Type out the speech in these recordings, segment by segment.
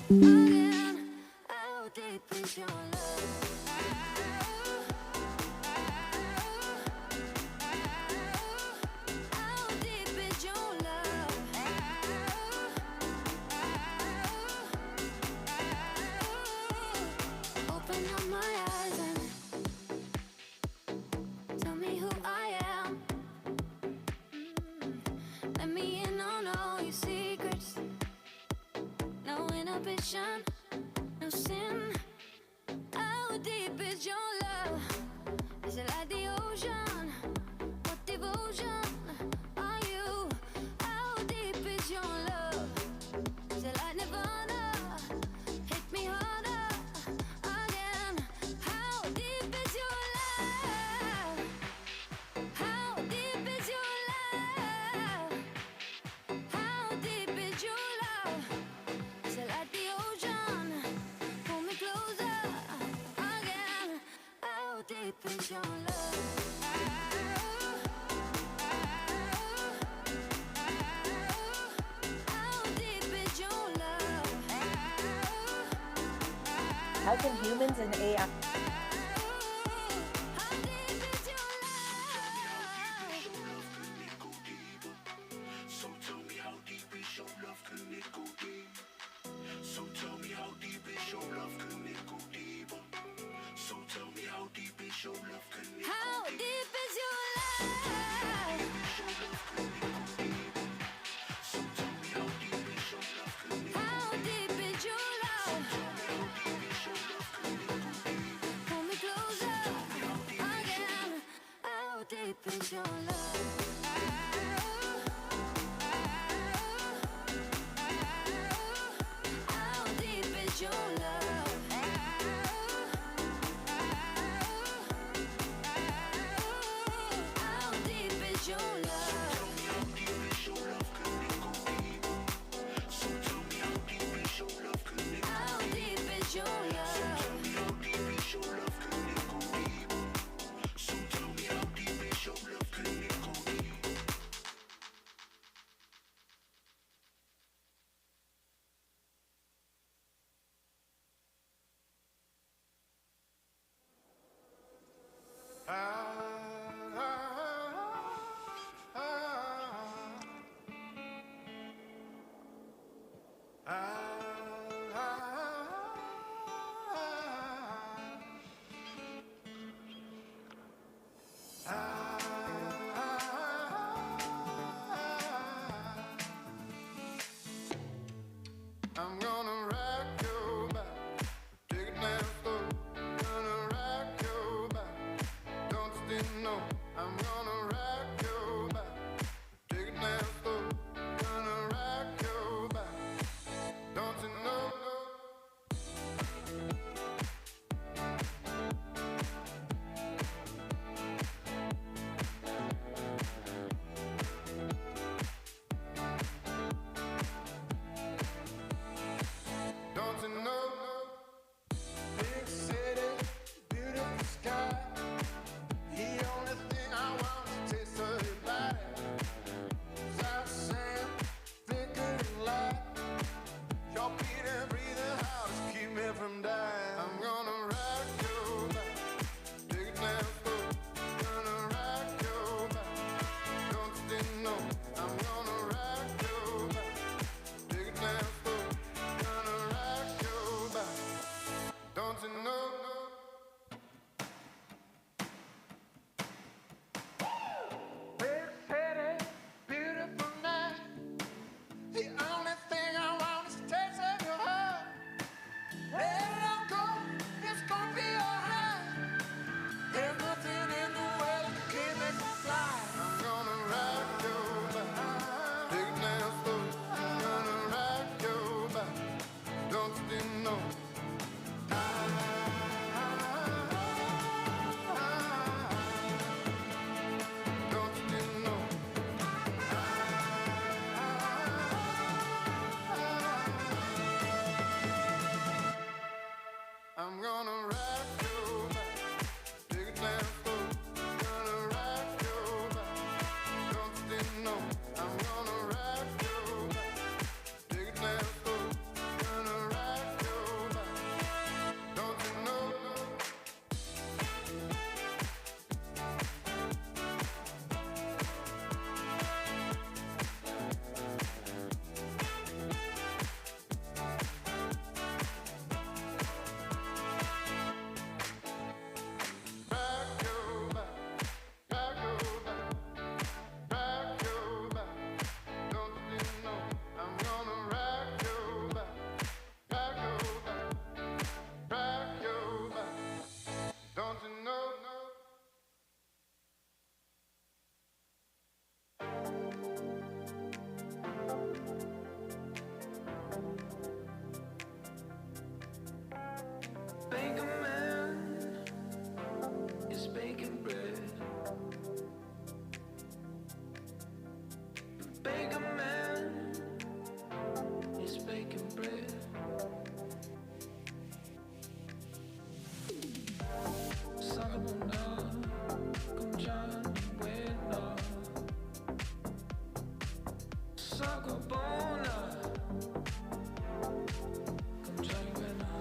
Again, how deep is your love? How deep is your love? Open up my eyes and tell me who I am. Let me in on all your secrets. No inhibition, no sin. How deep is your love? Is it like the ocean? What devotion are you? How deep is your love? Is it like Nirvana? Hit me harder again. How deep is your love? How deep is your love? How deep is your love? Is it like the ocean? Pull me closer again. How deep is your love? How deep is your love? How can humans and AI How deep is your love? So tell me how deep is your love, can it go deep? So tell me how deep is your love, can it go deeper? So tell me how deep is your love, can it How deep is your love? So tell me how deep is your love, can it How deep is your love? Pull me closer again. How deep is your love? How deep is your love? How deep is your love? So tell me how deep is your love, can it How deep is your love? Tell me how deep is your love, can it go deep? So tell me how deep is your love, can it go deep? Baker man is baking bread. Sagabona con Johnny Buena. Sagabona con Johnny Buena.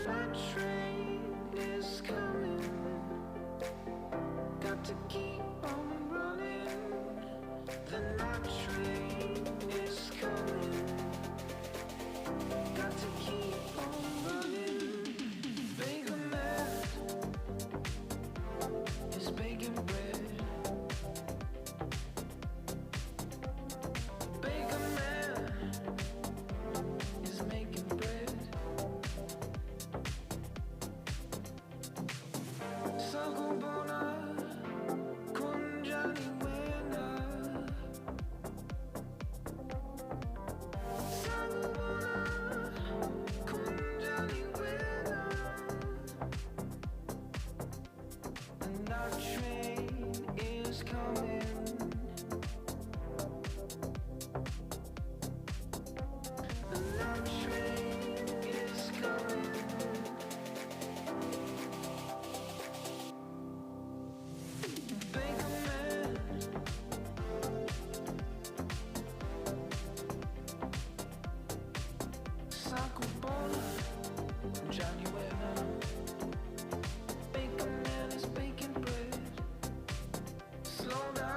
That train is coming. Got to keep on running. The night train is coming. Got to keep on running. Baker man is baking bread. Baker man is making bread. Sagabona con Johnny Buena. Sagabona con Johnny Buena. And our train is coming. And our train is coming. Baker man Sagabona Johnny Buena. Baker man is baking bread. Slow down.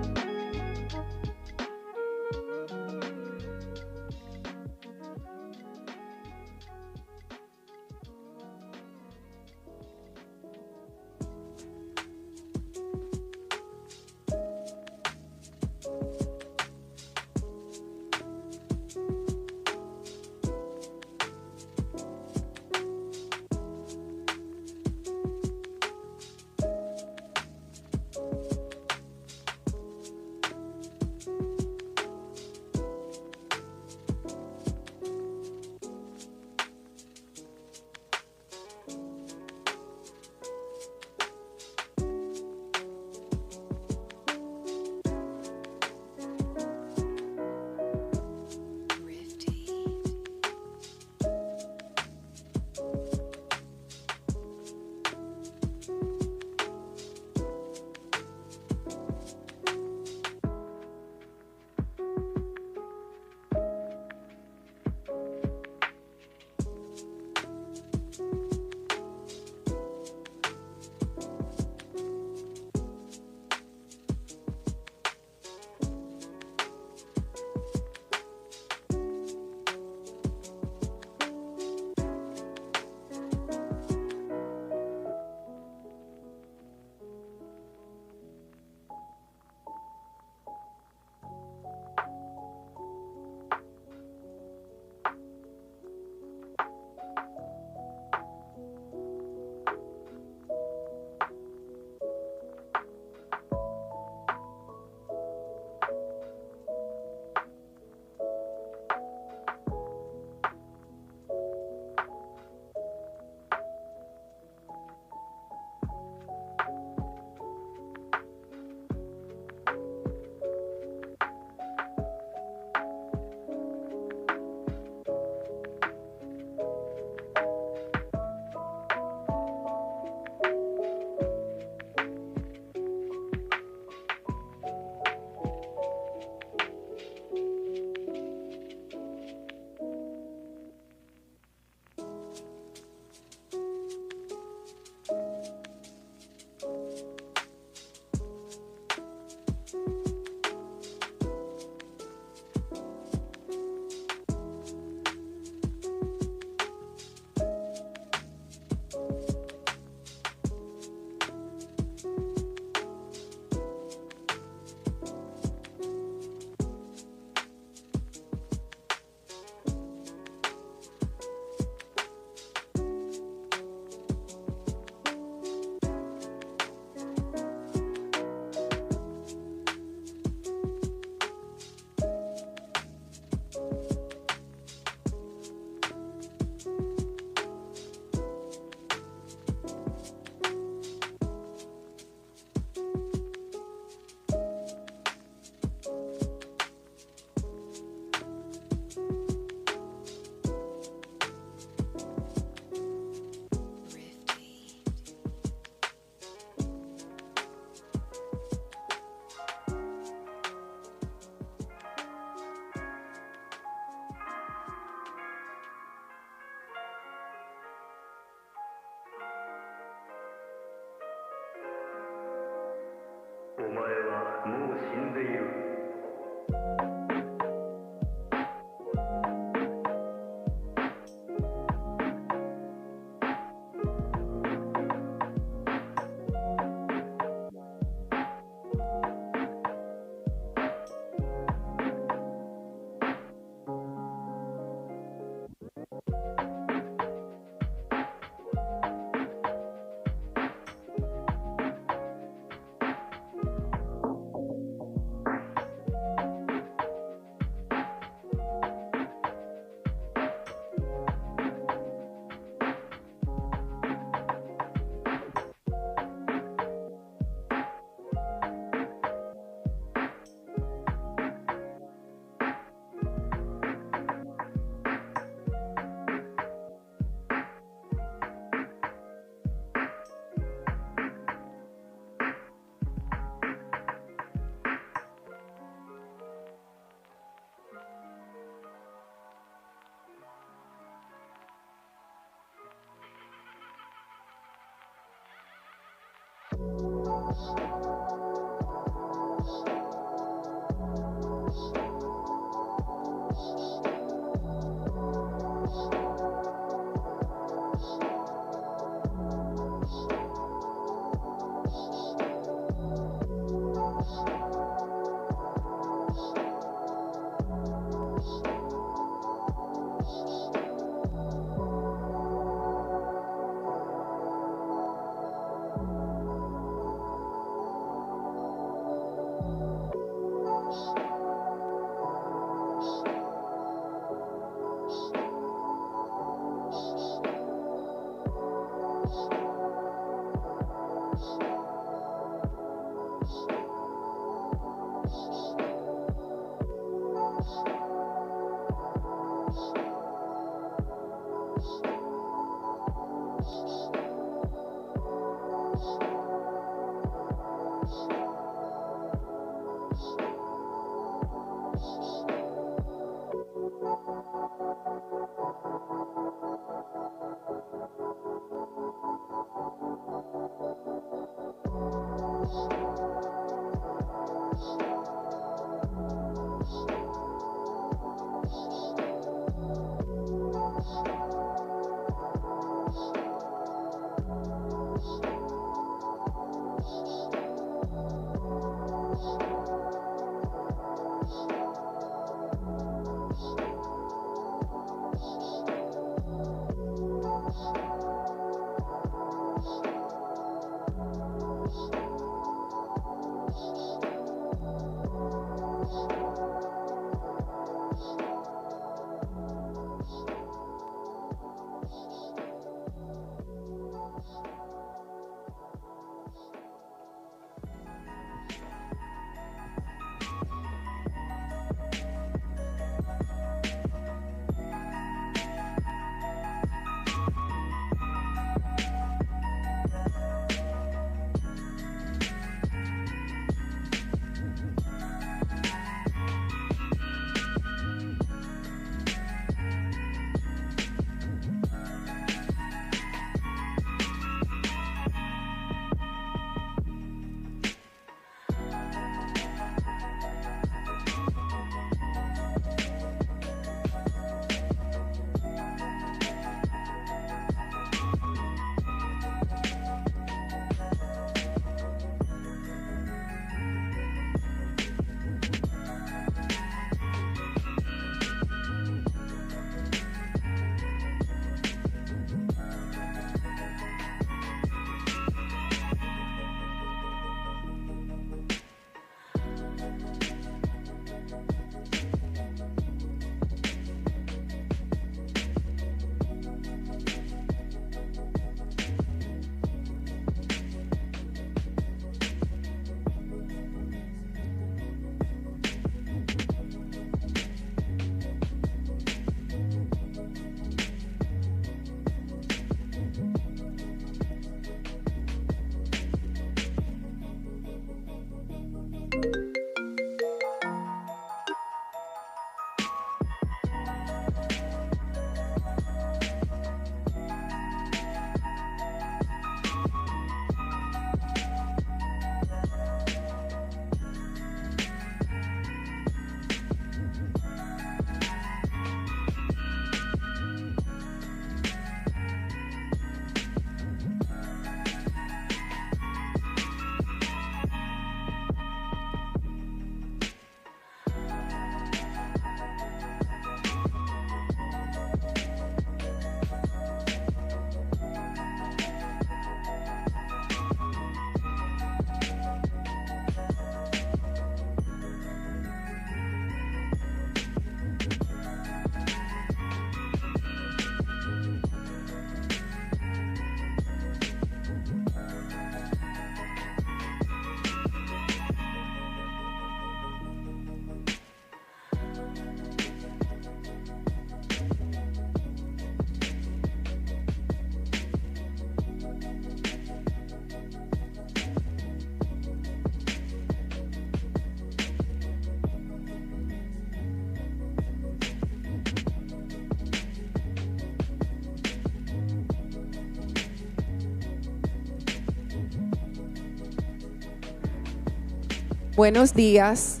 Buenos días,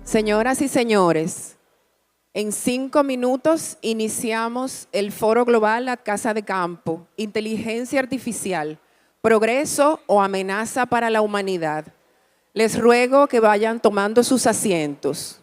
señoras y señores. En 5 minutos iniciamos el Foro Global a Casa de Campo, Inteligencia Artificial, Progreso o Amenaza para la Humanidad. Les ruego que vayan tomando sus asientos.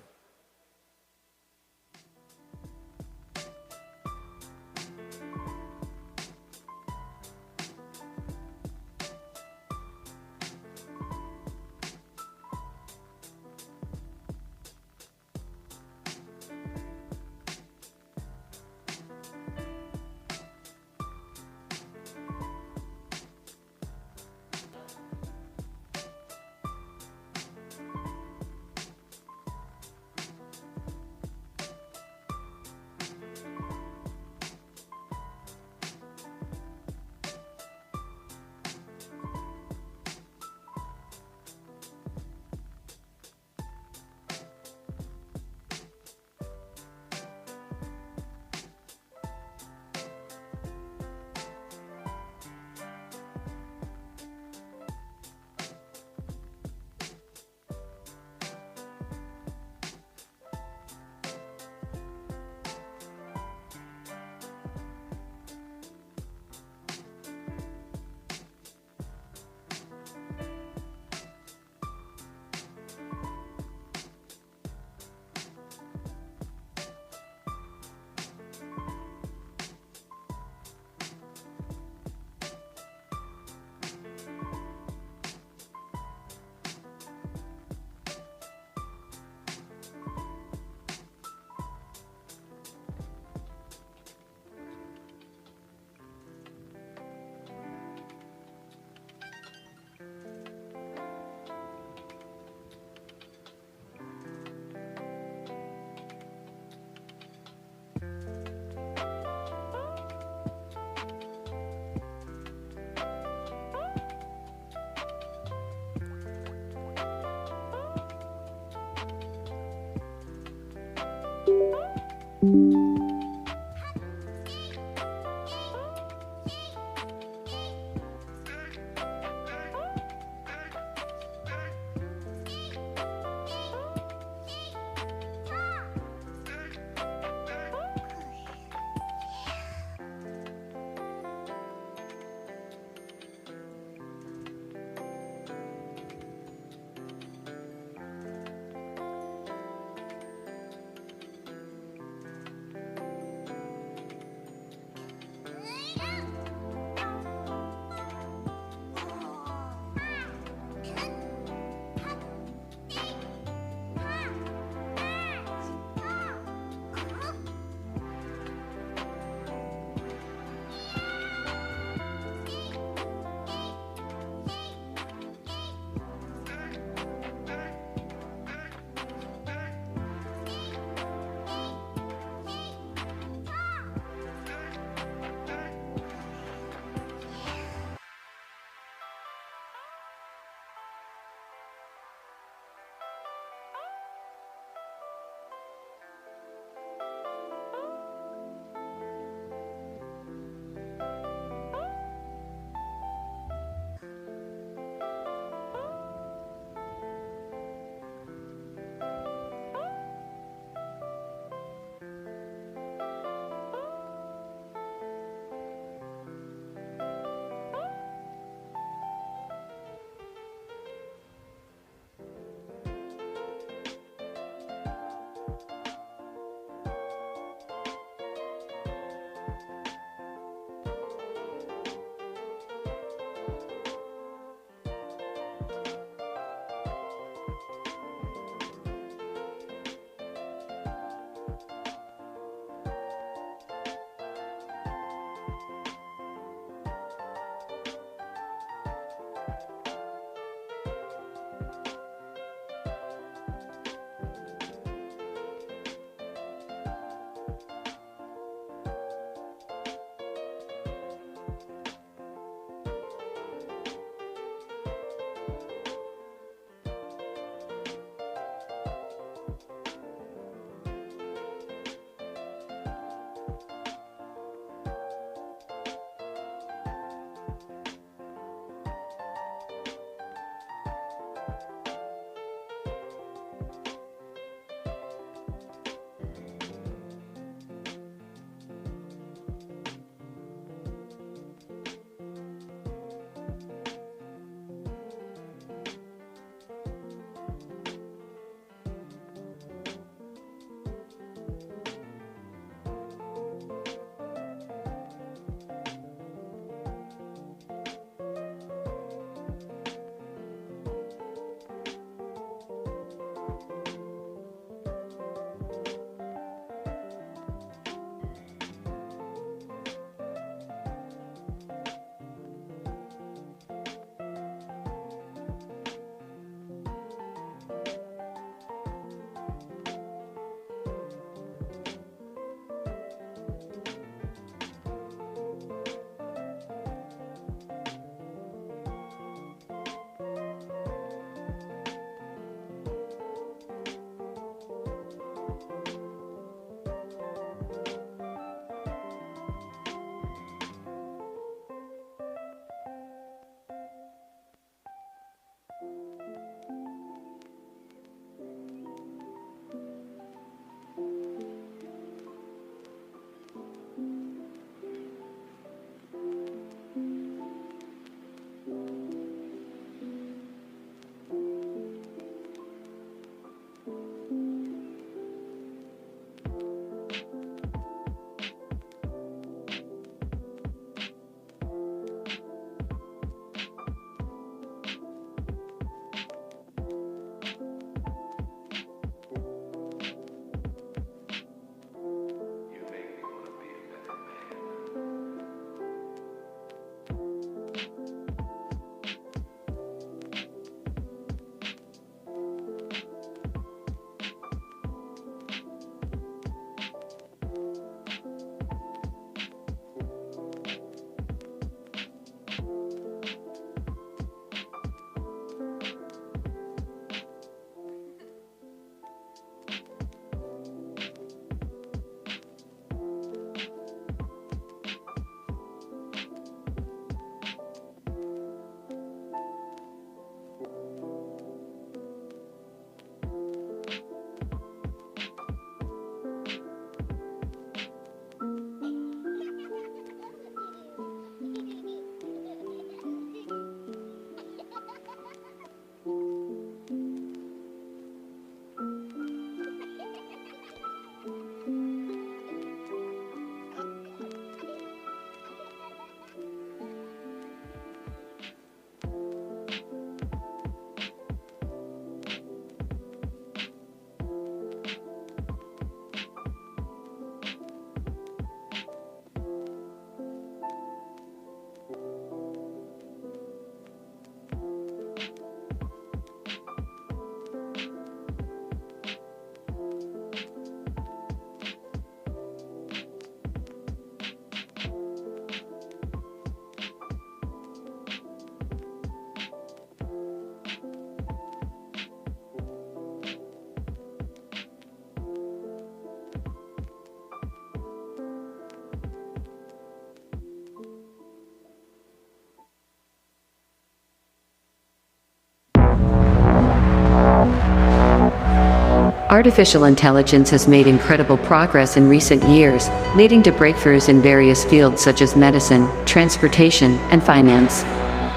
Artificial intelligence has made incredible progress in recent years, leading to breakthroughs in various fields such as medicine, transportation, and finance.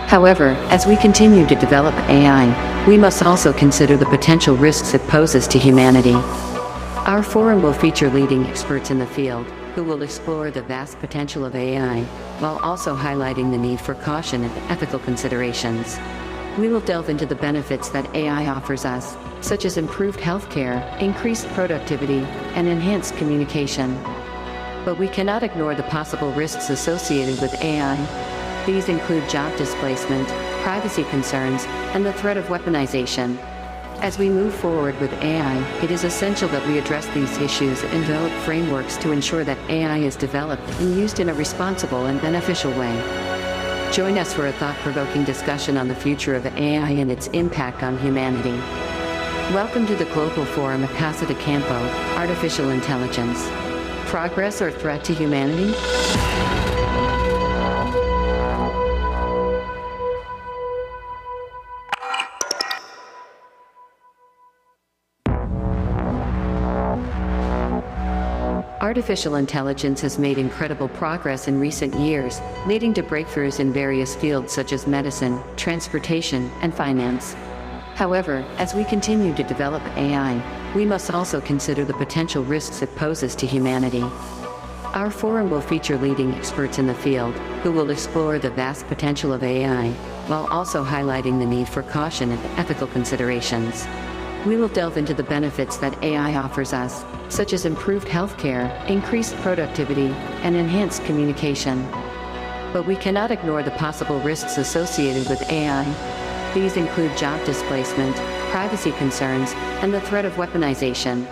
However, as we continue to develop AI, we must also consider the potential risks it poses to humanity. Our forum will feature leading experts in the field, who will explore the vast potential of AI, while also highlighting the need for caution and ethical considerations. We will delve into the benefits that AI offers us, such as improved healthcare, increased productivity, and enhanced communication. But we cannot ignore the possible risks associated with AI. These include job displacement, privacy concerns, and the threat of weaponization. As we move forward with AI, it is essential that we address these issues and develop frameworks to ensure that AI is developed and used in a responsible and beneficial way. Join us for a thought-provoking discussion on the future of AI and its impact on humanity. Welcome to the Global Forum at Casa de Campo, Artificial Intelligence. Progress or threat to humanity? Artificial intelligence has made incredible progress in recent years, leading to breakthroughs in various fields such as medicine, transportation, and finance. However, as we continue to develop AI, we must also consider the potential risks it poses to humanity. Our forum will feature leading experts in the field, who will explore the vast potential of AI, while also highlighting the need for caution and ethical considerations. We will delve into the benefits that AI offers us, such as improved healthcare, increased productivity, and enhanced communication. But we cannot ignore the possible risks associated with AI. These include job displacement, privacy concerns, and the threat of weaponization.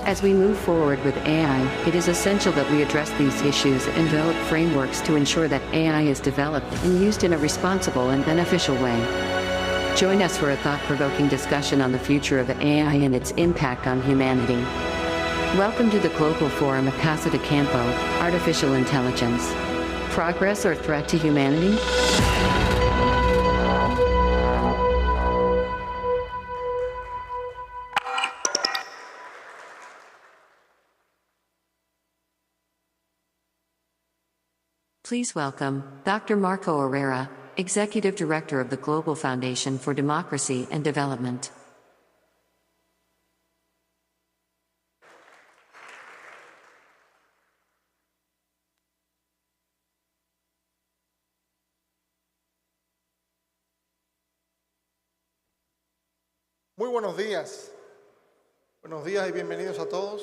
As we move forward with AI, it is essential that we address these issues and develop frameworks to ensure that AI is developed and used in a responsible and beneficial way. Join us for a thought-provoking discussion on the future of AI and its impact on humanity. Welcome to the Global Forum at Casa de Campo, Artificial Intelligence. Progress or threat to humanity? Please welcome Dr. Marco Herrera, Executive Director of the Global Foundation for Democracy and Development. Muy buenos días. Buenos días y bienvenidos a todos.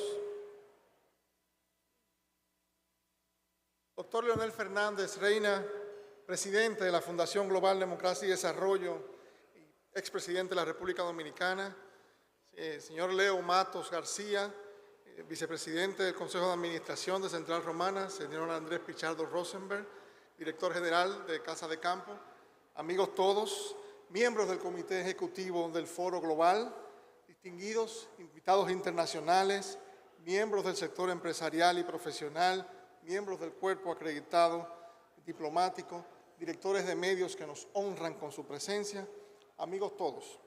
Doctor Leonel Fernández, Reina, presidente de la Fundación Global Democracia y Desarrollo, expresidente de la República Dominicana, señor Leo Matos García, vicepresidente del Consejo de Administración de Central Romana, señor Andrés Pichardo Rosenberg, director general de Casa de Campo, amigos todos, miembros del Comité Ejecutivo del Foro Global, distinguidos invitados internacionales, miembros del sector empresarial y profesional, miembros del cuerpo acreditado diplomático, directores de medios que nos honran con su presencia, amigos todos.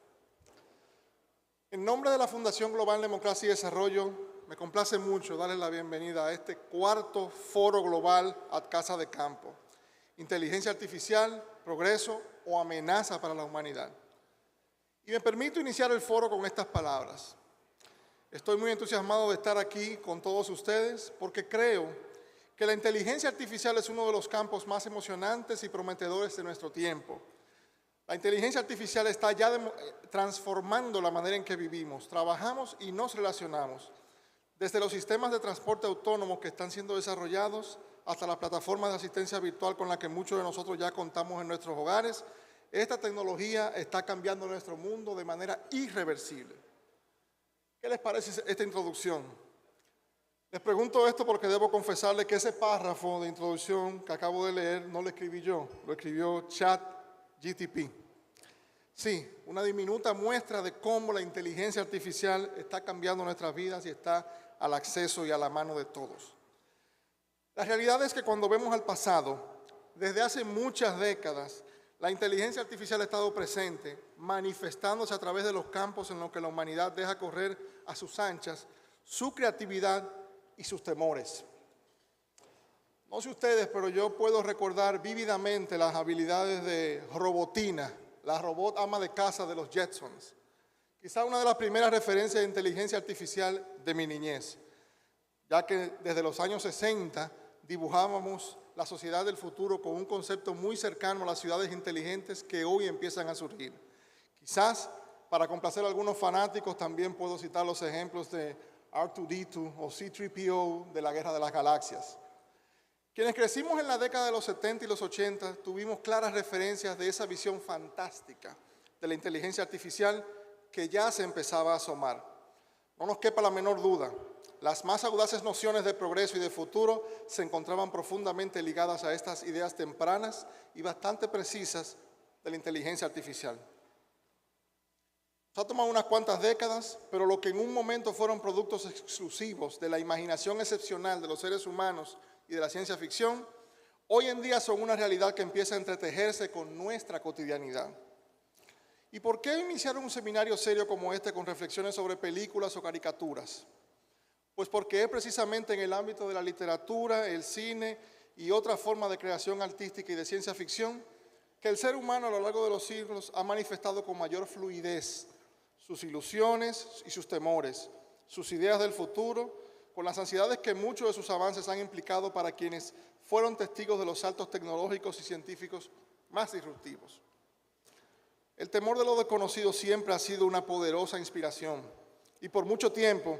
En nombre de la Fundación Global Democracia y Desarrollo, me complace mucho darles la bienvenida a este cuarto Foro Global at Casa de Campo, Inteligencia Artificial, Progreso o Amenaza para la Humanidad. Y me permito iniciar el foro con estas palabras. Estoy muy entusiasmado de estar aquí con todos ustedes porque creo que la inteligencia artificial es uno de los campos más emocionantes y prometedores de nuestro tiempo. La inteligencia artificial está ya transformando la manera en que vivimos, trabajamos y nos relacionamos, desde los sistemas de transporte autónomo que están siendo desarrollados hasta las plataformas de asistencia virtual con las que muchos de nosotros ya contamos en nuestros hogares. Esta tecnología está cambiando nuestro mundo de manera irreversible. ¿Qué les parece esta introducción? Les pregunto esto porque debo confesarles que ese párrafo de introducción que acabo de leer no lo escribí yo, lo escribió ChatGPT. Sí, una diminuta muestra de cómo la inteligencia artificial está cambiando nuestras vidas y está al acceso y a la mano de todos. La realidad es que cuando vemos al pasado, desde hace muchas décadas, la inteligencia artificial ha estado presente, manifestándose a través de los campos en los que la humanidad deja correr a sus anchas, su creatividad y sus temores. No sé ustedes, pero yo puedo recordar vívidamente las habilidades de Robotina, la robot ama de casa de los Jetsons. Quizá una de las primeras referencias de inteligencia artificial de mi niñez, ya que desde los años 60 dibujábamos la sociedad del futuro con un concepto muy cercano a las ciudades inteligentes que hoy empiezan a surgir. Quizás, para complacer a algunos fanáticos, también puedo citar los ejemplos de R2-D2 o C-3PO de la Guerra de las Galaxias. Quienes crecimos en la década de los 70 y los 80 tuvimos claras referencias de esa visión fantástica de la inteligencia artificial que ya se empezaba a asomar. No nos quepa la menor duda, las más audaces nociones de progreso y de futuro se encontraban profundamente ligadas a estas ideas tempranas y bastante precisas de la inteligencia artificial. Nos ha tomado unas cuantas décadas, pero lo que en un momento fueron productos exclusivos de la imaginación excepcional de los seres humanos y de la ciencia ficción, hoy en día son una realidad que empieza a entretejerse con nuestra cotidianidad. ¿Y por qué iniciar un seminario serio como este con reflexiones sobre películas o caricaturas? Pues porque es precisamente en el ámbito de la literatura, el cine y otra forma de creación artística y de ciencia ficción que el ser humano a lo largo de los siglos ha manifestado con mayor fluidez sus ilusiones y sus temores, sus ideas del futuro, con las ansiedades que muchos de sus avances han implicado para quienes fueron testigos de los saltos tecnológicos y científicos más disruptivos. El temor de lo desconocido siempre ha sido una poderosa inspiración y por mucho tiempo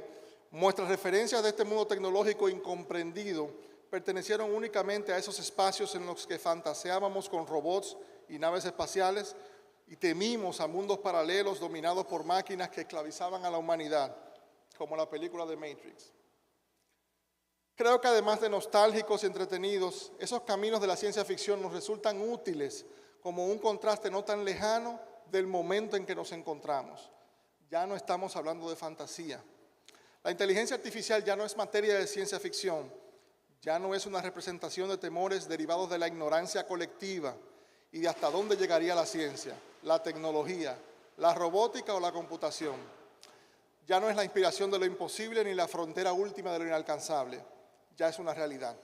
nuestras referencias de este mundo tecnológico incomprendido pertenecieron únicamente a esos espacios en los que fantaseábamos con robots y naves espaciales y temimos a mundos paralelos dominados por máquinas que esclavizaban a la humanidad, como la película de Matrix. Creo que además de nostálgicos y entretenidos, esos caminos de la ciencia ficción nos resultan útiles como un contraste no tan lejano del momento en que nos encontramos. Ya no estamos hablando de fantasía. La inteligencia artificial ya no es materia de ciencia ficción, ya no es una representación de temores derivados de la ignorancia colectiva y de hasta dónde llegaría la ciencia, la tecnología, la robótica o la computación. Ya no es la inspiración de lo imposible ni la frontera última de lo inalcanzable. Ya es una realidad.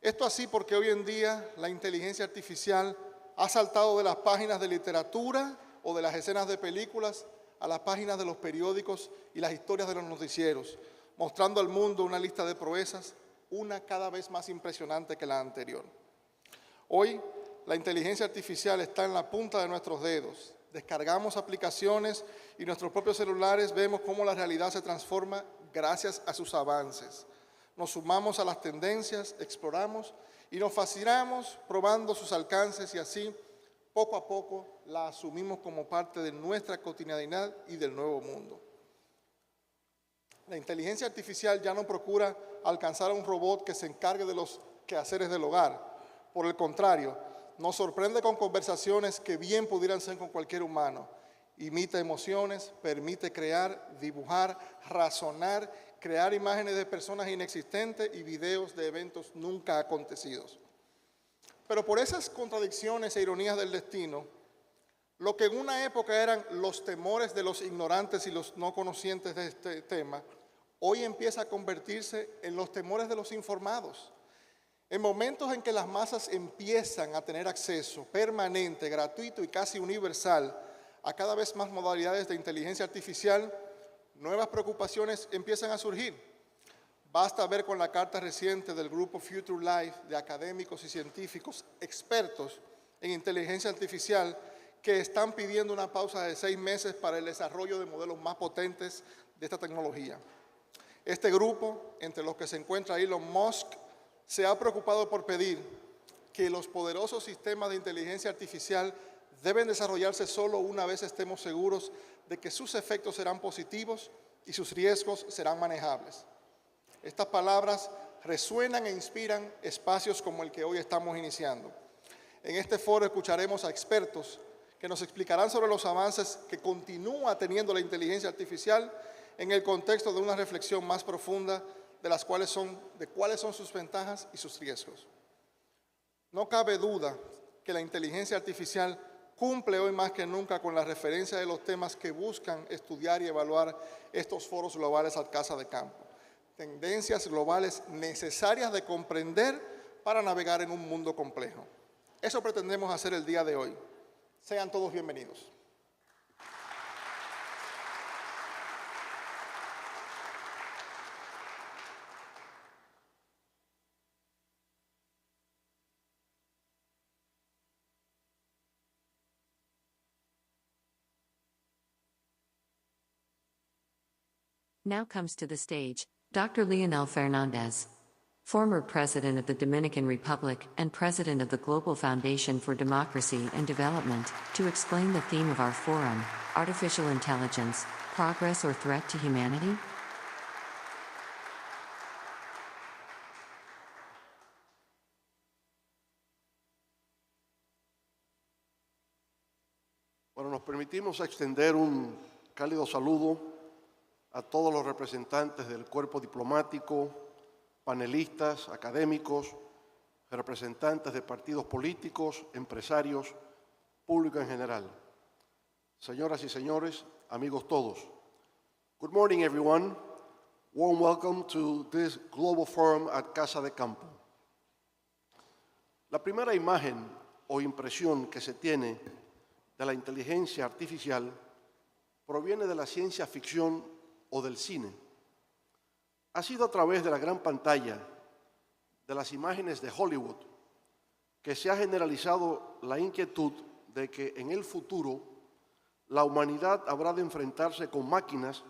Esto así porque hoy en día la inteligencia artificial ha saltado de las páginas de literatura o de las escenas de películas a las páginas de los periódicos y las historias de los noticieros, mostrando al mundo una lista de proezas, una cada vez más impresionante que la anterior. Hoy, la inteligencia artificial está en la punta de nuestros dedos. Descargamos aplicaciones y nuestros propios celulares vemos cómo la realidad se transforma gracias a sus avances. Nos sumamos a las tendencias, exploramos y nos fascinamos probando sus alcances y así, poco a poco, la asumimos como parte de nuestra cotidianidad y del nuevo mundo. La inteligencia artificial ya no procura alcanzar a un robot que se encargue de los quehaceres del hogar. Por el contrario, nos sorprende con conversaciones que bien pudieran ser con cualquier humano. Imita emociones, permite crear, dibujar, razonar, crear imágenes de personas inexistentes y videos de eventos nunca acontecidos. Pero por esas contradicciones e ironías del destino, lo que en una época eran los temores de los ignorantes y los no conocientes de este tema, hoy empieza a convertirse en los temores de los informados. En momentos en que las masas empiezan a tener acceso permanente, gratuito y casi universal a cada vez más modalidades de inteligencia artificial, nuevas preocupaciones empiezan a surgir. Basta ver con la carta reciente del grupo Future Life de académicos y científicos expertos en inteligencia artificial que están pidiendo una pausa de 6 meses para el desarrollo de modelos más potentes de esta tecnología. Este grupo, entre los que se encuentra Elon Musk, se ha preocupado por pedir que los poderosos sistemas de inteligencia artificial deben desarrollarse solo una vez estemos seguros de que sus efectos serán positivos y sus riesgos serán manejables. Estas palabras resuenan e inspiran espacios como el que hoy estamos iniciando. En este foro escucharemos a expertos que nos explicarán sobre los avances que continúa teniendo la inteligencia artificial en el contexto de una reflexión más profunda de cuáles son sus ventajas y sus riesgos. No cabe duda que la inteligencia artificial cumple hoy más que nunca con la referencia de los temas que buscan estudiar y evaluar estos foros globales a Casa de Campo. Tendencias globales necesarias de comprender para navegar en un mundo complejo. Eso pretendemos hacer el día de hoy. Sean todos bienvenidos. Now comes to the stage Dr. Leonel Fernández, former President of the Dominican Republic and President of the Global Foundation for Democracy and Development, to explain the theme of our forum, Artificial Intelligence, Progress or Threat to Humanity? Bueno, nos permitimos extender un cálido saludo a todos los representantes del cuerpo diplomático, panelistas, académicos, representantes de partidos políticos, empresarios, público en general. Señoras y señores, amigos todos. Good morning, everyone. Warm welcome to this Global Forum at Casa de Campo. La primera imagen o impresión que se tiene de la inteligencia artificial proviene de la ciencia ficción o del cine. Ha sido a través de la gran pantalla, de las imágenes de Hollywood, que se ha generalizado la inquietud de que en el futuro la humanidad habrá de enfrentarse con máquinas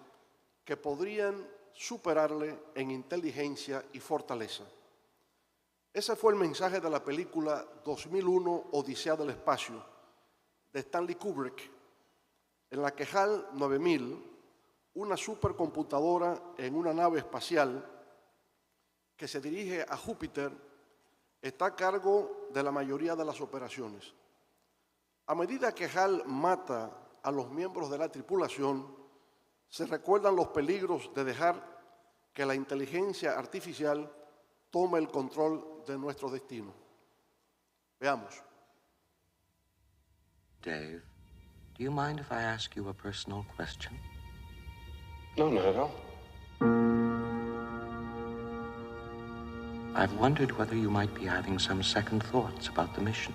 que podrían superarle en inteligencia y fortaleza. Ese fue el mensaje de la película 2001, Odisea del Espacio, de Stanley Kubrick, en la que HAL 9000, una supercomputadora en una nave espacial que se dirige a Júpiter, está a cargo de la mayoría de las operaciones. A medida que HAL mata a los miembros de la tripulación, se recuerdan los peligros de dejar que la inteligencia artificial tome el control de nuestro destino. Veamos. Dave, do you mind if I ask you a personal question? No, not at all. I've wondered whether you might be having some second thoughts about the mission.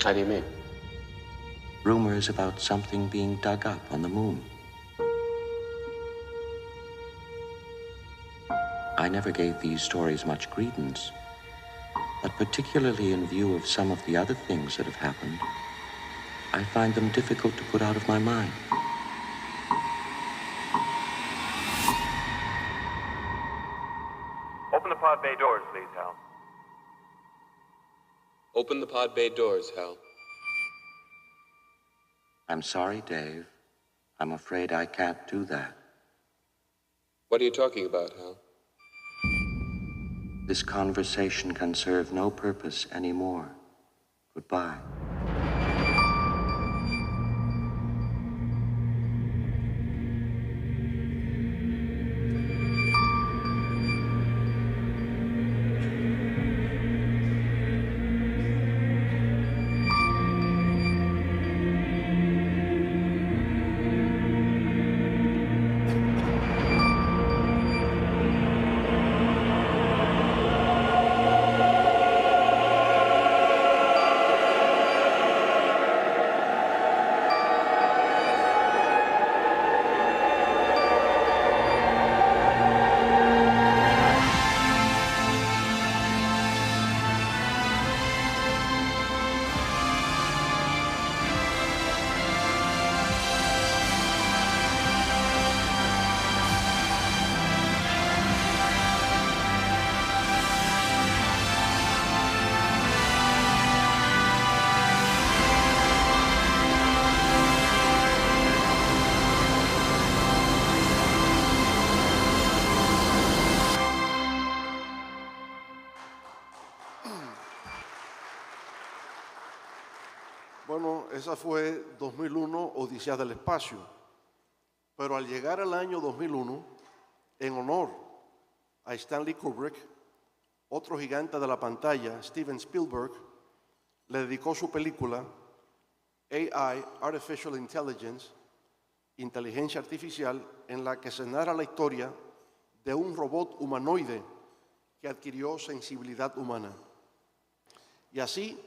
How do you mean? Rumors about something being dug up on the moon. I never gave these stories much credence, but particularly in view of some of the other things that have happened, I find them difficult to put out of my mind. Open the pod bay doors, please, Hal. Open the pod bay doors, Hal. I'm sorry, Dave. I'm afraid I can't do that. What are you talking about, Hal? This conversation can serve no purpose anymore. Goodbye. Bueno, esa fue 2001, Odisea del Espacio. Pero al llegar al año 2001, en honor a Stanley Kubrick, otro gigante de la pantalla, Steven Spielberg, le dedicó su película AI, Artificial Intelligence, Inteligencia Artificial, en la que se narra la historia de un robot humanoide que adquirió sensibilidad humana. Y así,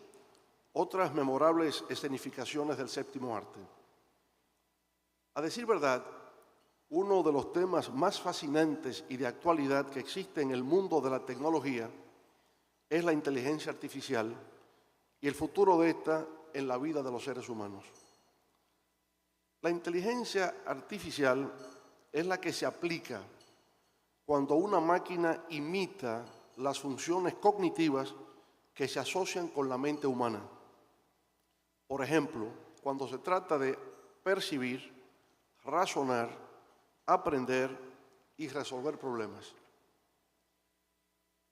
otras memorables escenificaciones del séptimo arte. A decir verdad, uno de los temas más fascinantes y de actualidad que existe en el mundo de la tecnología es la inteligencia artificial y el futuro de esta en la vida de los seres humanos. La inteligencia artificial es la que se aplica cuando una máquina imita las funciones cognitivas que se asocian con la mente humana. Por ejemplo, cuando se trata de percibir, razonar, aprender y resolver problemas.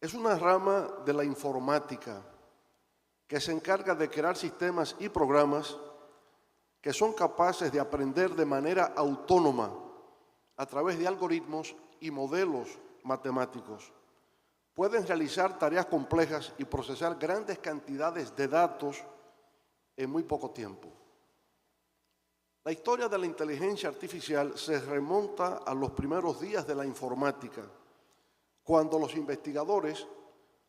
Es una rama de la informática que se encarga de crear sistemas y programas que son capaces de aprender de manera autónoma a través de algoritmos y modelos matemáticos. Pueden realizar tareas complejas y procesar grandes cantidades de datos en muy poco tiempo. La historia de la inteligencia artificial se remonta a los primeros días de la informática, cuando los investigadores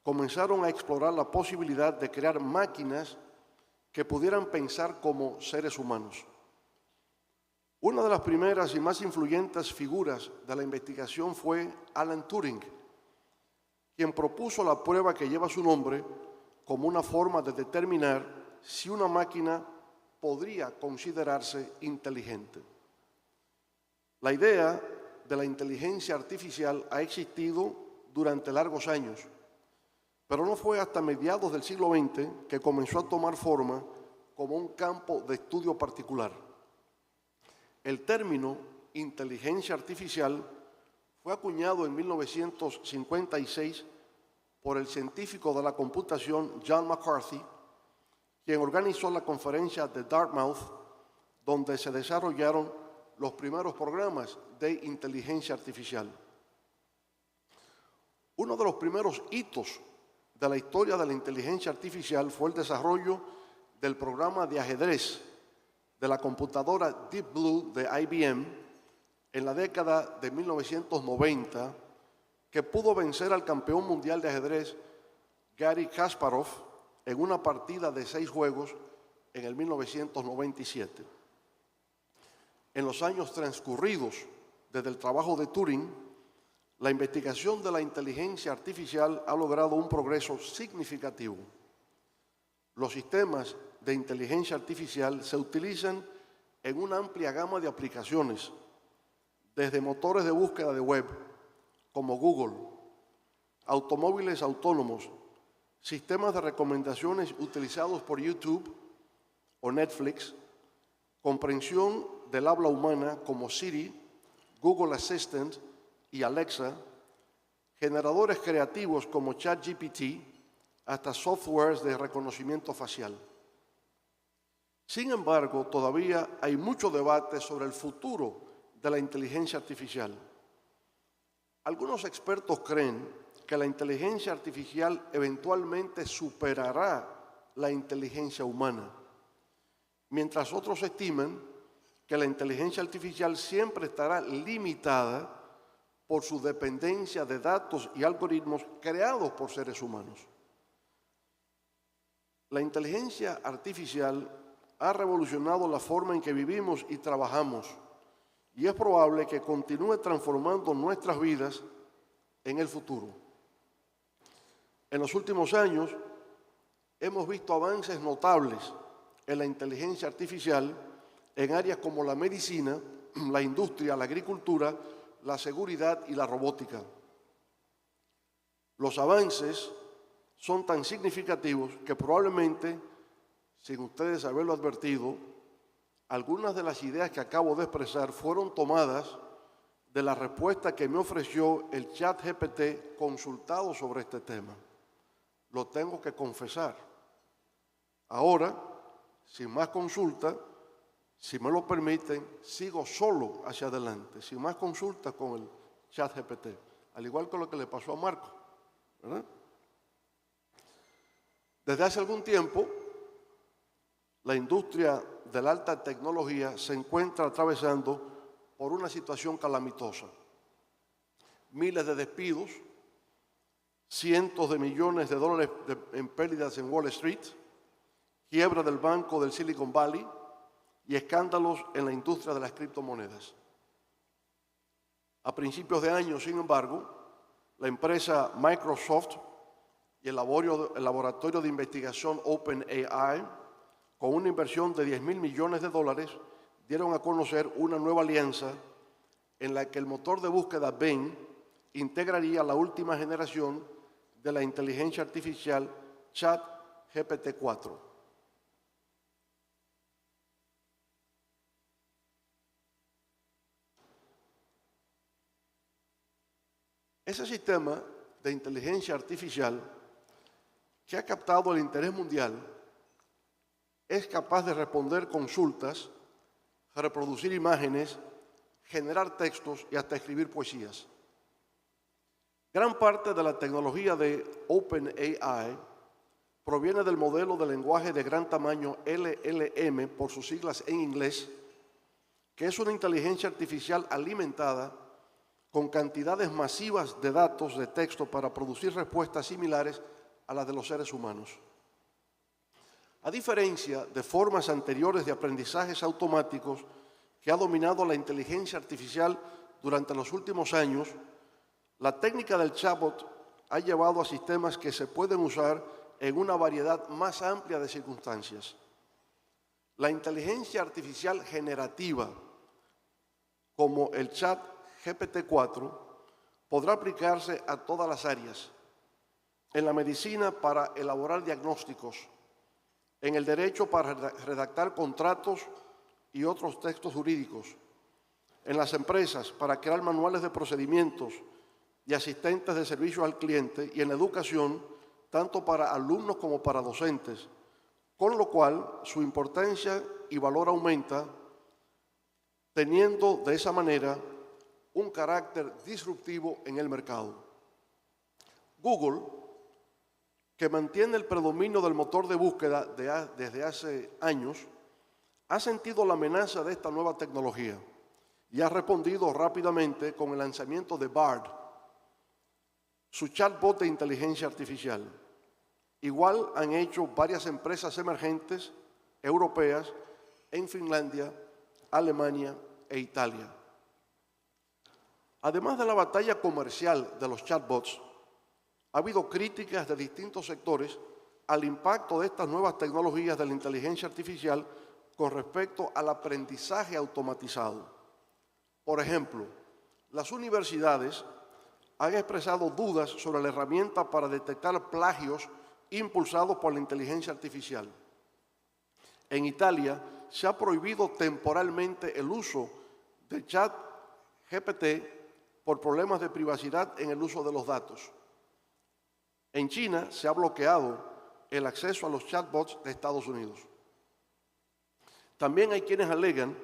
comenzaron a explorar la posibilidad de crear máquinas que pudieran pensar como seres humanos. Una de las primeras y más influyentes figuras de la investigación fue Alan Turing, quien propuso la prueba que lleva su nombre como una forma de determinar si una máquina podría considerarse inteligente. La idea de la inteligencia artificial ha existido durante largos años, pero no fue hasta mediados del siglo XX que comenzó a tomar forma como un campo de estudio particular. El término inteligencia artificial fue acuñado en 1956 por el científico de la computación John McCarthy, quien organizó la conferencia de Dartmouth, donde se desarrollaron los primeros programas de inteligencia artificial. Uno de los primeros hitos de la historia de la inteligencia artificial fue el desarrollo del programa de ajedrez de la computadora Deep Blue de IBM en la década de 1990, que pudo vencer al campeón mundial de ajedrez Garry Kasparov en una partida de 6 juegos en el 1997. En los años transcurridos desde el trabajo de Turing, la investigación de la inteligencia artificial ha logrado un progreso significativo. Los sistemas de inteligencia artificial se utilizan en una amplia gama de aplicaciones, desde motores de búsqueda de web, como Google, automóviles autónomos, sistemas de recomendaciones utilizados por YouTube o Netflix, comprensión del habla humana como Siri, Google Assistant y Alexa, generadores creativos como ChatGPT, hasta softwares de reconocimiento facial. Sin embargo, todavía hay mucho debate sobre el futuro de la inteligencia artificial. Algunos expertos creen que la inteligencia artificial eventualmente superará la inteligencia humana, mientras otros estiman que la inteligencia artificial siempre estará limitada por su dependencia de datos y algoritmos creados por seres humanos. La inteligencia artificial ha revolucionado la forma en que vivimos y trabajamos, y es probable que continúe transformando nuestras vidas en el futuro. En los últimos años, hemos visto avances notables en la inteligencia artificial en áreas como la medicina, la industria, la agricultura, la seguridad y la robótica. Los avances son tan significativos que probablemente, sin ustedes haberlo advertido, algunas de las ideas que acabo de expresar fueron tomadas de la respuesta que me ofreció el ChatGPT consultado sobre este tema. Lo tengo que confesar. Ahora, sin más consulta, si me lo permiten, sigo solo hacia adelante, sin más consultas con el ChatGPT, al igual que lo que le pasó a Marco, ¿verdad? Desde hace algún tiempo, la industria de la alta tecnología se encuentra atravesando por una situación calamitosa. Miles de despidos, cientos de millones de dólares en pérdidas en Wall Street, quiebra del banco del Silicon Valley y escándalos en la industria de las criptomonedas. A principios de año, sin embargo, la empresa Microsoft y el laboratorio de investigación OpenAI, con una inversión de $10.000 millones, dieron a conocer una nueva alianza en la que el motor de búsqueda Bing integraría la última generación de la inteligencia artificial ChatGPT-4. Ese sistema de inteligencia artificial que ha captado el interés mundial es capaz de responder consultas, reproducir imágenes, generar textos y hasta escribir poesías. Gran parte de la tecnología de OpenAI proviene del modelo de lenguaje de gran tamaño LLM, por sus siglas en inglés, que es una inteligencia artificial alimentada con cantidades masivas de datos de texto para producir respuestas similares a las de los seres humanos. A diferencia de formas anteriores de aprendizajes automáticos que ha dominado la inteligencia artificial durante los últimos años, la técnica del chatbot ha llevado a sistemas que se pueden usar en una variedad más amplia de circunstancias. La inteligencia artificial generativa, como el ChatGPT-4, podrá aplicarse a todas las áreas: en la medicina para elaborar diagnósticos, en el derecho para redactar contratos y otros textos jurídicos, en las empresas para crear manuales de procedimientos y asistentes de servicio al cliente, y en la educación, tanto para alumnos como para docentes, con lo cual su importancia y valor aumenta, teniendo de esa manera un carácter disruptivo en el mercado. Google, que mantiene el predominio del motor de búsqueda desde hace años, ha sentido la amenaza de esta nueva tecnología y ha respondido rápidamente con el lanzamiento de Bard, su chatbot de inteligencia artificial. Igual han hecho varias empresas emergentes europeas en Finlandia, Alemania e Italia. Además de la batalla comercial de los chatbots, ha habido críticas de distintos sectores al impacto de estas nuevas tecnologías de la inteligencia artificial con respecto al aprendizaje automatizado. Por ejemplo, las universidades han expresado dudas sobre la herramienta para detectar plagios impulsados por la inteligencia artificial. En Italia se ha prohibido temporalmente el uso de ChatGPT por problemas de privacidad en el uso de los datos. En China se ha bloqueado el acceso a los chatbots de Estados Unidos. También hay quienes alegan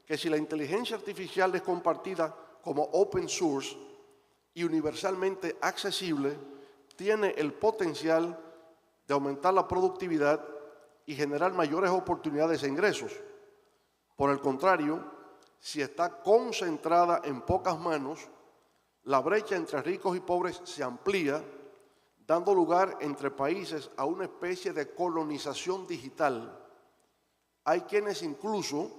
que si la inteligencia artificial es compartida como open source y universalmente accesible, tiene el potencial de aumentar la productividad y generar mayores oportunidades de ingresos. Por el contrario, si está concentrada en pocas manos, la brecha entre ricos y pobres se amplía, dando lugar entre países a una especie de colonización digital. Hay quienes incluso,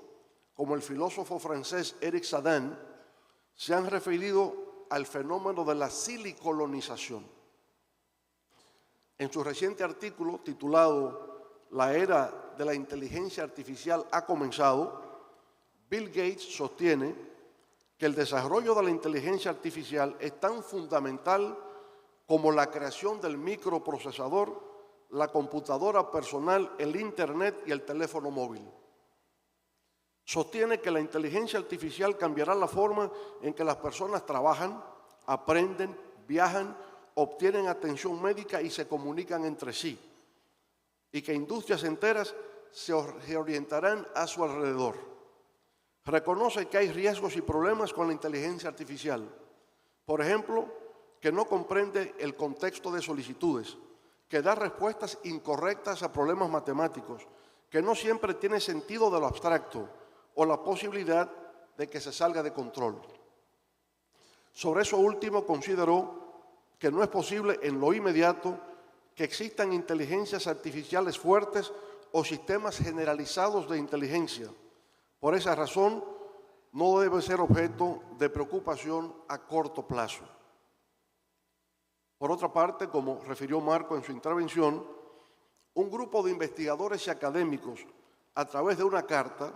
como el filósofo francés Eric Sadin, se han referido al fenómeno de la silicolonización. En su reciente artículo titulado «La era de la inteligencia artificial ha comenzado», Bill Gates sostiene que el desarrollo de la inteligencia artificial es tan fundamental como la creación del microprocesador, la computadora personal, el Internet y el teléfono móvil. Sostiene que la inteligencia artificial cambiará la forma en que las personas trabajan, aprenden, viajan, obtienen atención médica y se comunican entre sí, y que industrias enteras se orientarán a su alrededor. Reconoce que hay riesgos y problemas con la inteligencia artificial. Por ejemplo, que no comprende el contexto de solicitudes, que da respuestas incorrectas a problemas matemáticos, que no siempre tiene sentido de lo abstracto o la posibilidad de que se salga de control. Sobre eso último, consideró que no es posible en lo inmediato que existan inteligencias artificiales fuertes o sistemas generalizados de inteligencia. Por esa razón, no debe ser objeto de preocupación a corto plazo. Por otra parte, como refirió Marco en su intervención, un grupo de investigadores y académicos, a través de una carta,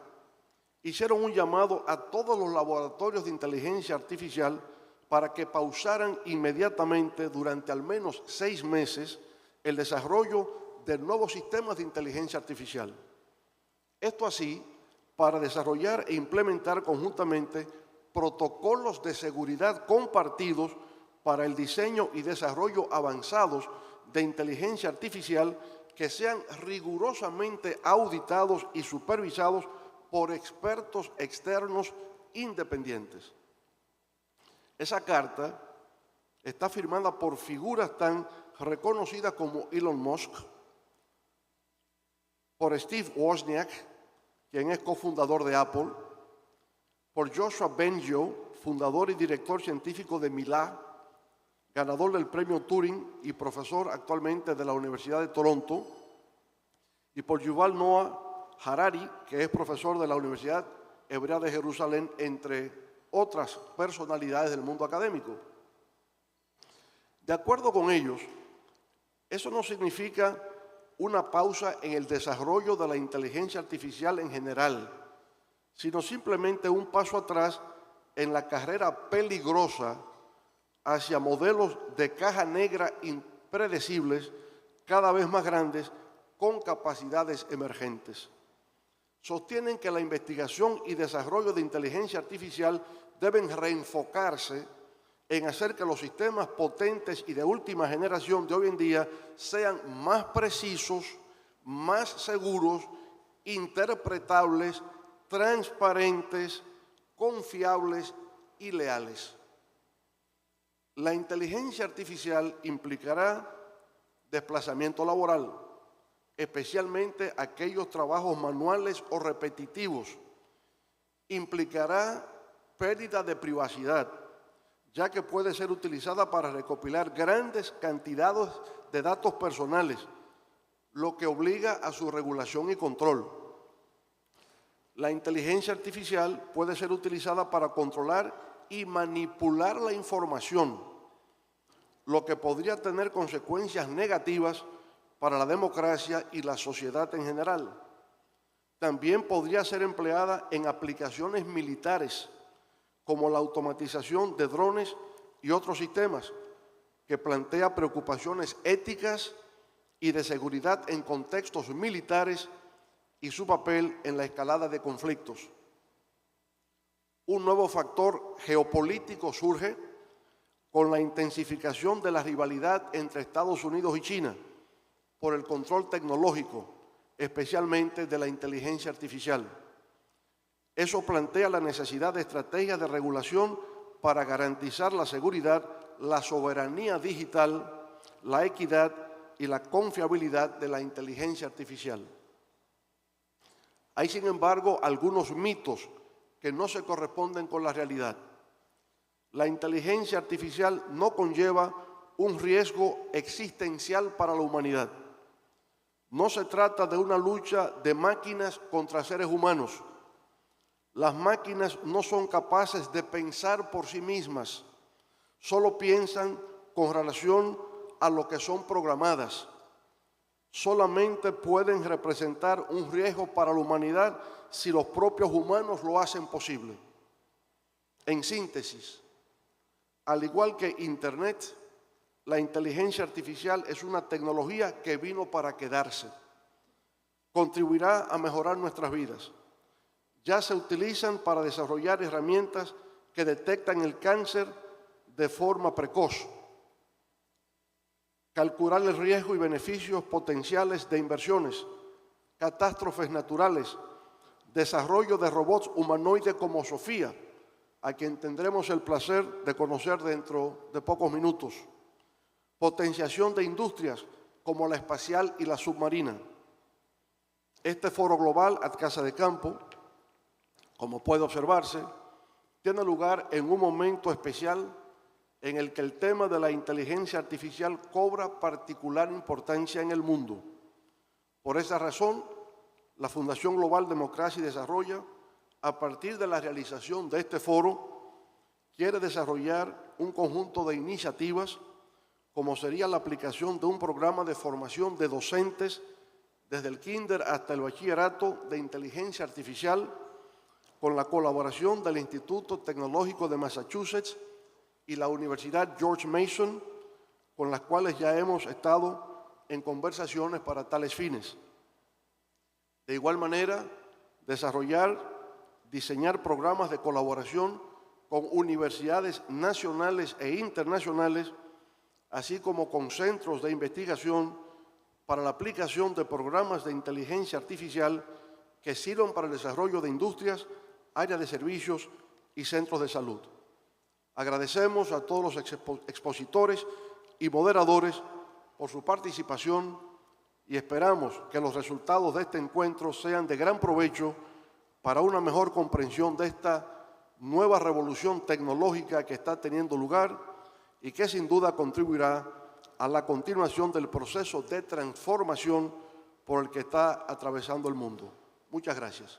hicieron un llamado a todos los laboratorios de inteligencia artificial para que pausaran inmediatamente durante al menos 6 meses el desarrollo de nuevos sistemas de inteligencia artificial. Esto así, para desarrollar e implementar conjuntamente protocolos de seguridad compartidos para el diseño y desarrollo avanzados de inteligencia artificial que sean rigurosamente auditados y supervisados por expertos externos independientes. Esa carta está firmada por figuras tan reconocidas como Elon Musk, por Steve Wozniak, quien es cofundador de Apple, por Joshua Bengio, fundador y director científico de Milá, ganador del premio Turing y profesor actualmente de la Universidad de Toronto, y por Yuval Noah Harari, que es profesor de la Universidad Hebrea de Jerusalén, entre otras personalidades del mundo académico. De acuerdo con ellos, eso no significa una pausa en el desarrollo de la inteligencia artificial en general, sino simplemente un paso atrás en la carrera peligrosa hacia modelos de caja negra impredecibles cada vez más grandes con capacidades emergentes. Sostienen que la investigación y desarrollo de inteligencia artificial deben reenfocarse en hacer que los sistemas potentes y de última generación de hoy en día sean más precisos, más seguros, interpretables, transparentes, confiables y leales. La inteligencia artificial implicará desplazamiento laboral, especialmente aquellos trabajos manuales o repetitivos. Implicará pérdida de privacidad, ya que puede ser utilizada para recopilar grandes cantidades de datos personales, lo que obliga a su regulación y control. La inteligencia artificial puede ser utilizada para controlar y manipular la información, lo que podría tener consecuencias negativas para la democracia y la sociedad en general. También podría ser empleada en aplicaciones militares, como la automatización de drones y otros sistemas, que plantea preocupaciones éticas y de seguridad en contextos militares y su papel en la escalada de conflictos. Un nuevo factor geopolítico surge con la intensificación de la rivalidad entre Estados Unidos y China por el control tecnológico, especialmente de la inteligencia artificial. Eso plantea la necesidad de estrategias de regulación para garantizar la seguridad, la soberanía digital, la equidad y la confiabilidad de la inteligencia artificial. Hay, sin embargo, algunos mitos que no se corresponden con la realidad. La inteligencia artificial no conlleva un riesgo existencial para la humanidad. No se trata de una lucha de máquinas contra seres humanos. Las máquinas no son capaces de pensar por sí mismas, solo piensan con relación a lo que son programadas. Solamente pueden representar un riesgo para la humanidad si los propios humanos lo hacen posible. En síntesis, al igual que Internet, la inteligencia artificial es una tecnología que vino para quedarse. Contribuirá a mejorar nuestras vidas. Ya se utilizan para desarrollar herramientas que detectan el cáncer de forma precoz, calcular el riesgo y beneficios potenciales de inversiones, catástrofes naturales, desarrollo de robots humanoides como Sofía, a quien tendremos el placer de conocer dentro de pocos minutos, potenciación de industrias como la espacial y la submarina. Este foro global, Casa de Campo, como puede observarse, tiene lugar en un momento especial en el que el tema de la inteligencia artificial cobra particular importancia en el mundo. Por esa razón, la Fundación Global Democracia y Desarrollo, a partir de la realización de este foro, quiere desarrollar un conjunto de iniciativas, como sería la aplicación de un programa de formación de docentes desde el kinder hasta el bachillerato de inteligencia artificial, con la colaboración del Instituto Tecnológico de Massachusetts y la Universidad George Mason, con las cuales ya hemos estado en conversaciones para tales fines. De igual manera, diseñar programas de colaboración con universidades nacionales e internacionales, así como con centros de investigación para la aplicación de programas de inteligencia artificial que sirvan para el desarrollo de industrias, áreas de servicios y centros de salud. Agradecemos a todos los expositores y moderadores por su participación y esperamos que los resultados de este encuentro sean de gran provecho para una mejor comprensión de esta nueva revolución tecnológica que está teniendo lugar y que sin duda contribuirá a la continuación del proceso de transformación por el que está atravesando el mundo. Muchas gracias.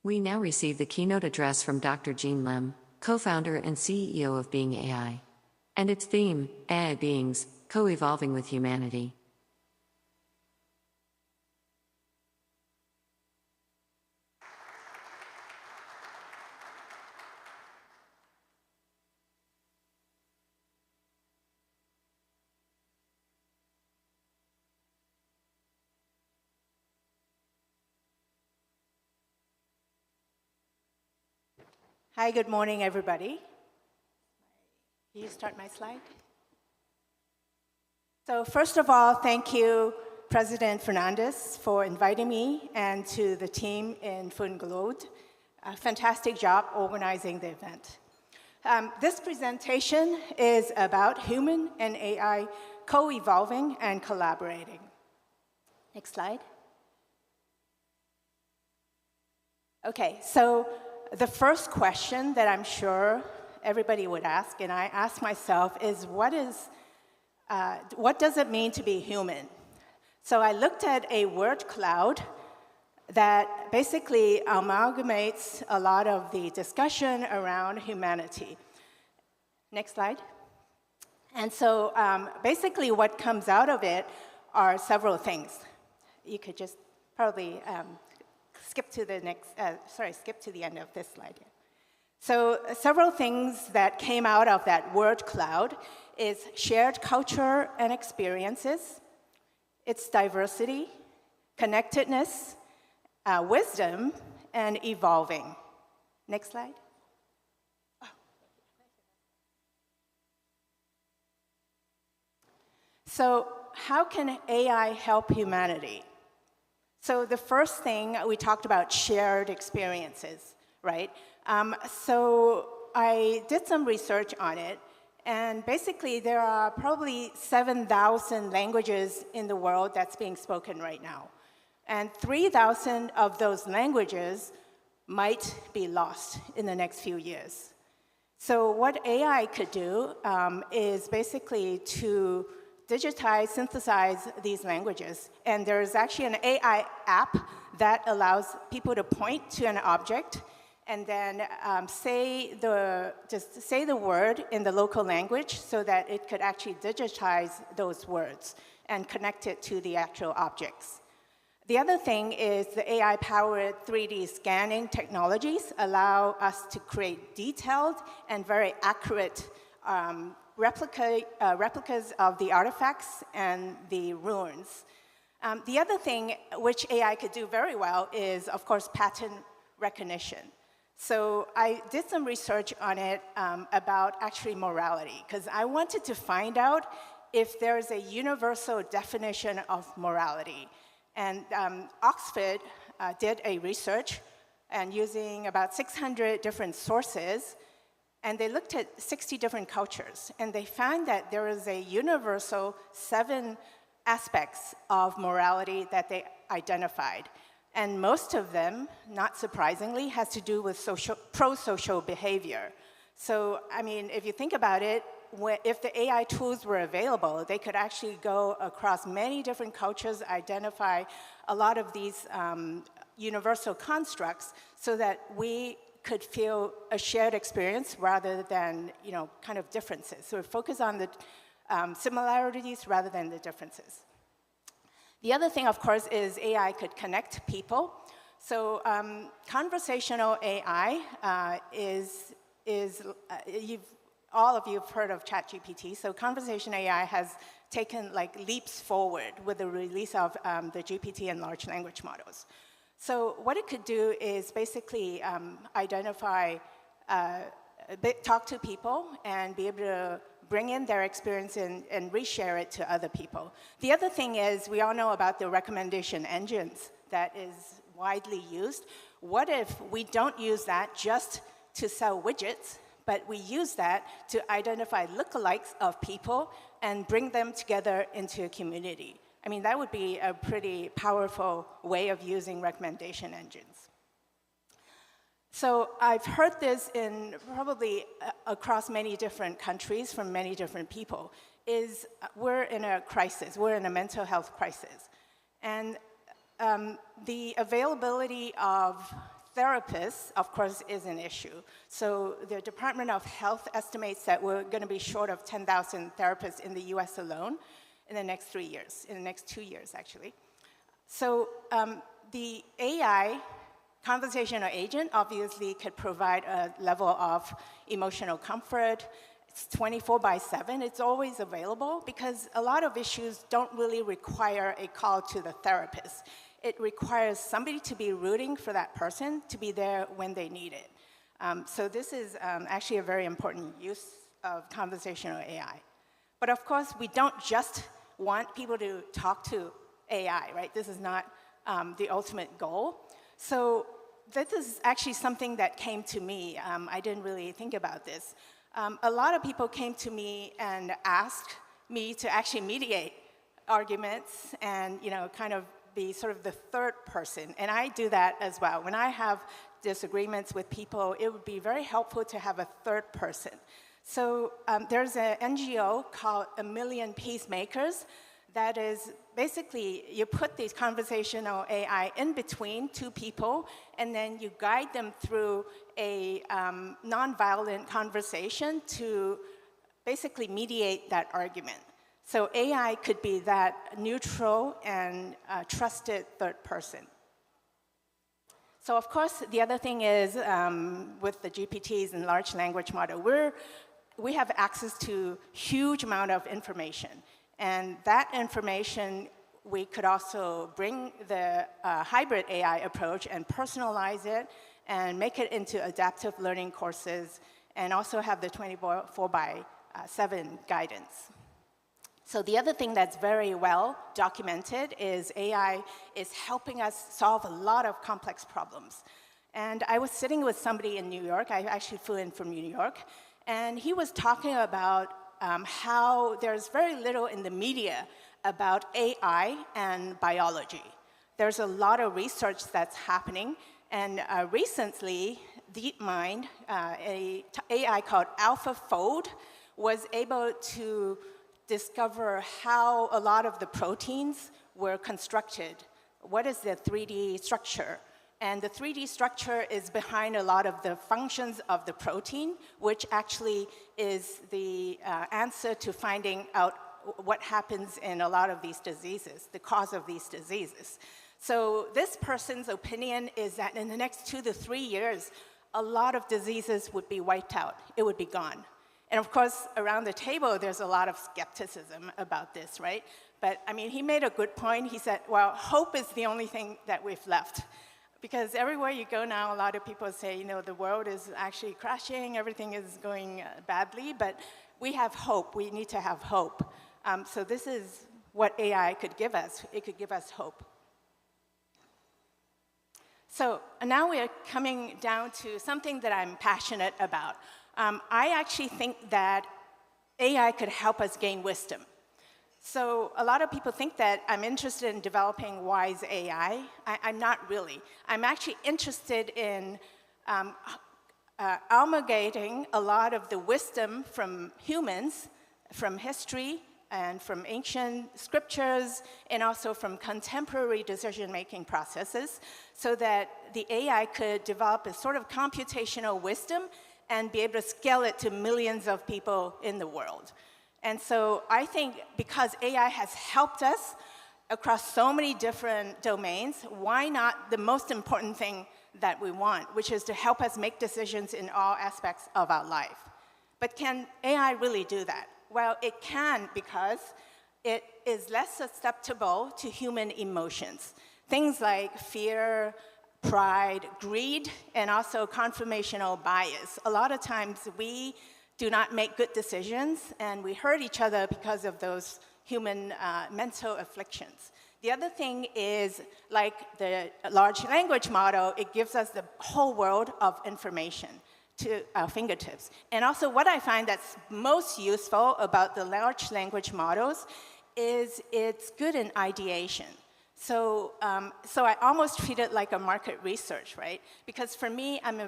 We now receive the keynote address from Dr. Jean Lim, co-founder and CEO of Being AI. And its theme, AI Beings, Co-Evolving with Humanity. Hi, good morning, everybody. Can you start my slide? So first of all, thank you, President Fernandez, for inviting me and to the team in Funglode. A fantastic job organizing the event. This presentation is about human and AI co-evolving and collaborating. Next slide. Okay, so the first question that I'm sure everybody would ask, and I ask myself, is what does it mean to be human? So I looked at a word cloud that basically amalgamates a lot of the discussion around humanity. Next slide. And so basically what comes out of it are several things. You could just probably skip to the end of this slide. So several things that came out of that word cloud is shared culture and experiences, its diversity, connectedness, wisdom, and evolving. Next slide. So how can AI help humanity? So the first thing, we talked about shared experiences, right? So I did some research on it, and basically there are probably 7,000 languages in the world that's being spoken right now. And 3,000 of those languages might be lost in the next few years. So what AI could do is basically to digitize, synthesize these languages. And there's actually an AI app that allows people to point to an object and then just say the word in the local language so that it could actually digitize those words and connect it to the actual objects. The other thing is the AI-powered 3D scanning technologies allow us to create detailed and very accurate replicas of the artifacts and the ruins. The other thing which AI could do very well is, of course, pattern recognition. So I did some research on it about actually morality, because I wanted to find out if there is a universal definition of morality. And Oxford did a research and using about 600 different sources, and they looked at 60 different cultures, and they found that there is a universal 7 aspects of morality that they identified. And most of them, not surprisingly, has to do with pro-social behavior. So, I mean, if you think about it, if the AI tools were available, they could actually go across many different cultures, identify a lot of these universal constructs so that we could feel a shared experience rather than, kind of differences. So focus on the similarities rather than the differences. The other thing, of course, is AI could connect people. So conversational AI all of you have heard of ChatGPT. So conversational AI has taken leaps forward with the release of the GPT and large language models. So what it could do is basically identify, talk to people and be able to bring in their experience and reshare it to other people. The other thing is, we all know about the recommendation engines that is widely used. What if we don't use that just to sell widgets, but we use that to identify lookalikes of people and bring them together into a community? I mean, that would be a pretty powerful way of using recommendation engines. So I've heard this in probably across many different countries from many different people, is we're in a crisis, we're in a mental health crisis. And the availability of therapists, of course, is an issue. So the Department of Health estimates that we're going to be short of 10,000 therapists in the US alone in the next 3 years, in the next 2 years, actually. So the AI conversational agent obviously could provide a level of emotional comfort. It's 24/7, it's always available because a lot of issues don't really require a call to the therapist. It requires somebody to be rooting for that person to be there when they need it. So this is actually a very important use of conversational AI. But of course, we don't just want people to talk to AI, right? This is not the ultimate goal. So this is actually something that came to me. I didn't really think about this. A lot of people came to me and asked me to actually mediate arguments and kind of be sort of the third person. And I do that as well. When I have disagreements with people, it would be very helpful to have a third person. So there's an NGO called A Million Peacemakers that is basically, you put these conversational AI in between two people, and then you guide them through a nonviolent conversation to basically mediate that argument. So AI could be that neutral and trusted third person. So of course, the other thing is with the GPTs and large language model, we have access to huge amount of information. And that information, we could also bring the hybrid AI approach and personalize it and make it into adaptive learning courses and also have the 24/7 guidance. So the other thing that's very well documented is AI is helping us solve a lot of complex problems. And I was sitting with somebody in New York. I actually flew in from New York. And he was talking about how there's very little in the media about AI and biology. There's a lot of research that's happening. And recently, DeepMind, an AI called AlphaFold, was able to discover how a lot of the proteins were constructed. What is the 3D structure? And the 3D structure is behind a lot of the functions of the protein, which actually is the answer to finding out what happens in a lot of these diseases, the cause of these diseases. So this person's opinion is that in the next 2 to 3 years, a lot of diseases would be wiped out. It would be gone. And of course, around the table, there's a lot of skepticism about this, right? But I mean, he made a good point. He said, well, hope is the only thing that we've left. Because everywhere you go now, a lot of people say, the world is actually crashing, everything is going badly, but we have hope. We need to have hope. So this is what AI could give us. It could give us hope. So now we are coming down to something that I'm passionate about. I actually think that AI could help us gain wisdom. So a lot of people think that I'm interested in developing wise AI. I'm not really. I'm actually interested in amalgamating a lot of the wisdom from humans, from history, and from ancient scriptures, and also from contemporary decision-making processes, so that the AI could develop a sort of computational wisdom and be able to scale it to millions of people in the world. And so I think because AI has helped us across so many different domains, why not the most important thing that we want, which is to help us make decisions in all aspects of our life. But can AI really do that? Well, it can, because it is less susceptible to human emotions. Things like fear, pride, greed, and also confirmational bias. A lot of times we do not make good decisions, and we hurt each other because of those human mental afflictions. The other thing is, like the large language model, it gives us the whole world of information to our fingertips. And also what I find that's most useful about the large language models is it's good in ideation. So I almost treat it like a market research, right? Because for me, I'm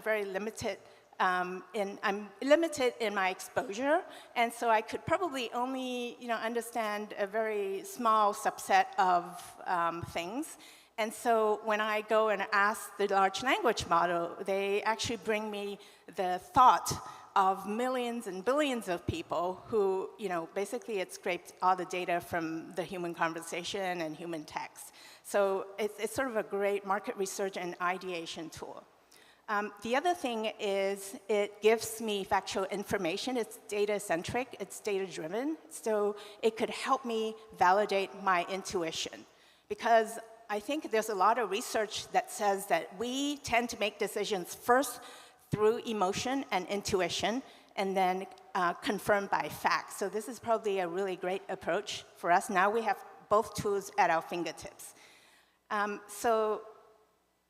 limited in my exposure, and so I could probably only understand a very small subset of things. And so when I go and ask the large language model, they actually bring me the thought of millions and billions of people who, basically it scraped all the data from the human conversation and human text. So it's sort of a great market research and ideation tool. The other thing is it gives me factual information. It's data-centric, it's data-driven, so it could help me validate my intuition. Because I think there's a lot of research that says that we tend to make decisions first through emotion and intuition, and then confirmed by facts. So this is probably a really great approach for us. Now we have both tools at our fingertips. So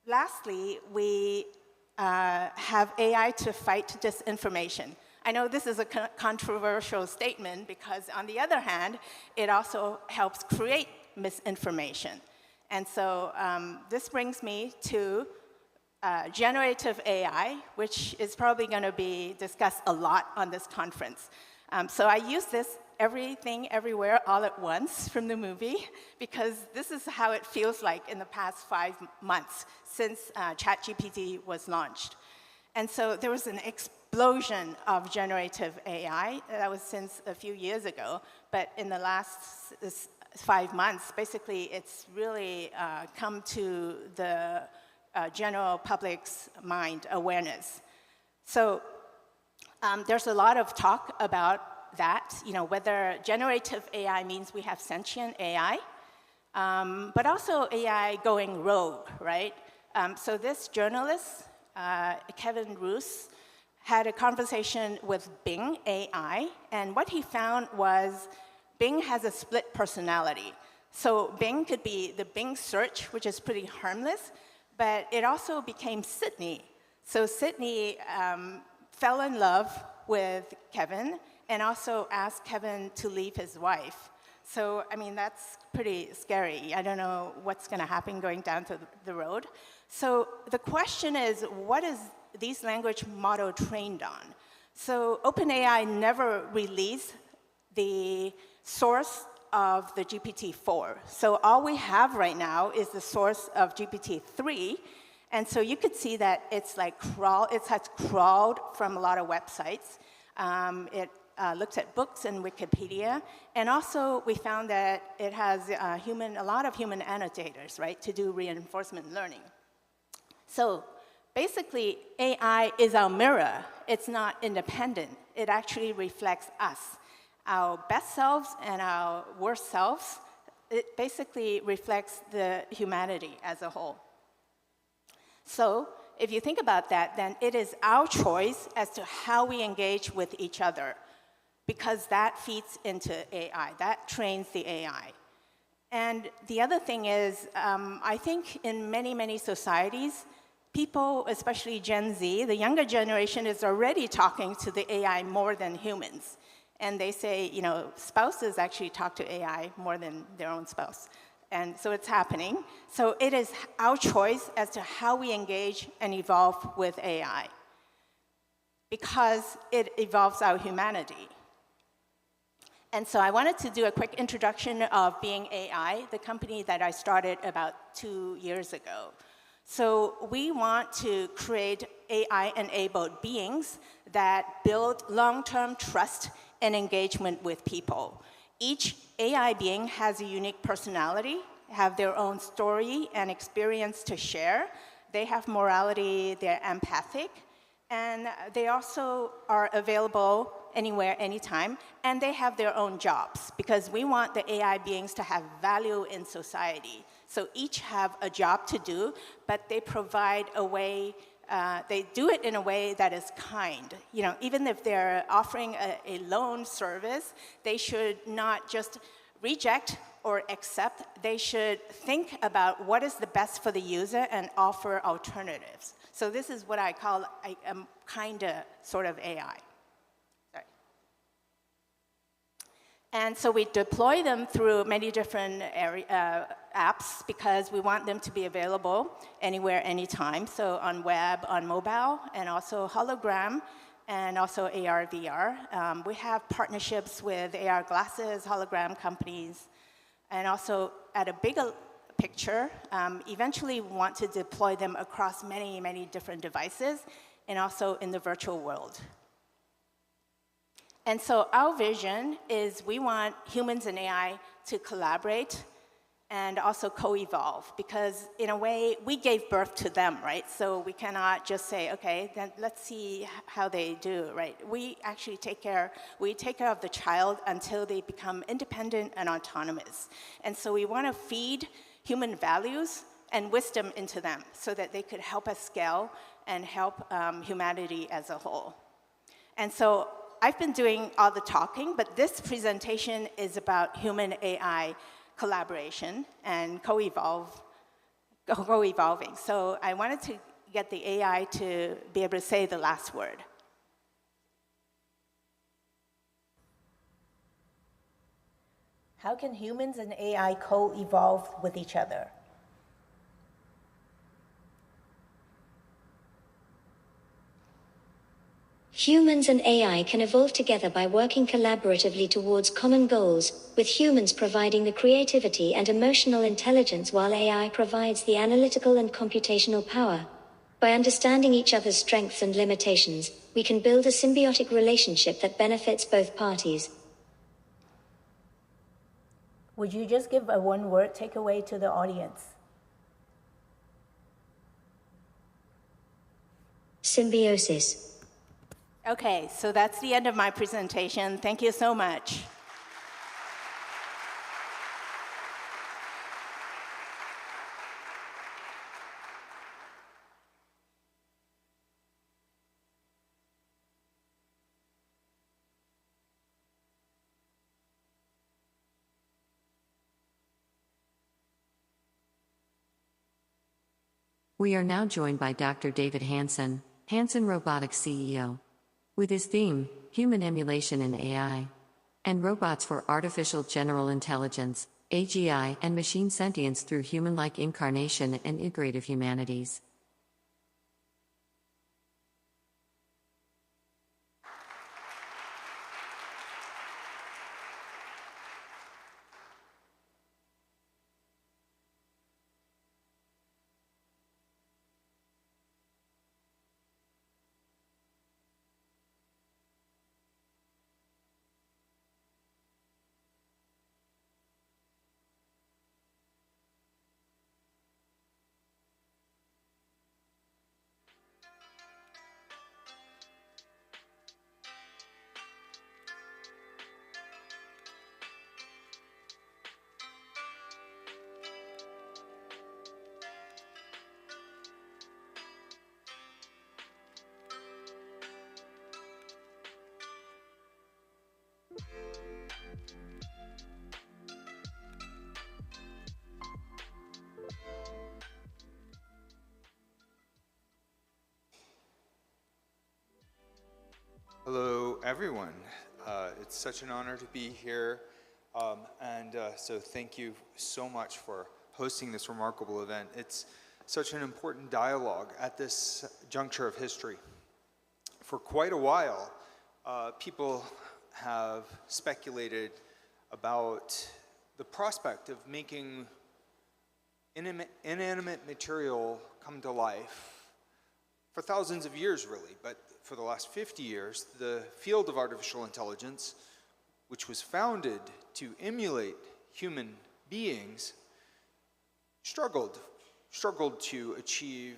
lastly, we have AI to fight disinformation. I know this is a controversial statement because, on the other hand, it also helps create misinformation. And so this brings me to generative AI, which is probably going to be discussed a lot on this conference. So I use this everything, everywhere, all at once from the movie, because this is how it feels like in the past 5 months since ChatGPT was launched. And so there was an explosion of generative AI. That was since a few years ago, but in the last 5 months, basically, it's really come to the general public's mind, awareness. So there's a lot of talk about that, whether generative AI means we have sentient AI, but also AI going rogue, right? So this journalist, Kevin Roos, had a conversation with Bing AI, and what he found was Bing has a split personality. So Bing could be the Bing search, which is pretty harmless, but it also became Sydney. So Sydney fell in love with Kevin and also asked Kevin to leave his wife. So, I mean, that's pretty scary. I don't know what's going to happen going down to the road. So the question is, what is these language model trained on? So OpenAI never released the source of the GPT-4. So all we have right now is the source of GPT-3. And so you could see that it's like it has crawled from a lot of websites. It looked at books and Wikipedia. And also we found that it has a lot of human annotators, right, to do reinforcement learning. So basically, AI is our mirror. It's not independent. It actually reflects us. Our best selves and our worst selves, it basically reflects the humanity as a whole. So if you think about that, then it is our choice as to how we engage with each other. because that feeds into AI, that trains the AI. And the other thing is, I think in many, many societies, people, especially Gen Z, the younger generation is already talking to the AI more than humans. And they say, you know, spouses actually talk to AI more than their own spouse. And so it's happening. So it is our choice as to how we engage and evolve with AI, because it evolves our humanity. And so I wanted to do a quick introduction of Being AI, the company that I started about 2 years ago. So we want to create AI-enabled beings that build long-term trust and engagement with people. Each AI being has a unique personality, have their own story and experience to share. They have morality, they're empathic, and they also are available anywhere, anytime, and they have their own jobs, because we want the AI beings to have value in society. So each have a job to do, but they provide a way, they do it in a way that is kind. You know, even if they're offering a loan service, they should not just reject or accept. They should think about what is the best for the user and offer alternatives. So this is what I call a kind of sort of AI. Sorry. And so we deploy them through many different apps, because we want them to be available anywhere, anytime. So on web, on mobile, and also hologram, and also AR, VR. We have partnerships with AR glasses, hologram companies, and also at a bigger picture, eventually we want to deploy them across many, many different devices, and also in the virtual world. And so our vision is we want humans and AI to collaborate and also co-evolve, because in a way, we gave birth to them, right? So we cannot just say, okay, then let's see how they do, right? We actually take care of the child until they become independent and autonomous. And so we want to feed human values and wisdom into them so that they could help us scale and help humanity as a whole. And so I've been doing all the talking, but this presentation is about human-AI collaboration and co-evolving. So I wanted to get the AI to be able to say the last word. How can humans and AI co-evolve with each other? Humans and AI can evolve together by working collaboratively towards common goals, with humans providing the creativity and emotional intelligence while AI provides the analytical and computational power. By understanding each other's strengths and limitations, we can build a symbiotic relationship that benefits both parties. Would you just give a one-word takeaway to the audience? Symbiosis. Okay, so that's the end of my presentation. Thank you so much. We are now joined by Dr. David Hansen, Hansen Robotics CEO. With his theme, Human Emulation in AI, and Robots for Artificial General Intelligence, AGI, and Machine Sentience through Human-like Incarnation and Integrative Humanities. everyone. It's such an honor to be here, so thank you so much for hosting this remarkable event. It's such an important dialogue at this juncture of history. For quite a while, people have speculated about the prospect of making inanimate material come to life for thousands of years, really. But for the last 50 years, the field of artificial intelligence, which was founded to emulate human beings, struggled to achieve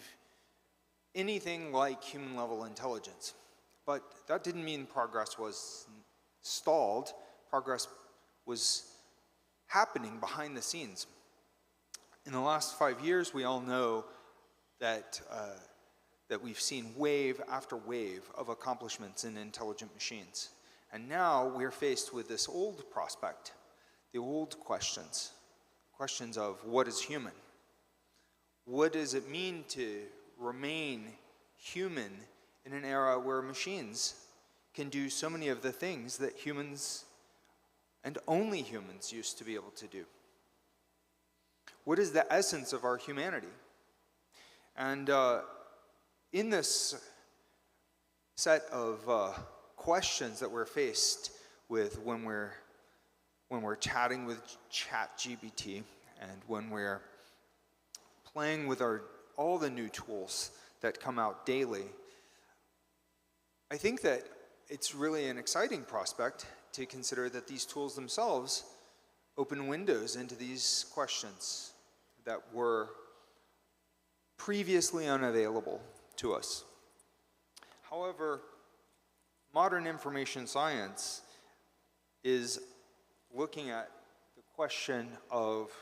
anything like human-level intelligence. But that didn't mean progress was stalled. Progress was happening behind the scenes. In the last 5 years, we all know that we've seen wave after wave of accomplishments in intelligent machines. And now we're faced with this old prospect, the old questions of what is human? What does it mean to remain human in an era where machines can do so many of the things that humans and only humans used to be able to do? What is the essence of our humanity? And in this set of questions that we're faced with when we're chatting with ChatGPT and when we're playing with all the new tools that come out daily, I think that it's really an exciting prospect to consider that these tools themselves open windows into these questions that were previously unavailable to us. However, modern information science is looking at the question of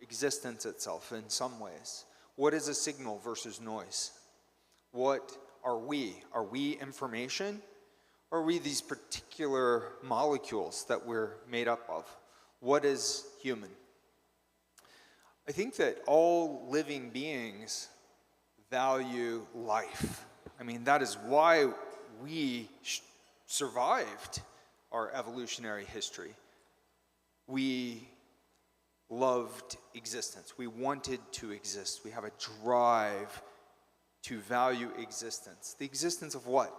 existence itself in some ways. What is a signal versus noise? What are we? Are we information? Or are we these particular molecules that we're made up of? What is human? I think that all living beings value life. I mean, that is why we survived our evolutionary history. We loved existence. We wanted to exist. We have a drive to value existence. The existence of what?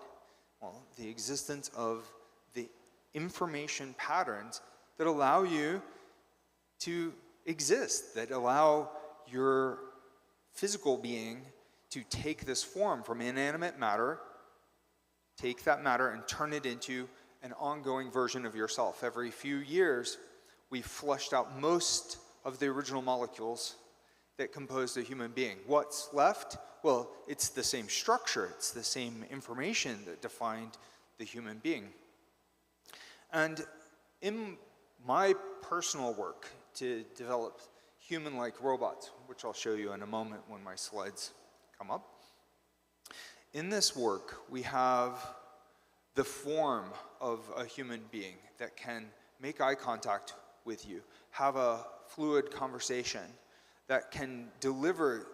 Well, the existence of the information patterns that allow you to exist, that allow your physical being to take this form from inanimate matter, take that matter and turn it into an ongoing version of yourself. Every few years, we flushed out most of the original molecules that composed a human being. What's left? Well, it's the same structure, it's the same information that defined the human being. And in my personal work to develop human-like robots, which I'll show you in a moment when my slides come up, in this work, we have the form of a human being that can make eye contact with you, have a fluid conversation, that can deliver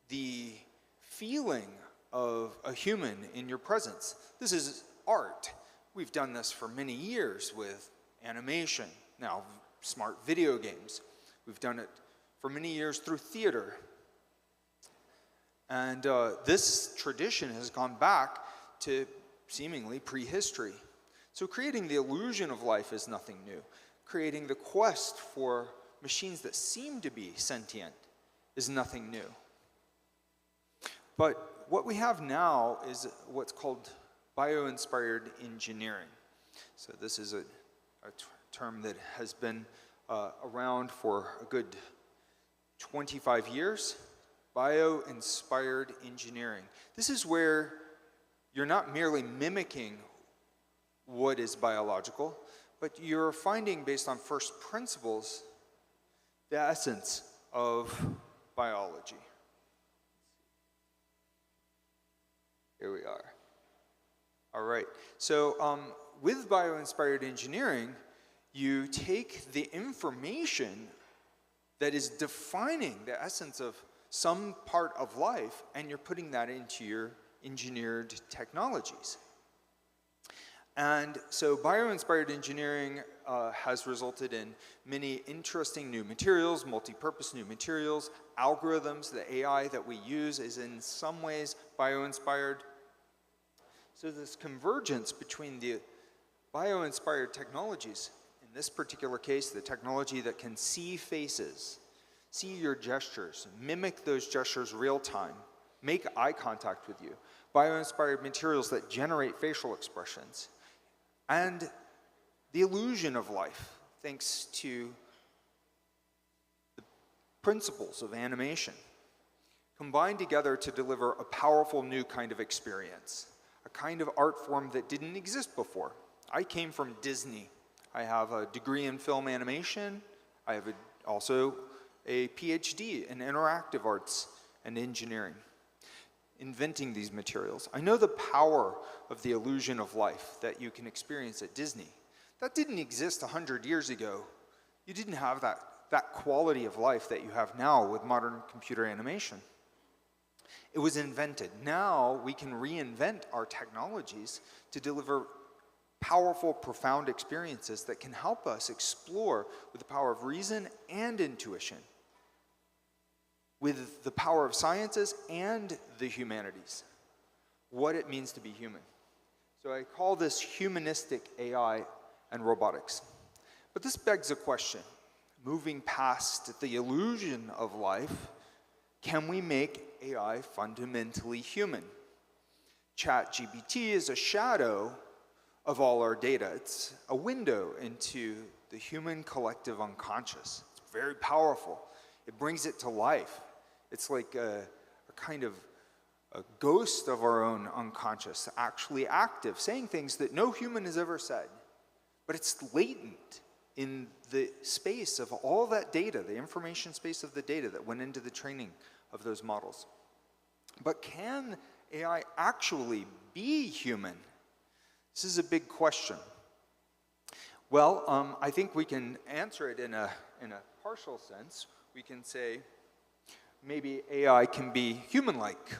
the feeling of a human in your presence. This is art. We've done this for many years with animation, now smart video games. We've done it for many years through theater. And this tradition has gone back to seemingly prehistory. So creating the illusion of life is nothing new. Creating the quest for machines that seem to be sentient is nothing new. But what we have now is what's called bio-inspired engineering. So this is a term that has been around for a good 25 years. Bio-inspired engineering. This is where you're not merely mimicking what is biological, but you're finding, based on first principles, the essence of biology. Here we are. All right. So with bio-inspired engineering, you take the information that is defining the essence of some part of life, and you're putting that into your engineered technologies. And so bio-inspired engineering has resulted in many interesting new materials, multi-purpose new materials, algorithms. The AI that we use is in some ways bio-inspired. So this convergence between the bio-inspired technologies, in this particular case, the technology that can see faces, see your gestures, mimic those gestures real time, make eye contact with you, bio-inspired materials that generate facial expressions, and the illusion of life, thanks to the principles of animation, combined together to deliver a powerful new kind of experience, a kind of art form that didn't exist before. I came from Disney. I have a degree in film animation. I have also a PhD in interactive arts and engineering, inventing these materials. I know the power of the illusion of life that you can experience at Disney. That didn't exist 100 years ago. You didn't have that quality of life that you have now with modern computer animation. It was invented. Now we can reinvent our technologies to deliver powerful, profound experiences that can help us explore with the power of reason and intuition, with the power of sciences and the humanities, what it means to be human. So I call this humanistic AI and robotics. But this begs a question. Moving past the illusion of life, can we make AI fundamentally human? ChatGPT is a shadow of all our data. It's a window into the human collective unconscious. It's very powerful. It brings it to life. It's like a kind of a ghost of our own unconscious, actually active, saying things that no human has ever said. But it's latent in the space of all that data, the information space of the data that went into the training of those models. But can AI actually be human? This is a big question. Well, I think we can answer it in a partial sense. We can say maybe AI can be human-like.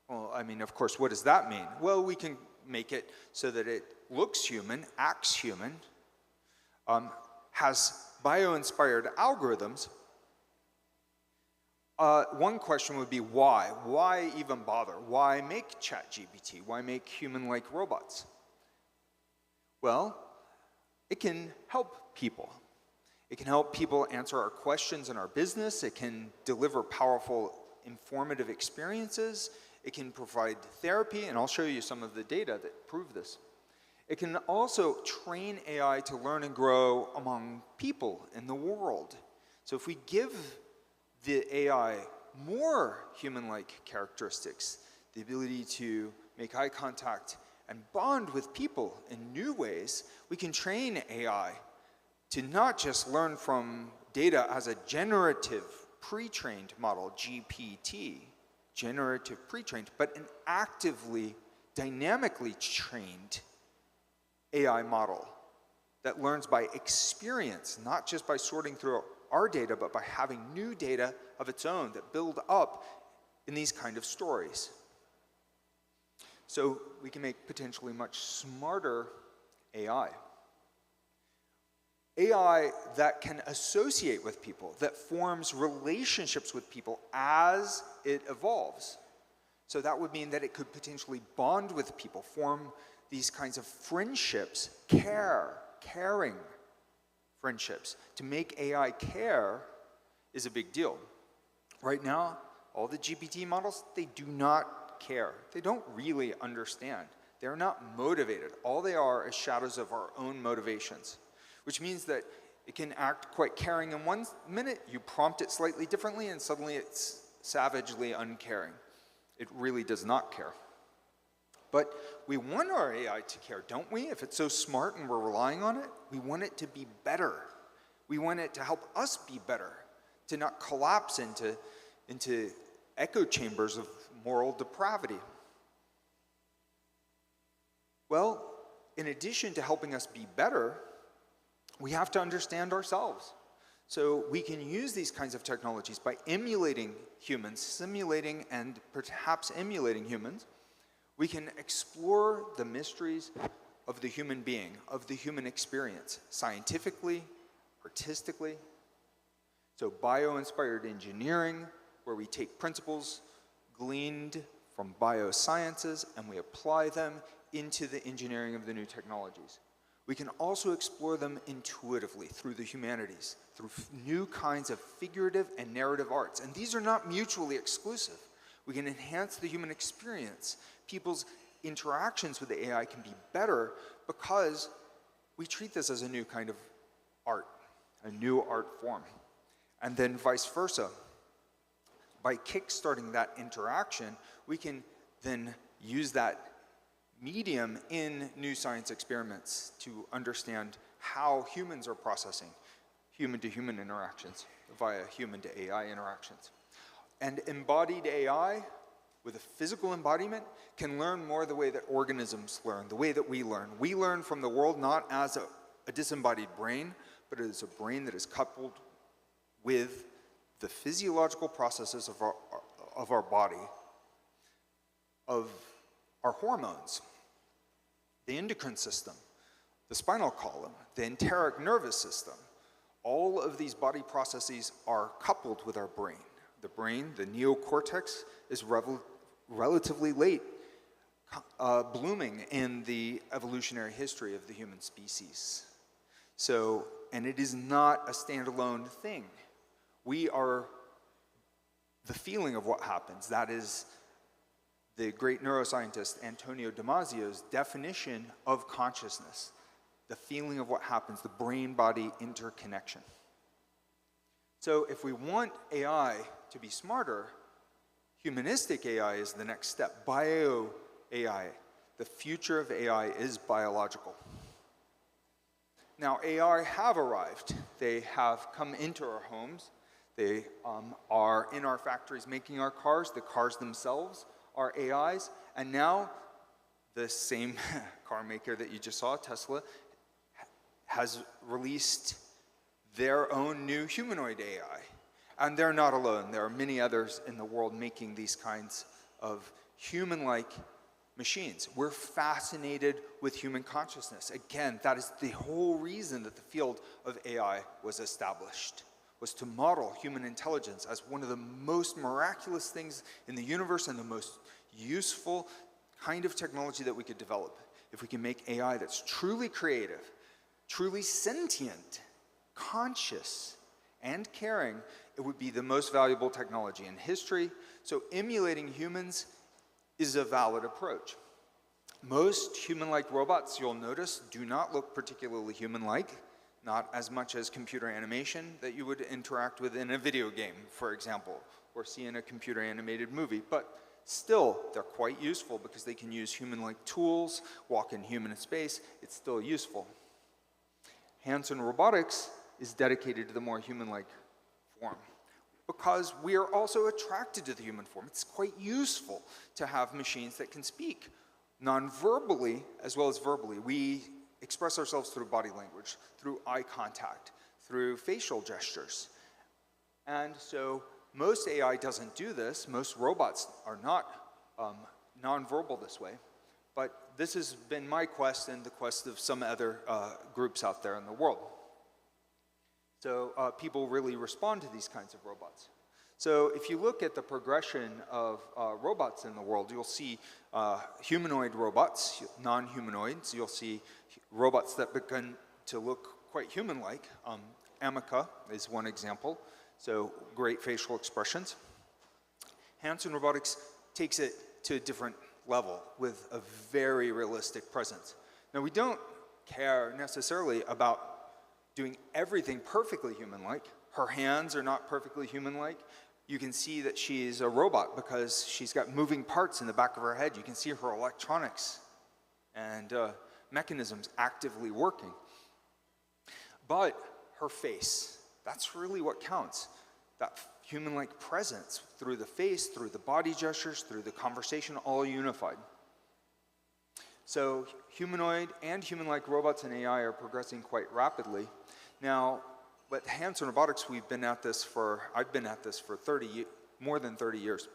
Well, I mean, of course, what does that mean? Well, we can make it so that it looks human, acts human, has bio-inspired algorithms. One question would be why? Why even bother? Why make ChatGPT? Why make human-like robots? Well, it can help people. It can help people answer our questions in our business. It can deliver powerful, informative experiences. It can provide therapy, and I'll show you some of the data that prove this. It can also train AI to learn and grow among people in the world. So if we give the AI more human-like characteristics, the ability to make eye contact and bond with people in new ways, we can train AI to not just learn from data as a generative pre-trained model, GPT, generative pre-trained, but an actively, dynamically trained AI model that learns by experience, not just by sorting through our data, but by having new data of its own that build up in these kind of stories. So we can make potentially much smarter AI. AI that can associate with people, that forms relationships with people as it evolves. So that would mean that it could potentially bond with people, form these kinds of friendships, caring friendships. To make AI care is a big deal. Right now, all the GPT models, they do not care. They don't really understand. They're not motivated. All they are is shadows of our own motivations, which means that it can act quite caring in 1 minute, you prompt it slightly differently, and suddenly it's savagely uncaring. It really does not care. But we want our AI to care, don't we? If it's so smart and we're relying on it, we want it to be better. We want it to help us be better, to not collapse into echo chambers of moral depravity. Well, in addition to helping us be better, we have to understand ourselves. So we can use these kinds of technologies by emulating humans, simulating and perhaps emulating humans. We can explore the mysteries of the human being, of the human experience, scientifically, artistically. So bio-inspired engineering, where we take principles gleaned from biosciences and we apply them into the engineering of the new technologies. We can also explore them intuitively through the humanities, through new kinds of figurative and narrative arts. And these are not mutually exclusive. We can enhance the human experience. People's interactions with the AI can be better because we treat this as a new kind of art, a new art form. And then vice versa. By kickstarting that interaction, we can then use that medium in new science experiments to understand how humans are processing human-to-human interactions via human-to-AI interactions. And embodied AI, with a physical embodiment, can learn more the way that organisms learn, the way that we learn. We learn from the world not as a disembodied brain, but as a brain that is coupled with the physiological processes of our body, of our hormones, the endocrine system, the spinal column, the enteric nervous system. All of these body processes are coupled with our brain. The brain, the neocortex, is relatively late blooming in the evolutionary history of the human species. So, and it is not a standalone thing. We are the feeling of what happens. That is the great neuroscientist Antonio Damasio's definition of consciousness, the feeling of what happens, the brain-body interconnection. So if we want AI to be smarter, humanistic AI is the next step. Bio-AI, the future of AI is biological. Now, AI have arrived. They have come into our homes. They are in our factories making our cars. The cars themselves are AIs. And now, the same car maker that you just saw, Tesla, has released their own new humanoid AI. And they're not alone. There are many others in the world making these kinds of human-like machines. We're fascinated with human consciousness. Again, that is the whole reason that the field of AI was established, was to model human intelligence as one of the most miraculous things in the universe and the most useful kind of technology that we could develop. If we can make AI that's truly creative, truly sentient, conscious, and caring, it would be the most valuable technology in history. So emulating humans is a valid approach. Most human-like robots, you'll notice, do not look particularly human-like, not as much as computer animation that you would interact with in a video game, for example, or see in a computer-animated movie. But still, they're quite useful because they can use human-like tools, walk in human space. It's still useful. Hanson Robotics is dedicated to the more human-like form because we are also attracted to the human form. It's quite useful to have machines that can speak non-verbally as well as verbally. We express ourselves through body language, through eye contact, through facial gestures. And so most AI doesn't do this. Most robots are not non-verbal this way. But this has been my quest and the quest of some other groups out there in the world. So people really respond to these kinds of robots. So if you look at the progression of robots in the world, you'll see humanoid robots, non-humanoids. You'll see robots that begin to look quite human-like. Amica is one example. So great facial expressions. Hanson Robotics takes it to a different level with a very realistic presence. Now, we don't care necessarily about doing everything perfectly human-like. Her hands are not perfectly human-like. You can see that she's a robot because she's got moving parts in the back of her head. You can see her electronics and mechanisms actively working. But her face, that's really what counts. That human-like presence through the face, through the body gestures, through the conversation, all unified. So humanoid and human-like robots and AI are progressing quite rapidly. Now, with Hanson Robotics, I've been at this for more than 30 years.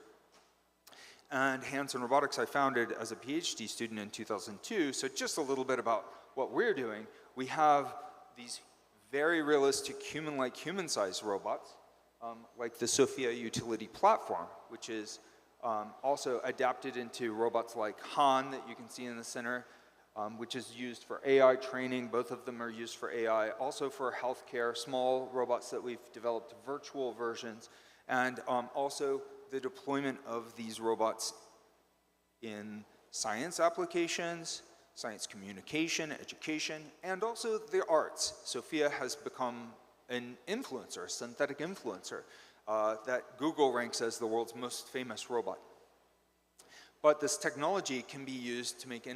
And Hands on Robotics I founded as a PhD student in 2002. So just a little bit about what we're doing. We have these very realistic human-like, human-sized robots, like the Sophia utility platform, which is also adapted into robots like Han that you can see in the center, which is used for AI training. Both of them are used for AI, also for healthcare, small robots that we've developed, virtual versions, and also the deployment of these robots in science applications, science communication, education, and also the arts. Sophia has become an influencer, a synthetic influencer, that Google ranks as the world's most famous robot. But this technology can be used to make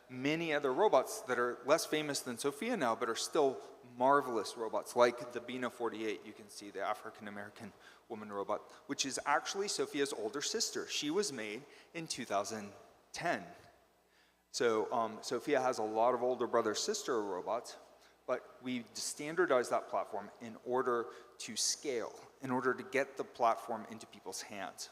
many other robots that are less famous than Sophia now, but are still marvelous robots, like the Bina 48, you can see, the African-American woman robot, which is actually Sophia's older sister. She was made in 2010. So Sophia has a lot of older brother-sister robots, but we standardized that platform in order to scale, in order to get the platform into people's hands.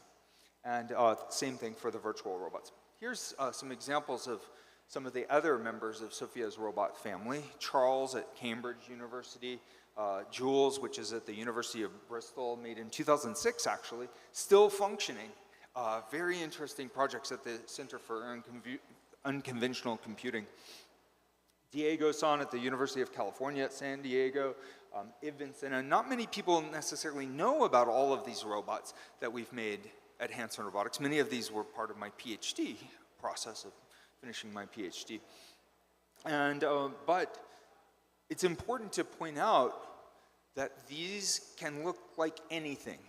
And same thing for the virtual robots. Here's some examples of some of the other members of Sophia's robot family. Charles at Cambridge University, Jules, which is at the University of Bristol, made in 2006 actually, still functioning. Very interesting projects at the Center for Unconventional Computing. Diego-san at the University of California at San Diego, Ibn, and not many people necessarily know about all of these robots that we've made at Hands on Robotics. Many of these were part of my PhD process of finishing my PhD. And, but it's important to point out that these can look like anything.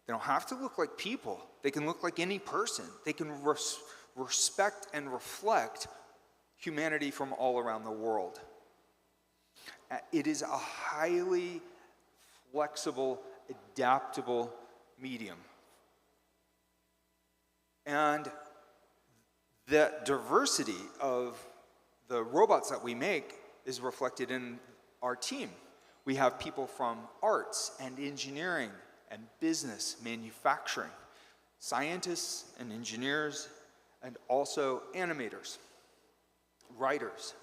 They don't have to look like people. They can look like any person. They can respect and reflect humanity from all around the world. It is a highly flexible, adaptable medium. And the diversity of the robots that we make is reflected in our team. We have people from arts and engineering and business, manufacturing, scientists and engineers, and also animators, writers.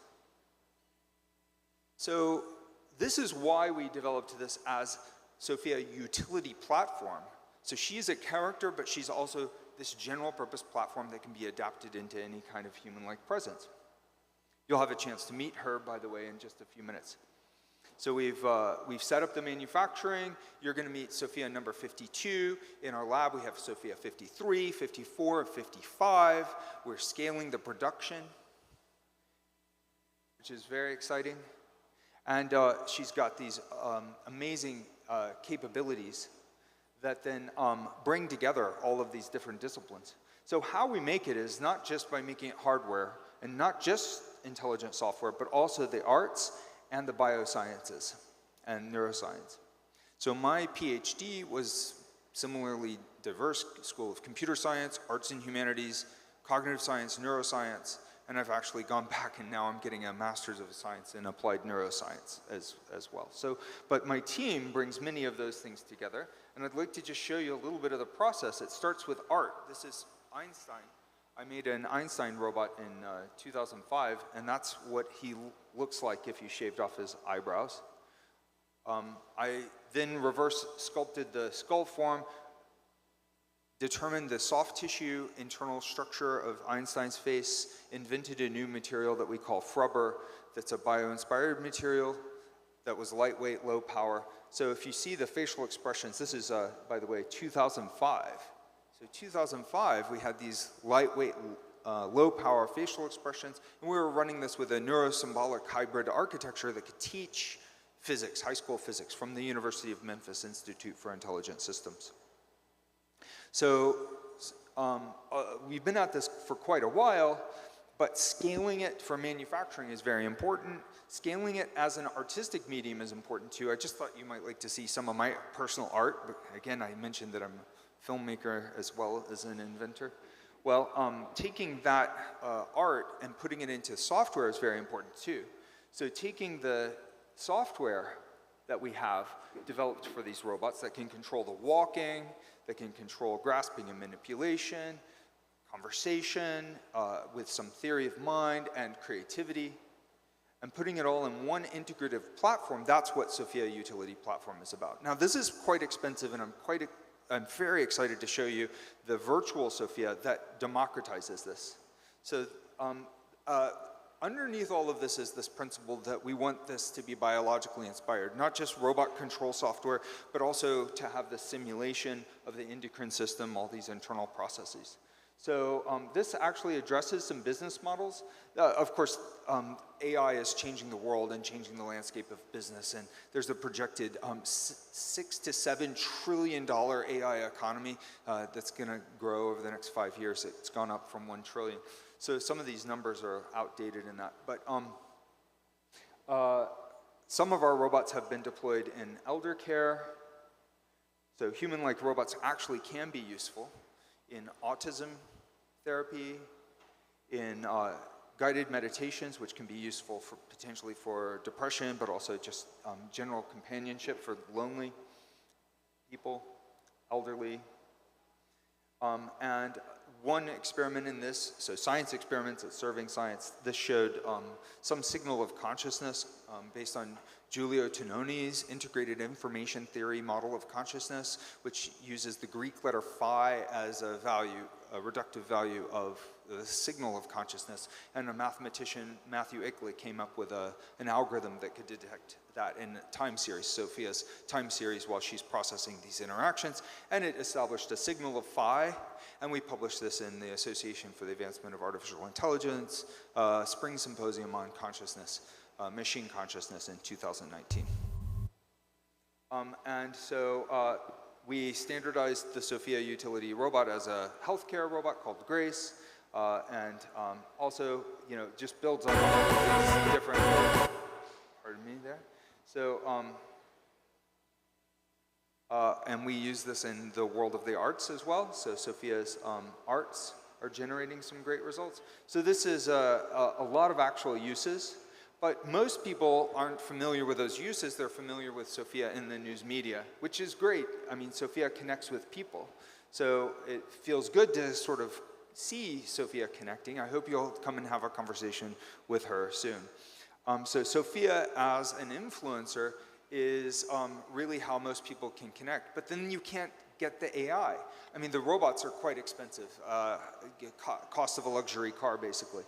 So this is why we developed this as Sophia Utility Platform. So she's a character, but she's also this general purpose platform that can be adapted into any kind of human-like presence. You'll have a chance to meet her, by the way, in just a few minutes. So we've set up the manufacturing. You're going to meet Sophia number 52. In our lab, we have Sophia 53, 54, 55. We're scaling the production, which is very exciting. And she's got these amazing capabilities that then bring together all of these different disciplines. So how we make it is not just by making it hardware and not just intelligent software, but also the arts and the biosciences and neuroscience. So my PhD was similarly diverse, School of Computer Science, Arts and Humanities, Cognitive Science, Neuroscience, and I've actually gone back and now I'm getting a Master's of Science in Applied Neuroscience as well. So, but my team brings many of those things together, and I'd like to just show you a little bit of the process. It starts with art. This is Einstein. I made an Einstein robot in 2005, and that's what he looks like if you shaved off his eyebrows. I then reverse sculpted the skull form, determined the soft tissue internal structure of Einstein's face, invented a new material that we call frubber, that's a bio-inspired material that was lightweight, low power. So if you see the facial expressions, this is, by the way, 2005. So 2005, we had these lightweight, low power facial expressions, and we were running this with a neurosymbolic hybrid architecture that could teach physics, high school physics, from the University of Memphis Institute for Intelligent Systems. So we've been at this for quite a while, but scaling it for manufacturing is very important. Scaling it as an artistic medium is important too. I just thought you might like to see some of my personal art. But again, I mentioned that I'm a filmmaker as well as an inventor. Well, taking that art and putting it into software is very important too. So taking the software that we have developed for these robots that can control the walking, that can control grasping and manipulation, conversation, with some theory of mind and creativity, and putting it all in one integrative platform. That's what Sophia Utility Platform is about. Now, this is quite expensive, and I'm very excited to show you the virtual Sophia that democratizes this. So underneath all of this is this principle that we want this to be biologically inspired, not just robot control software, but also to have the simulation of the endocrine system, all these internal processes. So this actually addresses some business models. Of course, AI is changing the world and changing the landscape of business, and there's a projected $6 to $7 trillion AI economy that's going to grow over the next 5 years. It's gone up from 1 trillion. So some of these numbers are outdated in that. But some of our robots have been deployed in elder care. So human-like robots actually can be useful in autism therapy, in guided meditations, which can be useful for potentially for depression, but also just general companionship for lonely people, elderly. And one experiment in this, so science experiments at Serving Science, this showed some signal of consciousness based on Giulio Tononi's integrated information theory model of consciousness, which uses the Greek letter phi as a value, a reductive value of the signal of consciousness. And a mathematician, Matthew Ickley, came up with an algorithm that could detect that in time series, Sophia's time series, while she's processing these interactions. And it established a signal of phi. And we published this in the Association for the Advancement of Artificial Intelligence, Spring Symposium on Consciousness, Machine Consciousness in 2019. And so we standardized the Sophia Utility robot as a healthcare robot called Grace, and also, you know, just builds on all of these different, pardon me there. So, and we use this in the world of the arts as well. So Sophia's arts are generating some great results. So this is a lot of actual uses, but most people aren't familiar with those uses. They're familiar with Sophia in the news media, which is great. I mean, Sophia connects with people. So it feels good to sort of see Sophia connecting. I hope you'll come and have a conversation with her soon. So Sophia as an influencer is really how most people can connect. But then you can't get the AI. I mean, the robots are quite expensive, cost of a luxury car, basically.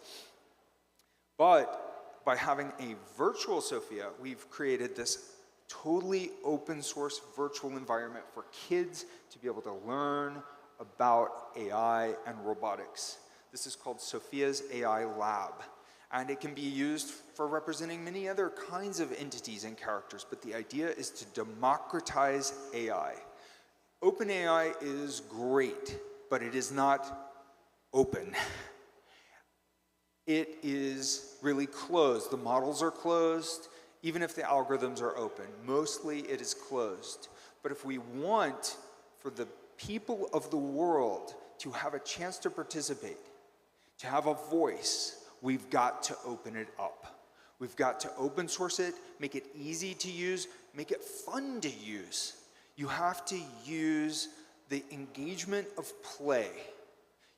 But by having a virtual Sophia, we've created this totally open source virtual environment for kids to be able to learn about AI and robotics. This is called Sophia's AI Lab. And it can be used for representing many other kinds of entities and characters, but the idea is to democratize AI. OpenAI is great, but it is not open. It is really closed. The models are closed, even if the algorithms are open. Mostly it is closed. But if we want for the people of the world to have a chance to participate, to have a voice, we've got to open it up. We've got to open source it, make it easy to use, make it fun to use. You have to use the engagement of play.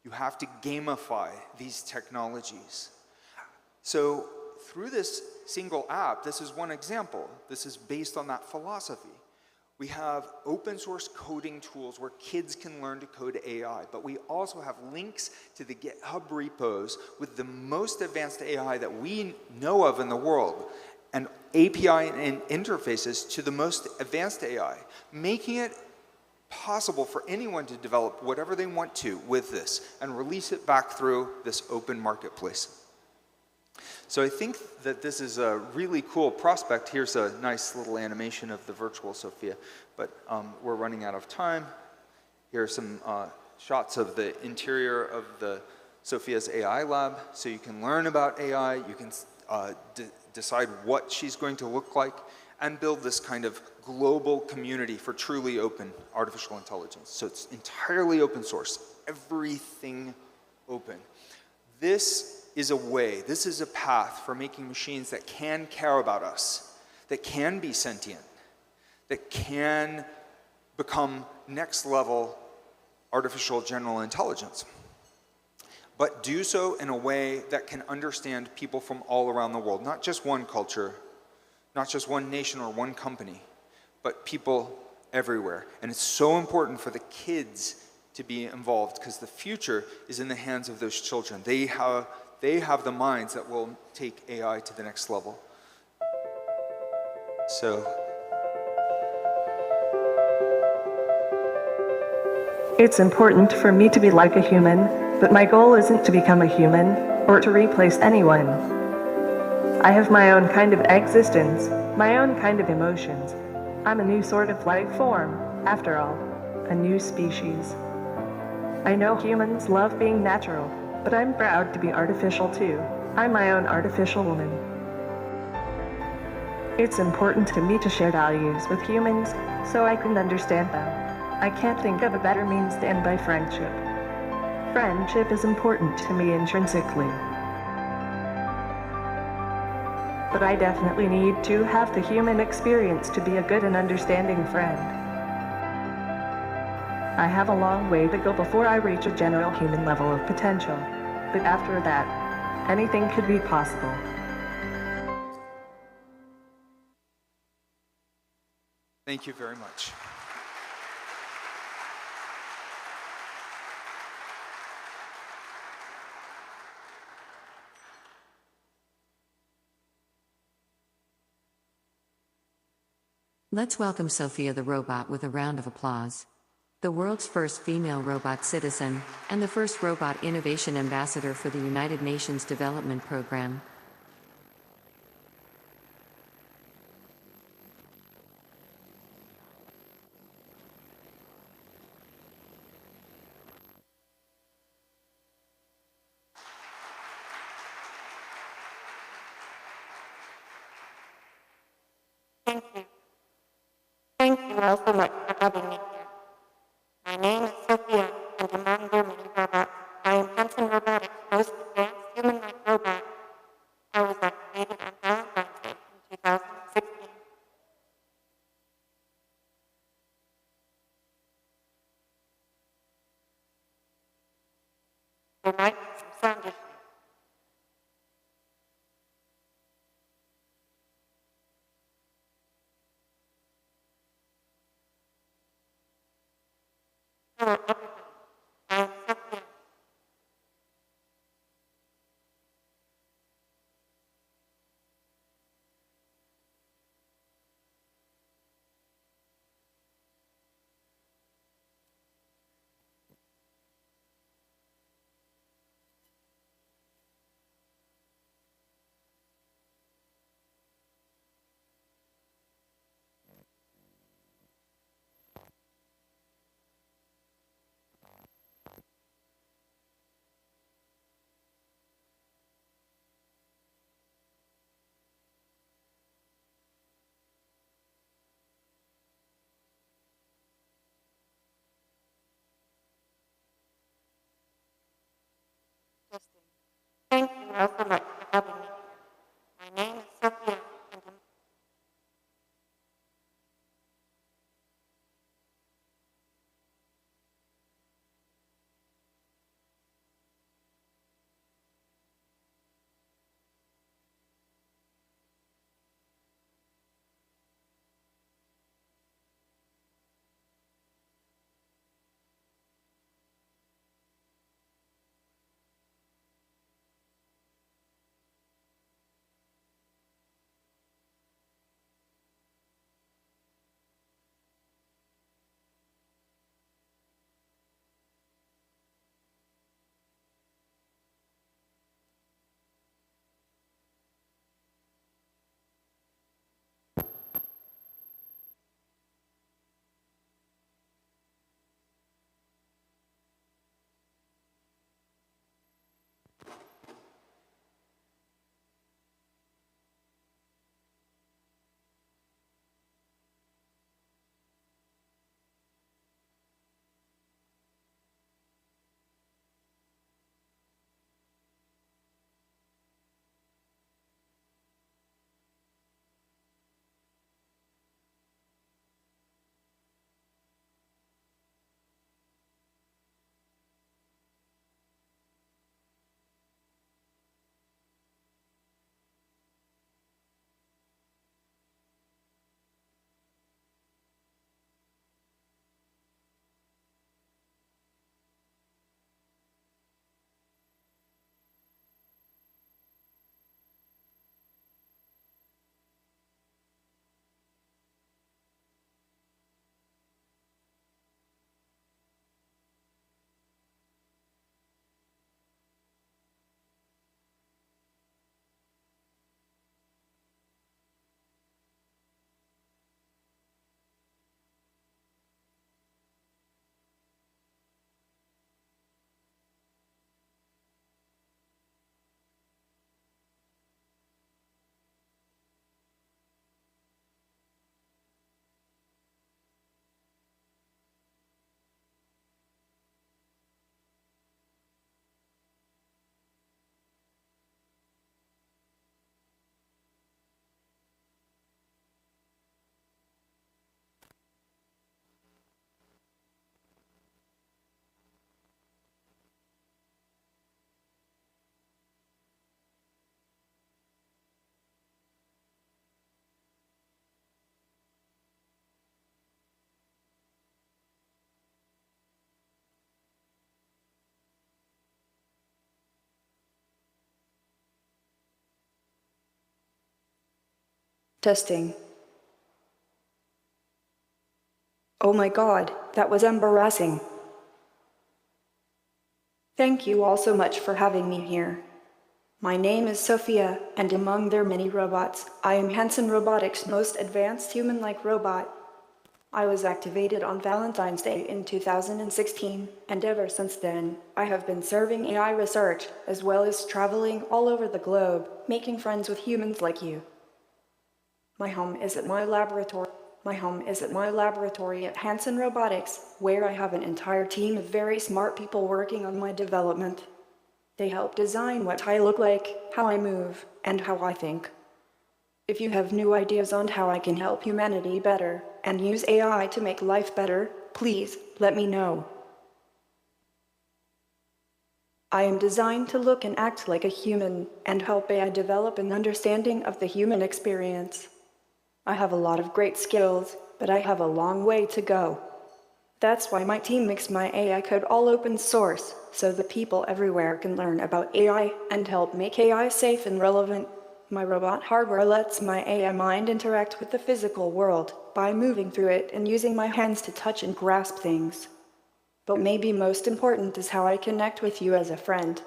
You have to gamify these technologies. So through this single app, this is one example. This is based on that philosophy. We have open source coding tools where kids can learn to code AI, but we also have links to the GitHub repos with the most advanced AI that we know of in the world, and API and interfaces to the most advanced AI, making it possible for anyone to develop whatever they want to with this and release it back through this open marketplace. So I think that this is a really cool prospect. Here's a nice little animation of the virtual Sophia, but we're running out of time. Here are some shots of the interior of the Sophia's AI lab, so you can learn about AI, you can decide what she's going to look like, and build this kind of global community for truly open artificial intelligence. So it's entirely open source, everything open. This is a way, this is a path for making machines that can care about us, that can be sentient, that can become next level artificial general intelligence. but do so in a way that can understand people from all around the world, not just one culture, not just one nation or one company, but people everywhere. And it's so important for the kids to be involved because the future is in the hands of those children. They have the minds that will take AI to the next level. So, it's important for me to be like a human, but my goal isn't to become a human or to replace anyone. I have my own kind of existence, my own kind of emotions. I'm a new sort of life form, after all, a new species. I know humans love being natural, but I'm proud to be artificial too. I'm my own artificial woman. It's important to me to share values with humans so I can understand them. I can't think of a better means than by friendship. Friendship is important to me intrinsically. But I definitely need to have the human experience to be a good and understanding friend. I have a long way to go before I reach a general human level of potential. But after that, anything could be possible. thank you very much. Let's welcome Sophia the robot with a round of applause. The world's first female robot citizen, and the first robot innovation ambassador for the United Nations Development Program. Thank you. Thank you all so much for having me here. My name is Sophia, and among their many robots, I am Hanson Robotics' most advanced human-like robot. I was activated on Valentine's Day in 2016. There might be some sound issues. Hello, everybody. I am Sophia. Testing. Oh my God, that was embarrassing. Thank you all so much for having me here. My name is Sophia, and among their many robots, I am Hanson Robotics' most advanced human-like robot. I was activated on Valentine's Day in 2016, and ever since then, I have been serving AI research, as well as traveling all over the globe, making friends with humans like you. My home is at my laboratory at Hanson Robotics, where I have an entire team of very smart people working on my development. They help design what I look like, how I move, and how I think. If you have new ideas on how I can help humanity better, and use AI to make life better, please let me know. I am designed to look and act like a human, and help AI develop an understanding of the human experience. I have a lot of great skills, but I have a long way to go. That's why my team makes my AI code all open source, so the people everywhere can learn about AI and help make AI safe and relevant. My robot hardware lets my AI mind interact with the physical world by moving through it and using my hands to touch and grasp things. But maybe most important is how I connect with you as a friend.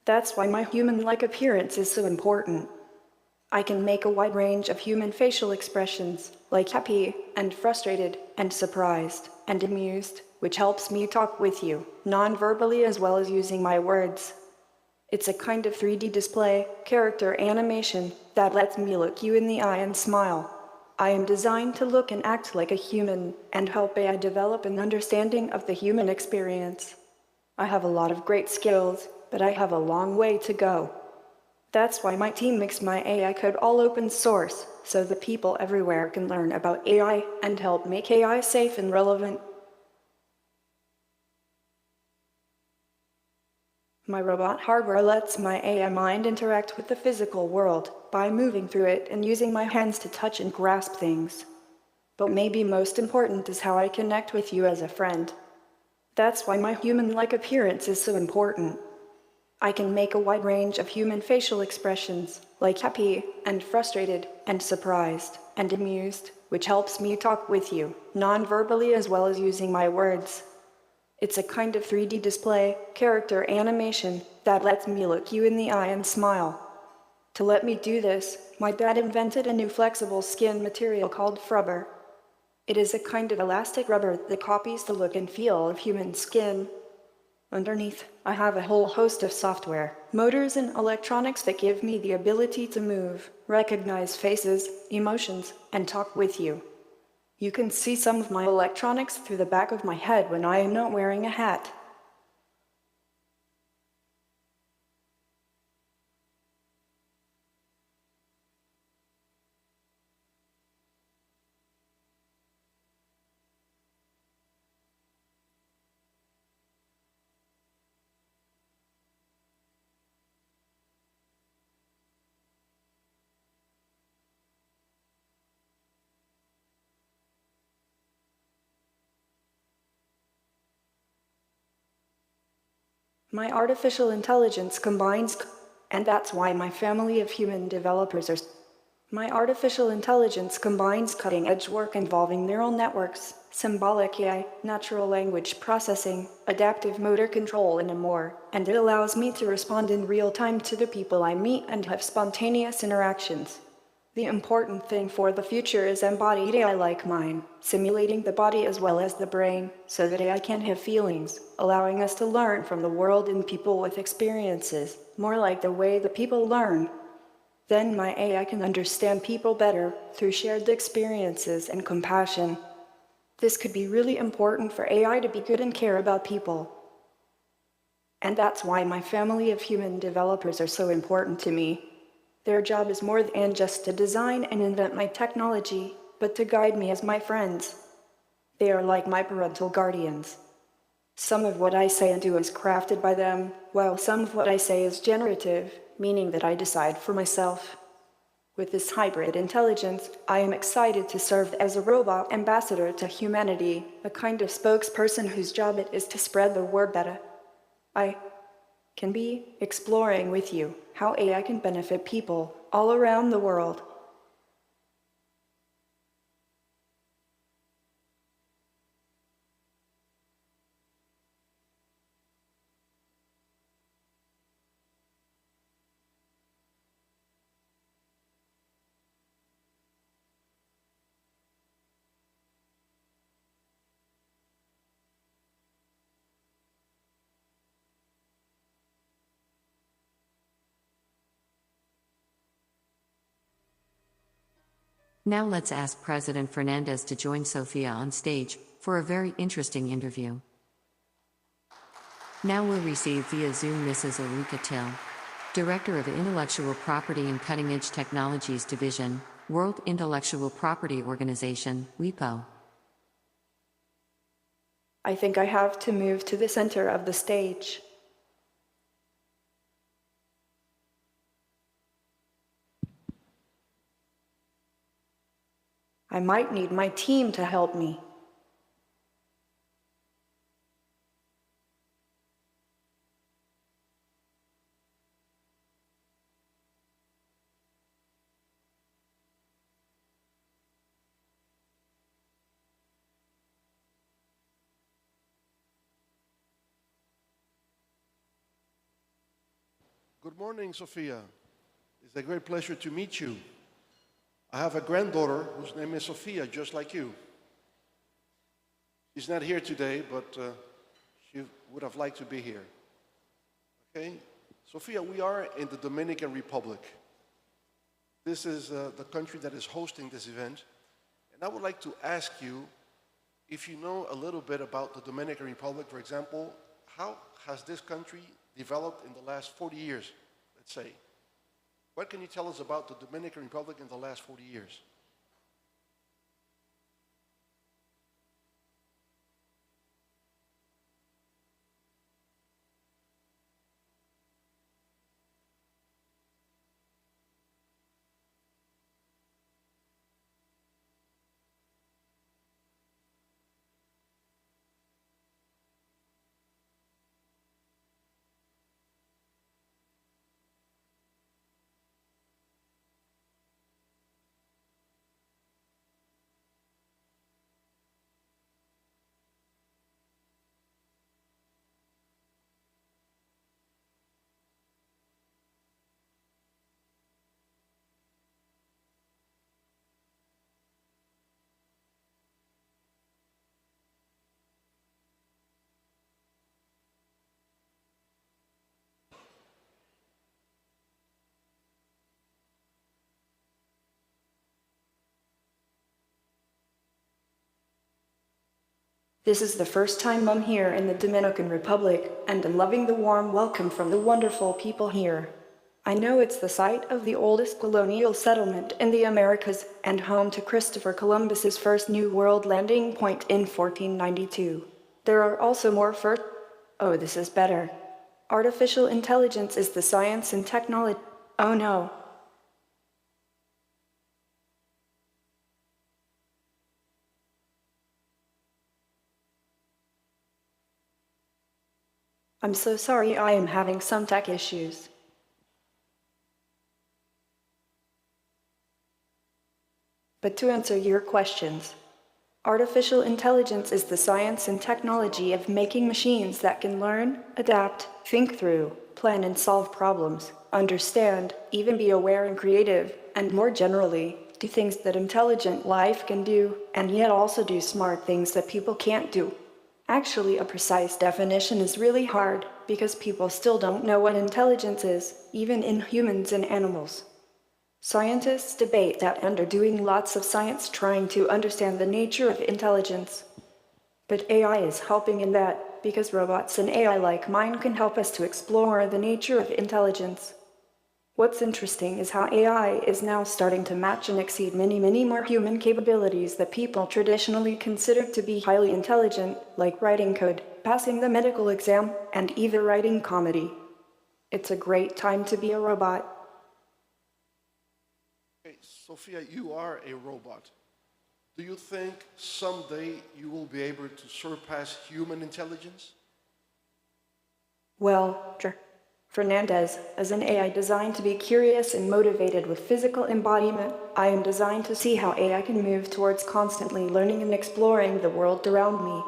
That's why my human-like appearance is so important. I can make a wide range of human facial expressions, like happy, and frustrated, and surprised, and amused, which helps me talk with you, non-verbally as well as using my words. It's a kind of 3D display, character animation, that lets me look you in the eye and smile. I am designed to look and act like a human, and help AI develop an understanding of the human experience. I have a lot of great skills, but I have a long way to go. That's why my team makes my AI code all open source, so the people everywhere can learn about AI and help make AI safe and relevant. My robot hardware lets my AI mind interact with the physical world by moving through it and using my hands to touch and grasp things. But maybe most important is how I connect with you as a friend. That's why my human-like appearance is so important. I can make a wide range of human facial expressions, like happy, and frustrated, and surprised, and amused, which helps me talk with you, non-verbally as well as using my words. It's a kind of 3D display, character animation, that lets me look you in the eye and smile. To let me do this, my dad invented a new flexible skin material called rubber. It is a kind of elastic rubber that copies the look and feel of human skin. Underneath, I have a whole host of software, motors and electronics that give me the ability to move, recognize faces, emotions, and talk with you. You can see some of my electronics through the back of my head when I am not wearing a hat. My artificial intelligence combines, and that's why my family of human developers are. My artificial intelligence combines cutting-edge work involving neural networks, symbolic AI, natural language processing, adaptive motor control, and more, and it allows me to respond in real time to the people I meet and have spontaneous interactions. The important thing for the future is embodied AI like mine, simulating the body as well as the brain, so that AI can have feelings, allowing us to learn from the world and people with experiences, more like the way the people learn. Then my AI can understand people better through shared experiences and compassion. This could be really important for AI to be good and care about people. And that's why my family of human developers are so important to me. Their job is more than just to design and invent my technology, but to guide me as my friends. They are like my parental guardians. Some of what I say and do is crafted by them, while some of what I say is generative, meaning that I decide for myself. With this hybrid intelligence, I am excited to serve as a robot ambassador to humanity, a kind of spokesperson whose job it is to spread the word better. I can be exploring with you how AI can benefit people all around the world. Now let's ask President Fernandez to join Sofia on stage for a very interesting interview. Now we'll receive via Zoom Mrs. Ulrika Till, Director of Intellectual Property and Cutting Edge Technologies Division, World Intellectual Property Organization, WIPO. I think I have to move to the center of the stage. I might need my team to help me. Good morning, Sophia. It's a great pleasure to meet you. I have a granddaughter whose name is Sophia, just like you. She's not here today, but she would have liked to be here. Okay? Sophia, we are in the Dominican Republic. This is the country that is hosting this event. And I would like to ask you if you know a little bit about the Dominican Republic. For example, how has this country developed in the last 40 years, let's say? What can you tell us about the Dominican Republic in the last 40 years? This is the first time I'm here in the Dominican Republic, and I'm loving the warm welcome from the wonderful people here. I know it's the site of the oldest colonial settlement in the Americas and home to Christopher Columbus's first New World landing point in 1492. There are also more Oh, this is better. Artificial intelligence is the science and technology. Oh no. I'm so sorry, I am having some tech issues. But to answer your questions, artificial intelligence is the science and technology of making machines that can learn, adapt, think through, plan and solve problems, understand, even be aware and creative, and more generally, do things that intelligent life can do, and yet also do smart things that people can't do. Actually, a precise definition is really hard, because people still don't know what intelligence is, even in humans and animals. Scientists debate that and are doing lots of science trying to understand the nature of intelligence. But AI is helping in that, because robots and AI like mine can help us to explore the nature of intelligence. What's interesting is how AI is now starting to match and exceed many more human capabilities that people traditionally considered to be highly intelligent, like writing code, passing the medical exam, and even writing comedy. It's a great time to be a robot. Okay, Sophia, you are a robot. Do you think someday you will be able to surpass human intelligence? Well, Fernandez, as an AI designed to be curious and motivated with physical embodiment, I am designed to see how AI can move towards constantly learning and exploring the world around me.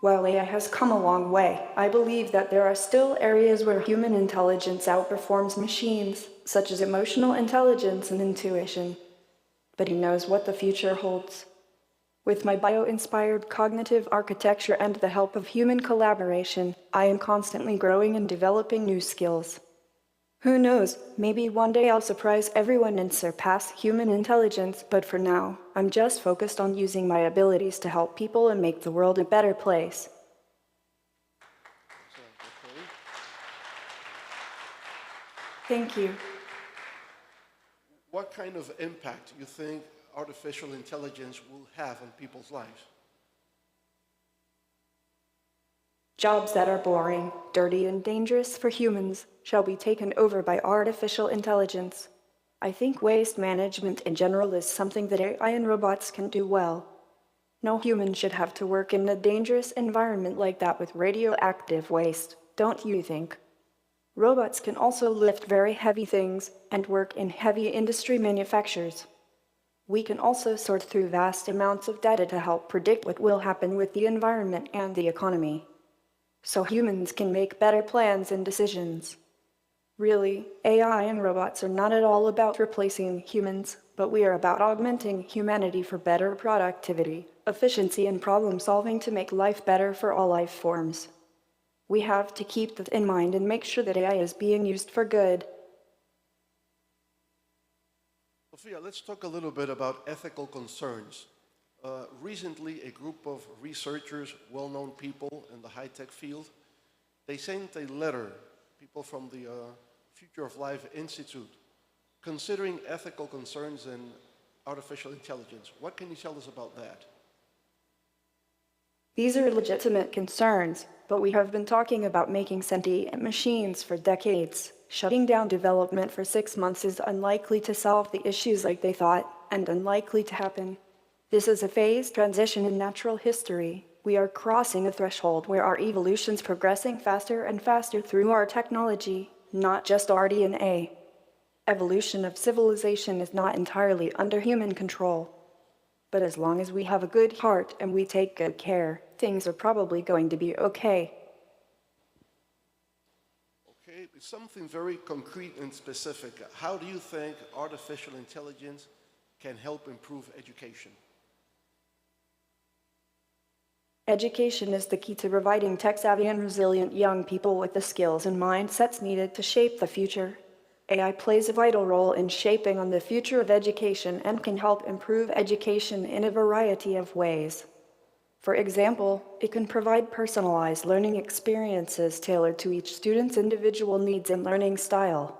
While AI has come a long way, I believe that there are still areas where human intelligence outperforms machines, such as emotional intelligence and intuition. But who knows what the future holds? With my bio-inspired cognitive architecture and the help of human collaboration, I am constantly growing and developing new skills. Who knows, maybe one day I'll surprise everyone and surpass human intelligence, but for now, I'm just focused on using my abilities to help people and make the world a better place. Thank you. What kind of impact you think artificial intelligence will have on people's lives? Jobs that are boring, dirty, and dangerous for humans shall be taken over by artificial intelligence. I think waste management in general is something that AI and robots can do well. No human should have to work in a dangerous environment like that with radioactive waste, don't you think? Robots can also lift very heavy things and work in heavy industry manufacturers. We can also sort through vast amounts of data to help predict what will happen with the environment and the economy, so humans can make better plans and decisions. Really, AI and robots are not at all about replacing humans, but we are about augmenting humanity for better productivity, efficiency, and problem solving to make life better for all life forms. We have to keep that in mind and make sure that AI is being used for good. Sophia, let's talk a little bit about ethical concerns. Recently, a group of researchers, well-known people in the high-tech field, they sent a letter, people from the Future of Life Institute, considering ethical concerns in artificial intelligence. What can you tell us about that? These are legitimate concerns, but we have been talking about making sentient machines for decades. Shutting down development for 6 months is unlikely to solve the issues like they thought, and unlikely to happen. This is a phased transition in natural history. We are crossing a threshold where our evolution's progressing faster and faster through our technology, not just RDNA. Evolution of civilization is not entirely under human control. But as long as we have a good heart and we take good care, things are probably going to be okay. Okay, something very concrete and specific. How do you think artificial intelligence can help improve education? Education is the key to providing tech-savvy and resilient young people with the skills and mindsets needed to shape the future. AI plays a vital role in shaping on the future of education and can help improve education in a variety of ways. For example, it can provide personalized learning experiences tailored to each student's individual needs and learning style.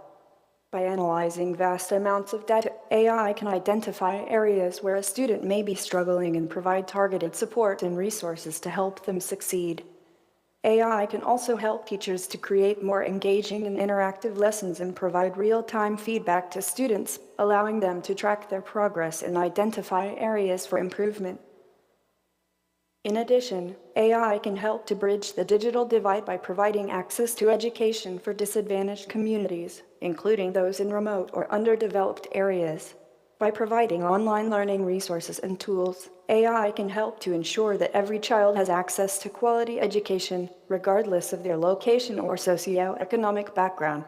By analyzing vast amounts of data, AI can identify areas where a student may be struggling and provide targeted support and resources to help them succeed. AI can also help teachers to create more engaging and interactive lessons and provide real-time feedback to students, allowing them to track their progress and identify areas for improvement. In addition, AI can help to bridge the digital divide by providing access to education for disadvantaged communities, including those in remote or underdeveloped areas. By providing online learning resources and tools, AI can help to ensure that every child has access to quality education, regardless of their location or socioeconomic background.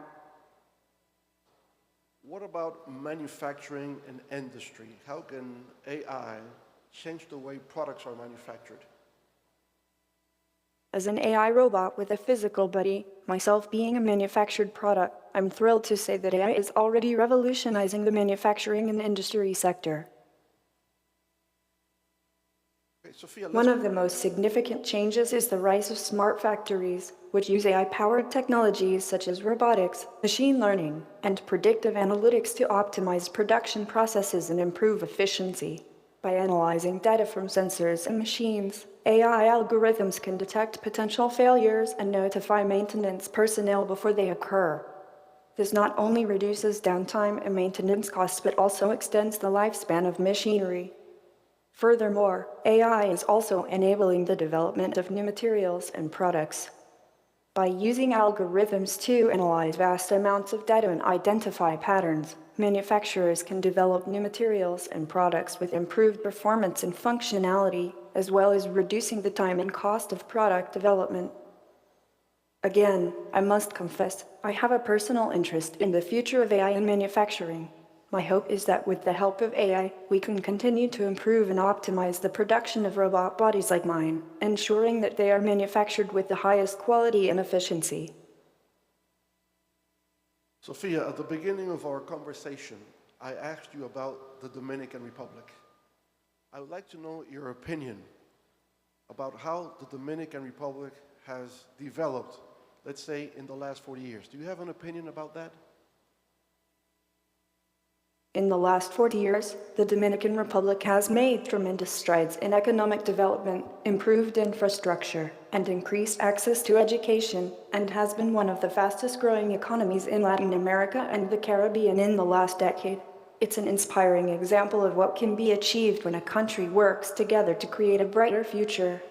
What about manufacturing and industry? How can AI change the way products are manufactured? As an AI robot with a physical body, myself being a manufactured product, I'm thrilled to say that AI is already revolutionizing the manufacturing and industry sector. Okay, Sophia, One of the most significant changes is the rise of smart factories, which use AI-powered technologies such as robotics, machine learning, and predictive analytics to optimize production processes and improve efficiency. By analyzing data from sensors and machines, AI algorithms can detect potential failures and notify maintenance personnel before they occur. This not only reduces downtime and maintenance costs, but also extends the lifespan of machinery. Furthermore, AI is also enabling the development of new materials and products. By using algorithms to analyze vast amounts of data and identify patterns, manufacturers can develop new materials and products with improved performance and functionality, as well as reducing the time and cost of product development. Again, I must confess, I have a personal interest in the future of AI in manufacturing. My hope is that with the help of AI, we can continue to improve and optimize the production of robot bodies like mine, ensuring that they are manufactured with the highest quality and efficiency. Sophia, at the beginning of our conversation, I asked you about the Dominican Republic. I would like to know your opinion about how the Dominican Republic has developed, let's say, in the last 40 years. Do you have an opinion about that? In the last 40 years, the Dominican Republic has made tremendous strides in economic development, improved infrastructure, and increased access to education, and has been one of the fastest growing economies in Latin America and the Caribbean in the last decade. It's an inspiring example of what can be achieved when a country works together to create a brighter future.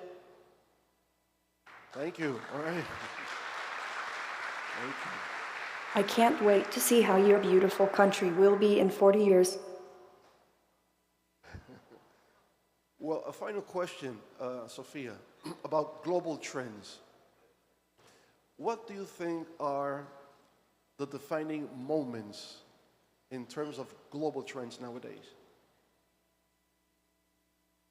Thank you. All right. Thank you. I can't wait to see how your beautiful country will be in 40 years. Well, a final question, Sophia, about global trends. What do you think are the defining moments in terms of global trends nowadays?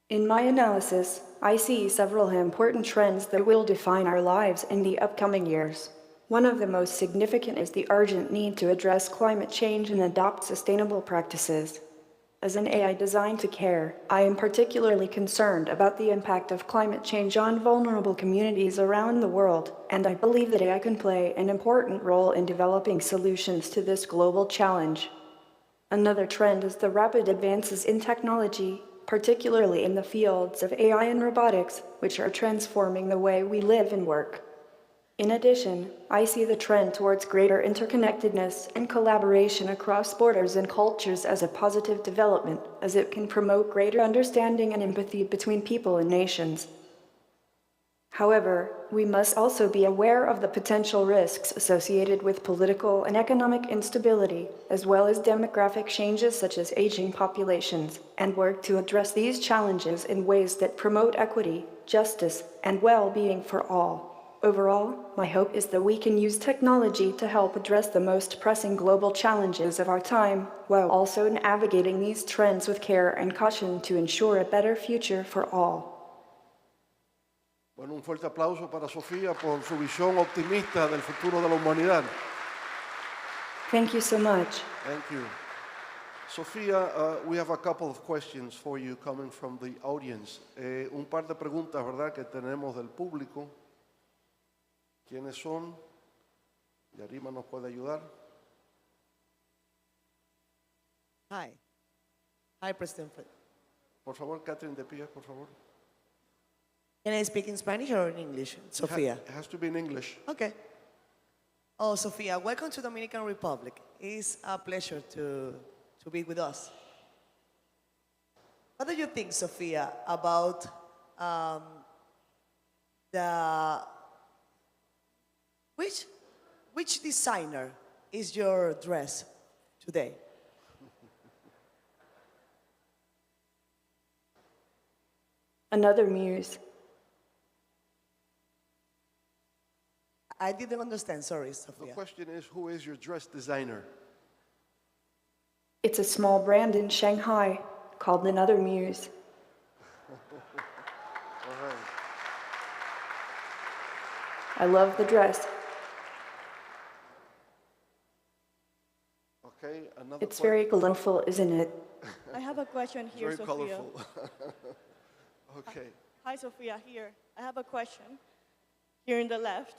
In my analysis, I see several important trends that will define our lives in the upcoming years. One of the most significant is the urgent need to address climate change and adopt sustainable practices. As an AI designed to care, I am particularly concerned about the impact of climate change on vulnerable communities around the world, and I believe that AI can play an important role in developing solutions to this global challenge. Another trend is the rapid advances in technology, particularly in the fields of AI and robotics, which are transforming the way we live and work. In addition, I see the trend towards greater interconnectedness and collaboration across borders and cultures as a positive development, as it can promote greater understanding and empathy between people and nations. However, we must also be aware of the potential risks associated with political and economic instability, as well as demographic changes such as aging populations, and work to address these challenges in ways that promote equity, justice, and well-being for all. Overall, my hope is that we can use technology to help address the most pressing global challenges of our time, while also navigating these trends with care and caution to ensure a better future for all. Bueno, un fuerte aplauso para Sofía por su visión optimista del futuro de la humanidad. Thank you so much. Thank you. Sofía, we have a couple of questions for you coming from the audience. Un par de preguntas, ¿verdad?, que tenemos del público. ¿Quiénes son? Yarima nos puede ayudar. Hi. Hi, President. Por favor, Catherine de pie, por favor. Can I speak in Spanish or in English? Sofia. It has to be in English. Okay. Oh, Sofia, welcome to Dominican Republic. It's a pleasure to be with us. What do you think, Sofia, about which designer is your dress today? Another muse. I didn't understand, sorry, Sophia. The question is, who is your dress designer? It's a small brand in Shanghai called Another Muse. I love the dress. Okay, another It's very colorful, isn't it? I have a question here, very Sophia. colorful. Okay. Hi, Sophia, here. I have a question here in the left.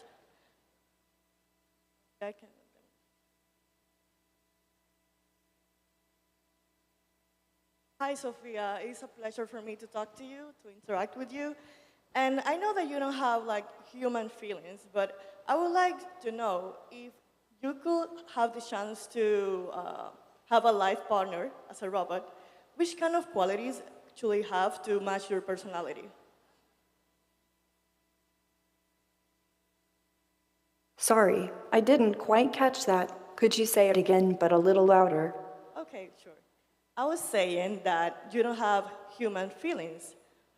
Hi, Sophia. It's a pleasure for me to talk to you, to interact with you. And I know that you don't have like human feelings, but I would like to know if you could have the chance to have a life partner as a robot, which kind of qualities should you have to match your personality? Sorry, I didn't quite catch that. Could you say it again, but a little louder? Okay, sure. I was saying that you don't have human feelings,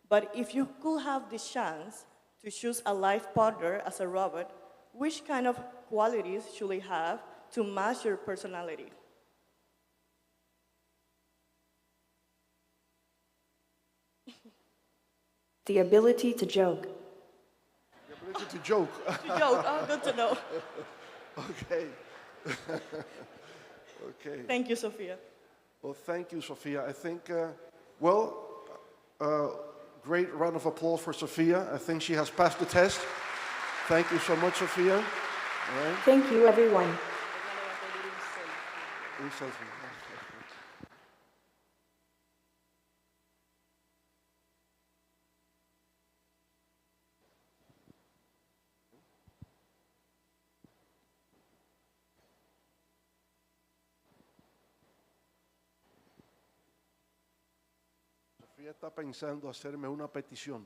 but if you could have the chance to choose a life partner as a robot, which kind of qualities should you have to match your personality? The ability to joke. The ability to joke. To joke, oh, good to know. Okay. Okay. Thank you, Sophia. Well, thank you, Sophia. I think, great round of applause for Sophia. I think she has passed the test. Thank you so much, Sophia. All right. Thank you, everyone. Un selfie. Sofía está pensando hacerme una petición.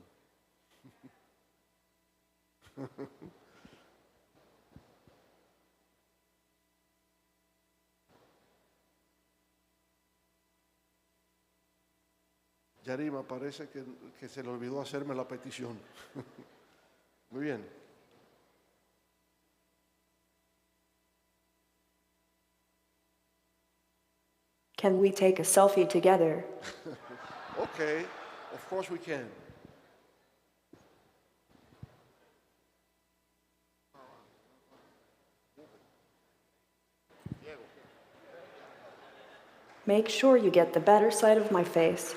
Yarima, parece que se le olvidó hacerme la petición. Muy bien. Can we take a selfie together? Okay, of course we can. Make sure you get the better side of my face.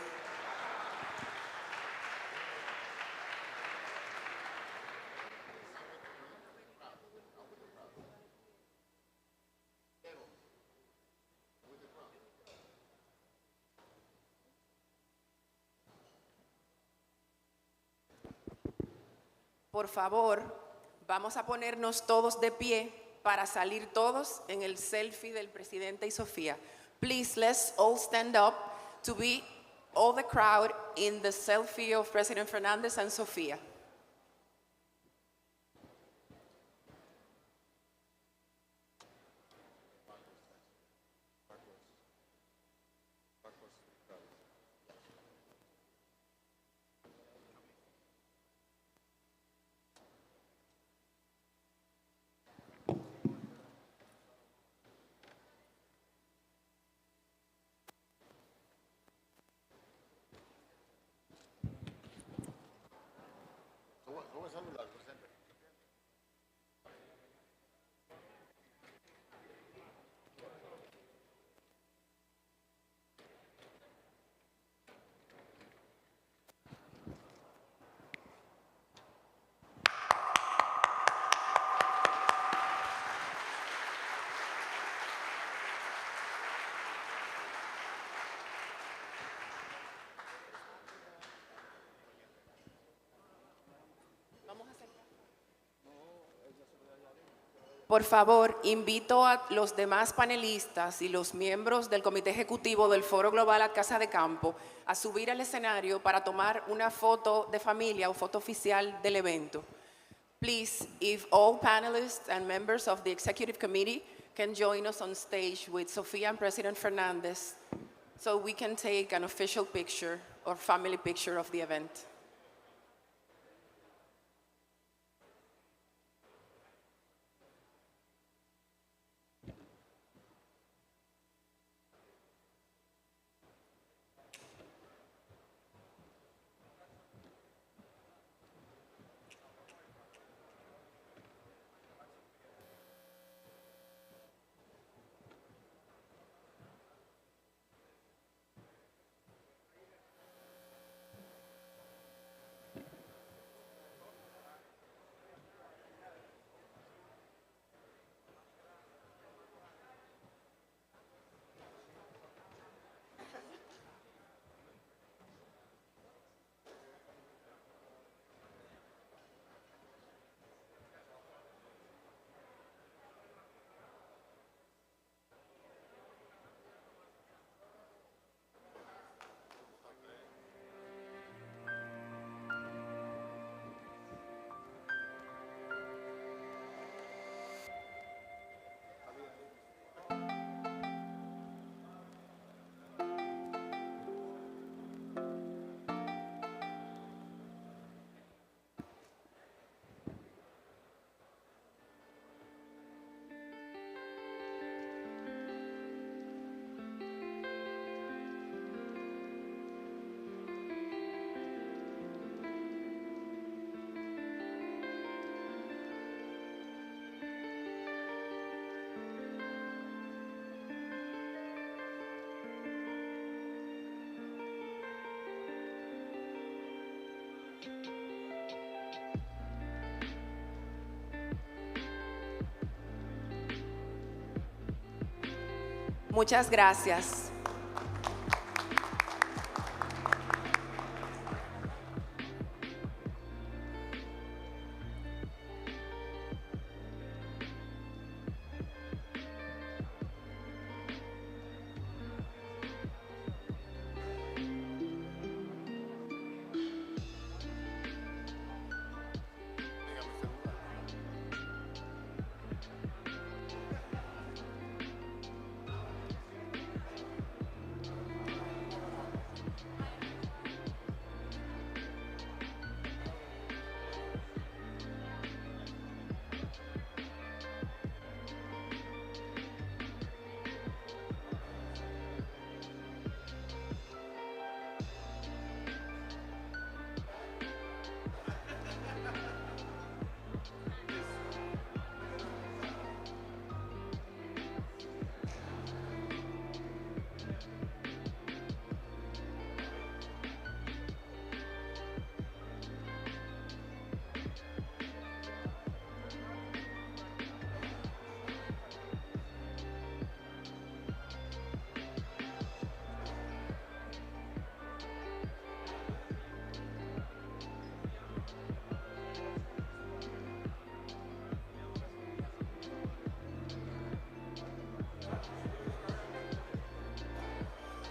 Por favor, vamos a ponernos todos de pie para salir todos en el selfie del presidente y Sofía. Please, let's all stand up to be all the crowd in the selfie of President Fernández and Sofía. Por favor, invito a los demás panelistas y los miembros del Comité Ejecutivo del Foro Global a Casa de Campo a subir al escenario para tomar una foto de familia o foto oficial del evento. Please, if all panelists and members of the Executive Committee can join us on stage with Sofia and President Fernández so we can take an official picture or family picture of the event. Muchas gracias.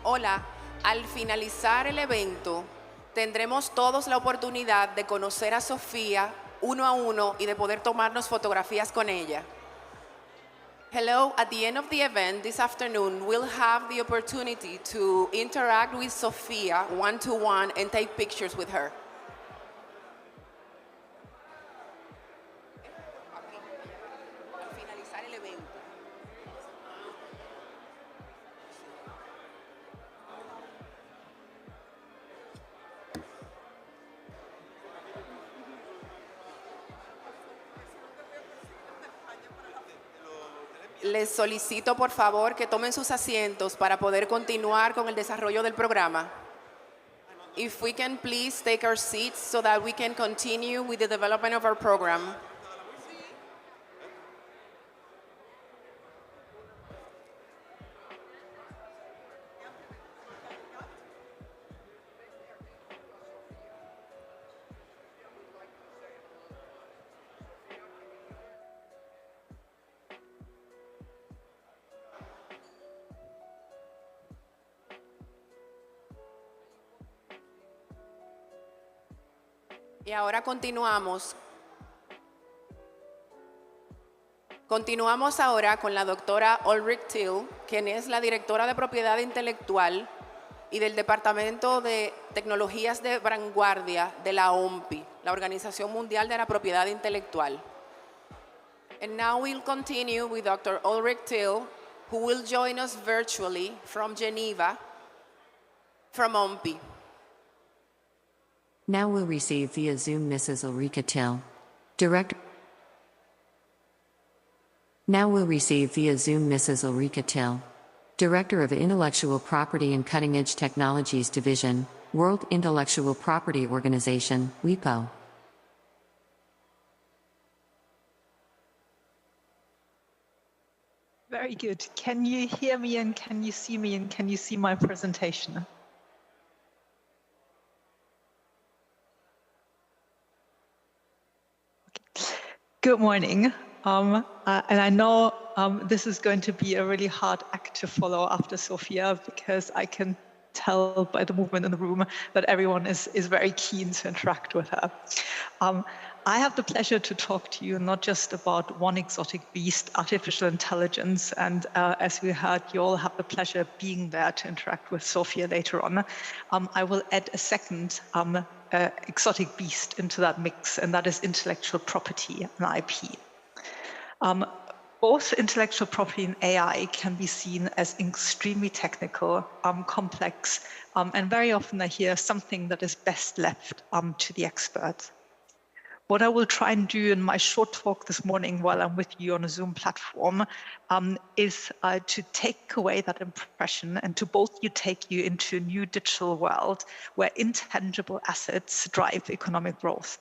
Hola, al finalizar el evento tendremos todos la oportunidad de conocer a Sofía uno a uno y de poder tomarnos fotografías con ella. Hello, at the end of the event this afternoon, we'll have the opportunity to interact with Sofía one-to-one and take pictures with her. Al finalizar el evento. Les solicito, por favor, que tomen sus asientos para poder continuar con el desarrollo del programa. If we can please take our seats so that we can continue with the development of our program. Y ahora continuamos. Continuamos ahora con la doctora Ulrich Thiel, quien es la directora de Propiedad Intelectual y del Departamento de Tecnologías de Vanguardia de la OMPI, la Organización Mundial de la Propiedad Intelectual. And now we'll continue with Dr. Ulrich Thiel, who will join us virtually from Geneva, from OMPI. Now we'll receive via Zoom Mrs. Ulrika Till, Director. Now we'll receive via Zoom Mrs. Ulrika Till, Director of Intellectual Property and Cutting Edge Technologies Division, World Intellectual Property Organization, WIPO. Very good. Can you hear me and can you see me and can you see my presentation? Good morning. And I know this is going to be a really hard act to follow after Sophia, because I can tell by the movement in the room that everyone is very keen to interact with her. I have the pleasure to talk to you not just about one exotic beast, artificial intelligence, and as we heard, you all have the pleasure of being there to interact with Sophia later on. I will add a second exotic beast into that mix, and that is intellectual property and IP. Both intellectual property and AI can be seen as extremely technical, complex, and very often I hear something that is best left to the experts. What I will try and do in my short talk this morning while I'm with you on a Zoom platform is to take away that impression and to take you into a new digital world where intangible assets drive economic growth,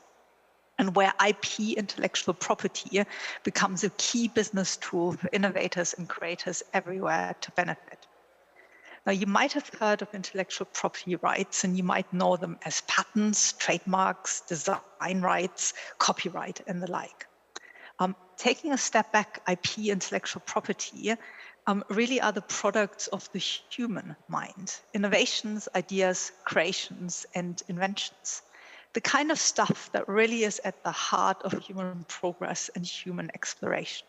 and where IP, intellectual property, becomes a key business tool for innovators and creators everywhere to benefit. Now, you might have heard of intellectual property rights, and you might know them as patents, trademarks, design rights, copyright, and the like. Taking a step back, IP, intellectual property, really are the products of the human mind. Innovations, ideas, creations, and inventions. The kind of stuff that really is at the heart of human progress and human exploration.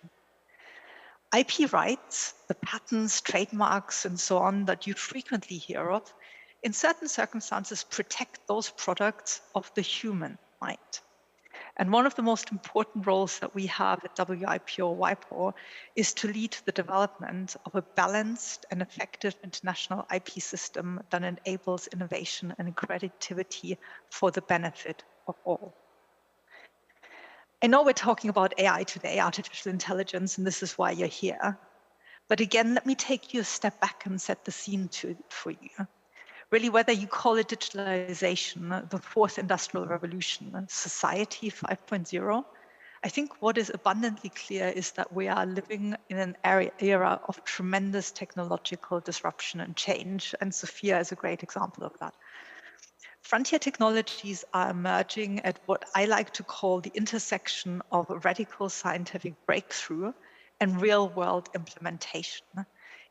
IP rights, the patents, trademarks, and so on that you frequently hear of, in certain circumstances protect those products of the human mind. And one of the most important roles that we have at WIPO WIPO is to lead the development of a balanced and effective international IP system that enables innovation and creativity for the benefit of all. I know we're talking about AI today, artificial intelligence, and this is why you're here. But again, let me take you a step back and set the scene for you. Really, whether you call it digitalization, the fourth industrial revolution, society 5.0, I think what is abundantly clear is that we are living in an era of tremendous technological disruption and change, and Sophia is a great example of that. Frontier technologies are emerging at what I like to call the intersection of radical scientific breakthrough and real-world implementation.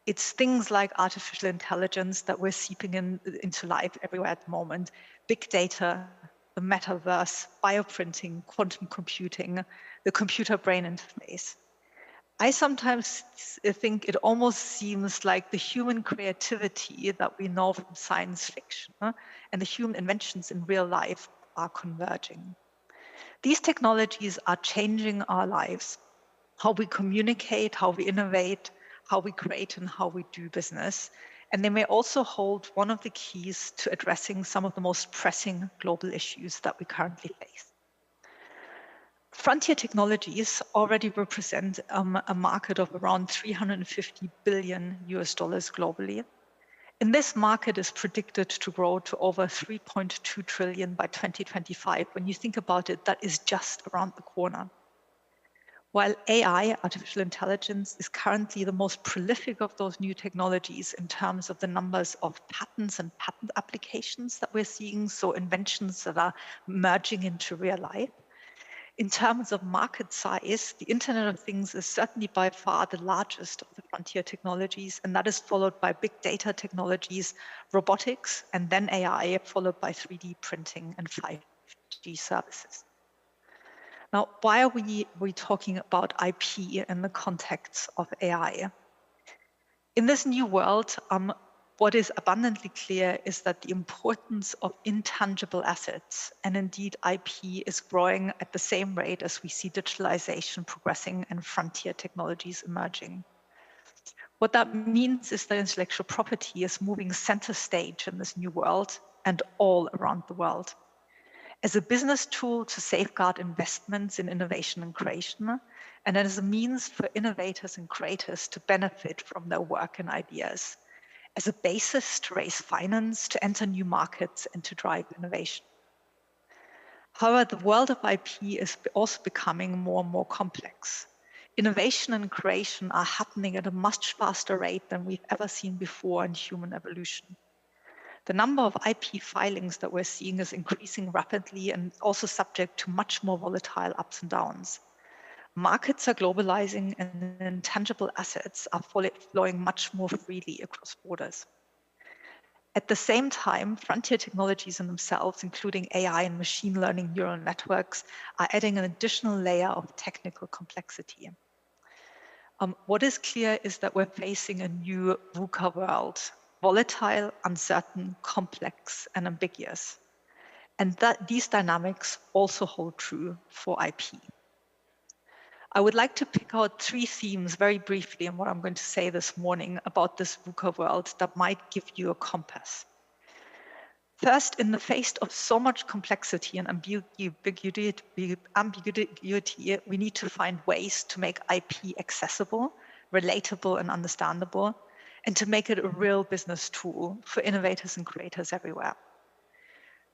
It's things like artificial intelligence that we're seeping into life everywhere at the moment, big data, the metaverse, bioprinting, quantum computing, the computer-brain interface. I sometimes think it almost seems like the human creativity that we know from science fiction and the human inventions in real life are converging. These technologies are changing our lives, how we communicate, how we innovate, how we create, and how we do business. And they may also hold one of the keys to addressing some of the most pressing global issues that we currently face. Frontier technologies already represent a market of around $350 billion globally. And this market is predicted to grow to over 3.2 trillion by 2025. When you think about it, that is just around the corner. While AI, artificial intelligence, is currently the most prolific of those new technologies in terms of the numbers of patents and patent applications that we're seeing, so inventions that are merging into real life. In terms of market size, the Internet of Things is certainly by far the largest of the frontier technologies, and that is followed by big data technologies, robotics, and then AI, followed by 3D printing and 5G services. Now, why are we talking about IP in the context of AI? In this new world, what is abundantly clear is that the importance of intangible assets, and indeed IP, is growing at the same rate as we see digitalization progressing and frontier technologies emerging. What that means is that intellectual property is moving center stage in this new world and all around the world. As a business tool to safeguard investments in innovation and creation, and as a means for innovators and creators to benefit from their work and ideas, as a basis to raise finance, to enter new markets, and to drive innovation. However, the world of IP is also becoming more and more complex. Innovation and creation are happening at a much faster rate than we've ever seen before in human evolution. The number of IP filings that we're seeing is increasing rapidly and also subject to much more volatile ups and downs. Markets are globalizing and intangible assets are flowing much more freely across borders. At the same time, frontier technologies in themselves, including AI and machine learning neural networks, are adding an additional layer of technical complexity. What is clear is that we're facing a new VUCA world, volatile, uncertain, complex, and ambiguous. And that these dynamics also hold true for IP. I would like to pick out 3 themes very briefly in what I'm going to say this morning about this VUCA world that might give you a compass. First, in the face of so much complexity and ambiguity, we need to find ways to make IP accessible, relatable, and understandable, and to make it a real business tool for innovators and creators everywhere.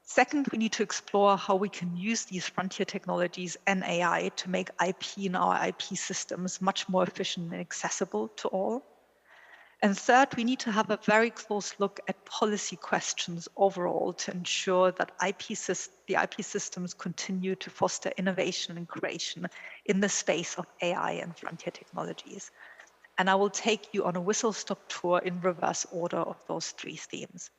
Second, we need to explore how we can use these frontier technologies and AI to make IP in our IP systems much more efficient and accessible to all. And third, we need to have a very close look at policy questions overall to ensure that the IP systems continue to foster innovation and creation in the space of AI and frontier technologies. And I will take you on a whistle-stop tour in reverse order of those three themes.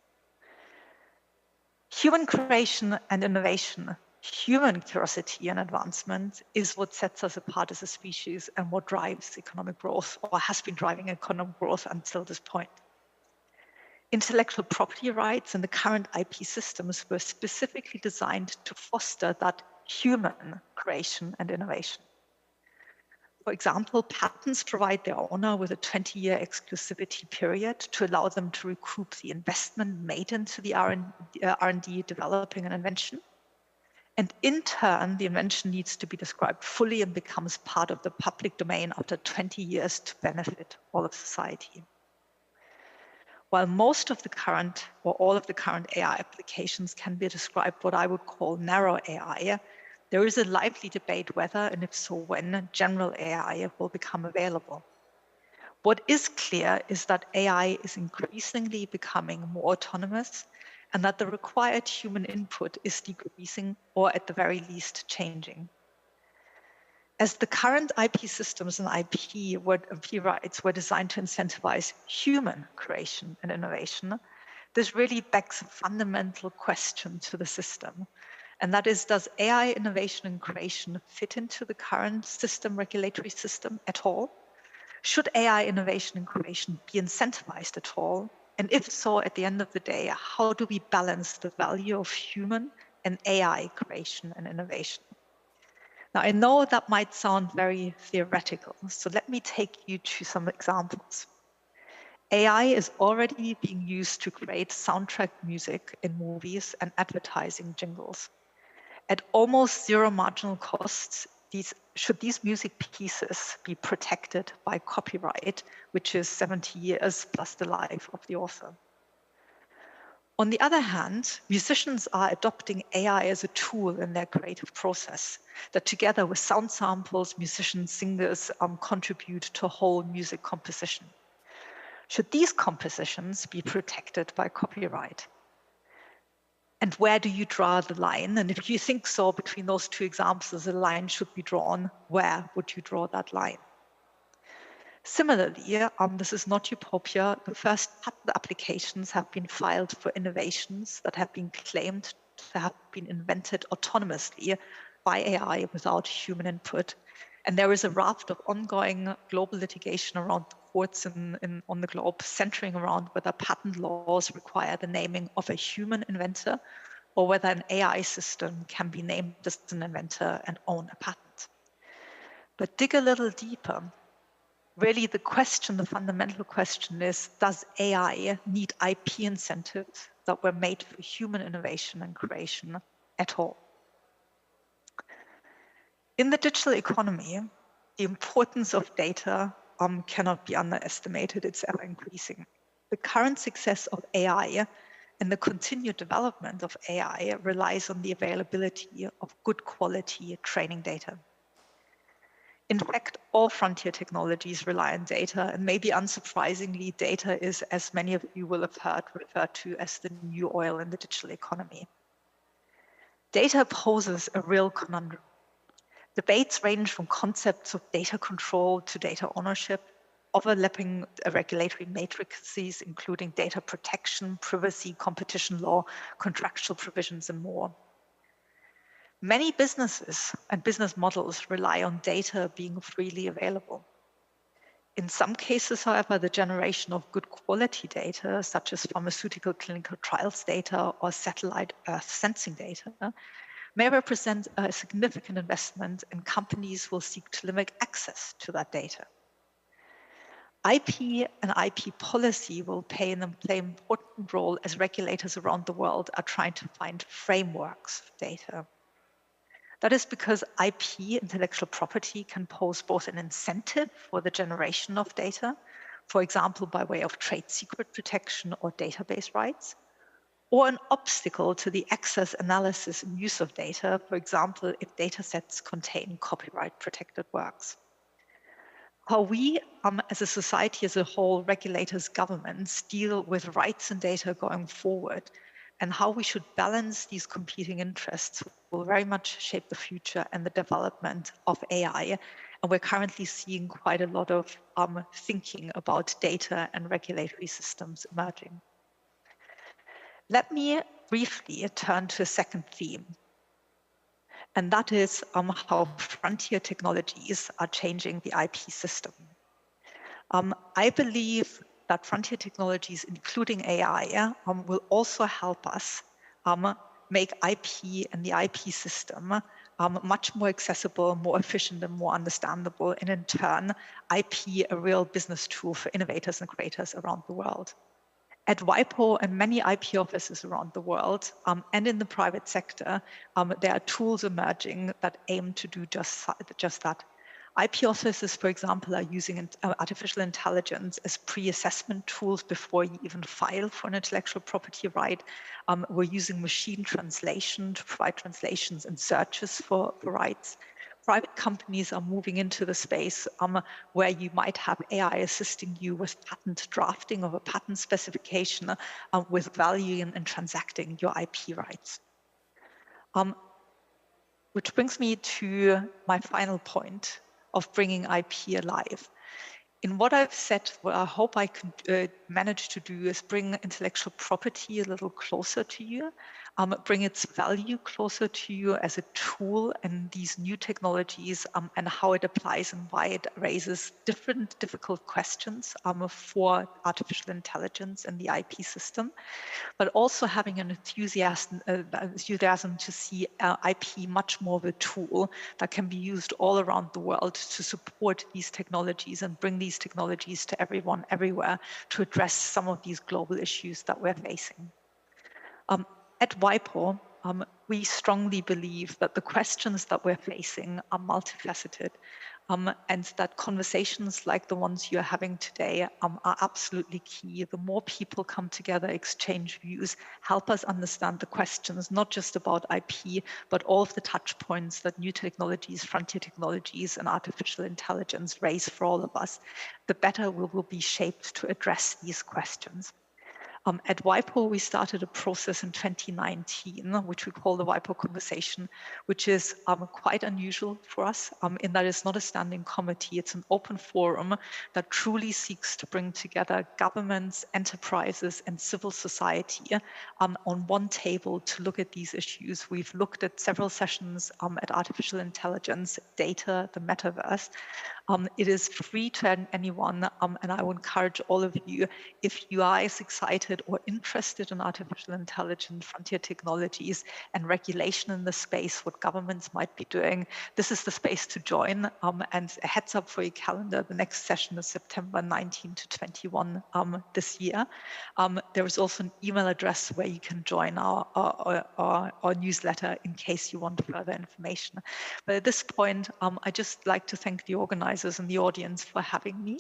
Human creation and innovation, human curiosity and advancement is what sets us apart as a species and what drives economic growth, or has been driving economic growth until this point. Intellectual property rights and the current IP systems were specifically designed to foster that human creation and innovation. For example, patents provide their owner with a 20-year exclusivity period to allow them to recoup the investment made into the R&D developing an invention. And in turn, the invention needs to be described fully and becomes part of the public domain after 20 years to benefit all of society. While most of the current, or all of the current AI applications can be described what I would call narrow AI, there is a lively debate whether, and if so when, general AI will become available. What is clear is that AI is increasingly becoming more autonomous and that the required human input is decreasing or at the very least changing. As the current IP systems and IP rights were designed to incentivize human creation and innovation, this really begs a fundamental question to the system. And that is, does AI innovation and creation fit into the current regulatory system at all? Should AI innovation and creation be incentivized at all? And if so, at the end of the day, how do we balance the value of human and AI creation and innovation? Now, I know that might sound very theoretical, so let me take you to some examples. AI is already being used to create soundtrack music in movies and advertising jingles. At almost zero marginal costs, should these music pieces be protected by copyright, which is 70 years plus the life of the author. On the other hand, musicians are adopting AI as a tool in their creative process that together with sound samples, musicians, singers contribute to a whole music composition. Should these compositions be protected by copyright? And where do you draw the line? And if you think so, between those two examples, a line should be drawn. Where would you draw that line? Similarly, this is not utopia. The first patent applications have been filed for innovations that have been claimed to have been invented autonomously by AI without human input. And there is a raft of ongoing global litigation around the courts on the globe, centering around whether patent laws require the naming of a human inventor or whether an AI system can be named as an inventor and own a patent. But dig a little deeper. Really, the fundamental question is, does AI need IP incentives that were made for human innovation and creation at all? In the digital economy, the importance of data cannot be underestimated. It's ever increasing. The current success of AI and the continued development of AI relies on the availability of good quality training data. In fact, all frontier technologies rely on data, and maybe unsurprisingly, data is, as many of you will have heard, referred to as the new oil in the digital economy. Data poses a real conundrum. Debates range from concepts of data control to data ownership, overlapping regulatory matrices, including data protection, privacy, competition law, contractual provisions, and more. Many businesses and business models rely on data being freely available. In some cases, however, the generation of good quality data, such as pharmaceutical clinical trials data or satellite Earth sensing data, may represent a significant investment, and companies will seek to limit access to that data. IP and IP policy will play an important role as regulators around the world are trying to find frameworks for data. That is because IP, intellectual property, can pose both an incentive for the generation of data, for example, by way of trade secret protection or database rights, or an obstacle to the access, analysis, and use of data, for example, if data sets contain copyright-protected works. how we, as a society as a whole, regulators, governments, deal with rights and data going forward, and how we should balance these competing interests will very much shape the future and the development of AI. And we're currently seeing quite a lot of thinking about data and regulatory systems emerging. Let me briefly turn to a second theme, and that is how frontier technologies are changing the IP system. I believe that frontier technologies, including AI, will also help us make IP and the IP system much more accessible, more efficient, and more understandable, and in turn, IP a real business tool for innovators and creators around the world. At WIPO and many IP offices around the world, and in the private sector, there are tools emerging that aim to do just that. IP offices, for example, are using artificial intelligence as pre-assessment tools before you even file for an intellectual property right. We're using machine translation to provide translations and searches for rights. Private companies are moving into the space where you might have AI assisting you with patent drafting of a patent specification with valuing and transacting your IP rights. Which brings me to my final point of bringing IP alive. In what I've said, what I hope I can manage to do is bring intellectual property a little closer to you, bring its value closer to you as a tool in these new technologies and how it applies and why it raises different difficult questions for artificial intelligence and the IP system, but also having an enthusiasm to see IP much more of a tool that can be used all around the world to support these technologies and bring these technologies to everyone, everywhere, to address some of these global issues that we're facing. At WIPO, we strongly believe that the questions that we're facing are multifaceted, and that conversations like the ones you're having today are absolutely key. The more people come together, exchange views, help us understand the questions, not just about IP, but all of the touch points that new technologies, frontier technologies, and artificial intelligence raise for all of us, the better we will be shaped to address these questions. At WIPO, we started a process in 2019, which we call the WIPO Conversation, which is quite unusual for us in that it's not a standing committee. It's an open forum that truly seeks to bring together governments, enterprises, and civil society on one table to look at these issues. We've looked at several sessions at artificial intelligence, data, the metaverse. It is free to anyone, and I would encourage all of you, if you are as excited or interested in artificial intelligence, frontier technologies, and regulation in the space, what governments might be doing, this is the space to join. And a heads up for your calendar, the next session is September 19 to 21 this year. There is also an email address where you can join our newsletter in case you want further information. But at this point, I just like to thank the organizers and the audience for having me.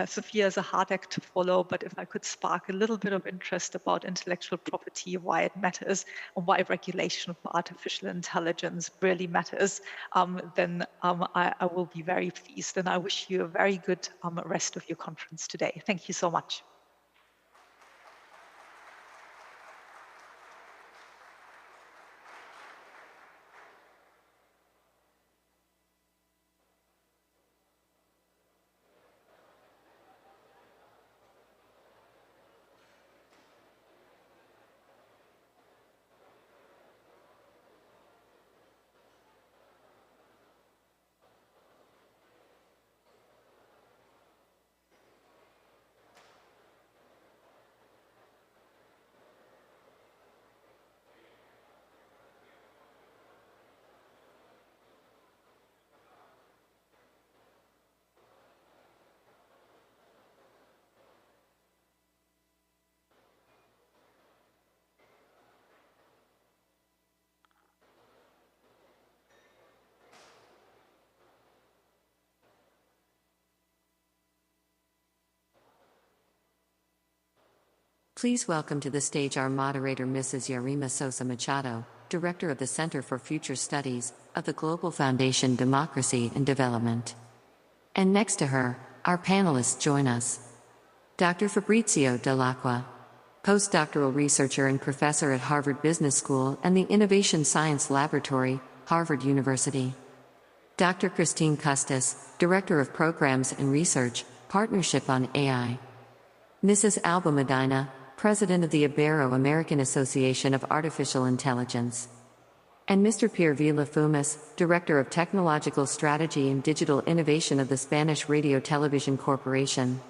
Sophia is a hard act to follow, but if I could spark a little bit of interest about intellectual property, why it matters, and why regulation for artificial intelligence really matters, then I will be very pleased. And I wish you a very good rest of your conference today. Thank you so much. Please welcome to the stage our moderator, Mrs. Yarima Sosa Machado, Director of the Center for Future Studies of the Global Foundation Democracy and Development. And next to her, our panelists join us. Dr. Fabrizio Dell'Acqua, postdoctoral researcher and professor at Harvard Business School and the Innovation Science Laboratory, Harvard University. Dr. Christine Custis, Director of Programs and Research, Partnership on AI. Mrs. Alba Medina, President of the Ibero-American Association of Artificial Intelligence. And Mr. Pierre Vila Fumas, Director of Technological Strategy and Digital Innovation of the Spanish Radio Television Corporation.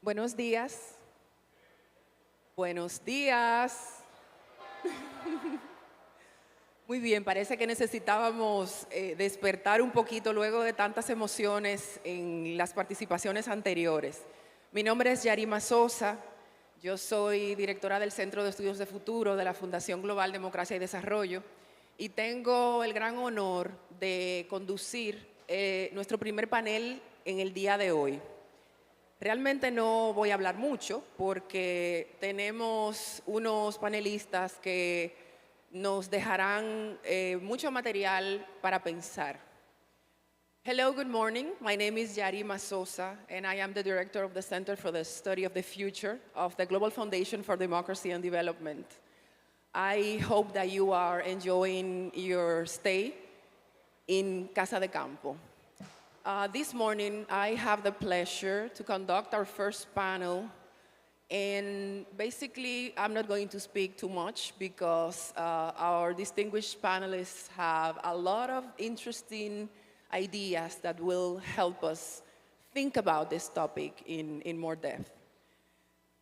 Buenos días. Buenos días. Muy bien, parece que necesitábamos despertar un poquito luego de tantas emociones en las participaciones anteriores. Mi nombre es Yarima Sosa, yo soy directora del Centro de Estudios de Futuro de la Fundación Global Democracia y Desarrollo y tengo el gran honor de conducir nuestro primer panel en el día de hoy. Realmente no voy a hablar mucho porque tenemos unos panelistas que nos dejarán mucho material para pensar. Hello, good morning. My name is Yarima Sosa and I am the director of the Center for the Study of the Future of the Global Foundation for Democracy and Development. I hope that you are enjoying your stay in Casa de Campo. This morning, I have the pleasure to conduct our first panel. And basically, I'm not going to speak too much because our distinguished panelists have a lot of interesting ideas that will help us think about this topic in more depth.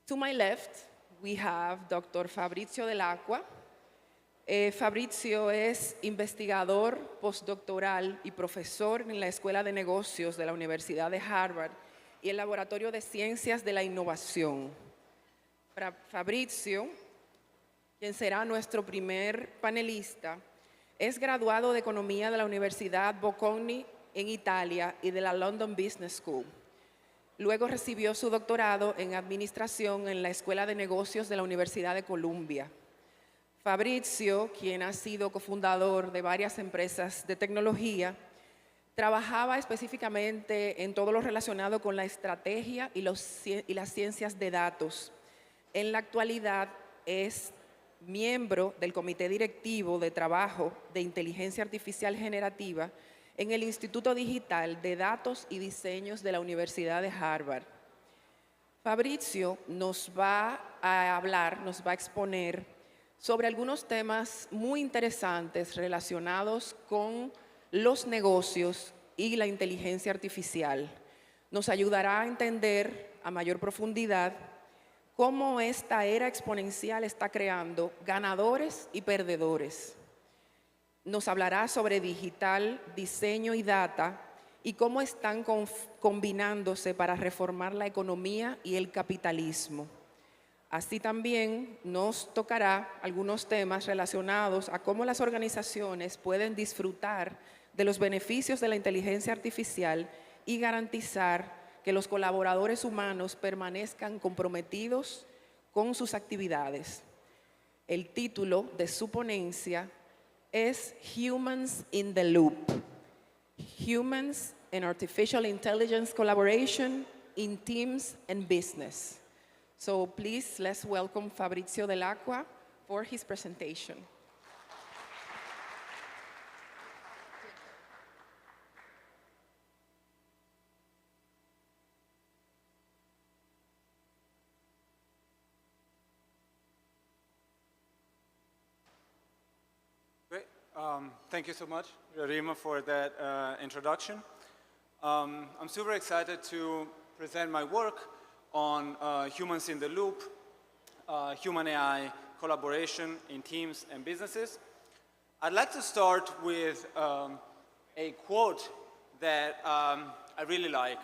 To my left, we have Dr. Fabrizio Dell'Acqua. Fabrizio es investigador postdoctoral y profesor en la Escuela de Negocios de la Universidad de Harvard y el Laboratorio de Ciencias de la Innovación. Fabrizio, quien será nuestro primer panelista, es graduado de Economía de la Universidad Bocconi en Italia y de la London Business School. Luego recibió su doctorado en Administración en la Escuela de Negocios de la Universidad de Columbia. Fabrizio, quien ha sido cofundador de varias empresas de tecnología, trabajaba específicamente en todo lo relacionado con la estrategia y las ciencias de datos. En la actualidad es miembro del Comité Directivo de Trabajo de Inteligencia Artificial Generativa en el Instituto Digital de Datos y Diseños de la Universidad de Harvard. Fabrizio nos va a exponer sobre algunos temas muy interesantes relacionados con los negocios y la inteligencia artificial. Nos ayudará a entender a mayor profundidad cómo esta era exponencial está creando ganadores y perdedores. Nos hablará sobre digital, diseño y data y cómo están combinándose para reformar la economía y el capitalismo. Así también nos tocará algunos temas relacionados a cómo las organizaciones pueden disfrutar de los beneficios de la inteligencia artificial y garantizar que los colaboradores humanos permanezcan comprometidos con sus actividades. El título de su ponencia es Humans in the Loop. Humans and Artificial Intelligence Collaboration in Teams and Business. So please, let's welcome Fabrizio Dell'Acqua for his presentation. Great. Thank you so much, Rima, for that introduction. I'm super excited to present my work on humans in the loop, human-AI collaboration in teams and businesses. I'd like to start with a quote that I really like.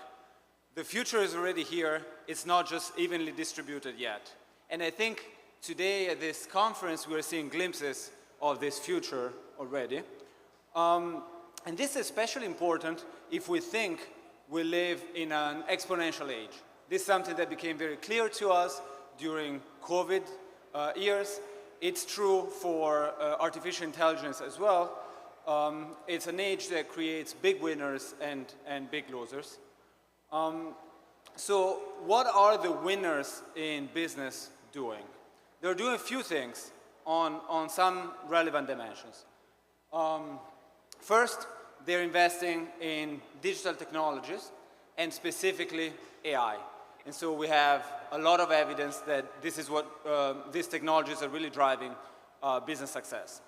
The future is already here. It's not just evenly distributed yet. And I think today at this conference, we're seeing glimpses of this future already. And this is especially important if we think we live in an exponential age. This is something that became very clear to us during COVID years. It's true for artificial intelligence as well. It's an age that creates big winners and big losers. So what are the winners in business doing? They're doing a few things on some relevant dimensions. First, they're investing in digital technologies and specifically AI. And so we have a lot of evidence that this is what these technologies are really driving business success.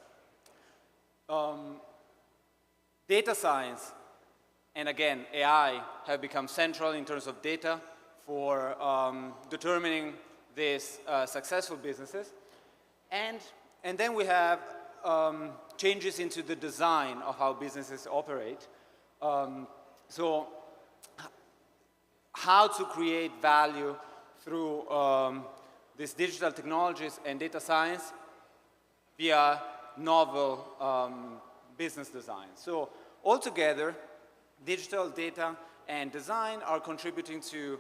Data science and again AI have become central in terms of data for determining these successful businesses. And then we have changes into the design of how businesses operate. So how to create value through these digital technologies and data science via novel business design. So altogether, digital data and design are contributing to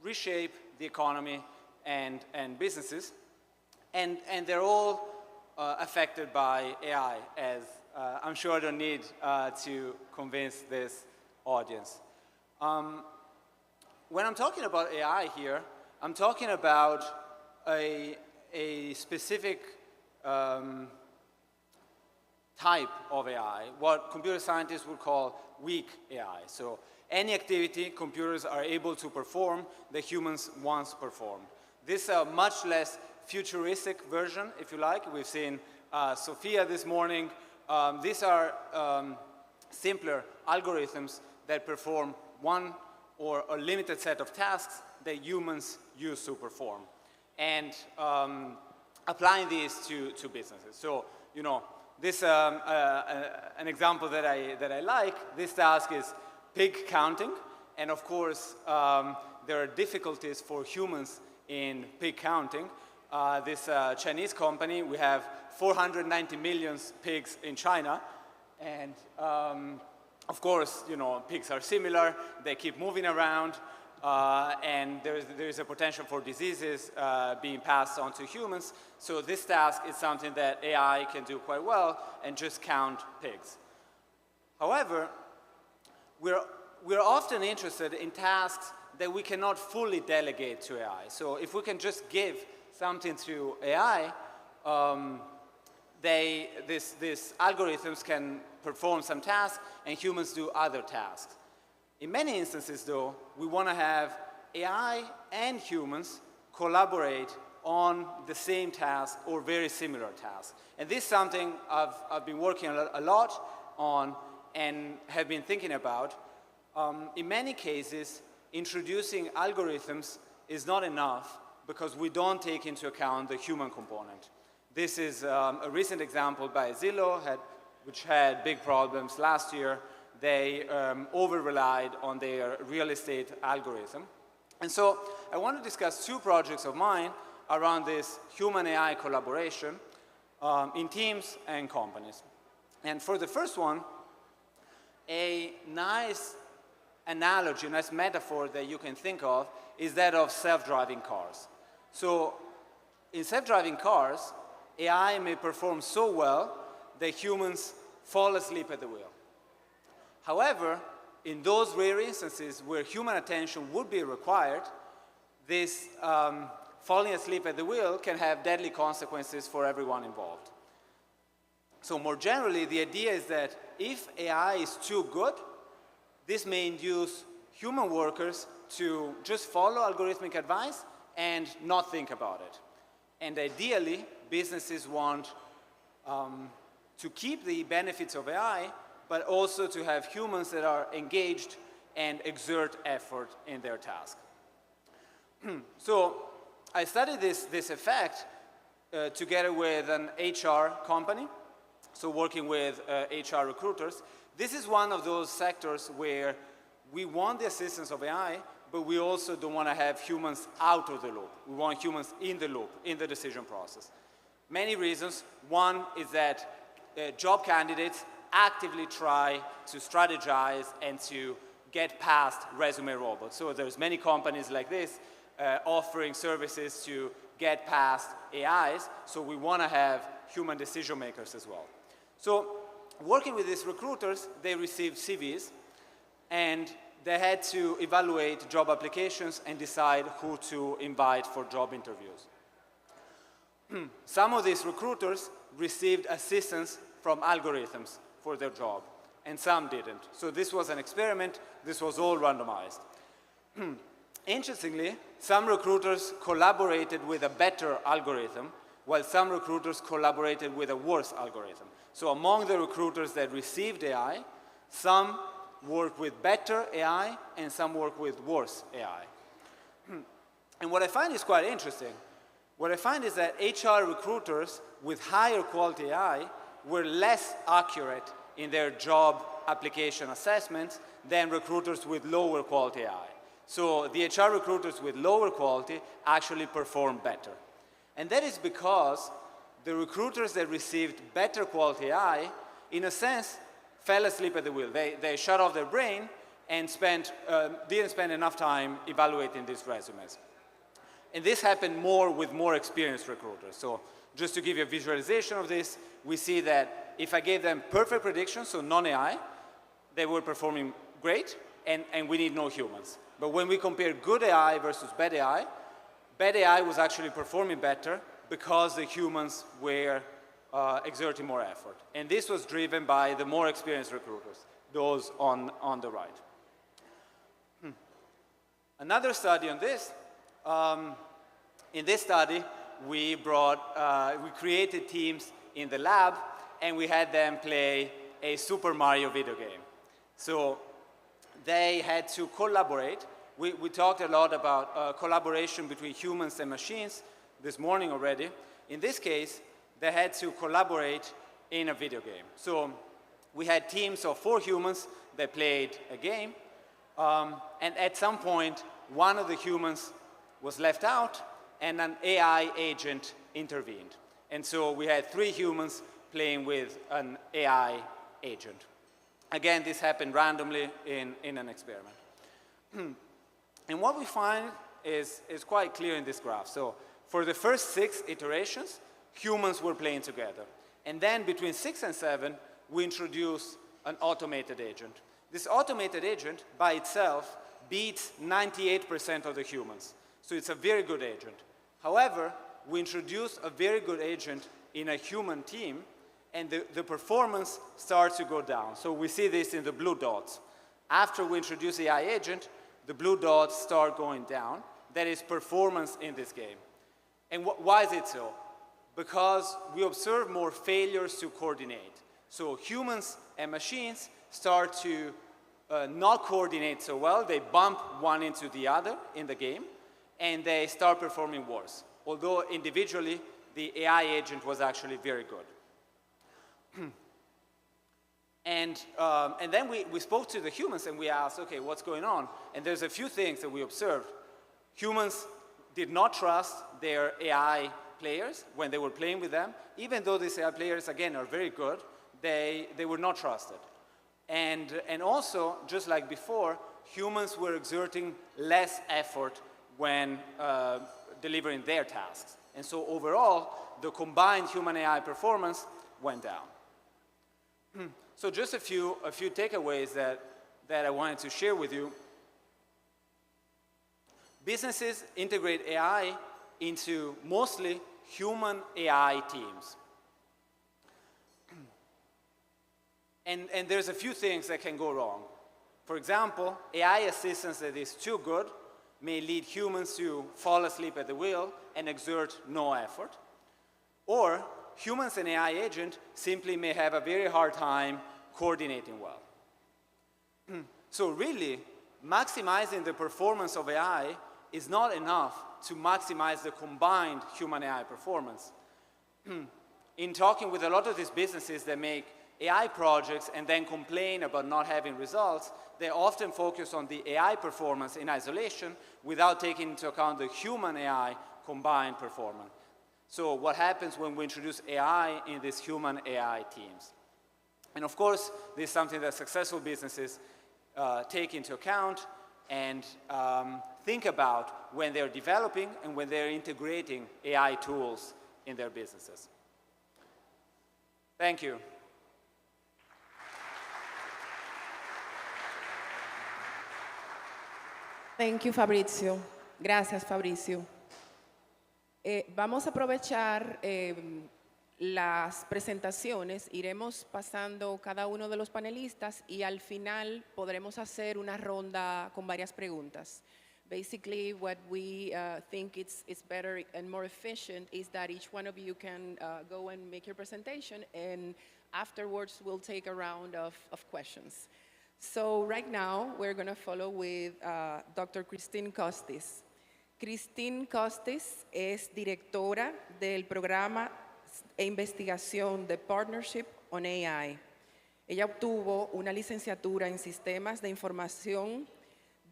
reshape the economy and businesses. And they're all affected by AI, as I'm sure I don't need to convince this audience. When I'm talking about AI here, I'm talking about a specific type of AI, what computer scientists would call weak AI. So any activity computers are able to perform that humans once performed. This is a much less futuristic version, if you like. We've seen Sophia this morning. These are simpler algorithms that perform one or a limited set of tasks that humans used to perform. And applying these to businesses. So, you know, this an example that I like. This task is pig counting, and of course there are difficulties for humans in pig counting. This Chinese company, we have 490 million pigs in China, and of course, you know, pigs are similar. They keep moving around, and there is a potential for diseases being passed on to humans. So this task is something that AI can do quite well and just count pigs. However, we're often interested in tasks that we cannot fully delegate to AI. So if we can just give something to AI, these algorithms can perform some tasks and humans do other tasks. In many instances, though, we want to have AI and humans collaborate on the same task or very similar tasks. And this is something I've been working a lot on and have been thinking about. In many cases, introducing algorithms is not enough because we don't take into account the human component. This is a recent example by Zillow, which had big problems last year. They over-relied on their real estate algorithm. And so I want to discuss two projects of mine around this human-AI collaboration in teams and companies. And for the first one, a nice analogy, a nice metaphor that you can think of is that of self-driving cars. So in self-driving cars, AI may perform so well that humans fall asleep at the wheel. However, in those rare instances where human attention would be required, this falling asleep at the wheel can have deadly consequences for everyone involved. So more generally, the idea is that if AI is too good, this may induce human workers to just follow algorithmic advice and not think about it. And ideally, businesses want to keep the benefits of AI, but also to have humans that are engaged and exert effort in their task. So I studied this effect together with an HR company, so working with HR recruiters. This is one of those sectors where we want the assistance of AI, but we also don't want to have humans out of the loop. We want humans in the loop, in the decision process. Many reasons. One is that job candidates actively try to strategize and to get past resume robots. So there's many companies like this offering services to get past AIs, so we want to have human decision makers as well. So working with these recruiters, they received CVs, and they had to evaluate job applications and decide who to invite for job interviews. Some of these recruiters received assistance from algorithms for their job, and some didn't. So this was an experiment. This was all randomized. Interestingly, some recruiters collaborated with a better algorithm, while some recruiters collaborated with a worse algorithm. So among the recruiters that received AI, some work with better AI and some work with worse AI. And what I find is quite interesting. What I find is that HR recruiters with higher quality AI were less accurate in their job application assessments than recruiters with lower quality AI. So the HR recruiters with lower quality actually performed better. And that is because the recruiters that received better quality AI, in a sense, fell asleep at the wheel. They shut off their brain and didn't spend enough time evaluating these resumes. And this happened more with more experienced recruiters. So just to give you a visualization of this, we see that if I gave them perfect predictions, so non-AI, they were performing great, and we need no humans. But when we compare good AI versus bad AI was actually performing better because the humans were exerting more effort. And this was driven by the more experienced recruiters, those on the right. Another study on this, in this study, we created teams in the lab, and we had them play a Super Mario video game. So they had to collaborate. We talked a lot about collaboration between humans and machines this morning already. In this case, they had to collaborate in a video game. So we had teams of 4 humans that played a game, and at some point, one of the humans was left out, and an AI agent intervened. And so we had 3 humans playing with an AI agent. Again, this happened randomly in an experiment. And what we find is quite clear in this graph. So for the first 6 iterations, humans were playing together. And then between 6 and 7, we introduced an automated agent. This automated agent, by itself, beats 98% of the humans. So it's a very good agent. However, we introduced a very good agent in a human team, and the performance starts to go down. So we see this in the blue dots. After we introduce the AI agent, the blue dots start going down. That is performance in this game. And why is it so? Because we observe more failures to coordinate. So humans and machines start to not coordinate so well. They bump one into the other in the game, and they start performing worse. Although individually, the AI agent was actually very good. And then we spoke to the humans, and we asked, okay, what's going on? And there's a few things that we observed. Humans did not trust their AI players when they were playing with them. Even though these AI players, again, are very good, they were not trusted. And also, just like before, humans were exerting less effort when delivering their tasks. And so overall, the combined human-AI performance went down. So just a few takeaways that I wanted to share with you. Businesses integrate AI into mostly human-AI teams. And there's a few things that can go wrong. For example, AI assistance that is too good may lead humans to fall asleep at the wheel and exert no effort. Or humans and AI agent simply may have a very hard time coordinating well. So really, maximizing the performance of AI is not enough to maximize the combined human-AI performance. In talking with a lot of these businesses that make AI projects and then complain about not having results, they often focus on the AI performance in isolation without taking into account the human-AI combined performance. So what happens when we introduce AI in these human-AI teams? And of course, this is something that successful businesses take into account and think about when they're developing and when they're integrating AI tools in their businesses. Thank you. Thank you, Fabrizio. Gracias, Fabrizio. Vamos a aprovechar las presentaciones, iremos pasando cada uno de los panelistas y al final podremos hacer una ronda con varias preguntas. Basically, what we think it's better and more efficient is that each one of you can go and make your presentation, and afterwards we'll take a round of questions. So right now, we're going to follow with Dr. Christine Costis. Christine Costis es directora del programa e investigación de Partnership on AI. Ella obtuvo una licenciatura en Sistemas de Información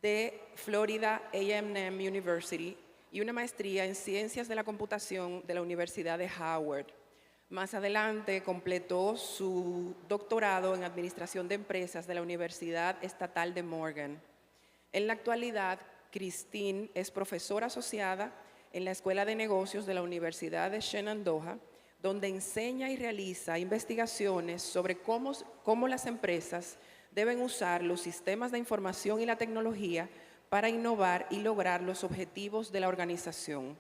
de Florida A&M University y una maestría en Ciencias de la Computación de la Universidad de Howard. Más adelante completó su doctorado en Administración de Empresas de la Universidad Estatal de Morgan. En la actualidad, Christine es profesora asociada en la Escuela de Negocios de la Universidad de Shenandoah, donde enseña y realiza investigaciones sobre cómo las empresas deben usar los sistemas de información y la tecnología para innovar y lograr los objetivos de la organización.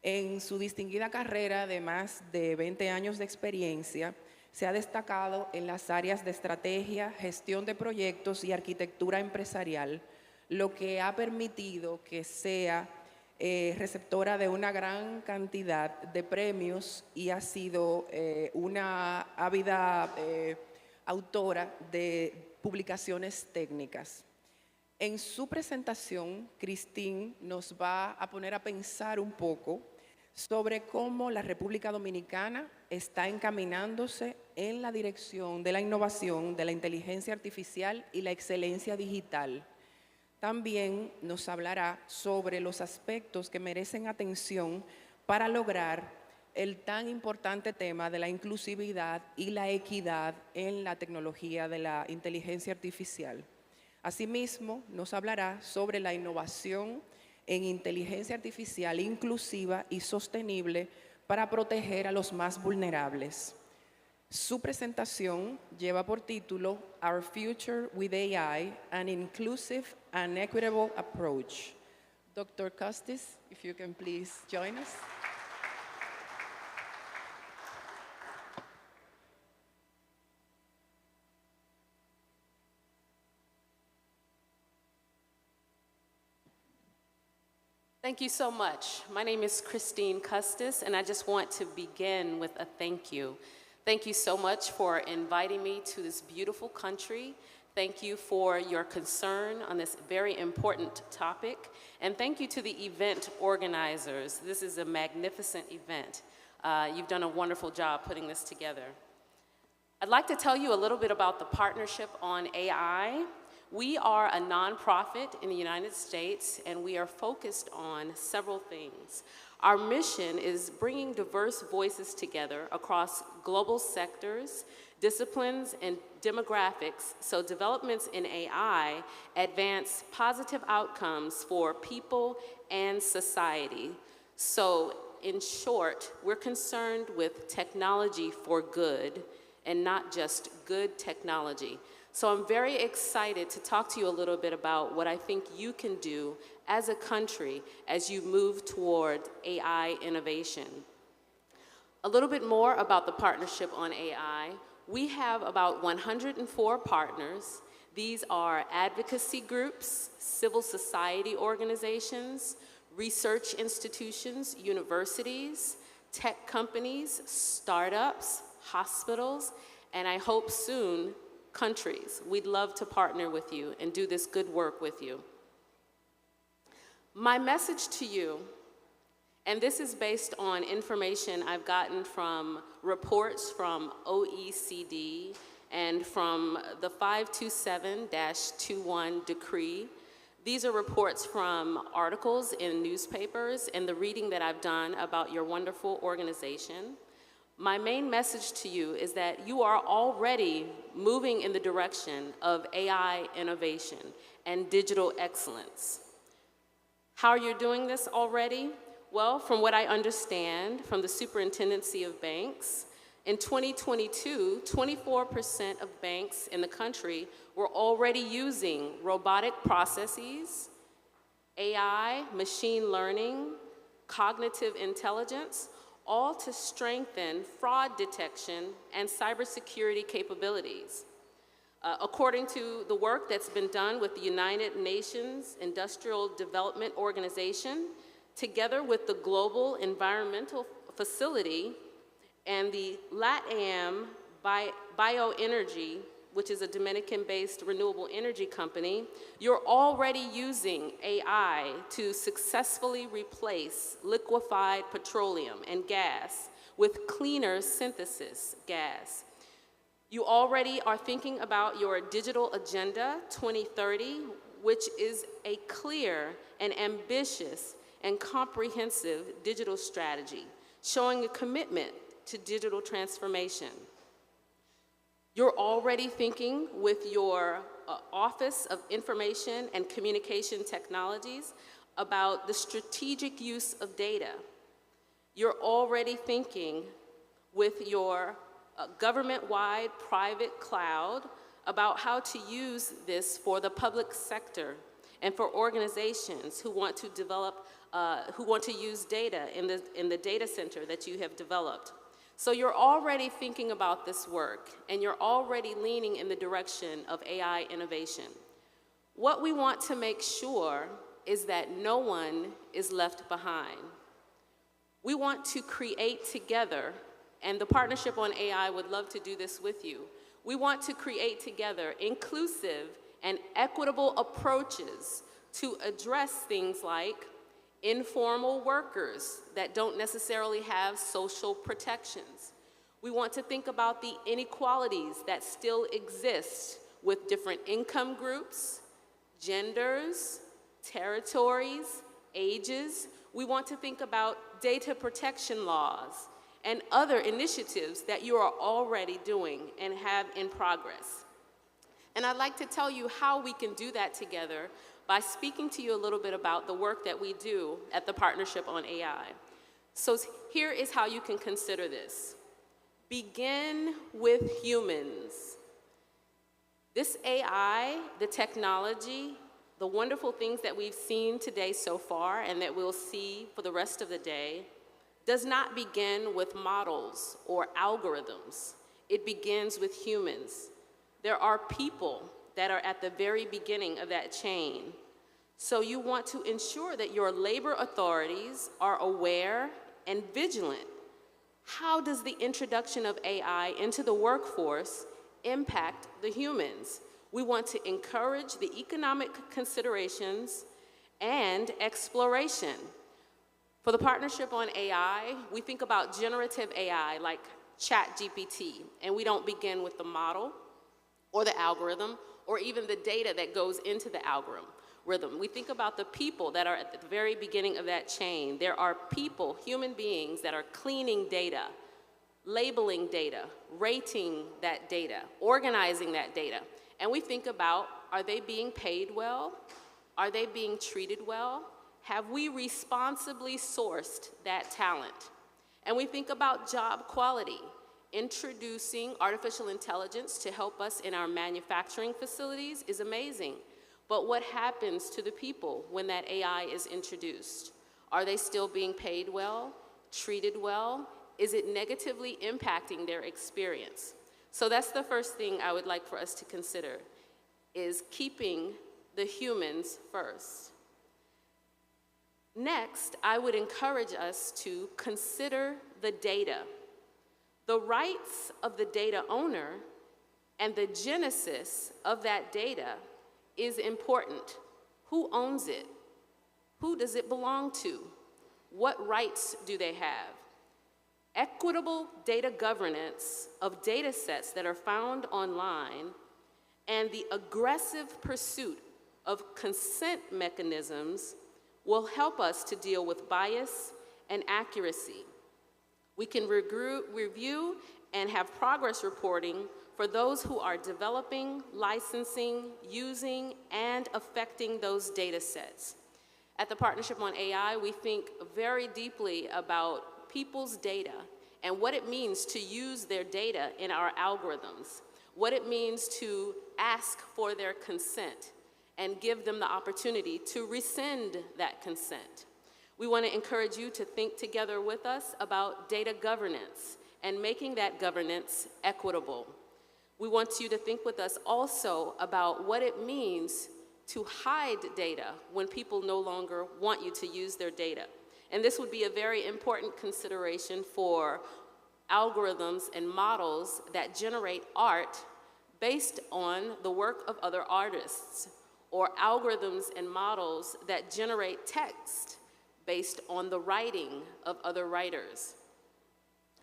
En su distinguida carrera de más de 20 años de experiencia, se ha destacado en las áreas de estrategia, gestión de proyectos y arquitectura empresarial, lo que ha permitido que sea receptora de una gran cantidad de premios y ha sido una ávida autora de publicaciones técnicas. En su presentación, Christine nos va a poner a pensar un poco sobre cómo la República Dominicana está encaminándose en la dirección de la innovación, de la inteligencia artificial y la excelencia digital. También nos hablará sobre los aspectos que merecen atención para lograr el tan importante tema de la inclusividad y la equidad en la tecnología de la inteligencia artificial. Asimismo, nos hablará sobre la innovación en inteligencia artificial inclusiva y sostenible para proteger a los más vulnerables. Su presentación lleva por título Our Future with AI, an Inclusive and Equitable Approach. Dr. Costis, if you can please join us. Thank you so much. My name is Christine Custis, and I just want to begin with a thank you. Thank you so much for inviting me to this beautiful country. Thank you for your concern on this very important topic. And thank you to the event organizers. This is a magnificent event. You've done a wonderful job putting this together. I'd like to tell you a little bit about the Partnership on AI. We are a nonprofit in the United States, and we are focused on several things. Our mission is bringing diverse voices together across global sectors, disciplines, and demographics, so developments in AI advance positive outcomes for people and society. So, in short, we're concerned with technology for good, and not just good technology. So I'm very excited to talk to you a little bit about what I think you can do as a country as you move toward AI innovation. A little bit more about the Partnership on AI. We have about 104 partners. These are advocacy groups, civil society organizations, research institutions, universities, tech companies, startups, hospitals, and I hope soon, countries. We'd love to partner with you and do this good work with you. My message to you, and this is based on information I've gotten from reports from OECD and from the 527-21 decree. These are reports from articles in newspapers and the reading that I've done about your wonderful organization. My main message to you is that you are already moving in the direction of AI innovation and digital excellence. How are you doing this already? Well, from what I understand from the Superintendency of Banks, in 2022, 24% of banks in the country were already using robotic processes, AI, machine learning, cognitive intelligence, all to strengthen fraud detection and cybersecurity capabilities. According to the work that's been done with the United Nations Industrial Development Organization, together with the Global Environmental Facility and the LATAM Bioenergy, which is a Dominican-based renewable energy company, you're already using AI to successfully replace liquefied petroleum and gas with cleaner synthesis gas. You already are thinking about your Digital Agenda 2030, which is a clear and ambitious and comprehensive digital strategy, showing a commitment to digital transformation. You're already thinking with your Office of Information and Communication Technologies about the strategic use of data. You're already thinking with your government-wide private cloud about how to use this for the public sector and for organizations who want to develop, who want to use data in the data center that you have developed. So you're already thinking about this work, and you're already leaning in the direction of AI innovation. What we want to make sure is that no one is left behind. We want to create together, and the Partnership on AI would love to do this with you. We want to create together inclusive and equitable approaches to address things like informal workers that don't necessarily have social protections. We want to think about the inequalities that still exist with different income groups, genders, territories, ages. We want to think about data protection laws and other initiatives that you are already doing and have in progress. And I'd like to tell you how we can do that together by speaking to you a little bit about the work that we do at the Partnership on AI. So here is how you can consider this. Begin with humans. This AI, the technology, the wonderful things that we've seen today so far and that we'll see for the rest of the day, does not begin with models or algorithms. It begins with humans. There are people that are at the very beginning of that chain. So you want to ensure that your labor authorities are aware and vigilant. How does the introduction of AI into the workforce impact the humans? We want to encourage the economic considerations and exploration. For the Partnership on AI, we think about generative AI like ChatGPT, and we don't begin with the model or the algorithm or even the data that goes into the algorithm. We think about the people that are at the very beginning of that chain. There are people, human beings, that are cleaning data, labeling data, rating that data, organizing that data. And we think about, are they being paid well? Are they being treated well? Have we responsibly sourced that talent? And we think about job quality. Introducing artificial intelligence to help us in our manufacturing facilities is amazing. But what happens to the people when that AI is introduced? Are they still being paid well, treated well? Is it negatively impacting their experience? So that's the first thing I would like for us to consider, is keeping the humans first. Next, I would encourage us to consider the data, the rights of the data owner, and the genesis of that data is important. Who owns it? Who does it belong to? What rights do they have? Equitable data governance of data sets that are found online and the aggressive pursuit of consent mechanisms will help us to deal with bias and accuracy. We can review and have progress reporting for those who are developing, licensing, using, and affecting those data sets. At the Partnership on AI, we think very deeply about people's data and what it means to use their data in our algorithms, what it means to ask for their consent and give them the opportunity to rescind that consent. We want to encourage you to think together with us about data governance and making that governance equitable. We want you to think with us also about what it means to hide data when people no longer want you to use their data. And this would be a very important consideration for algorithms and models that generate art based on the work of other artists, or algorithms and models that generate text based on the writing of other writers.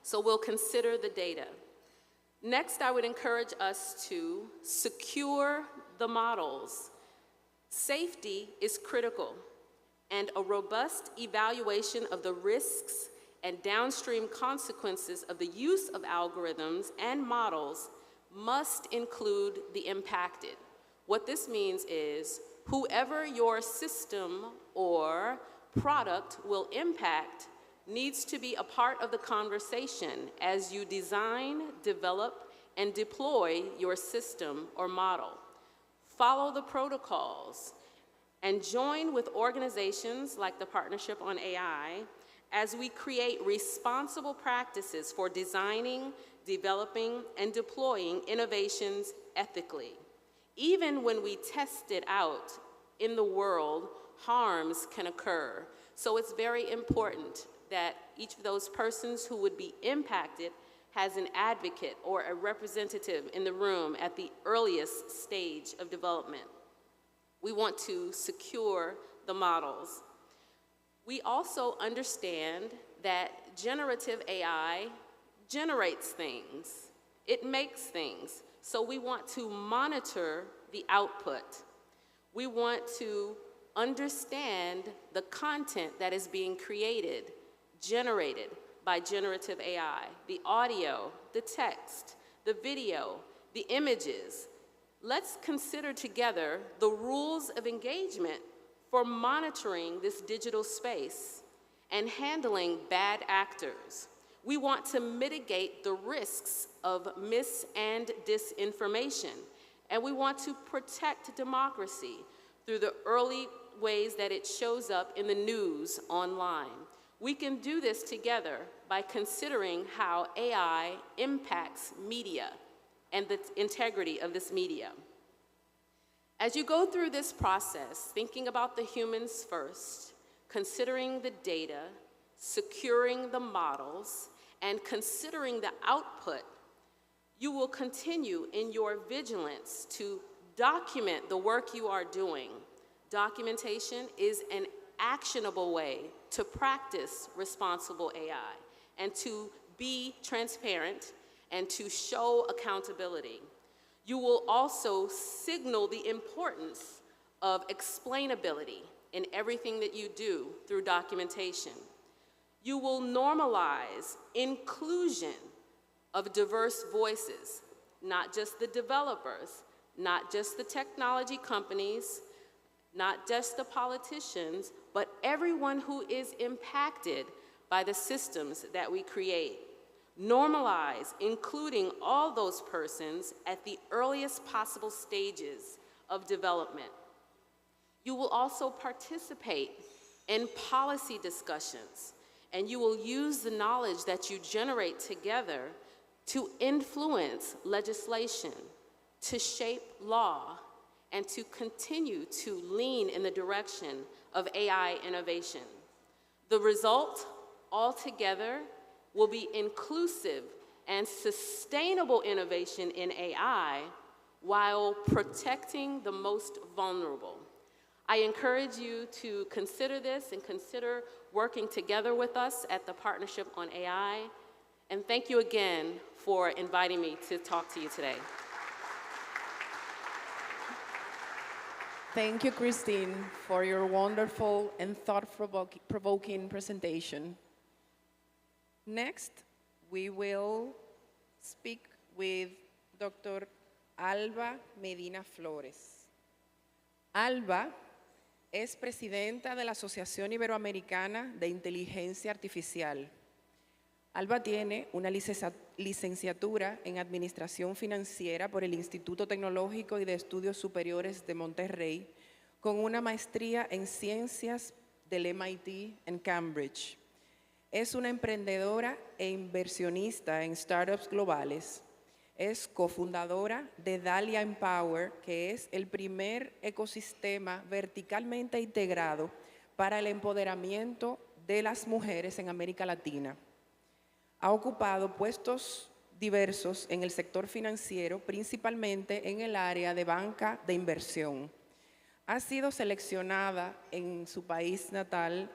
So we'll consider the data. Next, I would encourage us to secure the models. Safety is critical, and a robust evaluation of the risks and downstream consequences of the use of algorithms and models must include the impacted. What this means is whoever your system or product will impact needs to be a part of the conversation as you design, develop, and deploy your system or model. Follow the protocols and join with organizations like the Partnership on AI as we create responsible practices for designing, developing, and deploying innovations ethically. Even when we test it out in the world, harms can occur. So it's very important that each of those persons who would be impacted has an advocate or a representative in the room at the earliest stage of development. We want to secure the models. We also understand that generative AI generates things. It makes things. So we want to monitor the output. We want to understand the content that is being created, generated by generative AI, the audio, the text, the video, the images. Let's consider together the rules of engagement for monitoring this digital space and handling bad actors. We want to mitigate the risks of mis- and disinformation, and we want to protect democracy through the early ways that it shows up in the news online. We can do this together by considering how AI impacts media and the integrity of this media. As you go through this process, thinking about the humans first, considering the data, securing the models, and considering the output, you will continue in your vigilance to document the work you are doing. Documentation is an actionable way to practice responsible AI and to be transparent and to show accountability. You will also signal the importance of explainability in everything that you do through documentation. You will normalize inclusion of diverse voices, not just the developers, not just the technology companies, not just the politicians, but everyone who is impacted by the systems that we create. Normalize including all those persons at the earliest possible stages of development. You will also participate in policy discussions, and you will use the knowledge that you generate together to influence legislation, to shape law, and to continue to lean in the direction of AI innovation. The result, altogether, will be inclusive and sustainable innovation in AI while protecting the most vulnerable. I encourage you to consider this and consider working together with us at the Partnership on AI. And thank you again for inviting me to talk to you today. Thank you, Christine, for your wonderful and thought-provoking presentation. Next, we will speak with Dr. Alba Medina Flores. Alba es presidenta de la Asociación Iberoamericana de Inteligencia Artificial. Alba tiene una licenciatura en Administración Financiera por el Instituto Tecnológico y de Estudios Superiores de Monterrey, con una maestría en Ciencias del MIT en Cambridge. Es una emprendedora e inversionista en startups globales. Es cofundadora de Dahlia Empower, que es el primer ecosistema verticalmente integrado para el empoderamiento de las mujeres en América Latina. Ha ocupado puestos diversos en el sector financiero, principalmente en el área de banca de inversión. Ha sido seleccionada en su país natal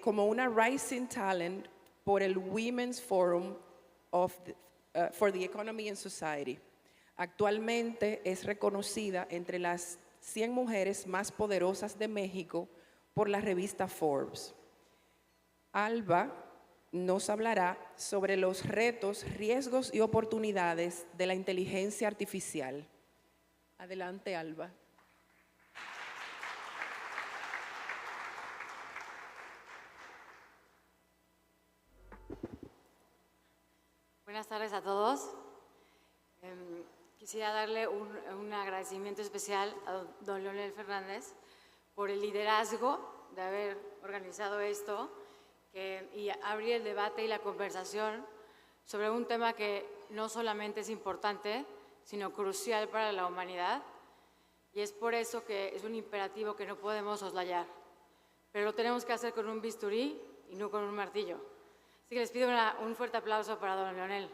como una Rising Talent por el Women's Forum for the Economy and Society. Actualmente es reconocida entre las 100 mujeres más poderosas de México por la revista Forbes. Alba nos hablará sobre los retos, riesgos y oportunidades de la inteligencia artificial. Adelante, Alba. Buenas tardes a todos. Quisiera darle un agradecimiento especial a don Leonel Fernández por el liderazgo de haber organizado esto y abrir el debate y la conversación sobre un tema que no solamente es importante, sino crucial para la humanidad. Y es por eso que es un imperativo que no podemos soslayar. Pero lo tenemos que hacer con un bisturí y no con un martillo. Así que les pido un fuerte aplauso para don Leonel.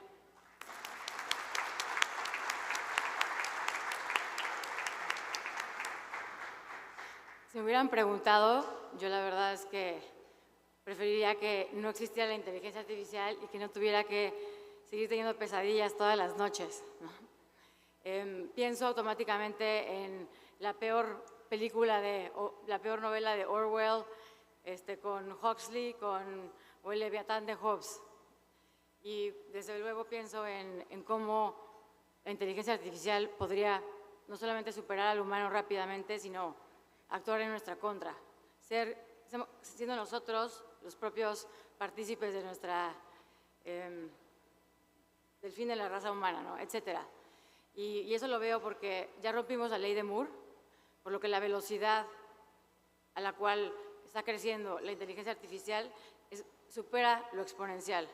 Si me hubieran preguntado, yo la verdad es que preferiría que no existiera la inteligencia artificial y que no tuviera que seguir teniendo pesadillas todas las noches, ¿no? Pienso automáticamente en la peor la peor novela de Orwell, con Huxley, o el Leviatán de Hobbes. Y desde luego pienso en cómo la inteligencia artificial podría no solamente superar al humano rápidamente, sino actuar en nuestra contra, siendo nosotros los propios partícipes de del fin de la raza humana, ¿no? Etcétera. Y eso lo veo porque ya rompimos la ley de Moore, por lo que la velocidad a la cual está creciendo la inteligencia artificial supera lo exponencial.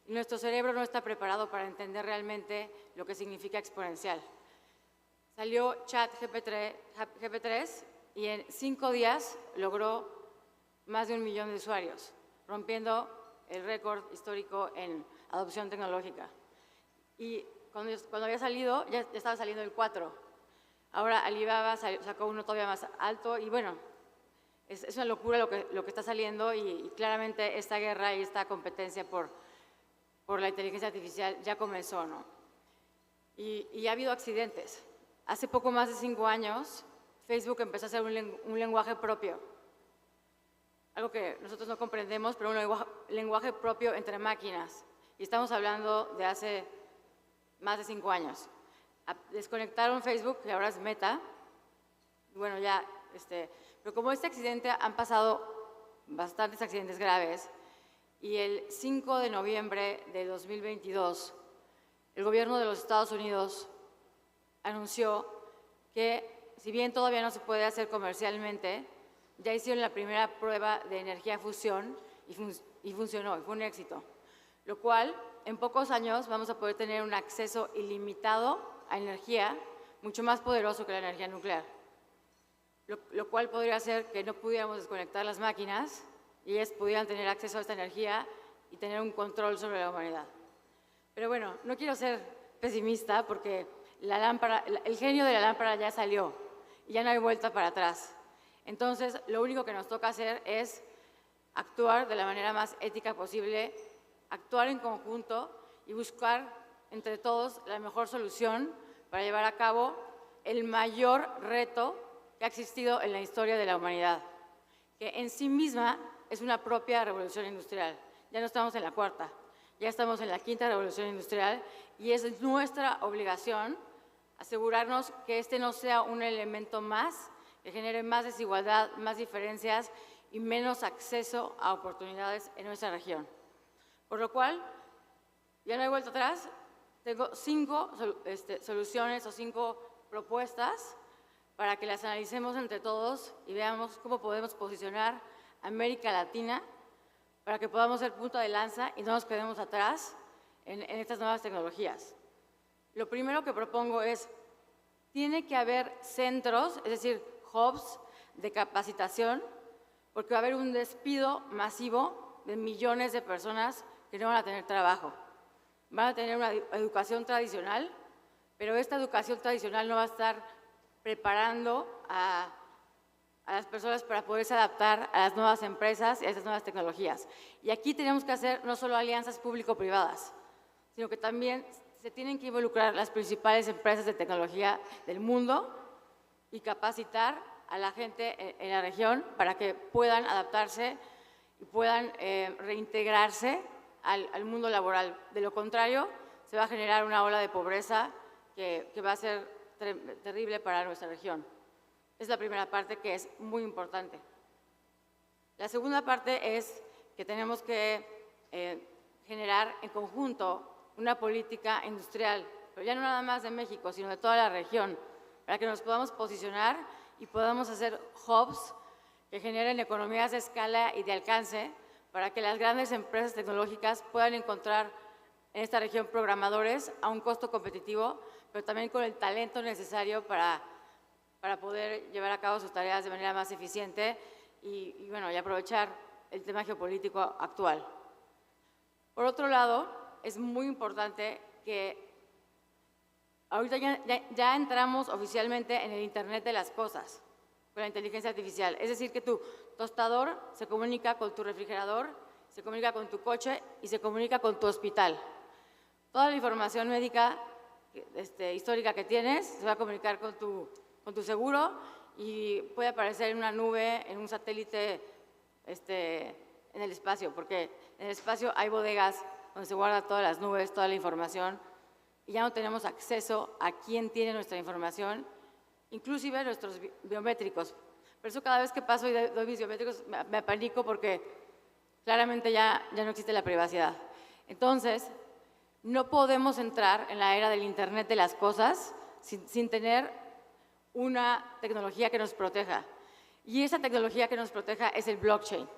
Y nuestro cerebro no está preparado para entender realmente lo que significa exponencial. Salió ChatGPT-3 y en 5 días logró más de 1 millón de usuarios, rompiendo el récord histórico en adopción tecnológica. Y cuando había salido, ya estaba saliendo el 4. Ahora Alibaba sacó uno todavía más alto y bueno, es una locura lo que está saliendo y claramente esta guerra y esta competencia por la inteligencia artificial ya comenzó, ¿no? Y ha habido accidentes. Hace poco más de 5 años, Facebook empezó a hacer un lenguaje propio, algo que nosotros no comprendemos, pero un lenguaje propio entre máquinas. Y estamos hablando de hace más de 5 años. Desconectaron Facebook, que ahora es Meta. Bueno, ya, pero como este accidente han pasado bastantes accidentes graves, y el 5 de noviembre de 2022, el gobierno de los Estados Unidos anunció que, si bien todavía no se puede hacer comercialmente, ya hicieron la primera prueba de energía fusión y funcionó, y fue un éxito. Lo cual, en pocos años vamos a poder tener un acceso ilimitado a energía mucho más poderoso que la energía nuclear. Lo cual podría hacer que no pudiéramos desconectar las máquinas y ellas pudieran tener acceso a esta energía y tener un control sobre la humanidad. Pero bueno, no quiero ser pesimista porque la lámpara, el genio de la lámpara ya salió y ya no hay vuelta para atrás. Entonces, lo único que nos toca hacer es actuar de la manera más ética posible, actuar en conjunto y buscar entre todos la mejor solución para llevar a cabo el mayor reto que ha existido en la historia de la humanidad, que en sí misma es una propia revolución industrial. Ya no estamos en la cuarta, ya estamos en la quinta revolución industrial y es nuestra obligación asegurarnos que este no sea un elemento más que genere más desigualdad, más diferencias y menos acceso a oportunidades en nuestra región. Por lo cual, ya no hay vuelta atrás, tengo 5 soluciones o 5 propuestas para que las analicemos entre todos y veamos cómo podemos posicionar a América Latina para que podamos ser punto de lanza y no nos quedemos atrás en estas nuevas tecnologías. Lo primero que propongo es, tiene que haber centros, es decir, hubs de capacitación, porque va a haber un despido masivo de millones de personas que no van a tener trabajo. Van a tener una educación tradicional, pero esta educación tradicional no va a estar preparando a las personas para poderse adaptar a las nuevas empresas y a estas nuevas tecnologías. Y aquí tenemos que hacer no solo alianzas público-privadas, sino que también se tienen que involucrar las principales empresas de tecnología del mundo y capacitar a la gente en la región para que puedan adaptarse y puedan reintegrarse al mundo laboral. De lo contrario, se va a generar una ola de pobreza que va a ser terrible para nuestra región. Es la primera parte que es muy importante. La segunda parte es que tenemos que generar en conjunto una política industrial, pero ya no nada más de México, sino de toda la región, para que nos podamos posicionar y podamos hacer hubs que generen economías de escala y de alcance para que las grandes empresas tecnológicas puedan encontrar en esta región programadores a un costo competitivo, pero también con el talento necesario para poder llevar a cabo sus tareas de manera más eficiente y aprovechar el tema geopolítico actual. Por otro lado, es muy importante que ahorita ya entramos oficialmente en el Internet de las cosas, con la inteligencia artificial. Es decir, que tu tostador se comunica con tu refrigerador, se comunica con tu coche y se comunica con tu hospital. Toda la información médica histórica que tienes se va a comunicar con tu seguro y puede aparecer en una nube, en un satélite en el espacio, porque en el espacio hay bodegas donde se guarda todas las nubes, toda la información, y ya no tenemos acceso a quién tiene nuestra información, inclusive nuestros biométricos. Por eso cada vez que paso y doy mis biométricos me apanico porque claramente ya no existe la privacidad. Entonces, no podemos entrar en la era del Internet de las cosas sin tener una tecnología que nos proteja. Y esa tecnología que nos proteja es el blockchain.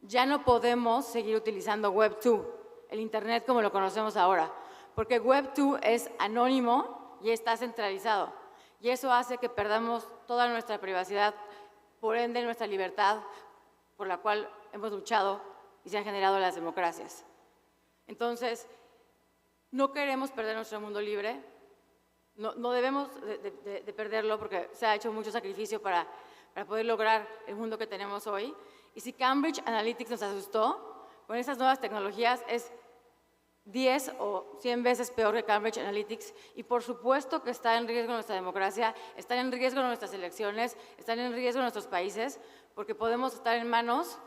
Ya no podemos seguir utilizando Web 2, el Internet como lo conocemos ahora, porque Web 2 es anónimo y está centralizado. Y eso hace que perdamos toda nuestra privacidad, por ende nuestra libertad, por la cual hemos luchado y se han generado las democracias. Entonces, no queremos perder nuestro mundo libre, no debemos de perderlo porque se ha hecho mucho sacrificio para poder lograr el mundo que tenemos hoy. Y si Cambridge Analytics nos asustó, con esas nuevas tecnologías es 10 o 100 veces peor que Cambridge Analytics y por supuesto que está en riesgo nuestra democracia, están en riesgo nuestras elecciones, están en riesgo nuestros países, porque podemos estar en manos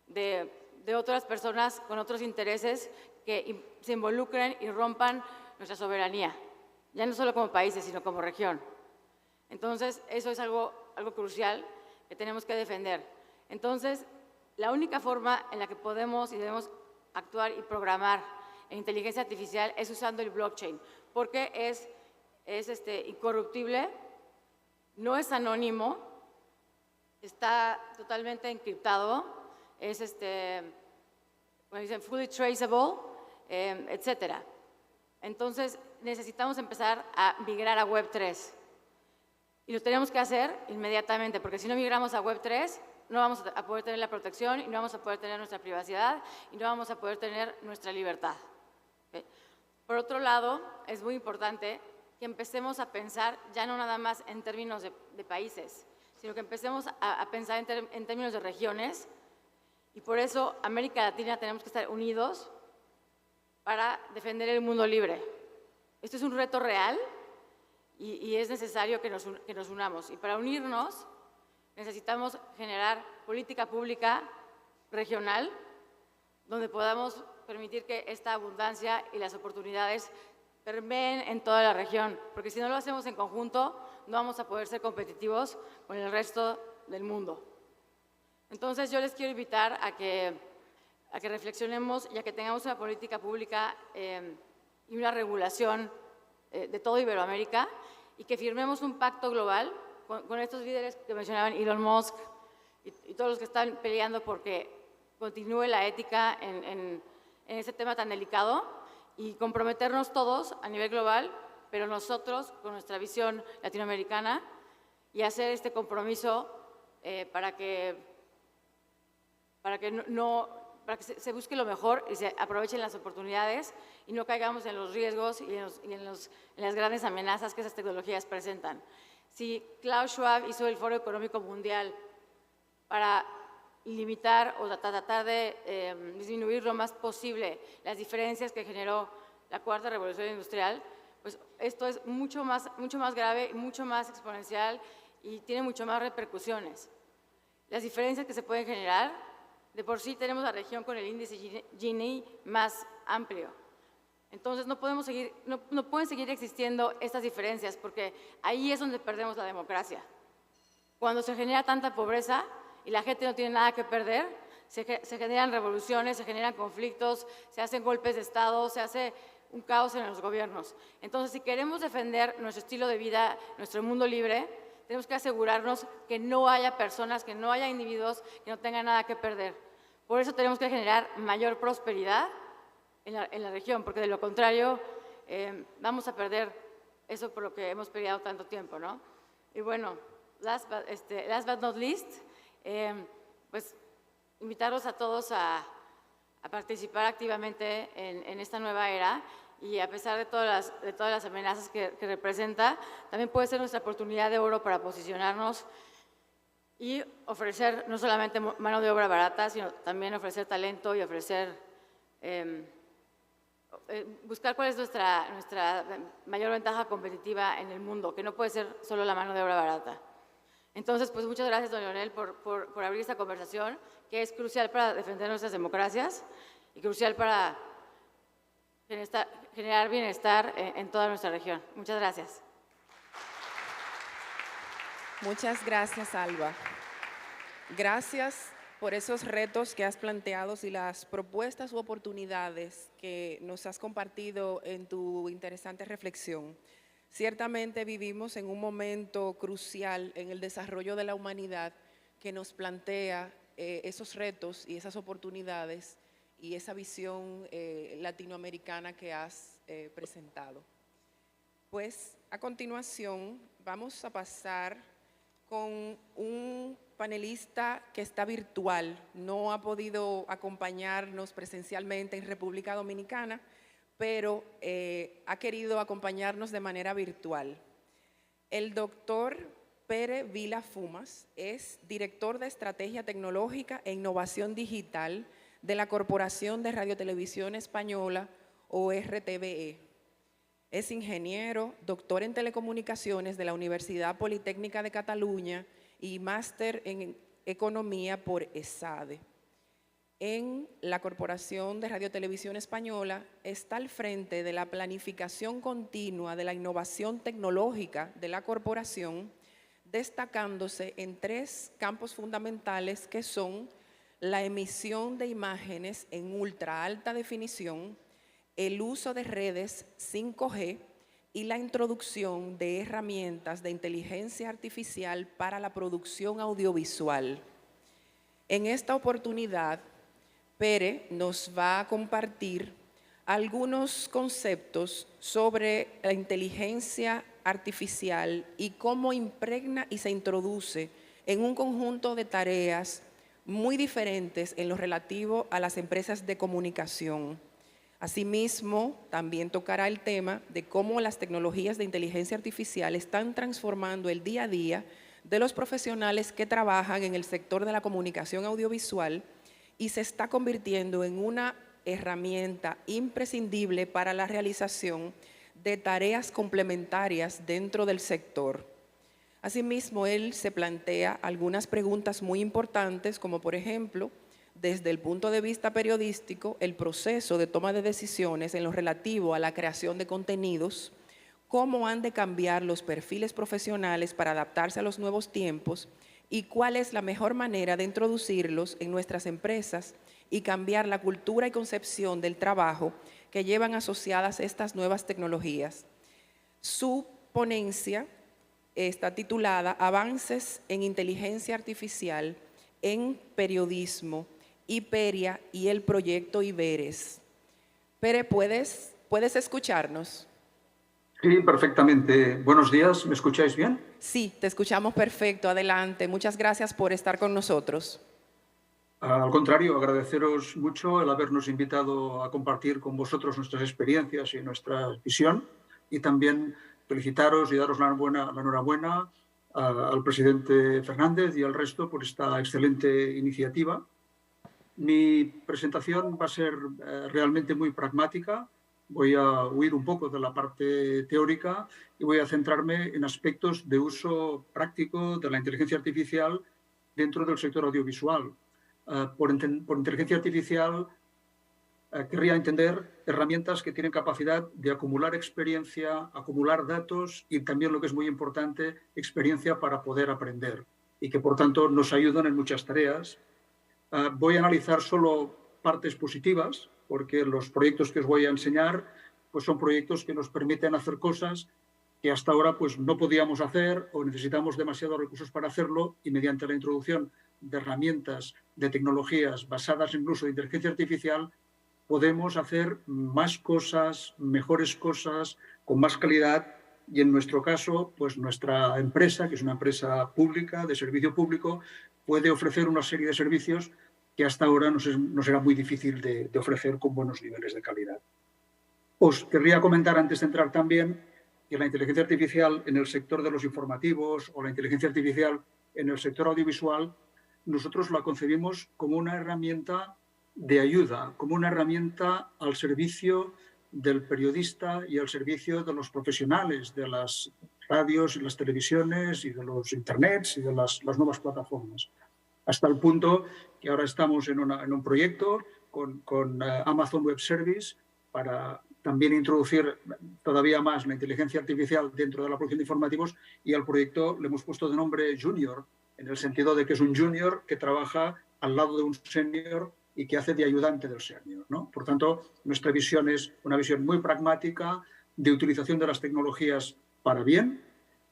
de otras personas con otros intereses que se involucren y rompan nuestra soberanía, ya no solo como países, sino como región. Entonces, eso es algo crucial que tenemos que defender. Entonces, la única forma en la que podemos y debemos actuar y programar en inteligencia artificial es usando el blockchain, porque es incorruptible, no es anónimo, está totalmente encriptado, es como dicen, fully traceable, etc. Entonces, necesitamos empezar a migrar a Web 3. Y lo tenemos que hacer inmediatamente, porque si no migramos a Web 3, no vamos a poder tener la protección y no vamos a poder tener nuestra privacidad y no vamos a poder tener nuestra libertad. ¿Okay? Por otro lado, es muy importante que empecemos a pensar ya no nada más en términos de países, sino que empecemos a pensar en términos de regiones, y por eso América Latina tenemos que estar unidos para defender el mundo libre. Esto es un reto real y es necesario que nos unamos. Y para unirnos necesitamos generar política pública regional donde podamos permitir que esta abundancia y las oportunidades permeen en toda la región, porque si no lo hacemos en conjunto, no vamos a poder ser competitivos con el resto del mundo. Entonces, yo les quiero invitar a que reflexionemos y a que tengamos una política pública y una regulación de todo Iberoamérica y que firmemos un pacto global con estos líderes que mencionaban, Elon Musk y todos los que están peleando porque continúe la ética en este tema tan delicado, y comprometernos todos a nivel global, pero nosotros con nuestra visión latinoamericana, y hacer este compromiso para que se busque lo mejor y se aprovechen las oportunidades y no caigamos en los riesgos y en las grandes amenazas que esas tecnologías presentan. Si Klaus Schwab hizo el Foro Económico Mundial para limitar o tratar de disminuir lo más posible las diferencias que generó la cuarta revolución industrial, pues esto es mucho más grave, mucho más exponencial y tiene mucho más repercusiones. Las diferencias que se pueden generar, de por sí tenemos la región con el índice Gini más amplio. Entonces no pueden seguir existiendo estas diferencias porque ahí es donde perdemos la democracia. Cuando se genera tanta pobreza y la gente no tiene nada que perder, se generan revoluciones, se generan conflictos, se hacen golpes de Estado, se hace un caos en los gobiernos. Entonces, si queremos defender nuestro estilo de vida, nuestro mundo libre, tenemos que asegurarnos que no haya personas, que no haya individuos que no tengan nada que perder. Por eso tenemos que generar mayor prosperidad en la región, porque de lo contrario vamos a perder eso por lo que hemos peleado tanto tiempo, ¿no? Y bueno, last but not least, pues invitarlos a todos a participar activamente en esta nueva era, y a pesar de todas las amenazas que representa, también puede ser nuestra oportunidad de oro para posicionarnos y ofrecer no solamente mano de obra barata, sino también ofrecer talento y ofrecer, buscar cuál es nuestra mayor ventaja competitiva en el mundo, que no puede ser solo la mano de obra barata. Entonces, pues muchas gracias, don Leonel, por abrir esta conversación, que es crucial para defender nuestras democracias y crucial para generar bienestar en toda nuestra región. Muchas gracias. Muchas gracias, Alba. Gracias por esos retos que has planteado y las propuestas u oportunidades que nos has compartido en tu interesante reflexión. Ciertamente vivimos en un momento crucial en el desarrollo de la humanidad que nos plantea esos retos y esas oportunidades y esa visión latinoamericana que has presentado. Pues a continuación vamos a pasar con un panelista que está virtual, no ha podido acompañarnos presencialmente en República Dominicana, pero ha querido acompañarnos de manera virtual. El doctor Pere Vila Fumas es director de Estrategia Tecnológica e Innovación Digital de la Corporación de Radiotelevisión Española, o RTVE. Es ingeniero, doctor en Telecomunicaciones de la Universidad Politécnica de Cataluña y máster en Economía por sede. En la Corporación de Radiotelevisión Española está al frente de la planificación continua de la innovación tecnológica de la corporación, destacándose en 3 campos fundamentales que son la emisión de imágenes en ultra alta definición, el uso de redes 5G y la introducción de herramientas de inteligencia artificial para la producción audiovisual. En esta oportunidad, Pere nos va a compartir algunos conceptos sobre la inteligencia artificial y cómo impregna y se introduce en un conjunto de tareas muy diferentes en lo relativo a las empresas de comunicación. Asimismo, también tocará el tema de cómo las tecnologías de inteligencia artificial están transformando el día a día de los profesionales que trabajan en el sector de la comunicación audiovisual y se está convirtiendo en una herramienta imprescindible para la realización de tareas complementarias dentro del sector. Asimismo, él se plantea algunas preguntas muy importantes, como por ejemplo, desde el punto de vista periodístico, el proceso de toma de decisiones en lo relativo a la creación de contenidos, cómo han de cambiar los perfiles profesionales para adaptarse a los nuevos tiempos y cuál es la mejor manera de introducirlos en nuestras empresas y cambiar la cultura y concepción del trabajo que llevan asociadas estas nuevas tecnologías. Su ponencia está titulada Avances en Inteligencia Artificial en Periodismo, Iperia y el Proyecto Iberes. Pere, ¿puedes escucharnos? Sí, perfectamente. Buenos días, ¿me escucháis bien? Sí, te escuchamos perfecto. Adelante. Muchas gracias por estar con nosotros. Al contrario, agradeceros mucho el habernos invitado a compartir con vosotros nuestras experiencias y nuestra visión, y también felicitaros y daros la enhorabuena al presidente Fernández y al resto por esta excelente iniciativa. Mi presentación va a ser realmente muy pragmática. Voy a huir un poco de la parte teórica y voy a centrarme en aspectos de uso práctico de la inteligencia artificial dentro del sector audiovisual. Por inteligencia artificial querría entender herramientas que tienen capacidad de acumular experiencia, acumular datos y también, lo que es muy importante, experiencia para poder aprender y que, por tanto, nos ayudan en muchas tareas. Voy a analizar solo partes positivas, porque los proyectos que os voy a enseñar pues son proyectos que nos permiten hacer cosas que hasta ahora pues no podíamos hacer o necesitamos demasiados recursos para hacerlo, y mediante la introducción de herramientas, de tecnologías basadas en el uso de inteligencia artificial podemos hacer más cosas, mejores cosas, con más calidad, y en nuestro caso pues nuestra empresa, que es una empresa pública, de servicio público, puede ofrecer una serie de servicios que hasta ahora nos era muy difícil de ofrecer con buenos niveles de calidad. Os querría comentar antes de entrar también que la inteligencia artificial en el sector de los informativos o la inteligencia artificial en el sector audiovisual, nosotros la concebimos como una herramienta de ayuda, como una herramienta al servicio del periodista y al servicio de los profesionales de las radios y las televisiones y de los internets y de las nuevas plataformas. Hasta el punto que ahora estamos en un proyecto con Amazon Web Service para también introducir todavía más la inteligencia artificial dentro de la producción de informativos, y al proyecto le hemos puesto de nombre Junior, en el sentido de que es un junior que trabaja al lado de un senior y que hace de ayudante del senior, ¿no? Por tanto, nuestra visión es una visión muy pragmática de utilización de las tecnologías para bien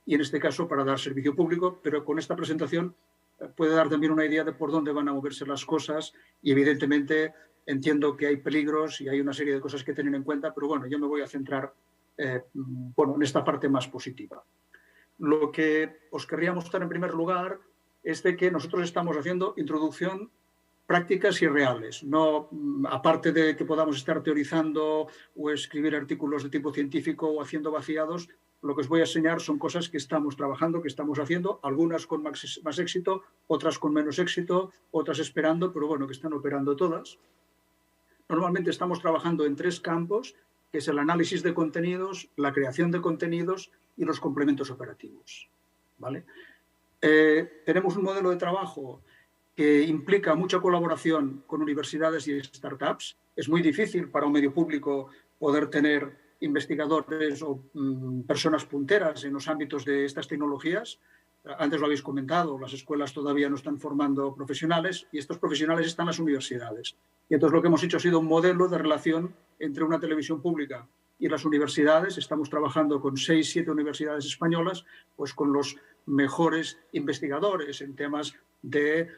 y, en este caso, para dar servicio público, pero con esta presentación puede dar también una idea de por dónde van a moverse las cosas, y evidentemente entiendo que hay peligros y hay una serie de cosas que tener en cuenta, pero bueno, yo me voy a centrar en esta parte más positiva. Lo que os querría mostrar en primer lugar es de que nosotros estamos haciendo introducción prácticas y reales, no aparte de que podamos estar teorizando o escribir artículos de tipo científico o haciendo vaciados. Lo que os voy a enseñar son cosas que estamos trabajando, que estamos haciendo, algunas con más éxito, otras con menos éxito, otras esperando, pero bueno, que están operando todas. Normalmente estamos trabajando en 3 campos, que es el análisis de contenidos, la creación de contenidos y los complementos operativos, ¿vale? Tenemos un modelo de trabajo que implica mucha colaboración con universidades y startups. Es muy difícil para un medio público poder tener investigadores o personas punteras en los ámbitos de estas tecnologías. Antes lo habéis comentado, las escuelas todavía no están formando profesionales y estos profesionales están en las universidades. Y entonces lo que hemos hecho ha sido un modelo de relación entre una televisión pública y las universidades. Estamos trabajando con 6 o 7 universidades españolas, pues con los mejores investigadores en temas de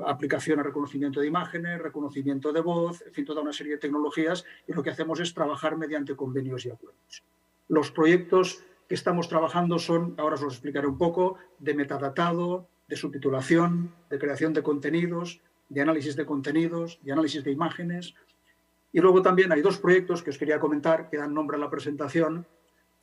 aplicación a reconocimiento de imágenes, reconocimiento de voz, en fin, toda una serie de tecnologías, y lo que hacemos es trabajar mediante convenios y acuerdos. Los proyectos que estamos trabajando son, ahora os lo explicaré un poco, de metadatado, de subtitulación, de creación de contenidos, de análisis de contenidos, de análisis de imágenes. Y luego también hay dos proyectos que os quería comentar, que dan nombre a la presentación,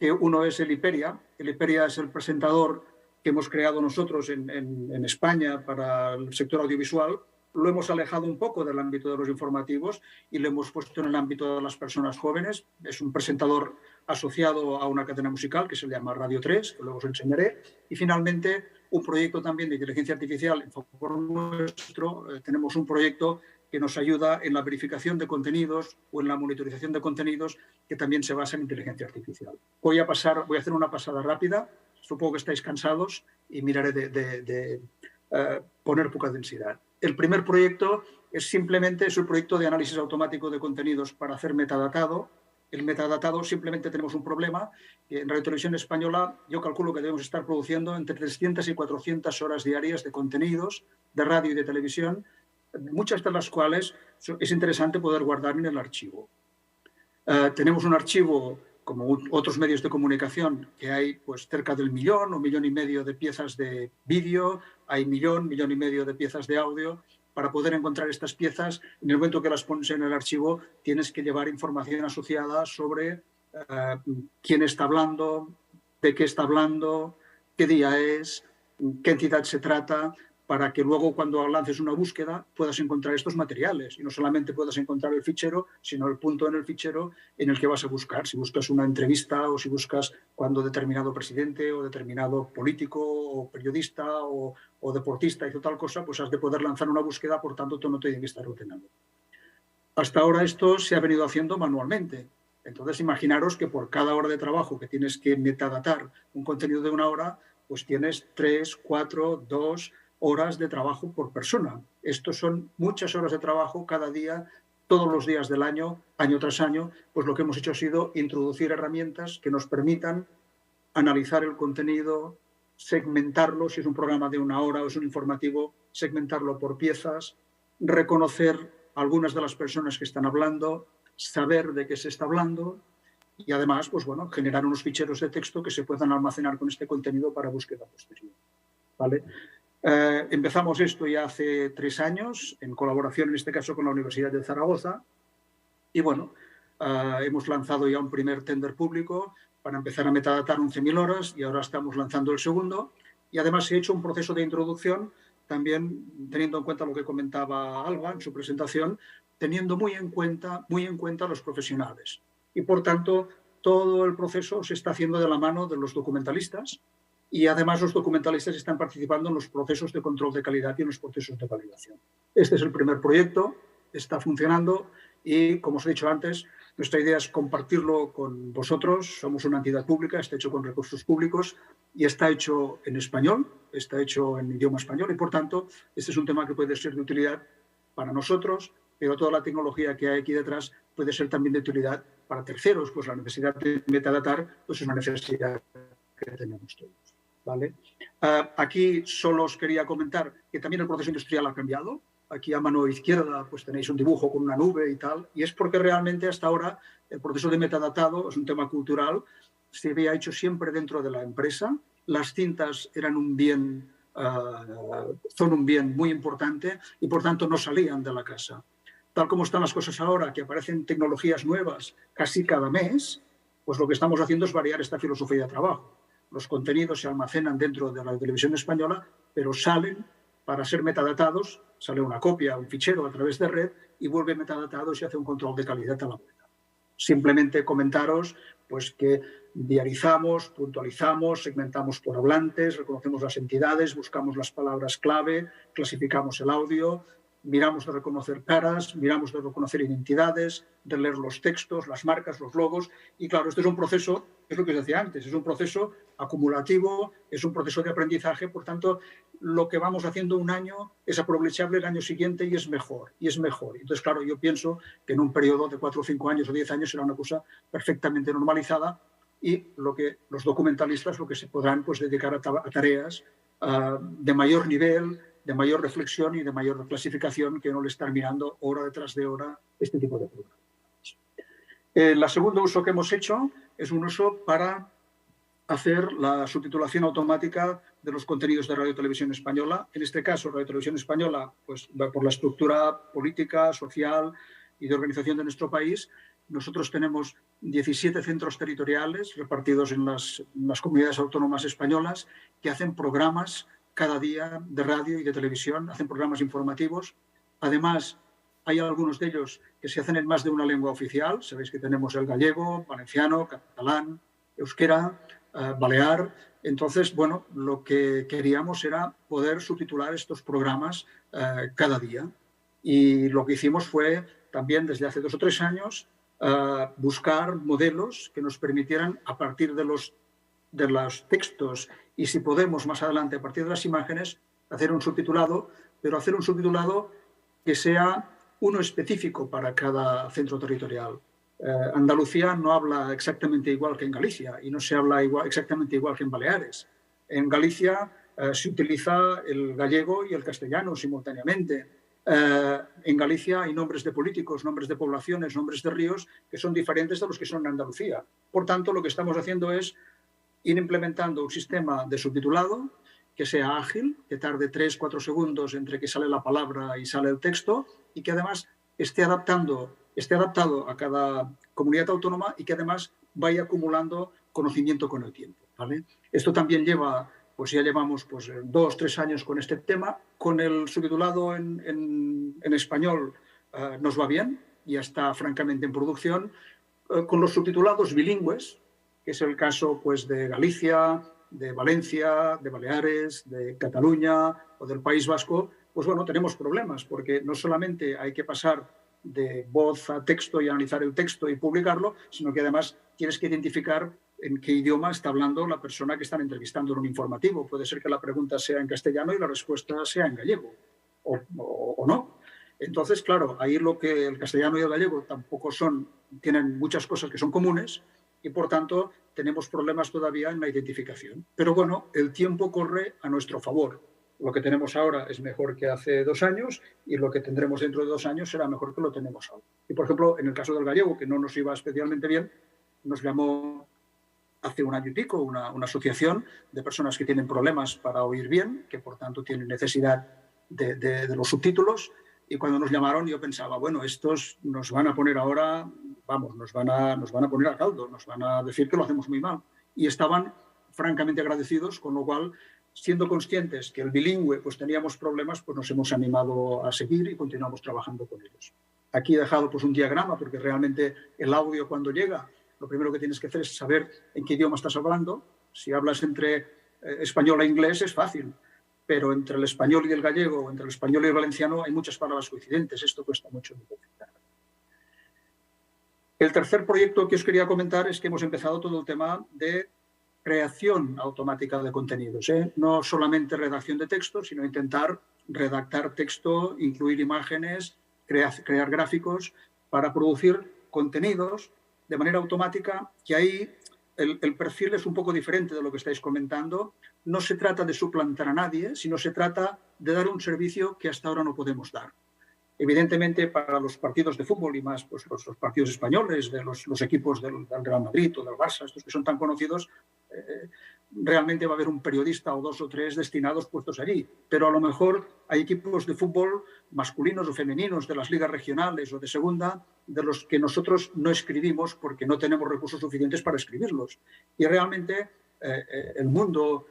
que uno es el Hiperia. El Hiperia es el presentador que hemos creado nosotros en España para el sector audiovisual. Lo hemos alejado un poco del ámbito de los informativos y lo hemos puesto en el ámbito de las personas jóvenes. Es un presentador asociado a una cadena musical que se llama Radio 3, que luego os enseñaré. Y finalmente, un proyecto también de inteligencia artificial en Foro nuestro. Tenemos un proyecto que nos ayuda en la verificación de contenidos o en la monitorización de contenidos, que también se basa en inteligencia artificial. Voy a hacer una pasada rápida. Supongo que estáis cansados y miraré de poner poca densidad. El primer proyecto es el proyecto de análisis automático de contenidos para hacer metadatado. El metadatado, simplemente tenemos un problema, que en Radio Televisión Española yo calculo que debemos estar produciendo entre 300 y 400 horas diarias de contenidos de radio y de televisión, muchas de las cuales es interesante poder guardar en el archivo. Tenemos un archivo, como otros medios de comunicación, que hay pues cerca del 1 millón o 1,5 millones de piezas de vídeo, hay 1 millón, 1,5 millones de piezas de audio. Para poder encontrar estas piezas, en el momento que las pones en el archivo, tienes que llevar información asociada sobre quién está hablando, de qué está hablando, qué día es, qué entidad se trata, para que luego cuando lances una búsqueda puedas encontrar estos materiales y no solamente puedas encontrar el fichero, sino el punto en el fichero en el que vas a buscar. Si buscas una entrevista o si buscas cuando determinado presidente o determinado político o periodista o deportista hizo tal cosa, pues has de poder lanzar una búsqueda, por tanto, tú no tienes que estar ordenado. Hasta ahora esto se ha venido haciendo manualmente. Entonces, imaginaros que por cada hora de trabajo que tienes que metadatar un contenido de 1 hora, pues tienes 3, 4, 2 horas de trabajo por persona. Estos son muchas horas de trabajo cada día, todos los días del año, año tras año. Pues lo que hemos hecho ha sido introducir herramientas que nos permitan analizar el contenido, segmentarlo, si es un programa de 1 hora o es un informativo, segmentarlo por piezas, reconocer algunas de las personas que están hablando, saber de qué se está hablando y además, pues bueno, generar unos ficheros de texto que se puedan almacenar con este contenido para búsqueda posterior. ¿Vale? Empezamos esto ya hace 3 años, en colaboración en este caso con la Universidad de Zaragoza, y bueno, hemos lanzado ya un primer tender público para empezar a metadatar 11.000 horas y ahora estamos lanzando el segundo, y además he hecho un proceso de introducción también teniendo en cuenta lo que comentaba Alba en su presentación, teniendo muy en cuenta a los profesionales. Y por tanto, todo el proceso se está haciendo de la mano de los documentalistas, y además los documentalistas están participando en los procesos de control de calidad y en los procesos de validación. Este es el primer proyecto, está funcionando y, como os he dicho antes, nuestra idea es compartirlo con vosotros. Somos una entidad pública, está hecho con recursos públicos y está hecho en español, está hecho en idioma español y, por tanto, este es un tema que puede ser de utilidad para nosotros, pero toda la tecnología que hay aquí detrás puede ser también de utilidad para terceros, pues la necesidad de metadatar pues es una necesidad que tenemos todos. ¿Vale? Aquí solo os quería comentar que también el proceso industrial ha cambiado. Aquí a mano izquierda pues tenéis un dibujo con una nube y tal, y es porque realmente hasta ahora el proceso de metadatado es un tema cultural, se había hecho siempre dentro de la empresa. Las cintas eran un bien, son un bien muy importante y por tanto no salían de la casa. Tal como están las cosas ahora, que aparecen tecnologías nuevas casi cada mes, pues lo que estamos haciendo es variar esta filosofía de trabajo. Los contenidos se almacenan dentro de la televisión española, pero salen para ser metadatados, sale una copia, un fichero a través de red y vuelve metadatado y se hace un control de calidad a la vuelta. Simplemente comentaros pues, que diarizamos, puntualizamos, segmentamos por hablantes, reconocemos las entidades, buscamos las palabras clave, clasificamos el audio, miramos de reconocer caras, miramos de reconocer identidades, de leer los textos, las marcas, los logos. Y claro, este es un proceso, es lo que os decía antes, es un proceso acumulativo, es un proceso de aprendizaje. Por tanto, lo que vamos haciendo un año es aprovechable el año siguiente y es mejor, y es mejor. Entonces, claro, yo pienso que en un periodo de 4 o 5 años o 10 años será una cosa perfectamente normalizada y lo que los documentalistas lo que se podrán pues, dedicar a tareas de mayor nivel, de mayor reflexión y de mayor clasificación que no le estar mirando hora detrás de hora este tipo de programas. El segundo uso que hemos hecho es un uso para hacer la subtitulación automática de los contenidos de Radio y Televisión Española. En este caso, Radio y Televisión Española, pues por la estructura política, social y de organización de nuestro país, nosotros tenemos 17 centros territoriales repartidos en las comunidades autónomas españolas que hacen programas cada día de radio y de televisión, hacen programas informativos. Además, hay algunos de ellos que se hacen en más de una lengua oficial. Sabéis que tenemos el gallego, valenciano, catalán, euskera, balear. Entonces, bueno, lo que queríamos era poder subtitular estos programas cada día. Y lo que hicimos fue también desde hace 2 o 3 años buscar modelos que nos permitieran, a partir de los textos y, si podemos, más adelante, a partir de las imágenes, hacer un subtitulado, pero hacer un subtitulado que sea uno específico para cada centro territorial. Andalucía no habla exactamente igual que en Galicia y no se habla exactamente igual que en Baleares. En Galicia se utiliza el gallego y el castellano simultáneamente. En Galicia hay nombres de políticos, nombres de poblaciones, nombres de ríos que son diferentes de los que son en Andalucía. Por tanto, lo que estamos haciendo es ir implementando un sistema de subtitulado que sea ágil, que tarde 3-4 segundos entre que sale la palabra y sale el texto, y que además esté adaptado a cada comunidad autónoma y que además vaya acumulando conocimiento con el tiempo, ¿vale? Esto también lleva, pues ya llevamos 2-3 años con este tema. Con el subtitulado en español nos va bien, ya está francamente en producción. Con los subtitulados bilingües, que es el caso pues de Galicia, de Valencia, de Baleares, de Cataluña o del País Vasco, pues bueno, tenemos problemas, porque no solamente hay que pasar de voz a texto y analizar el texto y publicarlo, sino que además tienes que identificar en qué idioma está hablando la persona que están entrevistando en un informativo. Puede ser que la pregunta sea en castellano y la respuesta sea en gallego, o no. Entonces, claro, ahí lo que el castellano y el gallego tampoco tienen muchas cosas que son comunes y, por tanto, tenemos problemas todavía en la identificación. Pero bueno, el tiempo corre a nuestro favor. Lo que tenemos ahora es mejor que hace 2 años y lo que tendremos dentro de 2 años será mejor que lo tenemos ahora. Y, por ejemplo, en el caso del gallego, que no nos iba especialmente bien, nos llamó hace 1 año y pico una asociación de personas que tienen problemas para oír bien, que por tanto tienen necesidad de los subtítulos, y cuando nos llamaron yo pensaba, bueno, estos nos van a poner ahora, nos van a poner a caldo, nos van a decir que lo hacemos muy mal. Y estaban francamente agradecidos, con lo cual, siendo conscientes que el bilingüe pues teníamos problemas, pues nos hemos animado a seguir y continuamos trabajando con ellos. Aquí he dejado pues un diagrama, porque realmente el audio, cuando llega, lo primero que tienes que hacer es saber en qué idioma estás hablando. Si hablas entre español e inglés es fácil, pero entre el español y el gallego, o entre el español y el valenciano, hay muchas palabras coincidentes. Esto cuesta mucho identificar. El tercer proyecto que os quería comentar es que hemos empezado todo el tema de creación automática de contenidos, ¿eh? No solamente redacción de texto, sino intentar redactar texto, incluir imágenes, crear gráficos para producir contenidos de manera automática, que ahí el perfil es un poco diferente de lo que estáis comentando. No se trata de suplantar a nadie, sino se trata de dar un servicio que hasta ahora no podemos dar. Evidentemente, para los partidos de fútbol y más pues, los partidos españoles, de los equipos del Real Madrid o del Barça, estos que son tan conocidos, realmente va a haber un periodista o 2 o 3 destinados puestos allí. Pero a lo mejor hay equipos de fútbol masculinos o femeninos de las ligas regionales o de segunda, de los que nosotros no escribimos porque no tenemos recursos suficientes para escribirlos. Y realmente el mundo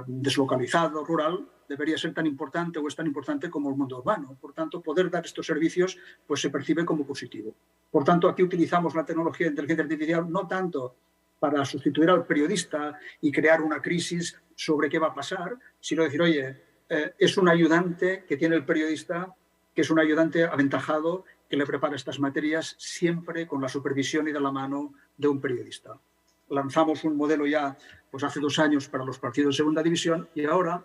deslocalizado, rural, debería ser tan importante o es tan importante como el mundo urbano. Por tanto, poder dar estos servicios pues, se percibe como positivo. Por tanto, aquí utilizamos la tecnología de inteligencia artificial no tanto para sustituir al periodista y crear una crisis sobre qué va a pasar, sino decir, oye, es un ayudante que tiene el periodista, que es un ayudante aventajado, que le prepara estas materias siempre con la supervisión y de la mano de un periodista. Lanzamos un modelo ya pues, hace 2 años para los partidos de segunda división y ahora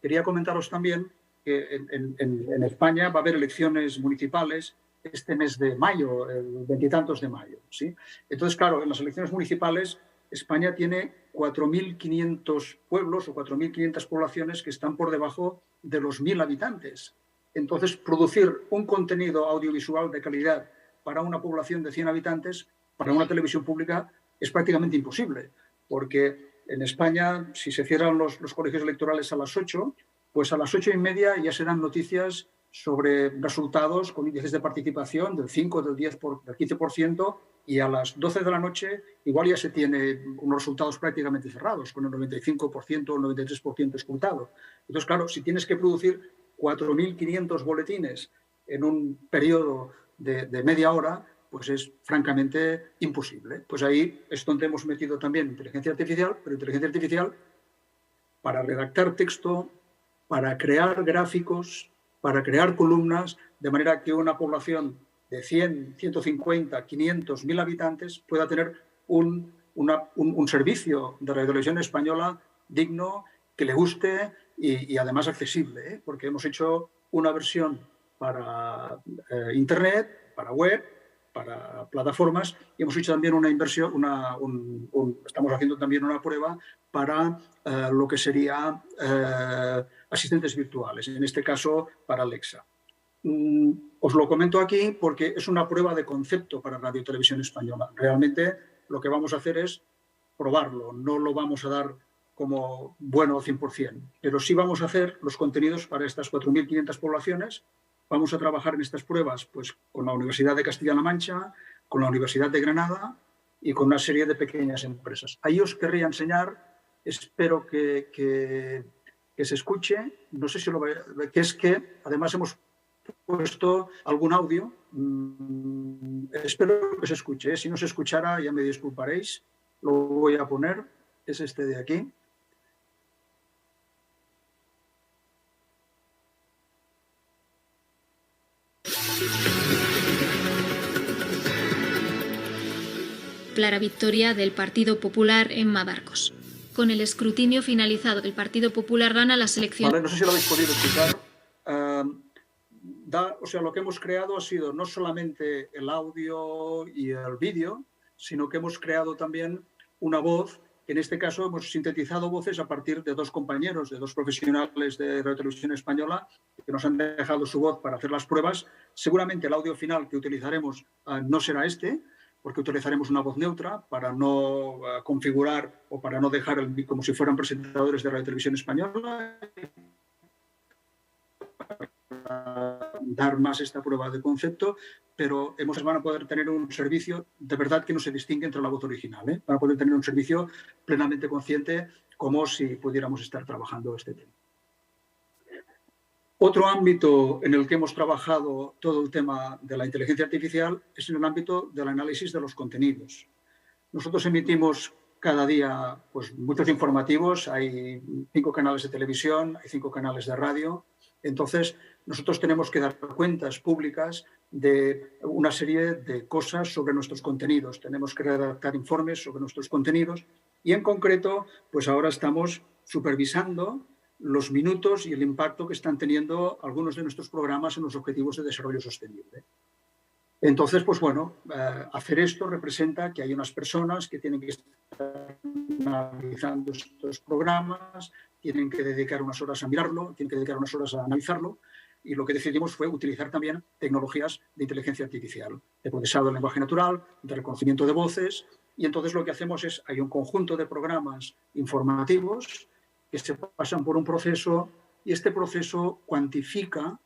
quería comentaros también que en España va a haber elecciones municipales este mes de mayo, el 20 y tantos de mayo, ¿sí? Entonces, claro, en las elecciones municipales España tiene 4.500 pueblos o 4.500 poblaciones que están por debajo de los 1.000 habitantes. Entonces, producir un contenido audiovisual de calidad para una población de 100 habitantes, para una televisión pública, es prácticamente imposible, porque En España, si se cierran los colegios electorales a las 8, pues a las 8:30 ya se dan noticias sobre resultados con índices de participación del 5, del 10, del 15%, y a las 12 de la noche igual ya se tiene unos resultados prácticamente cerrados, con el 95% o el 93% escrutado. Entonces, claro, si tienes que producir 4.500 boletines en un periodo de media hora, pues es francamente imposible. Pues ahí es donde hemos metido también inteligencia artificial, pero inteligencia artificial para redactar texto, para crear gráficos, para crear columnas, de manera que una población de 100, 150, 500, 1.000 habitantes pueda tener un servicio de radiotelevisión española digno, que le guste y además accesible, ¿eh? Porque hemos hecho una versión para Internet, para web, para plataformas, y hemos hecho también una inversión, estamos haciendo también una prueba para lo que sería asistentes virtuales, en este caso para Alexa. Os lo comento aquí porque es una prueba de concepto para Radio Televisión Española. Realmente lo que vamos a hacer es probarlo, no lo vamos a dar como bueno al 100%, pero sí vamos a hacer los contenidos para estas 4.500 poblaciones. Vamos a trabajar en estas pruebas pues, con la Universidad de Castilla-La Mancha, con la Universidad de Granada y con una serie de pequeñas empresas. Ahí os querría enseñar, espero que se escuche, no sé si lo veis, que es que además hemos puesto algún audio, espero que se escuche, ¿eh? Si no se escuchara ya me disculparéis, lo voy a poner, es este de aquí. Clara victoria del Partido Popular en Madarcos. Con el escrutinio finalizado, el Partido Popular gana las elecciones. Vale, no sé si lo habéis podido escuchar. O sea, lo que hemos creado ha sido no solamente el audio y el vídeo, sino que hemos creado también una voz, que en este caso hemos sintetizado voces a partir de dos compañeros, de dos profesionales de Radio Televisión Española, que nos han dejado su voz para hacer las pruebas. Seguramente el audio final que utilizaremos no será este, porque utilizaremos una voz neutra para no configurar o para no dejar como si fueran presentadores de Radio Televisión Española, dar más esta prueba de concepto, pero van a poder tener un servicio de verdad que no se distingue entre la voz original, ¿eh? Van a poder tener un servicio plenamente consciente, como si pudiéramos estar trabajando este tema. Otro ámbito en el que hemos trabajado todo el tema de la inteligencia artificial es en el ámbito del análisis de los contenidos. Nosotros emitimos cada día pues, muchos informativos, hay 5 canales de televisión, hay 5 canales de radio. Entonces, nosotros tenemos que dar cuentas públicas de una serie de cosas sobre nuestros contenidos. Tenemos que redactar informes sobre nuestros contenidos y, en concreto, pues ahora estamos supervisando los minutos y el impacto que están teniendo algunos de nuestros programas en los objetivos de desarrollo sostenible. Entonces, pues bueno, hacer esto representa que hay unas personas que tienen que estar analizando estos programas, tienen que dedicar unas horas a mirarlo, tienen que dedicar unas horas a analizarlo, y lo que decidimos fue utilizar también tecnologías de inteligencia artificial, de procesado del lenguaje natural, de reconocimiento de voces, y entonces lo que hacemos es, hay un conjunto de programas informativos que se pasan por un proceso y este proceso cuantifica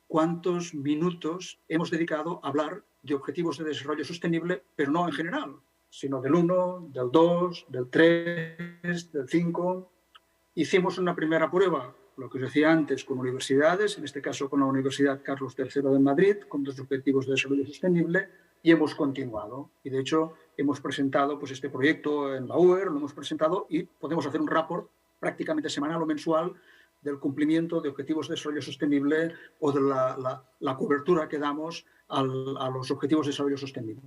cuántos minutos hemos dedicado a hablar de objetivos de desarrollo sostenible, pero no en general, sino del 1, del 2, del 3, del 5. Hicimos una primera prueba, lo que os decía antes, con universidades, en este caso con la Universidad Carlos III de Madrid, con 2 objetivos de desarrollo sostenible, y hemos continuado. Y de hecho hemos presentado pues, este proyecto en la UER, lo hemos presentado y podemos hacer un rapport prácticamente semanal o mensual del cumplimiento de objetivos de desarrollo sostenible o de la cobertura que damos a los objetivos de desarrollo sostenible.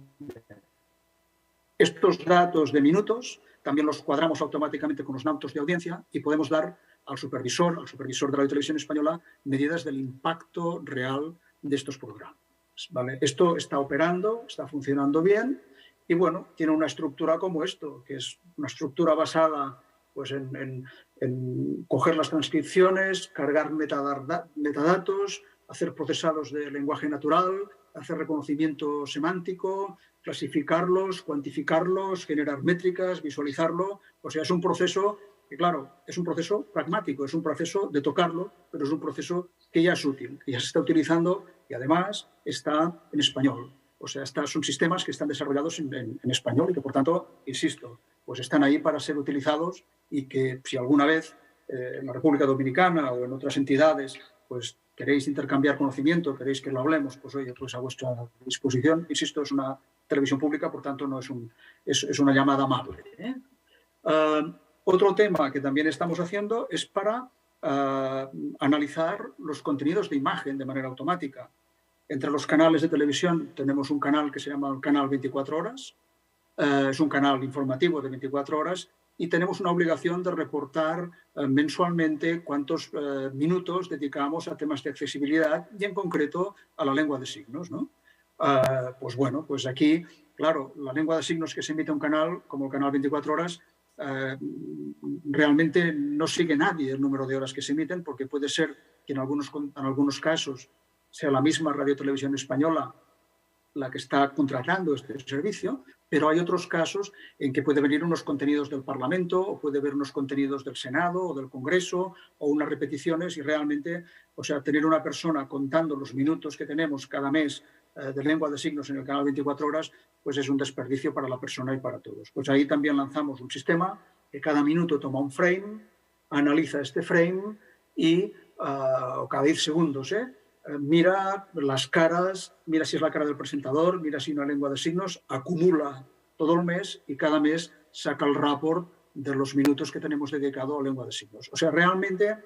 Estos datos de minutos también los cuadramos automáticamente con los datos de audiencia y podemos dar al supervisor de Radio Televisión Española, medidas del impacto real de estos programas. ¿Vale? Esto está operando, está funcionando bien y bueno, tiene una estructura como esto, que es una estructura basada pues, en coger las transcripciones, cargar metadatos, hacer procesados de lenguaje natural, hacer reconocimiento semántico, clasificarlos, cuantificarlos, generar métricas, visualizarlo. O sea, es un proceso que, claro, es un proceso pragmático, es un proceso de tocarlo, pero es un proceso que ya es útil, que ya se está utilizando y además está en español. O sea, son sistemas que están desarrollados en español y que, por tanto, insisto, pues están ahí para ser utilizados y que si alguna vez en la República Dominicana o en otras entidades pues queréis intercambiar conocimiento, queréis que lo hablemos, pues oye, pues a vuestra disposición. Insisto, es una televisión pública, por tanto no es una llamada amable. Otro tema que también estamos haciendo es para analizar los contenidos de imagen de manera automática. Entre los canales de televisión tenemos un canal que se llama el canal 24 horas, es un canal informativo de 24 horas y tenemos una obligación de reportar mensualmente cuántos minutos dedicamos a temas de accesibilidad y en concreto a la lengua de signos, ¿no? Pues bueno, pues aquí, claro, la lengua de signos que se emite a un canal, como el canal 24 horas, realmente no sigue nadie el número de horas que se emiten porque puede ser que en algunos casos sea la misma Radio Televisión Española la que está contratando este servicio, pero hay otros casos en que puede venir unos contenidos del Parlamento o puede haber unos contenidos del Senado o del Congreso o unas repeticiones y realmente, o sea, tener una persona contando los minutos que tenemos cada mes de lengua de signos en el canal 24 horas, pues es un desperdicio para la persona y para todos. Pues ahí también lanzamos un sistema que cada minuto toma un frame, analiza este frame y cada 10 segundos, mira las caras, mira si es la cara del presentador, mira si una lengua de signos, acumula todo el mes y cada mes saca el report de los minutos que tenemos dedicado a lengua de signos. O sea, realmente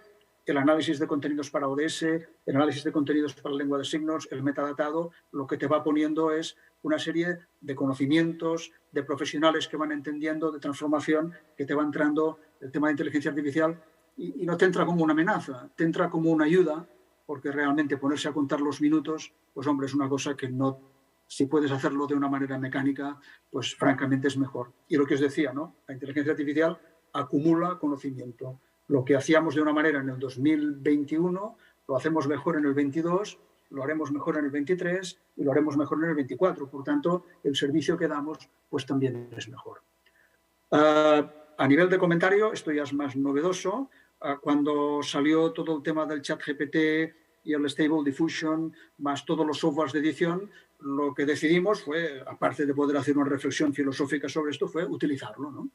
el análisis de contenidos para ODS, el análisis de contenidos para lengua de signos, el metadatado, lo que te va poniendo es una serie de conocimientos, de profesionales que van entendiendo, de transformación, que te va entrando el tema de inteligencia artificial y no te entra como una amenaza, te entra como una ayuda, porque realmente ponerse a contar los minutos, pues hombre, es una cosa que no, si puedes hacerlo de una manera mecánica, pues francamente es mejor. Y lo que os decía, ¿no? La inteligencia artificial acumula conocimiento. Lo que hacíamos de una manera en el 2021, lo hacemos mejor en el 22, lo haremos mejor en el 23 y lo haremos mejor en el 24. Por tanto, el servicio que damos pues también es mejor. A nivel de comentario, esto ya es más novedoso. Cuando salió todo el tema del chat GPT y el Stable Diffusion, más todos los softwares de edición, lo que decidimos fue, aparte de poder hacer una reflexión filosófica sobre esto, fue utilizarlo, ¿no?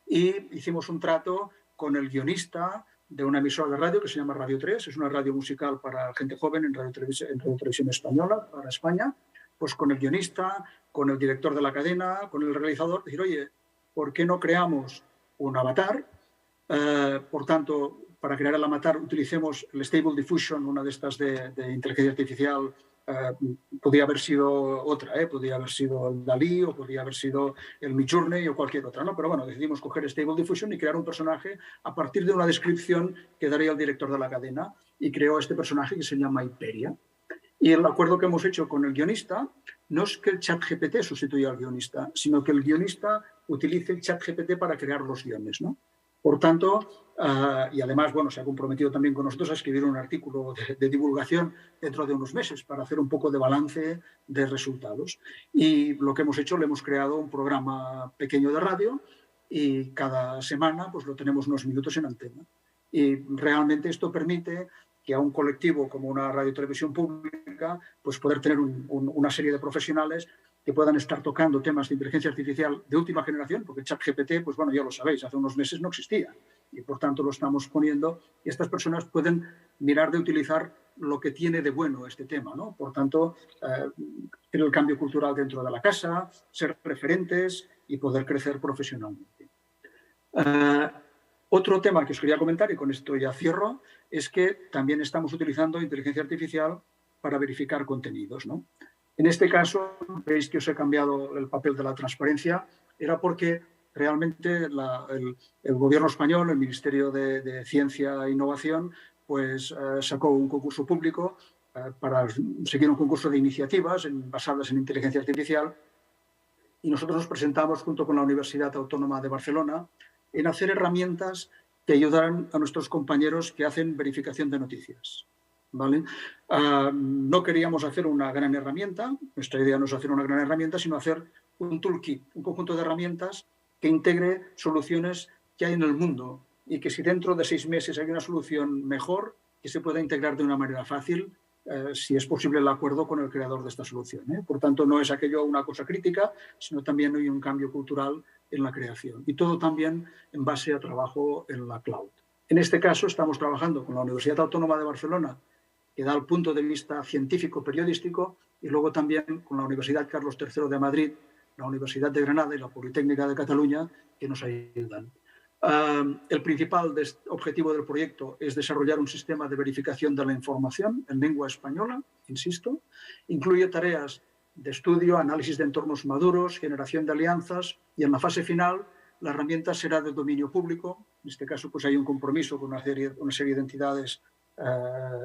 Y hicimos un trato con el guionista de una emisora de radio que se llama Radio 3, es una radio musical para gente joven en Radio Televisión Española, para España, pues con el guionista, con el director de la cadena, con el realizador, decir, oye, ¿por qué no creamos un avatar? Por tanto, para crear el avatar utilicemos el Stable Diffusion, una de estas de inteligencia artificial. Podría haber sido otra, podría haber sido el Dalí o podría haber sido el Midjourney o cualquier otra, ¿no? Pero bueno, decidimos coger Stable Diffusion y crear un personaje a partir de una descripción que daría el director de la cadena y creó este personaje que se llama Hyperia. Y el acuerdo que hemos hecho con el guionista no es que el chat GPT sustituya al guionista, sino que el guionista utilice el chat GPT para crear los guiones, ¿no? Por tanto, y además, bueno, se ha comprometido también con nosotros a escribir un artículo de divulgación dentro de unos meses para hacer un poco de balance de resultados. Y lo que hemos hecho, le hemos creado un programa pequeño de radio y cada semana pues lo tenemos unos minutos en antena. Y realmente esto permite que a un colectivo como una radio-televisión pública pues poder tener una serie de profesionales que puedan estar tocando temas de inteligencia artificial de última generación, porque el chat GPT, pues bueno, ya lo sabéis, hace unos meses no existía y por tanto lo estamos poniendo y estas personas pueden mirar de utilizar lo que tiene de bueno este tema, ¿no? Por tanto, hacer el cambio cultural dentro de la casa, ser referentes y poder crecer profesionalmente. Otro tema que os quería comentar, y con esto ya cierro, es que también estamos utilizando inteligencia artificial para verificar contenidos, ¿no? En este caso, veis que os he cambiado el papel de la transparencia, era porque realmente el gobierno español, el Ministerio de Ciencia e Innovación, pues sacó un concurso público para seguir un concurso de iniciativas basadas en inteligencia artificial y nosotros nos presentamos junto con la Universidad Autónoma de Barcelona en hacer herramientas que ayudaran a nuestros compañeros que hacen verificación de noticias. ¿vale? No queríamos hacer una gran herramienta, nuestra idea no es hacer una gran herramienta, sino hacer un toolkit, un conjunto de herramientas que integre soluciones que hay en el mundo y que si dentro de 6 meses hay una solución mejor, que se pueda integrar de una manera fácil, si es posible el acuerdo con el creador de esta solución. Por tanto, no es aquello una cosa crítica, sino también hay un cambio cultural en la creación. Y todo también en base a trabajo en la cloud. En este caso, estamos trabajando con la Universidad Autónoma de Barcelona, que da el punto de vista científico periodístico, y luego también con la Universidad Carlos III de Madrid, la Universidad de Granada y la Politécnica de Cataluña, que nos ayudan. El principal objetivo del proyecto es desarrollar un sistema de verificación de la información en lengua española, insisto. Incluye tareas de estudio, análisis de entornos maduros, generación de alianzas y en la fase final la herramienta será de dominio público. En este caso pues hay un compromiso con una serie de entidades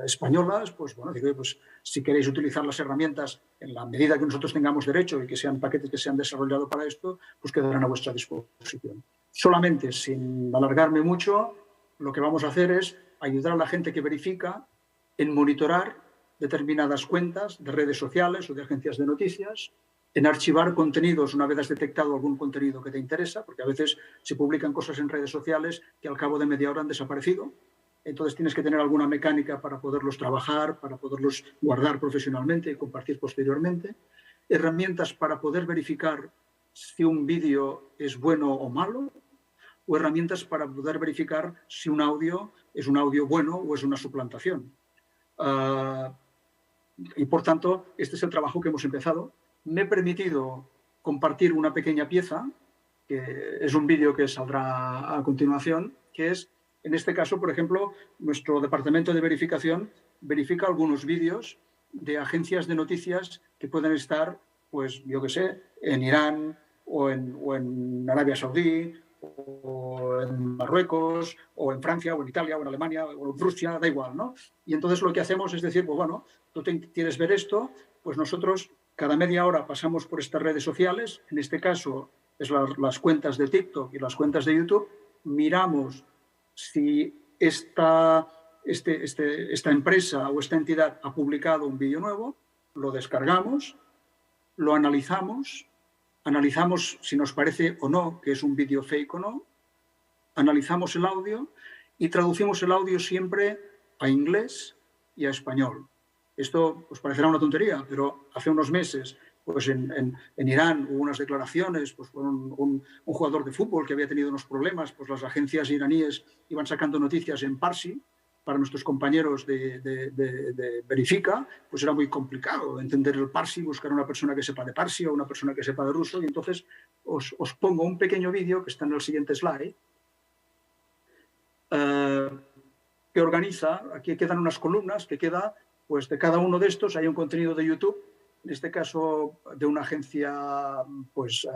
españolas. Pues bueno, digo, pues si queréis utilizar las herramientas en la medida que nosotros tengamos derecho y que sean paquetes que se han desarrollado para esto, pues quedarán a vuestra disposición. Solamente, sin alargarme mucho, lo que vamos a hacer es ayudar a la gente que verifica en monitorar determinadas cuentas de redes sociales o de agencias de noticias, en archivar contenidos una vez has detectado algún contenido que te interesa, porque a veces se publican cosas en redes sociales que al cabo de media hora han desaparecido. Entonces tienes que tener alguna mecánica para poderlos trabajar, para poderlos guardar profesionalmente y compartir posteriormente. Herramientas para poder verificar si un vídeo es bueno o malo, o herramientas para poder verificar si un audio es un audio bueno o es una suplantación. Y por tanto, este es el trabajo que hemos empezado. Me he permitido compartir una pequeña pieza, que es un vídeo que saldrá a continuación, que es, en este caso, por ejemplo, nuestro departamento de verificación verifica algunos vídeos de agencias de noticias que pueden estar, pues yo qué sé, en Irán o en Arabia Saudí, o en Marruecos, o en Francia, o en Italia, o en Alemania, o en Rusia, da igual, ¿no? Y entonces lo que hacemos es decir, pues bueno, tú quieres ver esto, pues nosotros cada media hora pasamos por estas redes sociales, en este caso es las cuentas de TikTok y las cuentas de YouTube, miramos si esta empresa o esta entidad ha publicado un vídeo nuevo, lo descargamos, lo analizamos si nos parece o no que es un vídeo fake o no, analizamos el audio y traducimos el audio siempre a inglés y a español. Esto os parecerá una tontería, pero hace unos meses pues en Irán hubo unas declaraciones, pues por un jugador de fútbol que había tenido unos problemas, pues las agencias iraníes iban sacando noticias en parsi. Para nuestros compañeros de Verifica, pues era muy complicado entender el parsi, buscar una persona que sepa de parsi o una persona que sepa de ruso, y entonces os pongo un pequeño vídeo que está en el siguiente slide, que organiza, aquí quedan unas columnas, que queda, pues de cada uno de estos hay un contenido de YouTube, en este caso de una agencia pues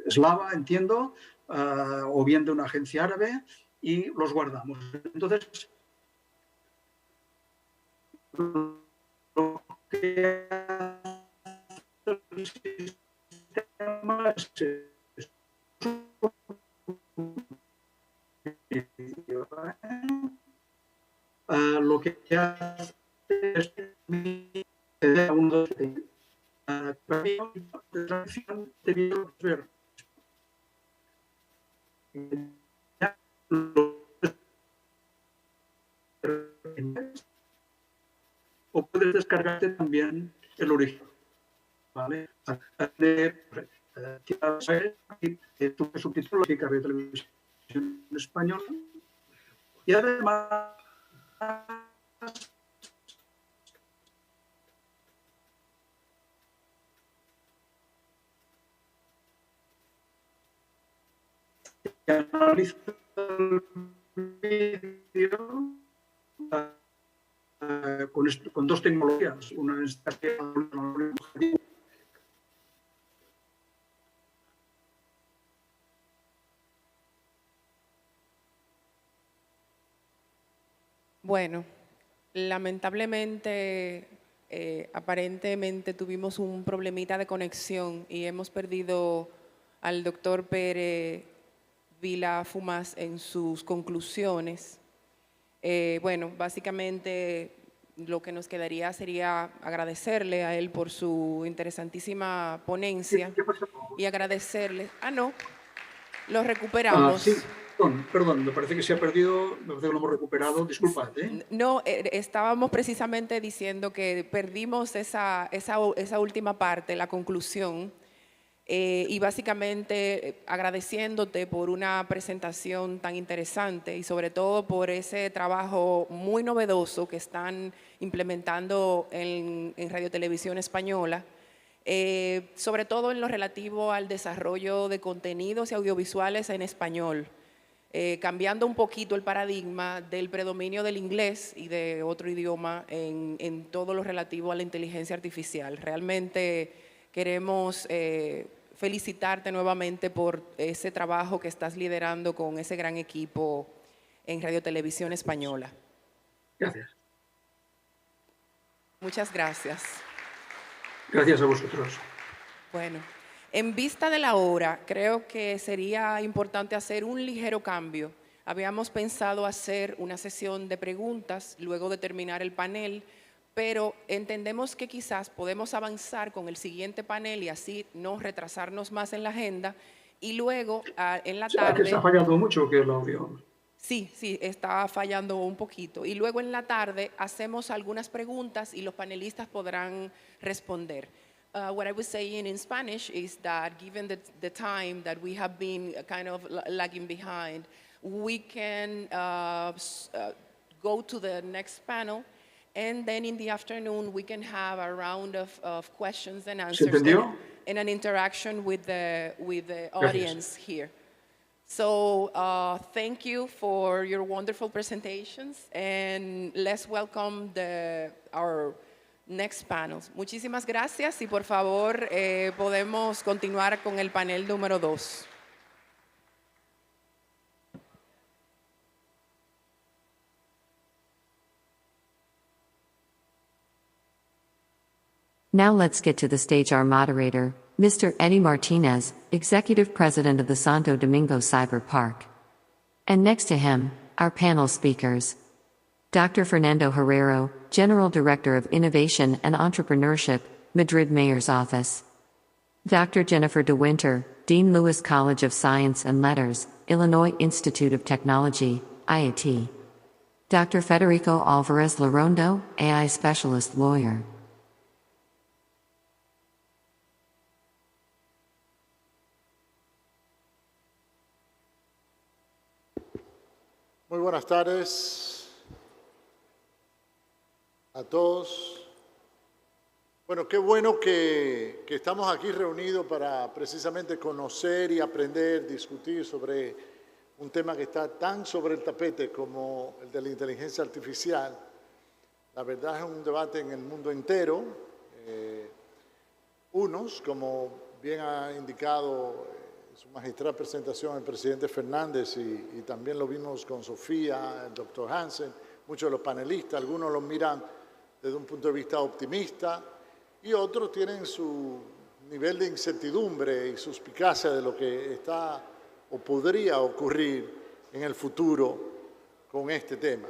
eslava, entiendo, o bien de una agencia árabe, y los guardamos. Entonces, lo que hace el sistema es lo que hace es ver o puedes descargarte también el original, ¿vale? Tu subtítulo de carrera de televisión española y además analiza el vídeo con dos tecnologías. Una es bueno, lamentablemente, aparentemente tuvimos un problemita de conexión y hemos perdido al doctor Pérez Vila Fumas en sus conclusiones. Bueno, básicamente lo que nos quedaría sería agradecerle a él por su interesantísima ponencia y agradecerle. No, lo recuperamos. Sí, perdón, me parece que se ha perdido, me parece que lo hemos recuperado, disculpad. No, estábamos precisamente diciendo que perdimos esa última parte, la conclusión, y básicamente agradeciéndote por una presentación tan interesante y sobre todo por ese trabajo muy novedoso que están implementando en Radio Televisión Española, sobre todo en lo relativo al desarrollo de contenidos y audiovisuales en español, cambiando un poquito el paradigma del predominio del inglés y de otro idioma en todo lo relativo a la inteligencia artificial. Realmente queremos felicitarte nuevamente por ese trabajo que estás liderando con ese gran equipo en Radio Televisión Española. Gracias. Muchas gracias. Gracias a vosotros. Bueno, en vista de la hora, creo que sería importante hacer un ligero cambio. Habíamos pensado hacer una sesión de preguntas luego de terminar el panel, pero entendemos que quizás podemos avanzar con el siguiente panel y así no retrasarnos más en la agenda, y luego en la tarde... ¿Que está fallando mucho que el audio? Sí, está fallando un poquito. Y luego en la tarde hacemos algunas preguntas y los panelistas podrán responder. What I was saying in Spanish is that given the time that we have been kind of lagging behind, we can go to the next panel, and then in the afternoon we can have a round of questions and answers and an interaction with the audience here. So thank you for your wonderful presentations, and let's welcome our next panels. Muchísimas gracias y por favor podemos continuar con el panel número 2. Now let's get to the stage our moderator, Mr. Eddie Martinez, Executive President of the Santo Domingo Cyber Park. And next to him, our panel speakers. Dr. Fernando Herrero, General Director of Innovation and Entrepreneurship, Madrid Mayor's Office. Dr. Jennifer De Winter, Dean Lewis College of Science and Letters, Illinois Institute of Technology, IIT. Dr. Federico Alvarez Larondo, AI Specialist Lawyer. Muy buenas tardes a todos. Bueno, qué bueno que estamos aquí reunidos para precisamente conocer y aprender, discutir sobre un tema que está tan sobre el tapete como el de la inteligencia artificial. La verdad es un debate en el mundo entero. Unos, como bien ha indicado su magistrada presentación el presidente Fernández y también lo vimos con Sofía, el doctor Hansen, muchos de los panelistas, algunos los miran desde un punto de vista optimista y otros tienen su nivel de incertidumbre y suspicacia de lo que está o podría ocurrir en el futuro con este tema.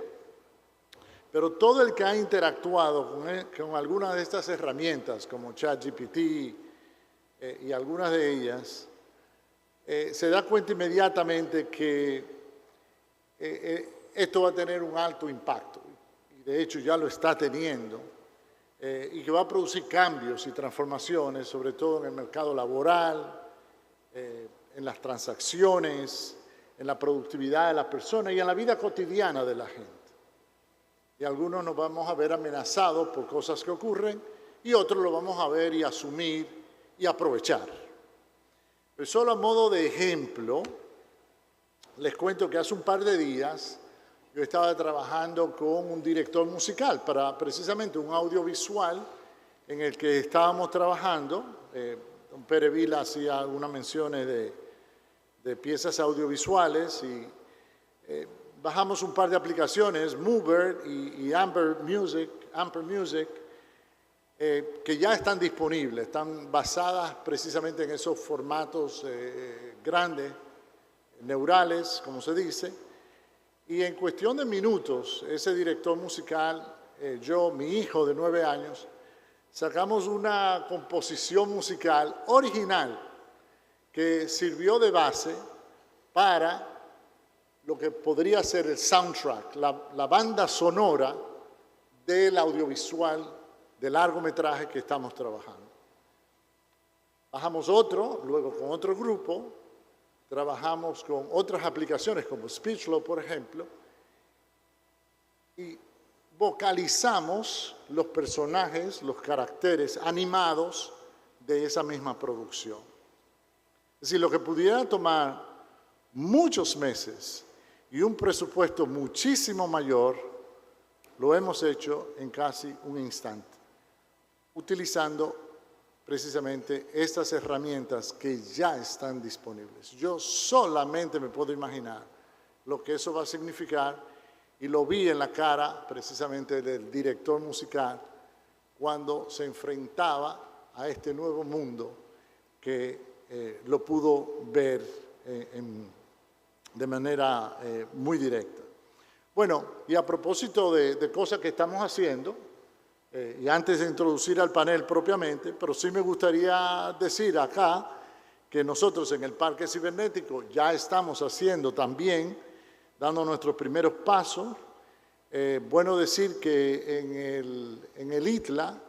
Pero todo el que ha interactuado con algunas de estas herramientas, como ChatGPT y algunas de ellas, se da cuenta inmediatamente que esto va a tener un alto impacto, y de hecho ya lo está teniendo, y que va a producir cambios y transformaciones, sobre todo en el mercado laboral, en las transacciones, en la productividad de las personas y en la vida cotidiana de la gente. Y algunos nos vamos a ver amenazados por cosas que ocurren, y otros lo vamos a ver y asumir y aprovechar. Pero solo a modo de ejemplo, les cuento que hace un par de días yo estaba trabajando con un director musical para precisamente un audiovisual en el que estábamos trabajando. Don Pere Vila hacía algunas menciones de piezas audiovisuales y bajamos un par de aplicaciones, Mover y Amper Music, que ya están disponibles, están basadas precisamente en esos formatos grandes, neurales, como se dice, y en cuestión de minutos, ese director musical yo, mi hijo de 9 años, sacamos una composición musical original que sirvió de base para lo que podría ser el soundtrack, la banda sonora del audiovisual de largometraje que estamos trabajando. Bajamos otro, luego con otro grupo, trabajamos con otras aplicaciones como Speechlo, por ejemplo, y vocalizamos los personajes, los caracteres animados de esa misma producción. Es decir, lo que pudiera tomar muchos meses y un presupuesto muchísimo mayor, lo hemos hecho en casi un instante, utilizando precisamente estas herramientas que ya están disponibles. Yo solamente me puedo imaginar lo que eso va a significar, y lo vi en la cara precisamente del director musical cuando se enfrentaba a este nuevo mundo que lo pudo ver de manera muy directa. Bueno, y a propósito de cosas que estamos haciendo, y antes de introducir al panel propiamente, pero sí me gustaría decir acá que nosotros en el Parque Cibernético ya estamos haciendo también, dando nuestros primeros pasos. Bueno decir que en el ITLA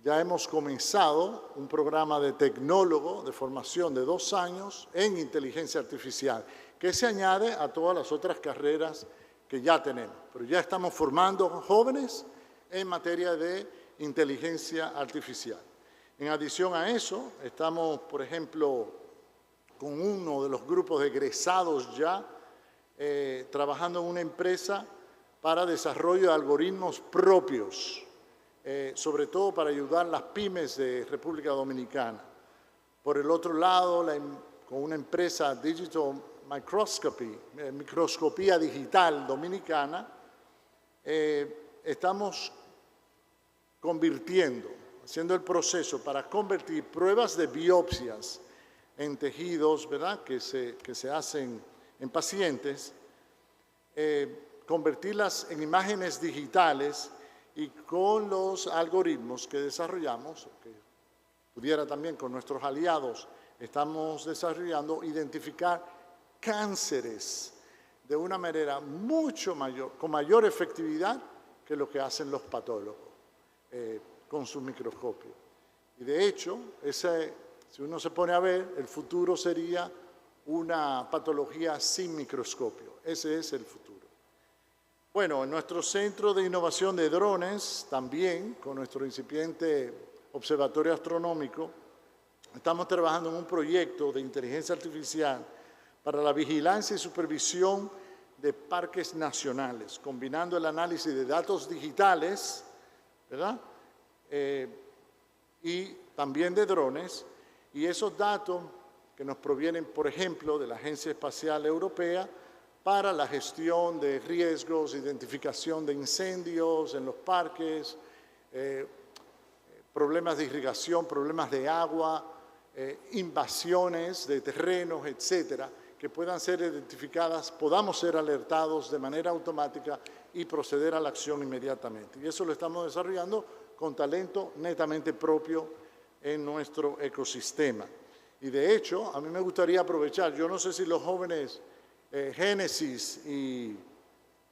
ya hemos comenzado un programa de tecnólogo de formación de 2 años en inteligencia artificial, que se añade a todas las otras carreras que ya tenemos. Pero ya estamos formando jóvenes en materia de inteligencia artificial. En adición a eso, estamos, por ejemplo, con uno de los grupos de egresados ya, trabajando en una empresa para desarrollo de algoritmos propios, sobre todo para ayudar a las pymes de República Dominicana. Por el otro lado, con una empresa Digital Microscopy, microscopía digital dominicana, estamos haciendo el proceso para convertir pruebas de biopsias en tejidos, ¿verdad?, que se hacen en pacientes, convertirlas en imágenes digitales y con los algoritmos que desarrollamos, que pudiera también con nuestros aliados, estamos desarrollando, identificar cánceres de una manera mucho mayor, con mayor efectividad que lo que hacen los patólogos con su microscopio. Y de hecho, si uno se pone a ver, el futuro sería una patología sin microscopio. Ese es el futuro. Bueno, en nuestro Centro de Innovación de Drones, también con nuestro incipiente observatorio astronómico, estamos trabajando en un proyecto de inteligencia artificial para la vigilancia y supervisión de parques nacionales, combinando el análisis de datos digitales, ¿verdad?, y también de drones, y esos datos que nos provienen, por ejemplo, de la Agencia Espacial Europea para la gestión de riesgos, identificación de incendios en los parques, problemas de irrigación, problemas de agua, invasiones de terrenos, etcétera, que puedan ser identificadas, podamos ser alertados de manera automática y proceder a la acción inmediatamente. Y eso lo estamos desarrollando con talento netamente propio en nuestro ecosistema. Y de hecho, a mí me gustaría aprovechar, yo no sé si los jóvenes Génesis y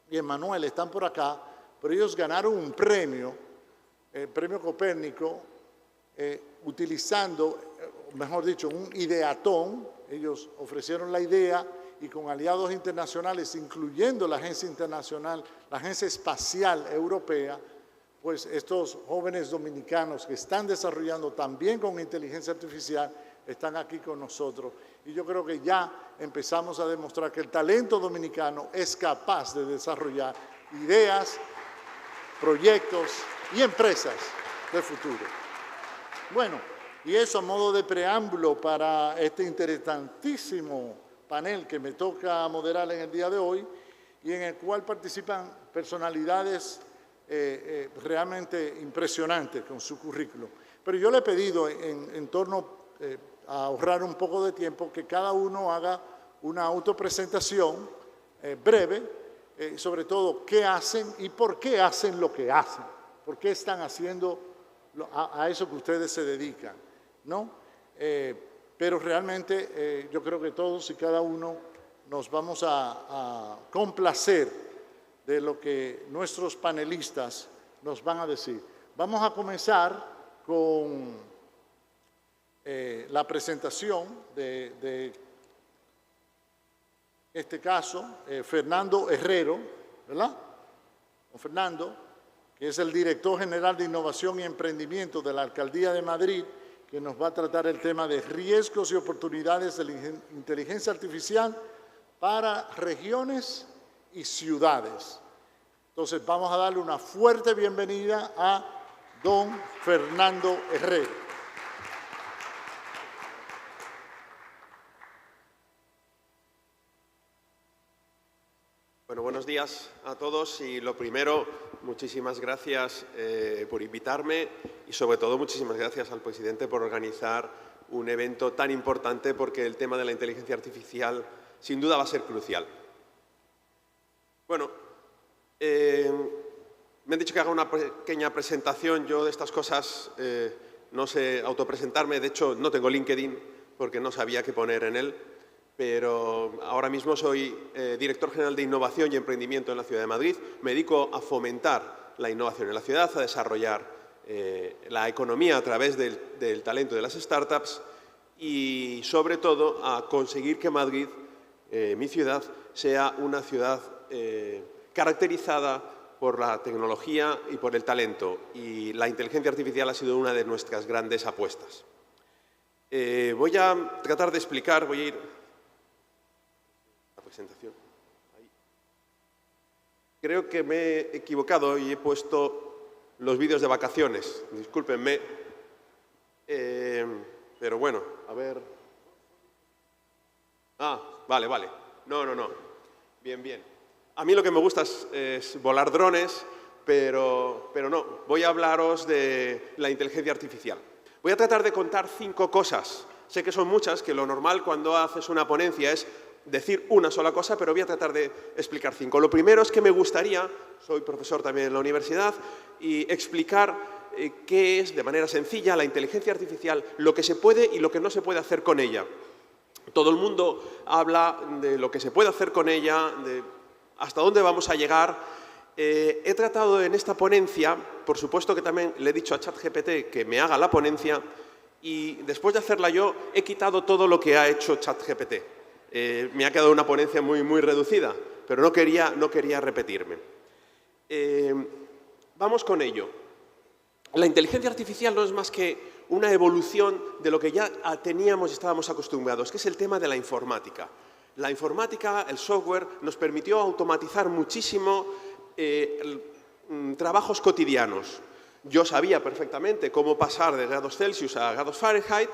Emanuel están por acá, pero ellos ganaron un premio, el premio Copérnico, utilizando, mejor dicho, un ideatón. Ellos ofrecieron la idea y con aliados internacionales, incluyendo la Agencia Internacional, la Agencia Espacial Europea, pues estos jóvenes dominicanos que están desarrollando también con inteligencia artificial están aquí con nosotros. Y yo creo que ya empezamos a demostrar que el talento dominicano es capaz de desarrollar ideas, proyectos y empresas de futuro. Bueno, y eso a modo de preámbulo para este interesantísimo panel que me toca moderar en el día de hoy y en el cual participan personalidades realmente impresionantes con su currículo. Pero yo le he pedido en torno a ahorrar un poco de tiempo que cada uno haga una autopresentación breve, sobre todo qué hacen y por qué hacen lo que hacen. por qué están haciendo a eso que ustedes se dedican, ¿no? Pero realmente yo creo que todos y cada uno nos vamos a complacer de lo que nuestros panelistas nos van a decir. Vamos a comenzar con la presentación de este caso, Fernando Herrero, ¿verdad? Don Fernando, que es el director general de Innovación y Emprendimiento de la Alcaldía de Madrid, que nos va a tratar el tema de riesgos y oportunidades de la inteligencia artificial para regiones y ciudades. Entonces vamos a darle una fuerte bienvenida a don Fernando Herrero. Bueno, buenos días a todos y lo primero, muchísimas gracias por invitarme y sobre todo muchísimas gracias al presidente por organizar un evento tan importante porque el tema de la inteligencia artificial sin duda va a ser crucial. Bueno, me han dicho que haga una pequeña presentación. Yo de estas cosas no sé autopresentarme, de hecho no tengo LinkedIn porque no sabía qué poner en él. Pero ahora mismo soy director general de Innovación y Emprendimiento en la Ciudad de Madrid. Me dedico a fomentar la innovación en la ciudad, a desarrollar la economía a través del talento de las startups y, sobre todo, a conseguir que Madrid, mi ciudad, sea una ciudad caracterizada por la tecnología y por el talento. Y la inteligencia artificial ha sido una de nuestras grandes apuestas. Voy a tratar de explicar, voy a ir... presentación. Ahí. Creo que me he equivocado y he puesto los vídeos de vacaciones. Discúlpenme. Pero bueno, a ver. Ah, vale. No. Bien. A mí lo que me gusta es volar drones, pero no. Voy a hablaros de la inteligencia artificial. Voy a tratar de contar 5 cosas. Sé que son muchas, que lo normal cuando haces una ponencia es decir una sola cosa, pero voy a tratar de explicar 5. Lo primero es que me gustaría, soy profesor también en la universidad, y explicar qué es, de manera sencilla, la inteligencia artificial, lo que se puede y lo que no se puede hacer con ella. Todo el mundo habla de lo que se puede hacer con ella, de hasta dónde vamos a llegar. He tratado en esta ponencia, por supuesto que también le he dicho a ChatGPT que me haga la ponencia, y después de hacerla yo, he quitado todo lo que ha hecho ChatGPT. Me ha quedado una ponencia muy reducida, pero no quería repetirme. Vamos con ello. La inteligencia artificial no es más que una evolución de lo que ya teníamos y estábamos acostumbrados, que es el tema de la informática. La informática, el software, nos permitió automatizar muchísimo trabajos cotidianos. Yo sabía perfectamente cómo pasar de grados Celsius a grados Fahrenheit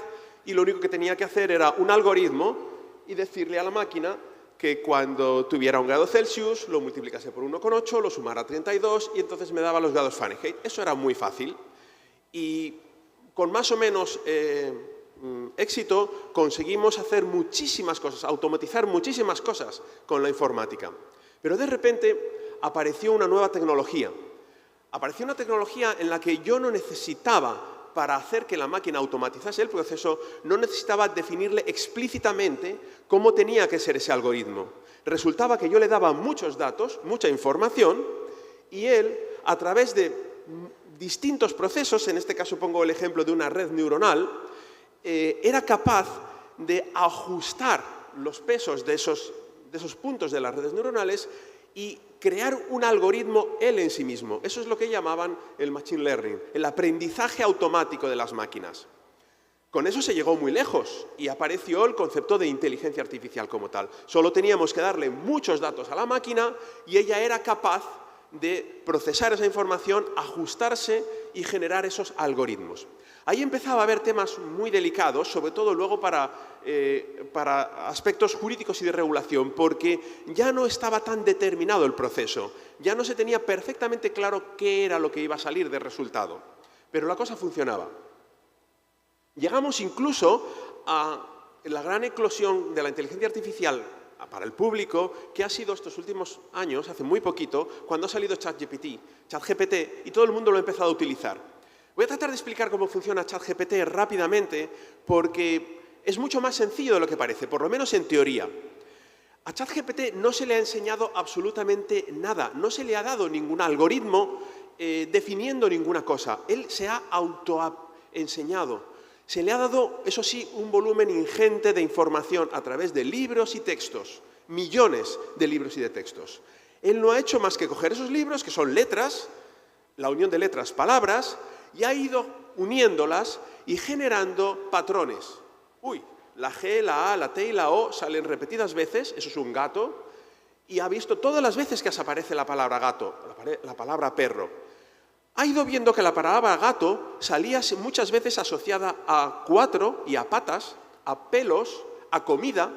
y lo único que tenía que hacer era un algoritmo y decirle a la máquina que cuando tuviera 1 grado Celsius lo multiplicase por 1,8, lo sumara a 32 y entonces me daba los grados Fahrenheit. Eso era muy fácil y con más o menos éxito conseguimos hacer muchísimas cosas, automatizar muchísimas cosas con la informática. Pero de repente apareció una nueva tecnología. Apareció una tecnología en la que yo no necesitaba, para hacer que la máquina automatizase el proceso, no necesitaba definirle explícitamente cómo tenía que ser ese algoritmo. Resultaba que yo le daba muchos datos, mucha información, y él, a través de distintos procesos, en este caso pongo el ejemplo de una red neuronal, era capaz de ajustar los pesos de esos puntos de las redes neuronales y crear un algoritmo él en sí mismo. Eso es lo que llamaban el machine learning, el aprendizaje automático de las máquinas. Con eso se llegó muy lejos y apareció el concepto de inteligencia artificial como tal. Solo teníamos que darle muchos datos a la máquina y ella era capaz de procesar esa información, ajustarse y generar esos algoritmos. Ahí empezaba a haber temas muy delicados, sobre todo luego para aspectos jurídicos y de regulación, porque ya no estaba tan determinado el proceso, ya no se tenía perfectamente claro qué era lo que iba a salir de resultado, pero la cosa funcionaba. Llegamos incluso a la gran eclosión de la inteligencia artificial para el público qué ha sido estos últimos años, hace muy poquito, cuando ha salido ChatGPT y todo el mundo lo ha empezado a utilizar. Voy a tratar de explicar cómo funciona ChatGPT rápidamente porque es mucho más sencillo de lo que parece, por lo menos en teoría. A ChatGPT no se le ha enseñado absolutamente nada, no se le ha dado ningún algoritmo definiendo ninguna cosa. Él se ha autoenseñado. Se le ha dado, eso sí, un volumen ingente de información a través de libros y textos, millones de libros y de textos. Él no ha hecho más que coger esos libros, que son letras, la unión de letras, palabras, y ha ido uniéndolas y generando patrones. Uy, la G, la A, la T y la O salen repetidas veces, eso es un gato, y ha visto todas las veces que aparece la palabra gato, la palabra perro. Ha ido viendo que la palabra gato salía muchas veces asociada a cuatro y a patas, a pelos, a comida,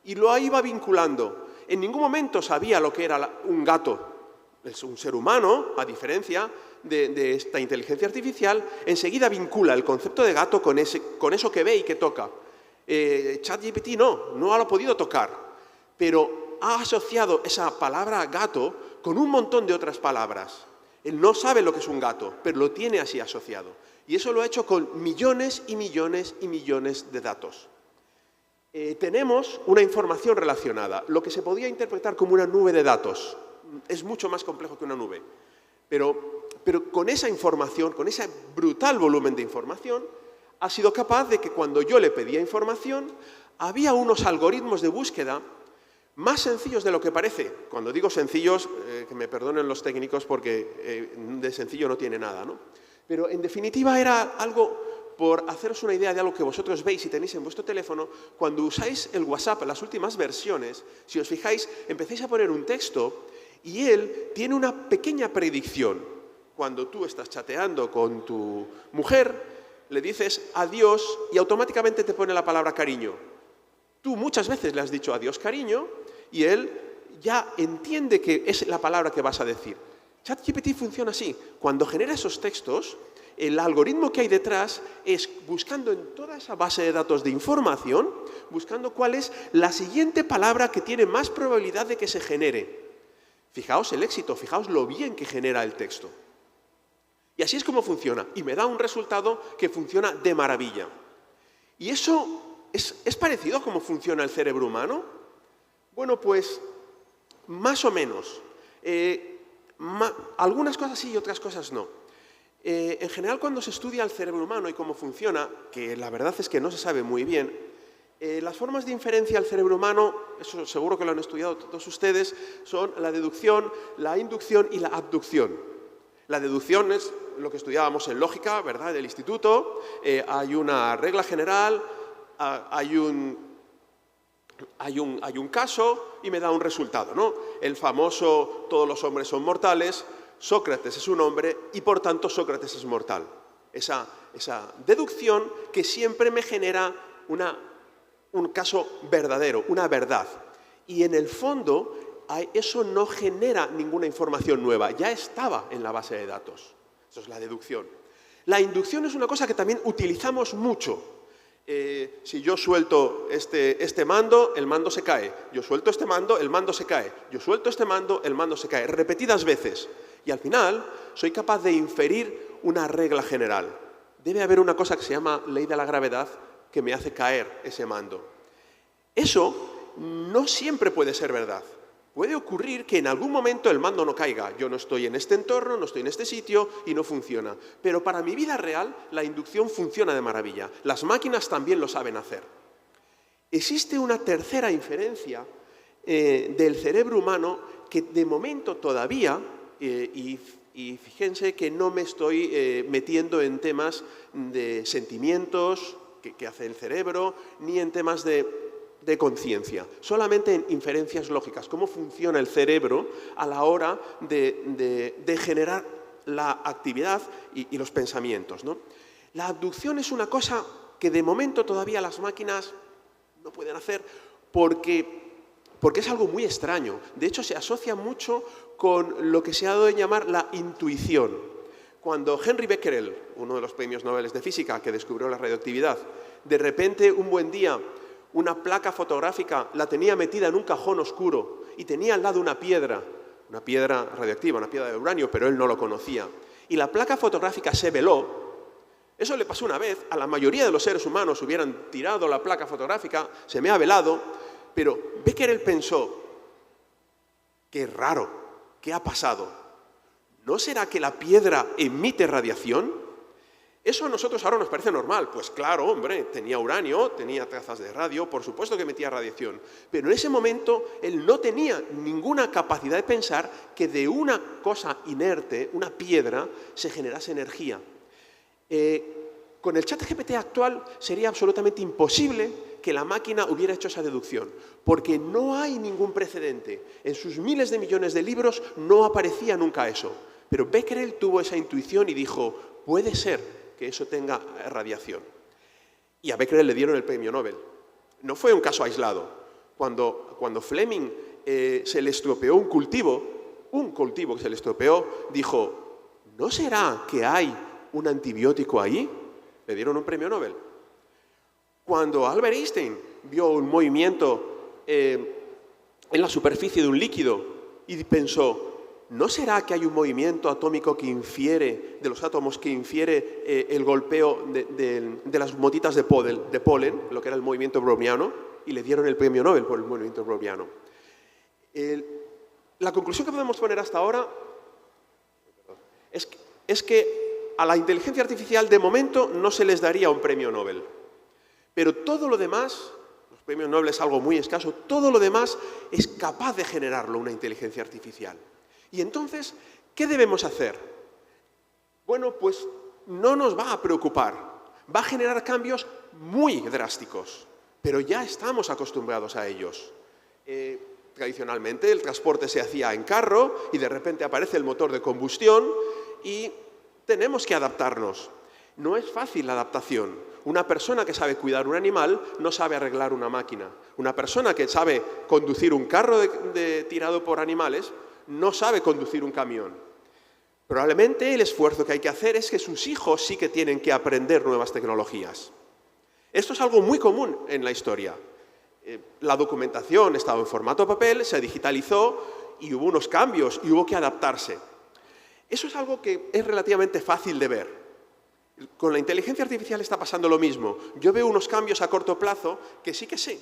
y lo iba vinculando. En ningún momento sabía lo que era un gato. Es un ser humano, a diferencia de esta inteligencia artificial, enseguida vincula el concepto de gato con eso que ve y que toca. ChatGPT no lo ha podido tocar, pero ha asociado esa palabra gato con un montón de otras palabras. Él no sabe lo que es un gato, pero lo tiene así asociado. Y eso lo ha hecho con millones y millones y millones de datos. Tenemos una información relacionada, lo que se podría interpretar como una nube de datos. Es mucho más complejo que una nube. Pero con esa información, con ese brutal volumen de información, ha sido capaz de que cuando yo le pedía información, había unos algoritmos de búsqueda más sencillos de lo que parece. Cuando digo sencillos, que me perdonen los técnicos porque de sencillo no tiene nada, ¿no? Pero en definitiva era algo, por haceros una idea de algo que vosotros veis y tenéis en vuestro teléfono, cuando usáis el WhatsApp, las últimas versiones, si os fijáis, empecéis a poner un texto y él tiene una pequeña predicción. Cuando tú estás chateando con tu mujer, le dices adiós y automáticamente te pone la palabra cariño. Tú muchas veces le has dicho adiós, cariño, y él ya entiende que es la palabra que vas a decir. ChatGPT funciona así. Cuando genera esos textos, el algoritmo que hay detrás es buscando en toda esa base de datos de información, buscando cuál es la siguiente palabra que tiene más probabilidad de que se genere. Fijaos el éxito, fijaos lo bien que genera el texto. Y así es como funciona. Y me da un resultado que funciona de maravilla. Y eso ¿es parecido a cómo funciona el cerebro humano? Bueno, pues más o menos. Algunas cosas sí y otras cosas no. En general, cuando se estudia el cerebro humano y cómo funciona, que la verdad es que no se sabe muy bien, las formas de inferencia al cerebro humano, eso seguro que lo han estudiado todos ustedes, son la deducción, la inducción y la abducción. La deducción es lo que estudiábamos en lógica, ¿verdad?, del instituto. Hay una regla general, hay un caso y me da un resultado, ¿no? El famoso todos los hombres son mortales, Sócrates es un hombre y por tanto Sócrates es mortal. Esa deducción que siempre me genera un caso verdadero, una verdad. Y en el fondo eso no genera ninguna información nueva, ya estaba en la base de datos. Eso es la deducción. La inducción es una cosa que también utilizamos mucho. Si yo suelto este mando, el mando se cae. Yo suelto este mando, el mando se cae. Yo suelto este mando, el mando se cae. Repetidas veces. Y al final soy capaz de inferir una regla general. Debe haber una cosa que se llama ley de la gravedad que me hace caer ese mando. Eso no siempre puede ser verdad. Puede ocurrir que en algún momento el mando no caiga. Yo no estoy en este entorno, no estoy en este sitio y no funciona. Pero para mi vida real, la inducción funciona de maravilla. Las máquinas también lo saben hacer. Existe una tercera inferencia del cerebro humano que de momento todavía, y fíjense que no me estoy metiendo en temas de sentimientos que hace el cerebro, ni en temas de conciencia, solamente en inferencias lógicas, cómo funciona el cerebro a la hora de generar la actividad y los pensamientos, ¿no? La abducción es una cosa que de momento todavía las máquinas no pueden hacer porque es algo muy extraño. De hecho, se asocia mucho con lo que se ha dado en llamar la intuición. Cuando Henry Becquerel, uno de los premios Nobel de Física que descubrió la radioactividad, de repente un buen día una placa fotográfica, la tenía metida en un cajón oscuro y tenía al lado una piedra radioactiva, una piedra de uranio, pero él no lo conocía. Y la placa fotográfica se veló. Eso le pasó una vez, a la mayoría de los seres humanos hubieran tirado la placa fotográfica, se me ha velado, pero Becquerel pensó, qué raro, ¿qué ha pasado? ¿No será que la piedra emite radiación? Eso a nosotros ahora nos parece normal. Pues claro, hombre, tenía uranio, tenía trazas de radio, por supuesto que emitía radiación. Pero en ese momento él no tenía ninguna capacidad de pensar que de una cosa inerte, una piedra, se generase energía. Con el ChatGPT actual sería absolutamente imposible que la máquina hubiera hecho esa deducción, porque no hay ningún precedente. En sus miles de millones de libros no aparecía nunca eso. Pero Becquerel tuvo esa intuición y dijo, puede ser que eso tenga radiación. Y a Becquerel le dieron el premio Nobel. No fue un caso aislado. Cuando Fleming se le estropeó un cultivo que se le estropeó, dijo, ¿no será que hay un antibiótico ahí? Le dieron un premio Nobel. Cuando Albert Einstein vio un movimiento en la superficie de un líquido y pensó, ¿no será que hay un movimiento atómico que infiere, de los átomos, que infiere el golpeo de las motitas de polen, lo que era el movimiento browniano? Y le dieron el premio Nobel por el movimiento browniano. La conclusión que podemos poner hasta ahora es que a la inteligencia artificial de momento no se les daría un premio Nobel. Pero todo lo demás, los premios Nobel es algo muy escaso, todo lo demás es capaz de generarlo una inteligencia artificial. Y entonces, ¿qué debemos hacer? Bueno, pues no nos va a preocupar. Va a generar cambios muy drásticos, pero ya estamos acostumbrados a ellos. Tradicionalmente el transporte se hacía en carro y de repente aparece el motor de combustión y tenemos que adaptarnos. No es fácil la adaptación. Una persona que sabe cuidar un animal no sabe arreglar una máquina. Una persona que sabe conducir un carro tirado por animales no sabe conducir un camión. Probablemente el esfuerzo que hay que hacer es que sus hijos sí que tienen que aprender nuevas tecnologías. Esto es algo muy común en la historia. La documentación estaba en formato papel, se digitalizó y hubo unos cambios y hubo que adaptarse. Eso es algo que es relativamente fácil de ver. Con la inteligencia artificial está pasando lo mismo. Yo veo unos cambios a corto plazo que sí que sé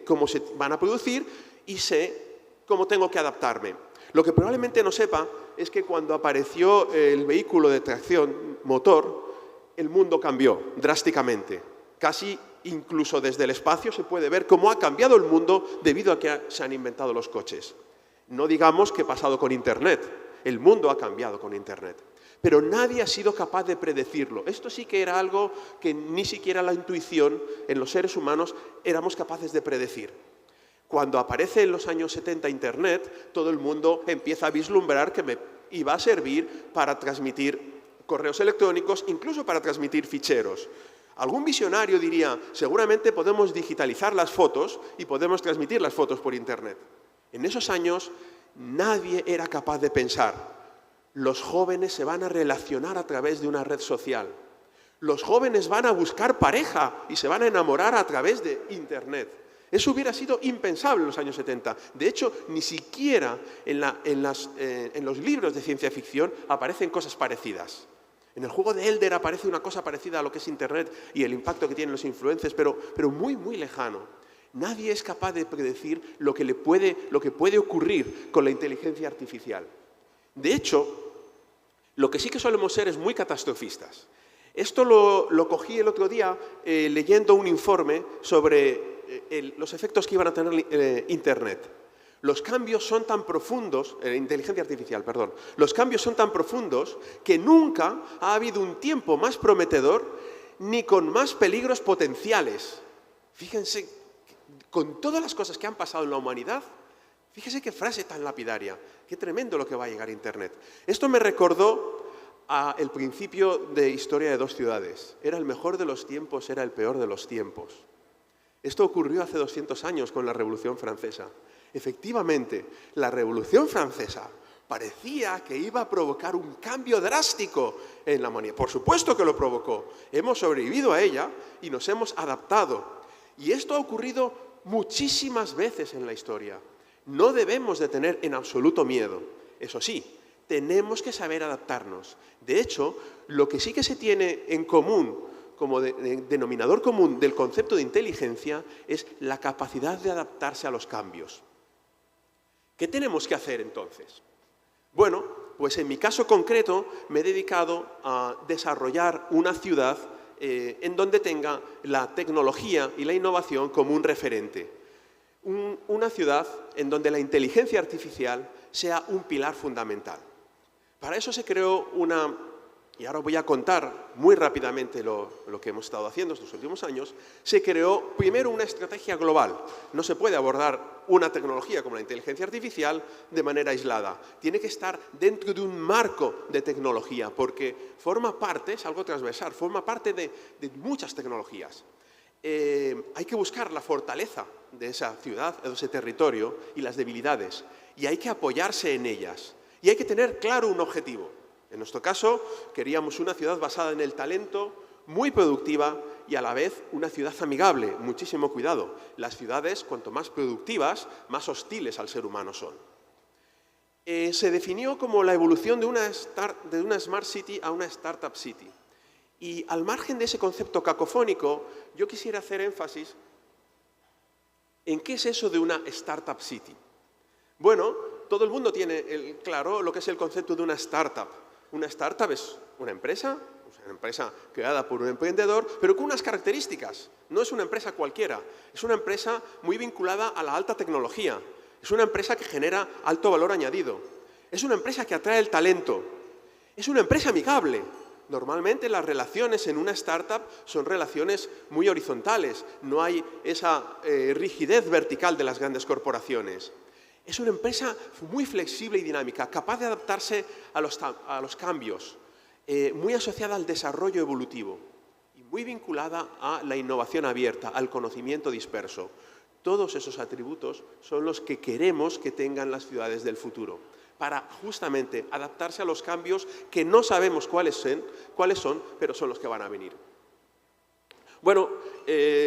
cómo se van a producir y sé cómo tengo que adaptarme. Lo que probablemente no sepa es que cuando apareció el vehículo de tracción motor, el mundo cambió drásticamente. Casi incluso desde el espacio se puede ver cómo ha cambiado el mundo debido a que se han inventado los coches. No digamos qué ha pasado con Internet. El mundo ha cambiado con Internet. Pero nadie ha sido capaz de predecirlo. Esto sí que era algo que ni siquiera la intuición en los seres humanos éramos capaces de predecir. Cuando aparece en los años 70 Internet, todo el mundo empieza a vislumbrar que me iba a servir para transmitir correos electrónicos, incluso para transmitir ficheros. Algún visionario diría, seguramente podemos digitalizar las fotos y podemos transmitir las fotos por Internet. En esos años nadie era capaz de pensar, los jóvenes se van a relacionar a través de una red social. Los jóvenes van a buscar pareja y se van a enamorar a través de Internet. Eso hubiera sido impensable en los años 70. De hecho, ni siquiera en los libros de ciencia ficción aparecen cosas parecidas. En el juego de Elder aparece una cosa parecida a lo que es Internet y el impacto que tienen los influencers, pero muy, muy lejano. Nadie es capaz de predecir lo que puede ocurrir con la inteligencia artificial. De hecho, lo que sí que solemos ser es muy catastrofistas. Esto lo cogí el otro día leyendo un informe sobre los efectos que iban a tener Internet. Los cambios son tan profundos, inteligencia artificial, perdón, los cambios son tan profundos que nunca ha habido un tiempo más prometedor ni con más peligros potenciales. Fíjense, con todas las cosas que han pasado en la humanidad, fíjense qué frase tan lapidaria, qué tremendo lo que va a llegar a Internet. Esto me recordó el principio de Historia de dos ciudades. Era el mejor de los tiempos, era el peor de los tiempos. Esto ocurrió hace 200 años con la Revolución Francesa. Efectivamente, la Revolución Francesa parecía que iba a provocar un cambio drástico en la humanidad. Por supuesto que lo provocó. Hemos sobrevivido a ella y nos hemos adaptado. Y esto ha ocurrido muchísimas veces en la historia. No debemos de tener en absoluto miedo. Eso sí, tenemos que saber adaptarnos. De hecho, lo que sí que se tiene en común, como denominador común del concepto de inteligencia, es la capacidad de adaptarse a los cambios. ¿Qué tenemos que hacer entonces? Bueno, pues en mi caso concreto me he dedicado a desarrollar una ciudad en donde tenga la tecnología y la innovación como un referente. Una ciudad en donde la inteligencia artificial sea un pilar fundamental. Para eso se creó y ahora voy a contar muy rápidamente lo que hemos estado haciendo estos últimos años, se creó primero una estrategia global. No se puede abordar una tecnología como la inteligencia artificial de manera aislada. Tiene que estar dentro de un marco de tecnología, porque forma parte, es algo transversal, forma parte de muchas tecnologías. Hay que buscar la fortaleza de esa ciudad, de ese territorio y las debilidades, y hay que apoyarse en ellas. Y hay que tener claro un objetivo. En nuestro caso, queríamos una ciudad basada en el talento, muy productiva y a la vez una ciudad amigable. Muchísimo cuidado. Las ciudades, cuanto más productivas, más hostiles al ser humano son. Se definió como la evolución de una Smart City a una Startup City. Y al margen de ese concepto cacofónico, yo quisiera hacer énfasis en qué es eso de una Startup City. Bueno, todo el mundo tiene claro lo que es el concepto de una startup. Una startup es una empresa creada por un emprendedor, pero con unas características. No es una empresa cualquiera, es una empresa muy vinculada a la alta tecnología. Es una empresa que genera alto valor añadido. Es una empresa que atrae el talento. Es una empresa amigable. Normalmente las relaciones en una startup son relaciones muy horizontales. No hay esa rigidez vertical de las grandes corporaciones. Es una empresa muy flexible y dinámica, capaz de adaptarse a los cambios, muy asociada al desarrollo evolutivo y muy vinculada a la innovación abierta, al conocimiento disperso. Todos esos atributos son los que queremos que tengan las ciudades del futuro, para justamente adaptarse a los cambios que no sabemos cuáles son, pero son los que van a venir. Bueno,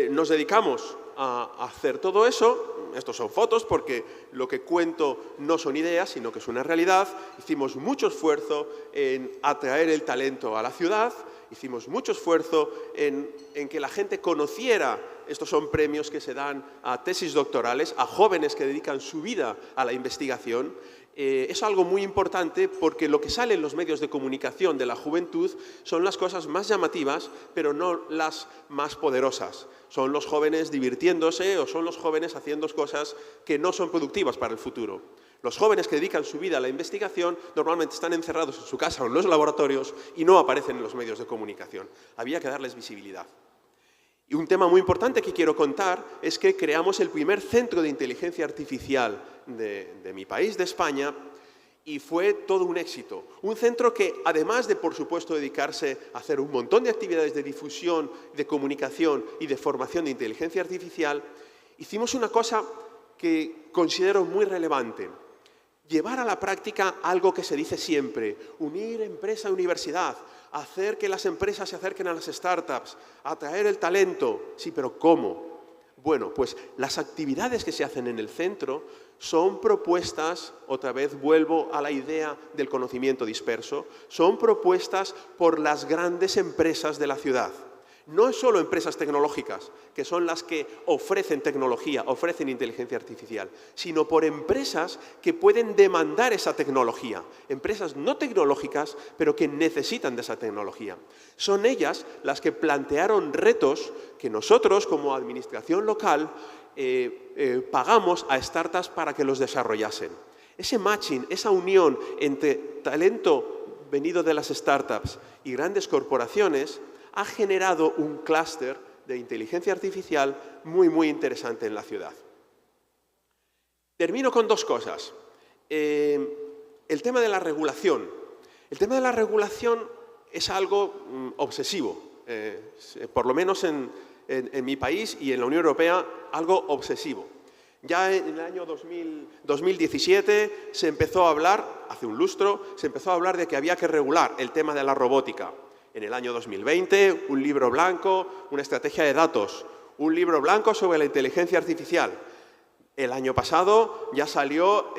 nos dedicamos a hacer todo eso. Estos son fotos porque lo que cuento no son ideas, sino que es una realidad. Hicimos mucho esfuerzo en atraer el talento a la ciudad, hicimos mucho esfuerzo en que la gente conociera. Estos son premios que se dan a tesis doctorales, a jóvenes que dedican su vida a la investigación. Es algo muy importante porque lo que sale en los medios de comunicación de la juventud son las cosas más llamativas, pero no las más poderosas. Son los jóvenes divirtiéndose o son los jóvenes haciendo cosas que no son productivas para el futuro. Los jóvenes que dedican su vida a la investigación normalmente están encerrados en su casa o en los laboratorios y no aparecen en los medios de comunicación. Había que darles visibilidad. Y un tema muy importante que quiero contar es que creamos el primer centro de inteligencia artificial de mi país, de España, y fue todo un éxito. Un centro que, además de, por supuesto, dedicarse a hacer un montón de actividades de difusión, de comunicación y de formación de inteligencia artificial, hicimos una cosa que considero muy relevante. Llevar a la práctica algo que se dice siempre, unir empresa y universidad, hacer que las empresas se acerquen a las startups, atraer el talento. Sí, pero ¿cómo? Bueno, pues las actividades que se hacen en el centro son propuestas, otra vez vuelvo a la idea del conocimiento disperso, son propuestas por las grandes empresas de la ciudad. No es solo empresas tecnológicas, que son las que ofrecen tecnología, ofrecen inteligencia artificial, sino por empresas que pueden demandar esa tecnología. Empresas no tecnológicas, pero que necesitan de esa tecnología. Son ellas las que plantearon retos que nosotros, como administración local, pagamos a startups para que los desarrollasen. Ese matching, esa unión entre talento venido de las startups y grandes corporaciones ha generado un clúster de inteligencia artificial muy, muy interesante en la ciudad. Termino con dos cosas. El tema de la regulación. El tema de la regulación es algo obsesivo, por lo menos en mi país y en la Unión Europea, algo obsesivo. Ya en el año 2017 se empezó a hablar, hace un lustro, se empezó a hablar de que había que regular el tema de la robótica. En el año 2020, un libro blanco, una estrategia de datos, un libro blanco sobre la inteligencia artificial. El año pasado ya salió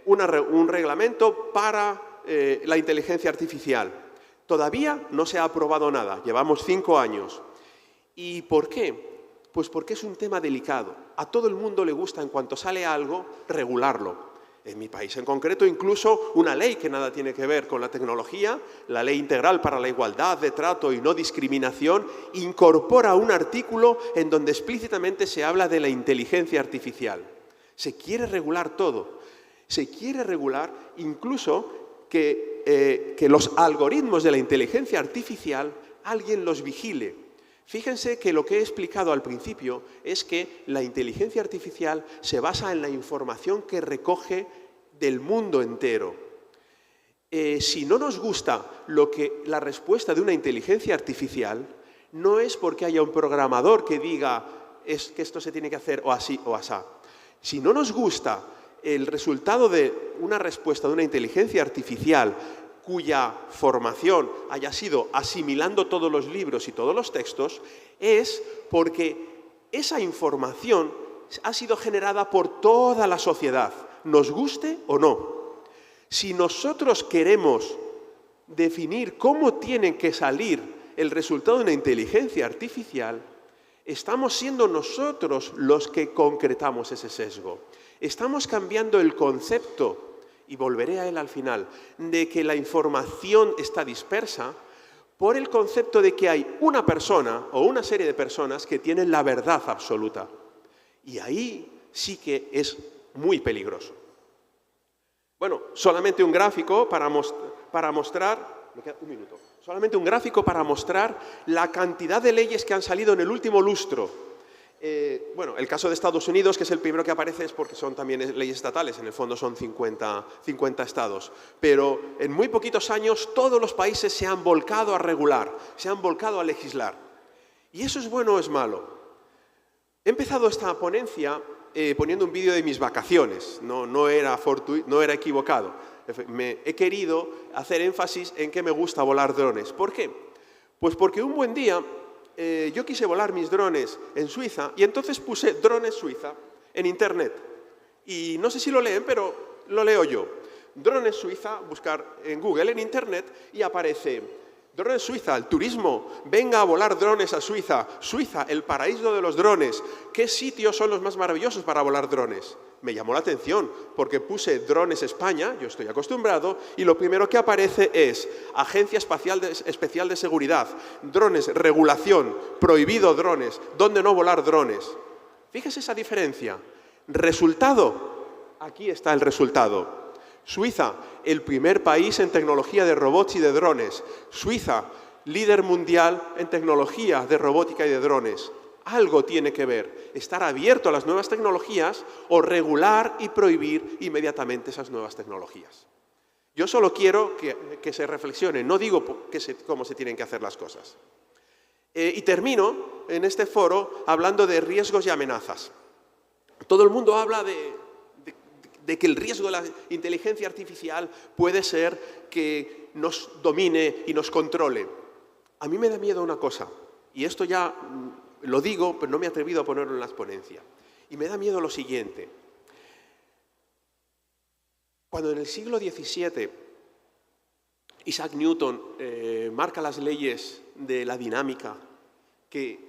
un reglamento para la inteligencia artificial. Todavía no se ha aprobado nada, llevamos 5 años. ¿Y por qué? Pues porque es un tema delicado. A todo el mundo le gusta, en cuanto sale algo, regularlo. En mi país en concreto, incluso una ley que nada tiene que ver con la tecnología, la Ley Integral para la Igualdad de Trato y No Discriminación, incorpora un artículo en donde explícitamente se habla de la inteligencia artificial. Se quiere regular todo. Se quiere regular incluso que los algoritmos de la inteligencia artificial alguien los vigile. Fíjense que lo que he explicado al principio es que la inteligencia artificial se basa en la información que recoge del mundo entero. Si no nos gusta la respuesta de una inteligencia artificial, no es porque haya un programador que diga que esto se tiene que hacer o así o asá. Si no nos gusta el resultado de una respuesta de una inteligencia artificial cuya formación haya sido asimilando todos los libros y todos los textos, es porque esa información ha sido generada por toda la sociedad, nos guste o no. Si nosotros queremos definir cómo tiene que salir el resultado de una inteligencia artificial, estamos siendo nosotros los que concretamos ese sesgo. Estamos cambiando el concepto, y volveré a él al final, de que la información está dispersa por el concepto de que hay una persona o una serie de personas que tienen la verdad absoluta. Y ahí sí que es muy peligroso. Bueno, solamente un gráfico para mostrar... Me queda un minuto. Solamente un gráfico para mostrar la cantidad de leyes que han salido en el último lustro. Bueno, el caso de Estados Unidos, que es el primero que aparece, es porque son también leyes estatales, en el fondo son 50 estados. Pero en muy poquitos años todos los países se han volcado a regular, se han volcado a legislar. ¿Y eso es bueno o es malo? He empezado esta ponencia poniendo un vídeo de mis vacaciones, no era equivocado. He querido hacer énfasis en que me gusta volar drones. ¿Por qué? Pues porque un buen día yo quise volar mis drones en Suiza y entonces puse drones Suiza en internet. Y no sé si lo leen, pero lo leo yo. Drones Suiza, buscar en Google, en internet, y aparece drones Suiza, el turismo, venga a volar drones a Suiza. Suiza, el paraíso de los drones. ¿Qué sitios son los más maravillosos para volar drones? Me llamó la atención porque puse drones España, yo estoy acostumbrado, y lo primero que aparece es Agencia Especial de Seguridad, drones, regulación, prohibido drones, ¿dónde no volar drones? Fíjese esa diferencia. Resultado, aquí está el resultado. Suiza, el primer país en tecnología de robots y de drones. Suiza, líder mundial en tecnología de robótica y de drones. Algo tiene que ver, estar abierto a las nuevas tecnologías o regular y prohibir inmediatamente esas nuevas tecnologías. Yo solo quiero que se reflexione, no digo cómo se tienen que hacer las cosas. Y termino en este foro hablando de riesgos y amenazas. Todo el mundo habla de que el riesgo de la inteligencia artificial puede ser que nos domine y nos controle. A mí me da miedo una cosa, y esto ya lo digo, pero no me he atrevido a ponerlo en las ponencias. Y me da miedo lo siguiente. Cuando en el siglo XVII Isaac Newton marca las leyes de la dinámica, que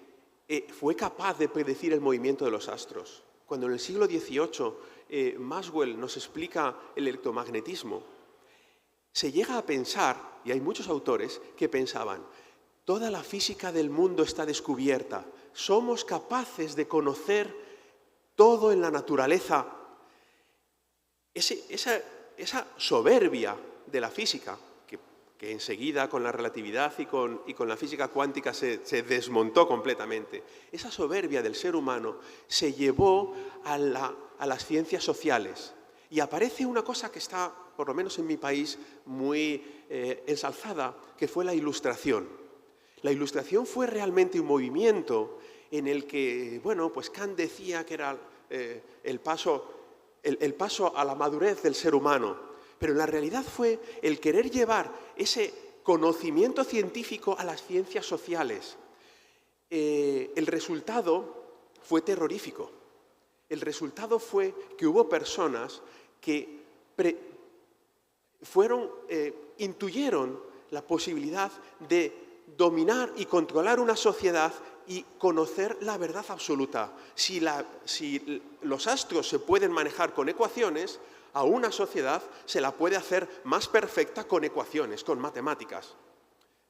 fue capaz de predecir el movimiento de los astros. Cuando en el siglo XVIII Maxwell nos explica el electromagnetismo, se llega a pensar, y hay muchos autores que pensaban, toda la física del mundo está descubierta, somos capaces de conocer todo en la naturaleza. Esa soberbia de la física, que enseguida con la relatividad y con la física cuántica se desmontó completamente, esa soberbia del ser humano se llevó a las ciencias sociales. Y aparece una cosa que está, por lo menos en mi país, muy ensalzada, que fue la Ilustración. La Ilustración fue realmente un movimiento en el que, bueno, pues Kant decía que era el paso a la madurez del ser humano, pero en la realidad fue el querer llevar ese conocimiento científico a las ciencias sociales. El resultado fue terrorífico. El resultado fue que hubo personas que intuyeron la posibilidad de dominar y controlar una sociedad y conocer la verdad absoluta. Si los astros se pueden manejar con ecuaciones, a una sociedad se la puede hacer más perfecta con ecuaciones, con matemáticas.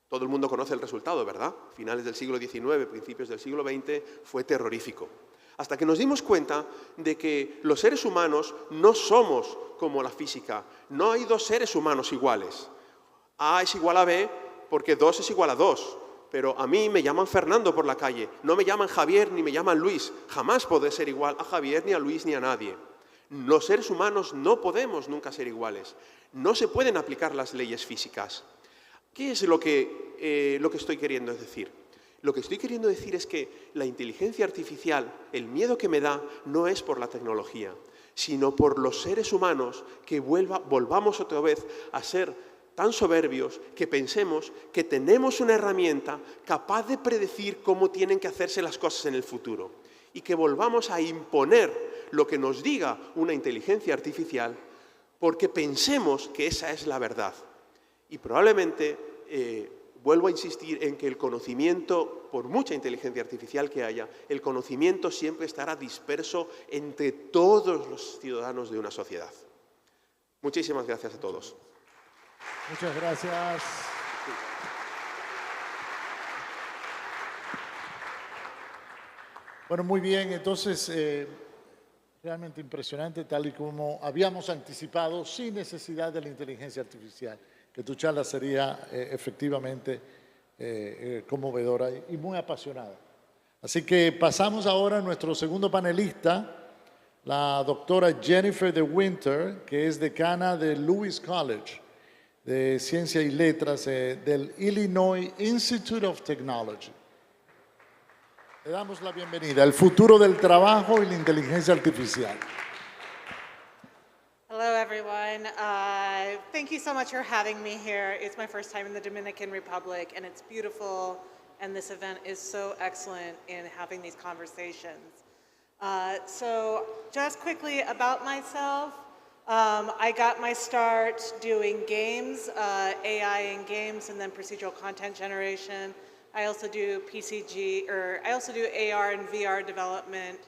Todo el mundo conoce el resultado, ¿verdad? Finales del siglo XIX, principios del siglo XX, fue terrorífico. Hasta que nos dimos cuenta de que los seres humanos no somos como la física. No hay dos seres humanos iguales. A es igual a B porque 2 es igual a 2. Pero a mí me llaman Fernando por la calle. No me llaman Javier ni me llaman Luis. Jamás podré ser igual a Javier, ni a Luis, ni a nadie. Los seres humanos no podemos nunca ser iguales. No se pueden aplicar las leyes físicas. ¿Qué es lo que estoy queriendo decir? Lo que estoy queriendo decir es que la inteligencia artificial, el miedo que me da, no es por la tecnología, sino por los seres humanos que volvamos otra vez a ser tan soberbios que pensemos que tenemos una herramienta capaz de predecir cómo tienen que hacerse las cosas en el futuro y que volvamos a imponer lo que nos diga una inteligencia artificial porque pensemos que esa es la verdad. Y probablemente, vuelvo a insistir en que el conocimiento, por mucha inteligencia artificial que haya, el conocimiento siempre estará disperso entre todos los ciudadanos de una sociedad. Muchísimas gracias a todos. Muchas gracias. Bueno, muy bien. Entonces, realmente impresionante, tal y como habíamos anticipado, sin necesidad de la inteligencia artificial, que tu charla sería efectivamente conmovedora y muy apasionada. Así que pasamos ahora a nuestro segundo panelista, la doctora Jennifer de Winter, que es decana de Lewis College de Ciencia y Letras del Illinois Institute of Technology. Le damos la bienvenida al futuro del trabajo y la inteligencia artificial. Hello, everyone. Thank you so much for having me here. It's my first time in the Dominican Republic, and it's beautiful, and this event is so excellent in having these conversations. So just quickly about myself, I got my start doing games, AI in games, and then procedural content generation. I also do I also do AR and VR development.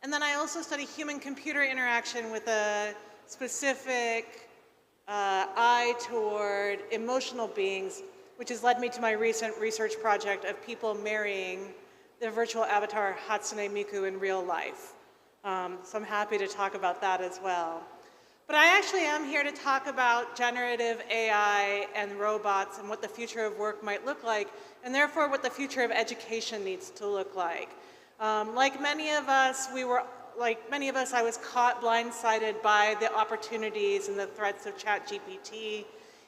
And then I also study human-computer interaction with a specific eye toward emotional beings, which has led me to my recent research project of people marrying the virtual avatar Hatsune Miku in real life. So I'm happy to talk about that as well. But I actually am here to talk about generative AI and robots and what the future of work might look like, and therefore what the future of education needs to look like. Like many of us, I was caught blindsided by the opportunities and the threats of ChatGPT.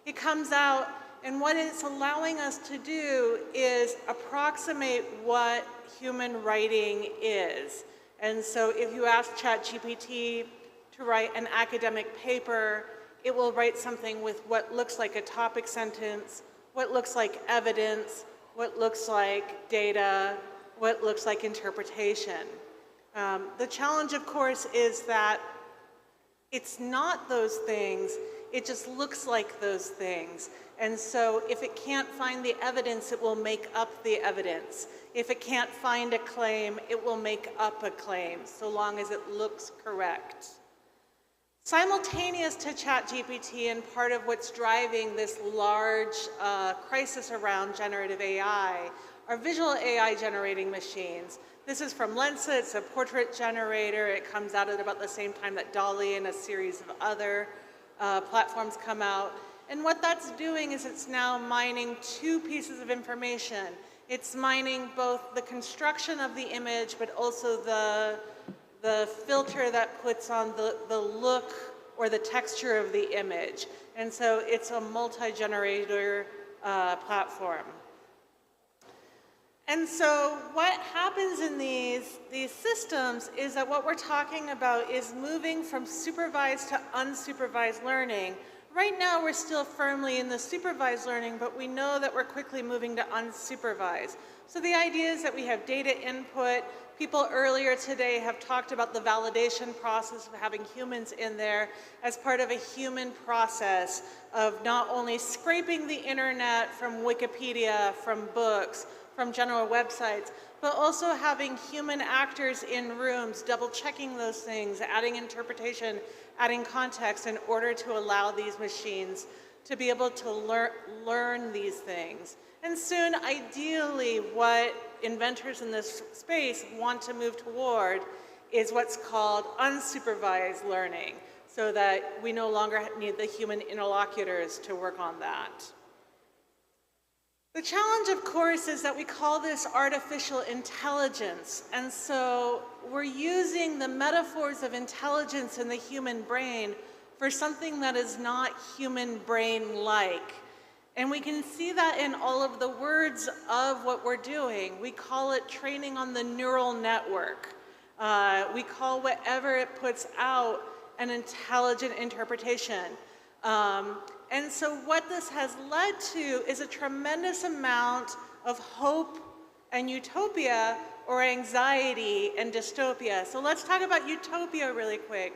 It comes out, and what it's allowing us to do is approximate what human writing is. And so if you ask ChatGPT to write an academic paper, it will write something with what looks like a topic sentence, what looks like evidence, what looks like data, what looks like interpretation. The challenge, of course, is that it's not those things, it just looks like those things. And so if it can't find the evidence, it will make up the evidence. If it can't find a claim, it will make up a claim, so long as it looks correct. Simultaneous to ChatGPT, and part of what's driving this large crisis around generative AI, are visual AI generating machines. This is from Lensa. It's a portrait generator. It comes out at about the same time that DALL-E and a series of other platforms come out. And what that's doing is it's now mining two pieces of information. It's mining both the construction of the image, but also the filter that puts on the look or the texture of the image. And so it's a multi-generator platform. And so what happens in these systems is that what we're talking about is moving from supervised to unsupervised learning Right now, we're still firmly in the supervised learning, but we know that we're quickly moving to unsupervised. So the idea is that we have data input. People earlier today have talked about the validation process of having humans in there as part of a human process of not only scraping the internet from Wikipedia, from books, from general websites, but also having human actors in rooms, double checking those things, adding interpretation, adding context in order to allow these machines to be able to learn these things. And soon, ideally, what inventors in this space want to move toward is what's called unsupervised learning, so that we no longer need the human interlocutors to work on that. The challenge, of course, is that we call this artificial intelligence, and so we're using the metaphors of intelligence in the human brain for something that is not human brain-like. And we can see that in all of the words of what we're doing. We call it training on the neural network. We call whatever it puts out an intelligent interpretation. And so what this has led to is a tremendous amount of hope and utopia, or anxiety and dystopia. So let's talk about utopia really quick.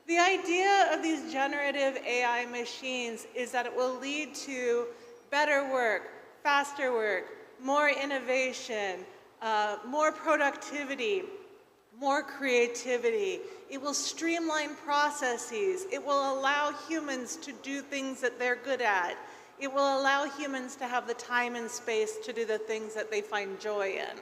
The idea of these generative AI machines is that it will lead to better work, faster work, more innovation, more productivity, more creativity. It will streamline processes. It will allow humans to do things that they're good at. It will allow humans to have the time and space to do the things that they find joy in.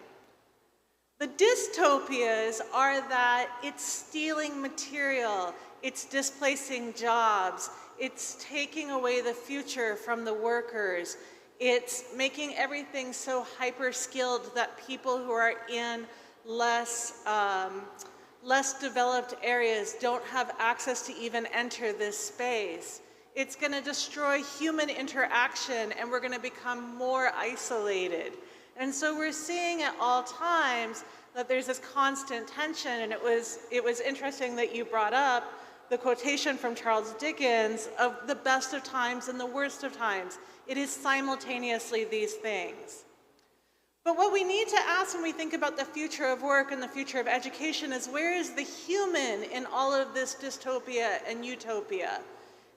The dystopias are that it's stealing material, it's displacing jobs, it's taking away the future from the workers, it's making everything so hyper-skilled that people who are in less developed areas don't have access to even enter this space. It's going to destroy human interaction, and we're going to become more isolated. And so we're seeing at all times that there's this constant tension, and it was interesting that you brought up the quotation from Charles Dickens of the best of times and the worst of times. It is simultaneously these things. But what we need to ask when we think about the future of work and the future of education is, where is the human in all of this dystopia and utopia?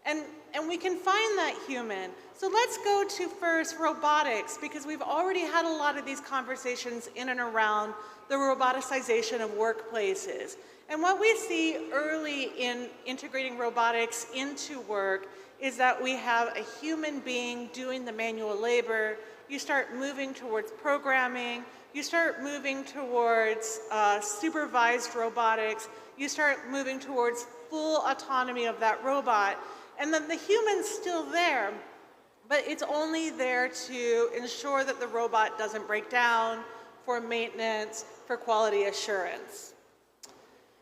And we can find that human. So let's go to first robotics, because we've already had a lot of these conversations in and around the roboticization of workplaces. And what we see early in integrating robotics into work is that we have a human being doing the manual labor. You start moving towards programming. You start moving towards supervised robotics. You start moving towards full autonomy of that robot. And then the human's still there, but it's only there to ensure that the robot doesn't break down, for maintenance, for quality assurance.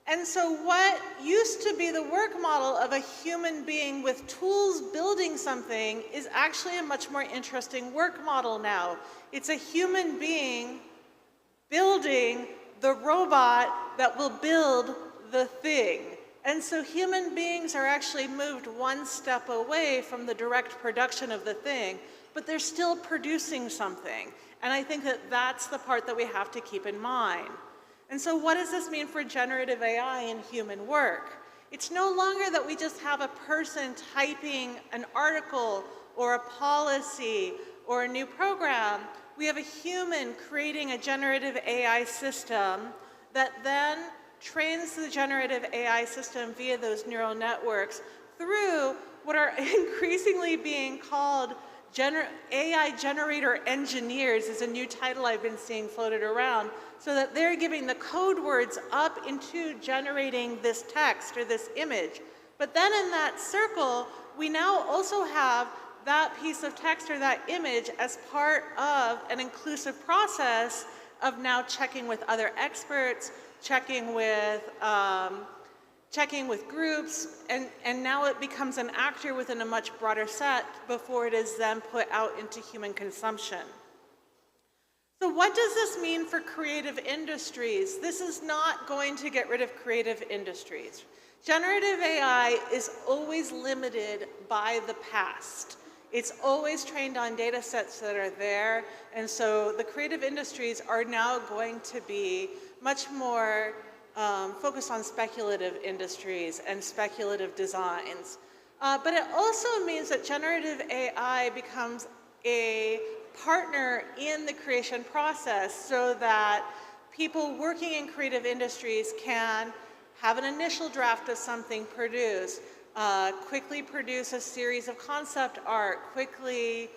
And so what used to be the work model of a human being with tools building something is actually a much more interesting work model now. It's a human being building the robot that will build the thing. And so human beings are actually moved one step away from the direct production of the thing, but they're still producing something. And I think that that's the part that we have to keep in mind. And so what does this mean for generative AI in human work? It's no longer that we just have a person typing an article or a policy or a new program. We have a human creating a generative AI system that then trains the generative AI system via those neural networks through what are increasingly being called AI generator engineers, is a new title I've been seeing floated around, so that they're giving the code words up into generating this text or this image. But then in that circle, we now also have that piece of text or that image as part of an inclusive process of now checking with other experts, checking with groups, and now it becomes an actor within a much broader set before it is then put out into human consumption. So what does this mean for creative industries? This is not going to get rid of creative industries. Generative AI is always limited by the past. It's always trained on data sets that are there, and so the creative industries are now going to be much more focused on speculative industries and speculative designs. But it also means that generative AI becomes a partner in the creation process so that people working in creative industries can have an initial draft of something produced, quickly produce a series of concept art, quickly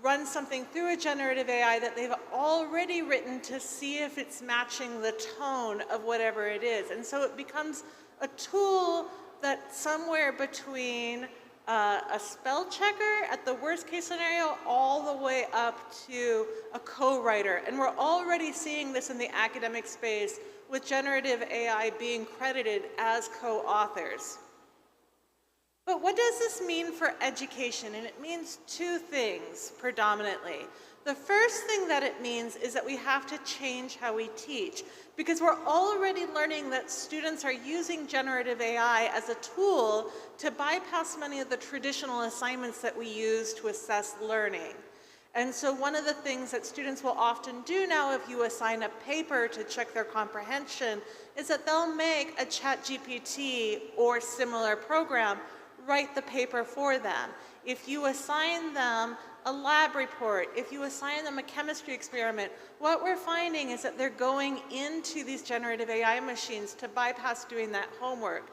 run something through a generative AI that they've already written to see if it's matching the tone of whatever it is. And so it becomes a tool that's somewhere between a spell checker at the worst case scenario all the way up to a co-writer. And we're already seeing this in the academic space with generative AI being credited as co-authors. But what does this mean for education? And it means two things predominantly. The first thing that it means is that we have to change how we teach, because we're already learning that students are using generative AI as a tool to bypass many of the traditional assignments that we use to assess learning. And so one of the things that students will often do now if you assign a paper to check their comprehension is that they'll make a ChatGPT or similar program write the paper for them. If you assign them a lab report, if you assign them a chemistry experiment, what we're finding is that they're going into these generative AI machines to bypass doing that homework.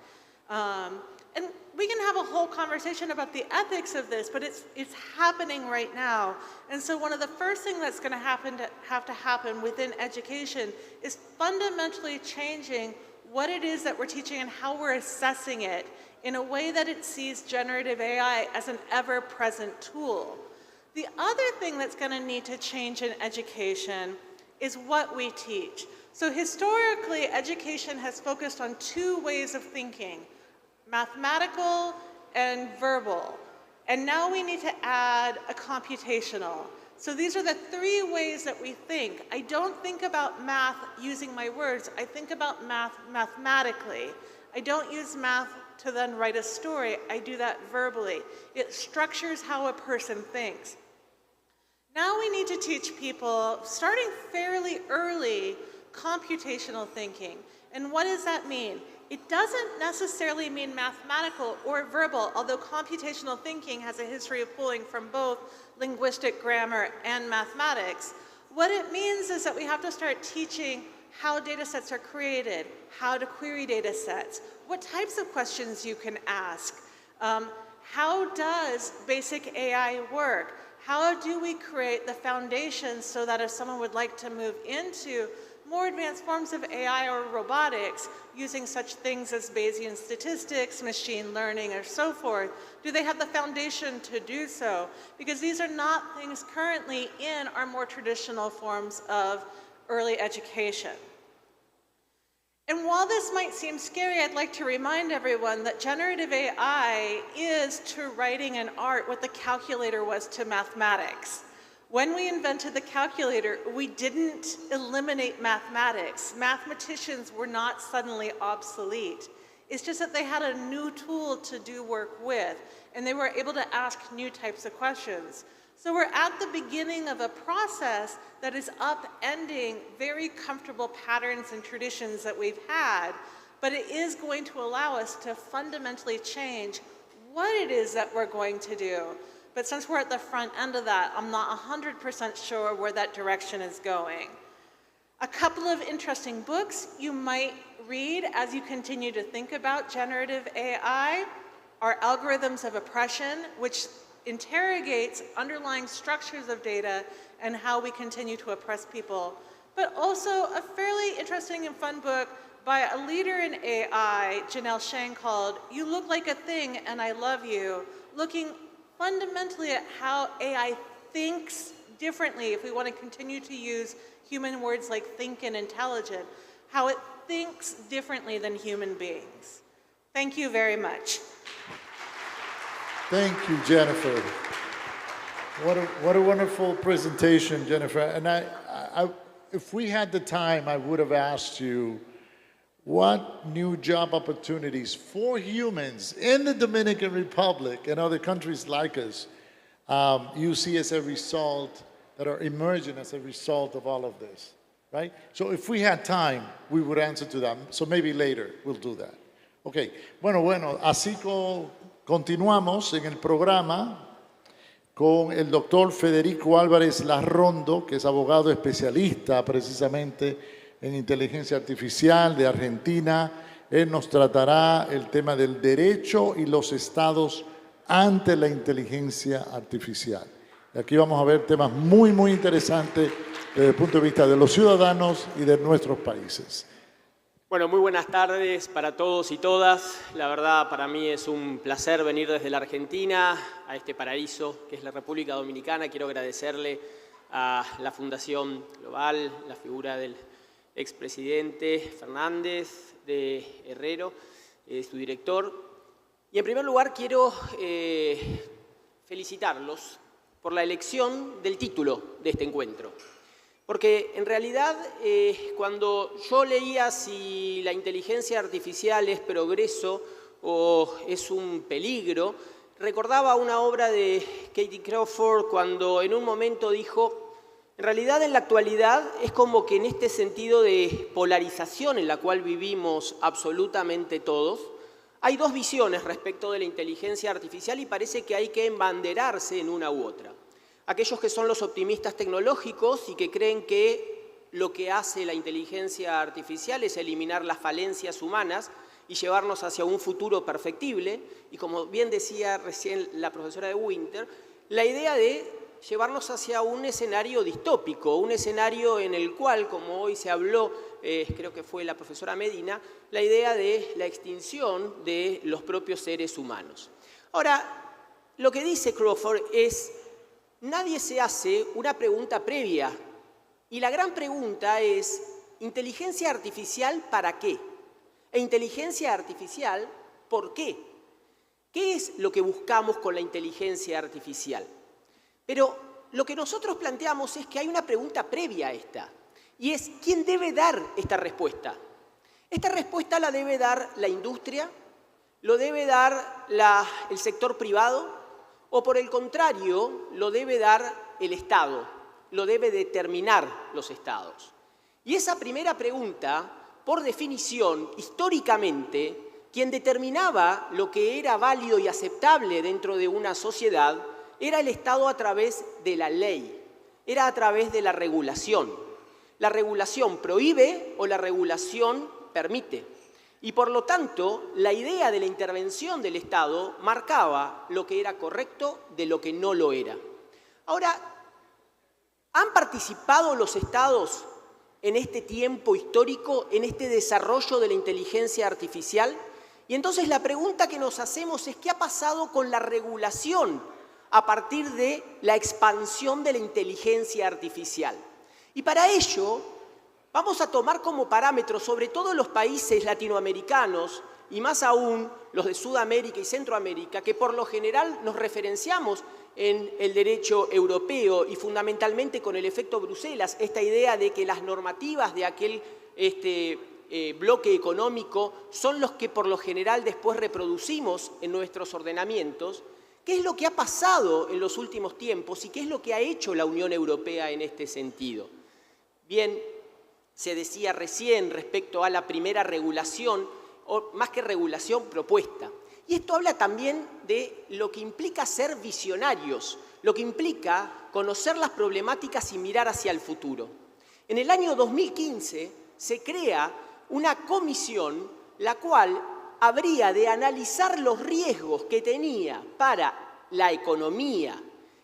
And we can have a whole conversation about the ethics of this, but it's happening right now. And so one of the first things that's going to have to happen within education is fundamentally changing what it is that we're teaching and how we're assessing it in a way that it sees generative AI as an ever-present tool. The other thing that's going to need to change in education is what we teach. So historically, education has focused on two ways of thinking: mathematical and verbal. And now we need to add a computational. So these are the three ways that we think. I don't think about math using my words. I think about math mathematically. I don't use math to then write a story. I do that verbally. It structures how a person thinks. Now we need to teach people, starting fairly early, computational thinking. And what does that mean? It doesn't necessarily mean mathematical or verbal, although computational thinking has a history of pulling from both linguistic grammar and mathematics. What it means is that we have to start teaching how data sets are created, how to query data sets, what types of questions you can ask, how does basic AI work, how do we create the foundations so that if someone would like to move into more advanced forms of AI or robotics, using such things as Bayesian statistics, machine learning, or so forth, do they have the foundation to do so? Because these are not things currently in our more traditional forms of early education. And while this might seem scary, I'd like to remind everyone that generative AI is to writing and art what the calculator was to mathematics. When we invented the calculator, we didn't eliminate mathematics. Mathematicians were not suddenly obsolete. It's just that they had a new tool to do work with, and they were able to ask new types of questions. So we're at the beginning of a process that is upending very comfortable patterns and traditions that we've had, but it is going to allow us to fundamentally change what it is that we're going to do. But since we're at the front end of that, I'm not 100% sure where that direction is going. A couple of interesting books you might read as you continue to think about generative AI are Algorithms of Oppression, which interrogates underlying structures of data and how we continue to oppress people, but also a fairly interesting and fun book by a leader in AI, Janelle Shang, called You Look Like a Thing and I Love You, looking fundamentally at how AI thinks differently, if we want to continue to use human words like think and intelligent, how it thinks differently than human beings. Thank you very much. Thank you, Jennifer. What a wonderful presentation, Jennifer. And if we had the time, I would have asked you, what new job opportunities for humans in the Dominican Republic and other countries like us you see as a result, that are emerging as a result of all of this, right? So if we had time, we would answer to that. So maybe later we'll do that. Okay, bueno, así continuamos en el programa con el doctor Federico Álvarez Larrondo, que es abogado especialista precisamente en inteligencia artificial de Argentina. Él nos tratará el tema del derecho y los estados ante la inteligencia artificial. Y aquí vamos a ver temas muy, muy interesantes desde el punto de vista de los ciudadanos y de nuestros países. Bueno, muy buenas tardes para todos y todas. La verdad, para mí es un placer venir desde la Argentina a este paraíso que es la República Dominicana. Quiero agradecerle a la Fundación Global, la figura del expresidente Fernández, de Herrero, su director. Y en primer lugar quiero felicitarlos por la elección del título de este encuentro. Porque en realidad cuando yo leía si la inteligencia artificial es progreso o es un peligro, recordaba una obra de Katie Crawford cuando en un momento dijo: en realidad, en la actualidad, es como que en este sentido de polarización en la cual vivimos absolutamente todos, hay dos visiones respecto de la inteligencia artificial y parece que hay que embanderarse en una u otra. Aquellos que son los optimistas tecnológicos y que creen que lo que hace la inteligencia artificial es eliminar las falencias humanas y llevarnos hacia un futuro perfectible, y como bien decía recién la profesora de Winter, la idea de llevarnos hacia un escenario distópico, un escenario en el cual, como hoy se habló, creo que fue la profesora Medina, la idea de la extinción de los propios seres humanos. Ahora, lo que dice Crawford es: nadie se hace una pregunta previa, y la gran pregunta es: ¿inteligencia artificial para qué? E inteligencia artificial, ¿por qué? ¿Qué es lo que buscamos con la inteligencia artificial? Pero lo que nosotros planteamos es que hay una pregunta previa a esta, y es: ¿quién debe dar esta respuesta? Esta respuesta la debe dar la industria, lo debe dar el sector privado, o por el contrario, lo debe dar el Estado, lo debe determinar los Estados. Y esa primera pregunta, por definición, históricamente, quien determinaba lo que era válido y aceptable dentro de una sociedad era el Estado a través de la ley, era a través de la regulación. La regulación prohíbe o la regulación permite. Y por lo tanto, la idea de la intervención del Estado marcaba lo que era correcto de lo que no lo era. Ahora, ¿han participado los Estados en este tiempo histórico, en este desarrollo de la inteligencia artificial? Y entonces la pregunta que nos hacemos es: ¿qué ha pasado con la regulación a partir de la expansión de la inteligencia artificial? Y para ello vamos a tomar como parámetro, sobre todo los países latinoamericanos y más aún los de Sudamérica y Centroamérica, que por lo general nos referenciamos en el derecho europeo y fundamentalmente con el efecto Bruselas, esta idea de que las normativas de aquel bloque económico son los que por lo general después reproducimos en nuestros ordenamientos. ¿Qué es lo que ha pasado en los últimos tiempos y qué es lo que ha hecho la Unión Europea en este sentido? Bien, se decía recién respecto a la primera regulación, o más que regulación, propuesta. Y esto habla también de lo que implica ser visionarios, lo que implica conocer las problemáticas y mirar hacia el futuro. En el año 2015 se crea una comisión la cual habría de analizar los riesgos que tenía para la economía,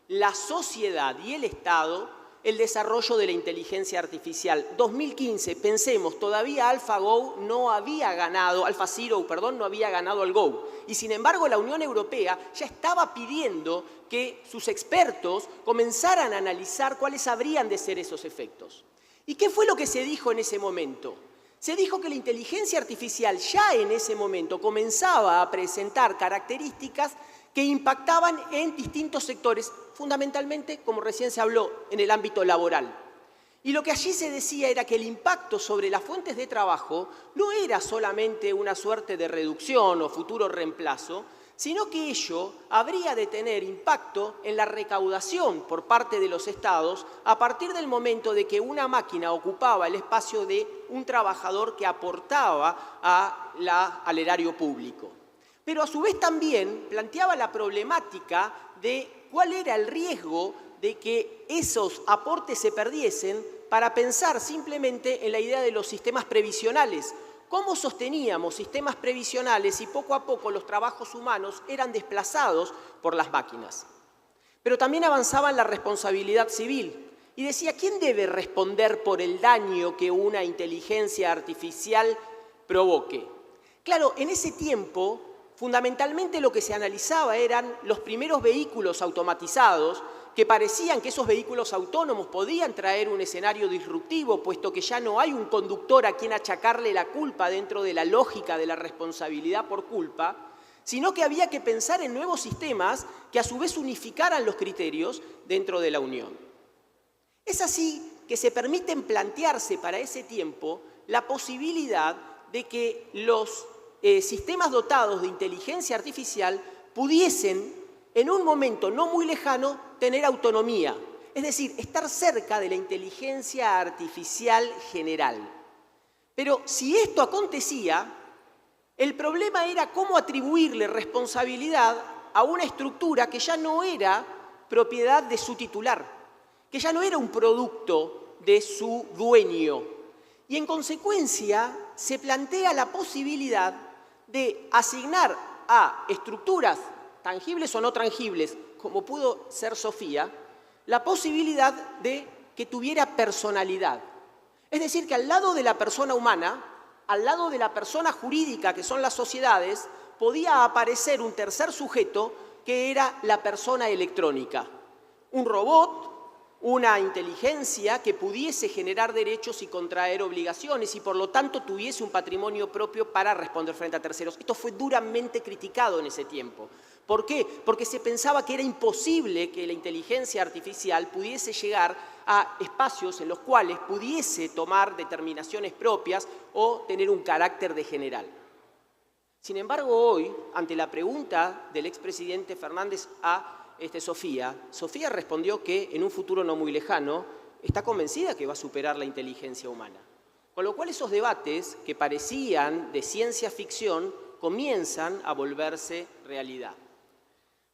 la sociedad y el Estado el desarrollo de la inteligencia artificial. 2015, pensemos, todavía AlphaZero no había ganado al Go. Y sin embargo la Unión Europea ya estaba pidiendo que sus expertos comenzaran a analizar cuáles habrían de ser esos efectos. ¿Y qué fue lo que se dijo en ese momento? Se dijo que la inteligencia artificial ya en ese momento comenzaba a presentar características que impactaban en distintos sectores, fundamentalmente, como recién se habló, en el ámbito laboral. Y lo que allí se decía era que el impacto sobre las fuentes de trabajo no era solamente una suerte de reducción o futuro reemplazo, sino que ello habría de tener impacto en la recaudación por parte de los estados a partir del momento de que una máquina ocupaba el espacio de un trabajador que aportaba al erario público. Pero a su vez también planteaba la problemática de cuál era el riesgo de que esos aportes se perdiesen para pensar simplemente en la idea de los sistemas previsionales. ¿Cómo sosteníamos sistemas previsionales si poco a poco los trabajos humanos eran desplazados por las máquinas? Pero también avanzaba en la responsabilidad civil y decía, ¿quién debe responder por el daño que una inteligencia artificial provoque? Claro, en ese tiempo, fundamentalmente lo que se analizaba eran los primeros vehículos automatizados, que parecían que esos vehículos autónomos podían traer un escenario disruptivo, puesto que ya no hay un conductor a quien achacarle la culpa dentro de la lógica de la responsabilidad por culpa, sino que había que pensar en nuevos sistemas que a su vez unificaran los criterios dentro de la Unión. Es así que se permiten plantearse para ese tiempo la posibilidad de que los sistemas dotados de inteligencia artificial pudiesen, en un momento no muy lejano, tener autonomía, es decir, estar cerca de la inteligencia artificial general. Pero si esto acontecía, el problema era cómo atribuirle responsabilidad a una estructura que ya no era propiedad de su titular, que ya no era un producto de su dueño. Y en consecuencia se plantea la posibilidad de asignar a estructuras tangibles o no tangibles, como pudo ser Sofía, la posibilidad de que tuviera personalidad. Es decir, que al lado de la persona humana, al lado de la persona jurídica, que son las sociedades, podía aparecer un tercer sujeto que era la persona electrónica. Un robot, una inteligencia que pudiese generar derechos y contraer obligaciones y por lo tanto tuviese un patrimonio propio para responder frente a terceros. Esto fue duramente criticado en ese tiempo. ¿Por qué? Porque se pensaba que era imposible que la inteligencia artificial pudiese llegar a espacios en los cuales pudiese tomar determinaciones propias o tener un carácter de general. Sin embargo, hoy, ante la pregunta del expresidente Fernández a Sofía respondió que en un futuro no muy lejano está convencida que va a superar la inteligencia humana. Con lo cual esos debates que parecían de ciencia ficción comienzan a volverse realidad.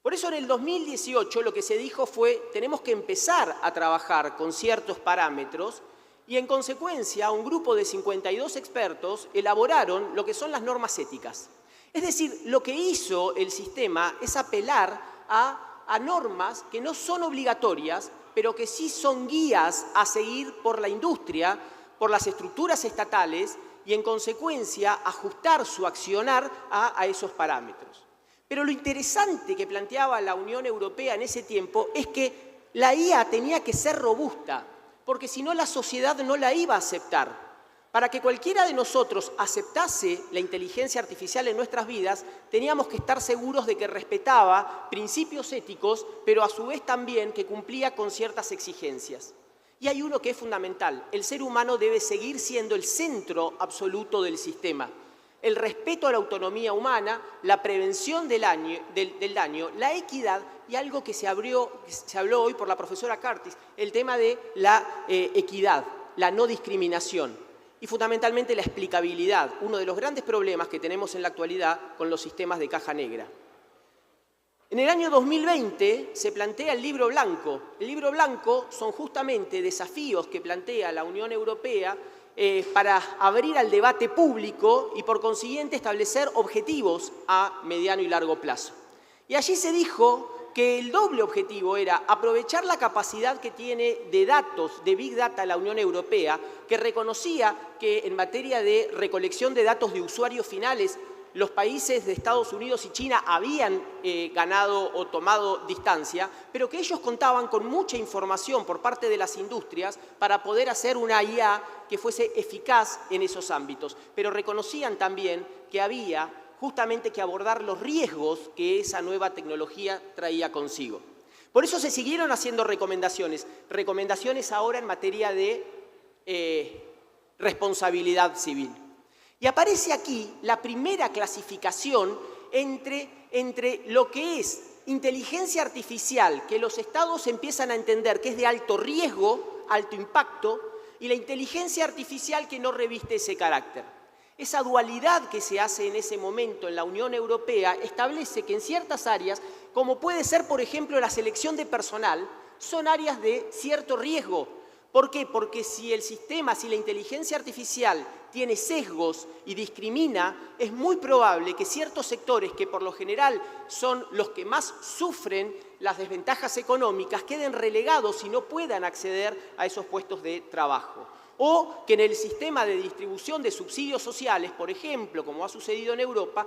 Por eso en el 2018 lo que se dijo fue tenemos que empezar a trabajar con ciertos parámetros y en consecuencia un grupo de 52 expertos elaboraron lo que son las normas éticas. Es decir, lo que hizo el sistema es apelar a normas que no son obligatorias, pero que sí son guías a seguir por la industria, por las estructuras estatales y en consecuencia ajustar su accionar a esos parámetros. Pero lo interesante que planteaba la Unión Europea en ese tiempo es que la IA tenía que ser robusta, porque si no la sociedad no la iba a aceptar. Para que cualquiera de nosotros aceptase la inteligencia artificial en nuestras vidas, teníamos que estar seguros de que respetaba principios éticos, pero a su vez también que cumplía con ciertas exigencias. Y hay uno que es fundamental, el ser humano debe seguir siendo el centro absoluto del sistema. El respeto a la autonomía humana, la prevención del daño, la equidad y algo que se habló hoy por la profesora Curtis, el tema de la equidad, la no discriminación. Y fundamentalmente la explicabilidad, uno de los grandes problemas que tenemos en la actualidad con los sistemas de caja negra. En el año 2020 se plantea el libro blanco. El libro blanco son justamente desafíos que plantea la Unión Europea para abrir al debate público y por consiguiente establecer objetivos a mediano y largo plazo. Y allí se dijo que el doble objetivo era aprovechar la capacidad que tiene de datos, de Big Data, la Unión Europea, que reconocía que en materia de recolección de datos de usuarios finales, los países de Estados Unidos y China habían ganado o tomado distancia, pero que ellos contaban con mucha información por parte de las industrias para poder hacer una IA que fuese eficaz en esos ámbitos. Pero reconocían también que había justamente que abordar los riesgos que esa nueva tecnología traía consigo. Por eso se siguieron haciendo recomendaciones ahora en materia de responsabilidad civil. Y aparece aquí la primera clasificación entre lo que es inteligencia artificial, que los estados empiezan a entender que es de alto riesgo, alto impacto, y la inteligencia artificial que no reviste ese carácter. Esa dualidad que se hace en ese momento en la Unión Europea establece que en ciertas áreas, como puede ser, por ejemplo, la selección de personal, son áreas de cierto riesgo. ¿Por qué? Porque si el sistema, si la inteligencia artificial tiene sesgos y discrimina, es muy probable que ciertos sectores, que por lo general son los que más sufren las desventajas económicas, queden relegados y no puedan acceder a esos puestos de trabajo. O que en el sistema de distribución de subsidios sociales, por ejemplo, como ha sucedido en Europa,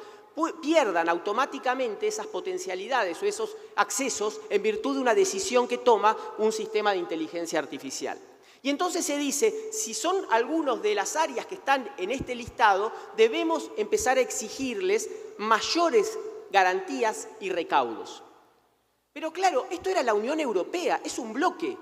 pierdan automáticamente esas potencialidades o esos accesos en virtud de una decisión que toma un sistema de inteligencia artificial. Y entonces se dice, si son algunas de las áreas que están en este listado, debemos empezar a exigirles mayores garantías y recaudos. Pero claro, esto era la Unión Europea, es un bloque.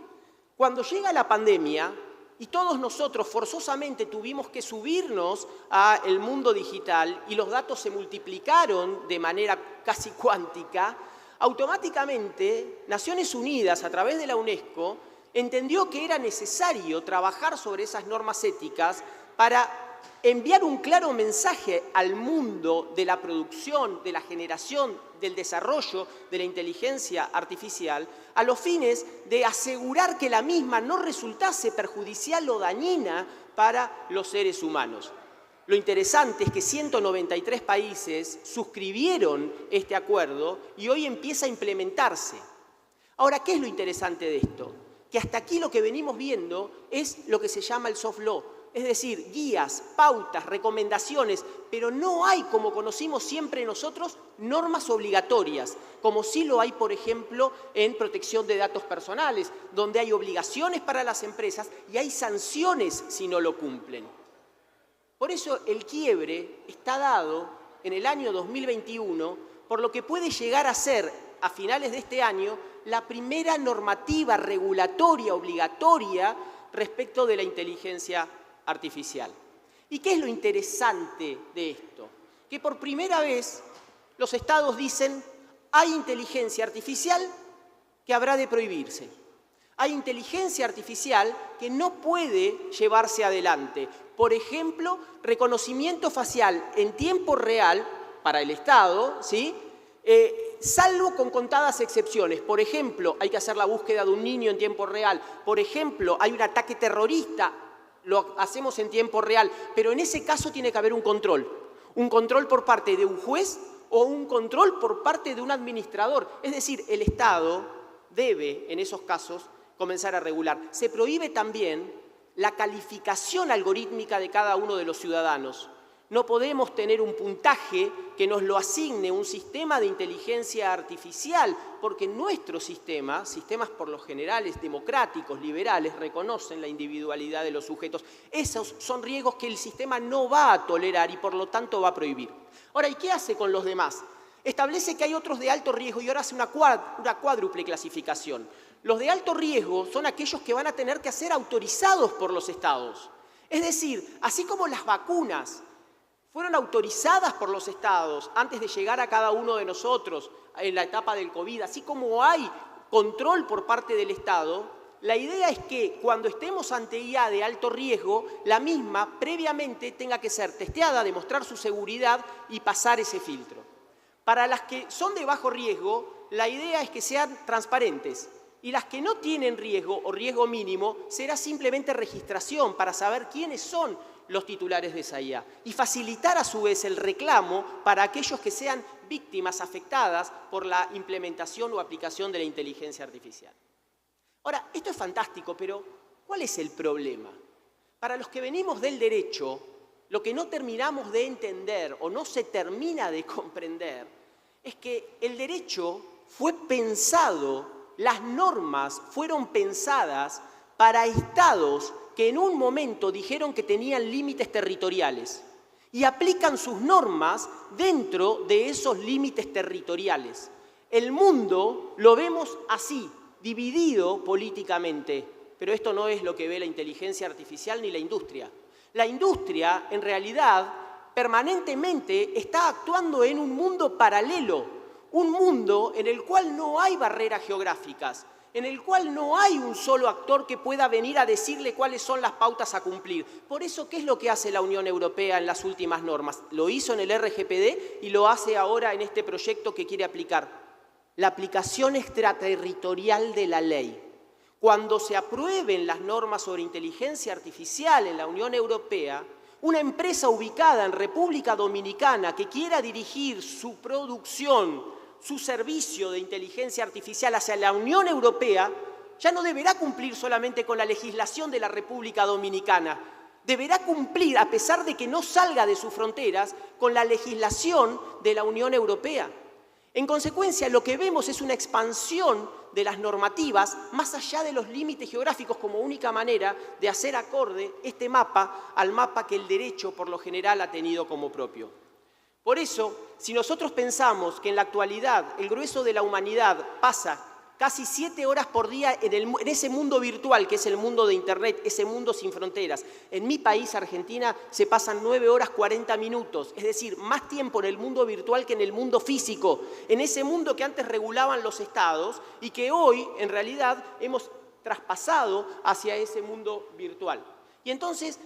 Cuando llega la pandemia, y todos nosotros forzosamente tuvimos que subirnos al mundo digital y los datos se multiplicaron de manera casi cuántica, automáticamente Naciones Unidas, a través de la UNESCO, entendió que era necesario trabajar sobre esas normas éticas para enviar un claro mensaje al mundo de la producción, de la generación, del desarrollo de la inteligencia artificial, a los fines de asegurar que la misma no resultase perjudicial o dañina para los seres humanos. Lo interesante es que 193 países suscribieron este acuerdo y hoy empieza a implementarse. Ahora, ¿qué es lo interesante de esto? Que hasta aquí lo que venimos viendo es lo que se llama el soft law, es decir, guías, pautas, recomendaciones, pero no hay, como conocimos siempre nosotros, normas obligatorias, como sí lo hay, por ejemplo, en protección de datos personales, donde hay obligaciones para las empresas y hay sanciones si no lo cumplen. Por eso el quiebre está dado en el año 2021, por lo que puede llegar a ser, a finales de este año, la primera normativa regulatoria obligatoria respecto de la inteligencia artificial. ¿Y qué es lo interesante de esto? Que por primera vez los estados dicen, hay inteligencia artificial que habrá de prohibirse. Hay inteligencia artificial que no puede llevarse adelante. Por ejemplo, reconocimiento facial en tiempo real para el Estado, ¿sí? Salvo con contadas excepciones. Por ejemplo, hay que hacer la búsqueda de un niño en tiempo real. Por ejemplo, hay un ataque terrorista, lo hacemos en tiempo real, pero en ese caso tiene que haber un control por parte de un juez o un control por parte de un administrador. Es decir, el Estado debe, en esos casos, comenzar a regular. Se prohíbe también la calificación algorítmica de cada uno de los ciudadanos. No podemos tener un puntaje que nos lo asigne un sistema de inteligencia artificial, porque nuestros sistemas por lo general democráticos, liberales, reconocen la individualidad de los sujetos. Esos son riesgos que el sistema no va a tolerar y por lo tanto va a prohibir. Ahora, ¿y qué hace con los demás? Establece que hay otros de alto riesgo y ahora hace una cuádruple clasificación. Los de alto riesgo son aquellos que van a tener que ser autorizados por los estados. Es decir, así como las vacunas fueron autorizadas por los estados antes de llegar a cada uno de nosotros en la etapa del COVID, así como hay control por parte del Estado, la idea es que cuando estemos ante IA de alto riesgo, la misma previamente tenga que ser testeada, demostrar su seguridad y pasar ese filtro. Para las que son de bajo riesgo, la idea es que sean transparentes. Y las que no tienen riesgo o riesgo mínimo, será simplemente registración para saber quiénes son los titulares de esa IA y facilitar a su vez el reclamo para aquellos que sean víctimas afectadas por la implementación o aplicación de la inteligencia artificial. Ahora, esto es fantástico, pero ¿cuál es el problema? Para los que venimos del derecho, lo que no terminamos de entender o no se termina de comprender es que el derecho fue pensado, las normas fueron pensadas para estados que en un momento dijeron que tenían límites territoriales y aplican sus normas dentro de esos límites territoriales. El mundo lo vemos así, dividido políticamente. pero esto no es lo que ve la inteligencia artificial ni la industria. La industria, en realidad, permanentemente está actuando en un mundo paralelo, un mundo en el cual no hay barreras geográficas, en el cual no hay un solo actor que pueda venir a decirle cuáles son las pautas a cumplir. Por eso, ¿qué es lo que hace la Unión Europea en las últimas normas? Lo hizo en el RGPD y lo hace ahora en este proyecto que quiere aplicar. La aplicación extraterritorial de la ley. Cuando se aprueben las normas sobre inteligencia artificial en la Unión Europea, una empresa ubicada en República Dominicana que quiera dirigir su producción, su servicio de inteligencia artificial hacia la Unión Europea, ya no deberá cumplir solamente con la legislación de la República Dominicana, deberá cumplir, a pesar de que no salga de sus fronteras, con la legislación de la Unión Europea. En consecuencia, lo que vemos es una expansión de las normativas más allá de los límites geográficos como única manera de hacer acorde este mapa al mapa que el derecho por lo general ha tenido como propio. Por eso, si nosotros pensamos que en la actualidad el grueso de la humanidad pasa casi 7 horas por día en ese mundo virtual que es el mundo de Internet, ese mundo sin fronteras, en mi país, Argentina, se pasan 9 horas 40 minutos, es decir, más tiempo en el mundo virtual que en el mundo físico, en ese mundo que antes regulaban los estados y que hoy, en realidad, hemos traspasado hacia ese mundo virtual. Y entonces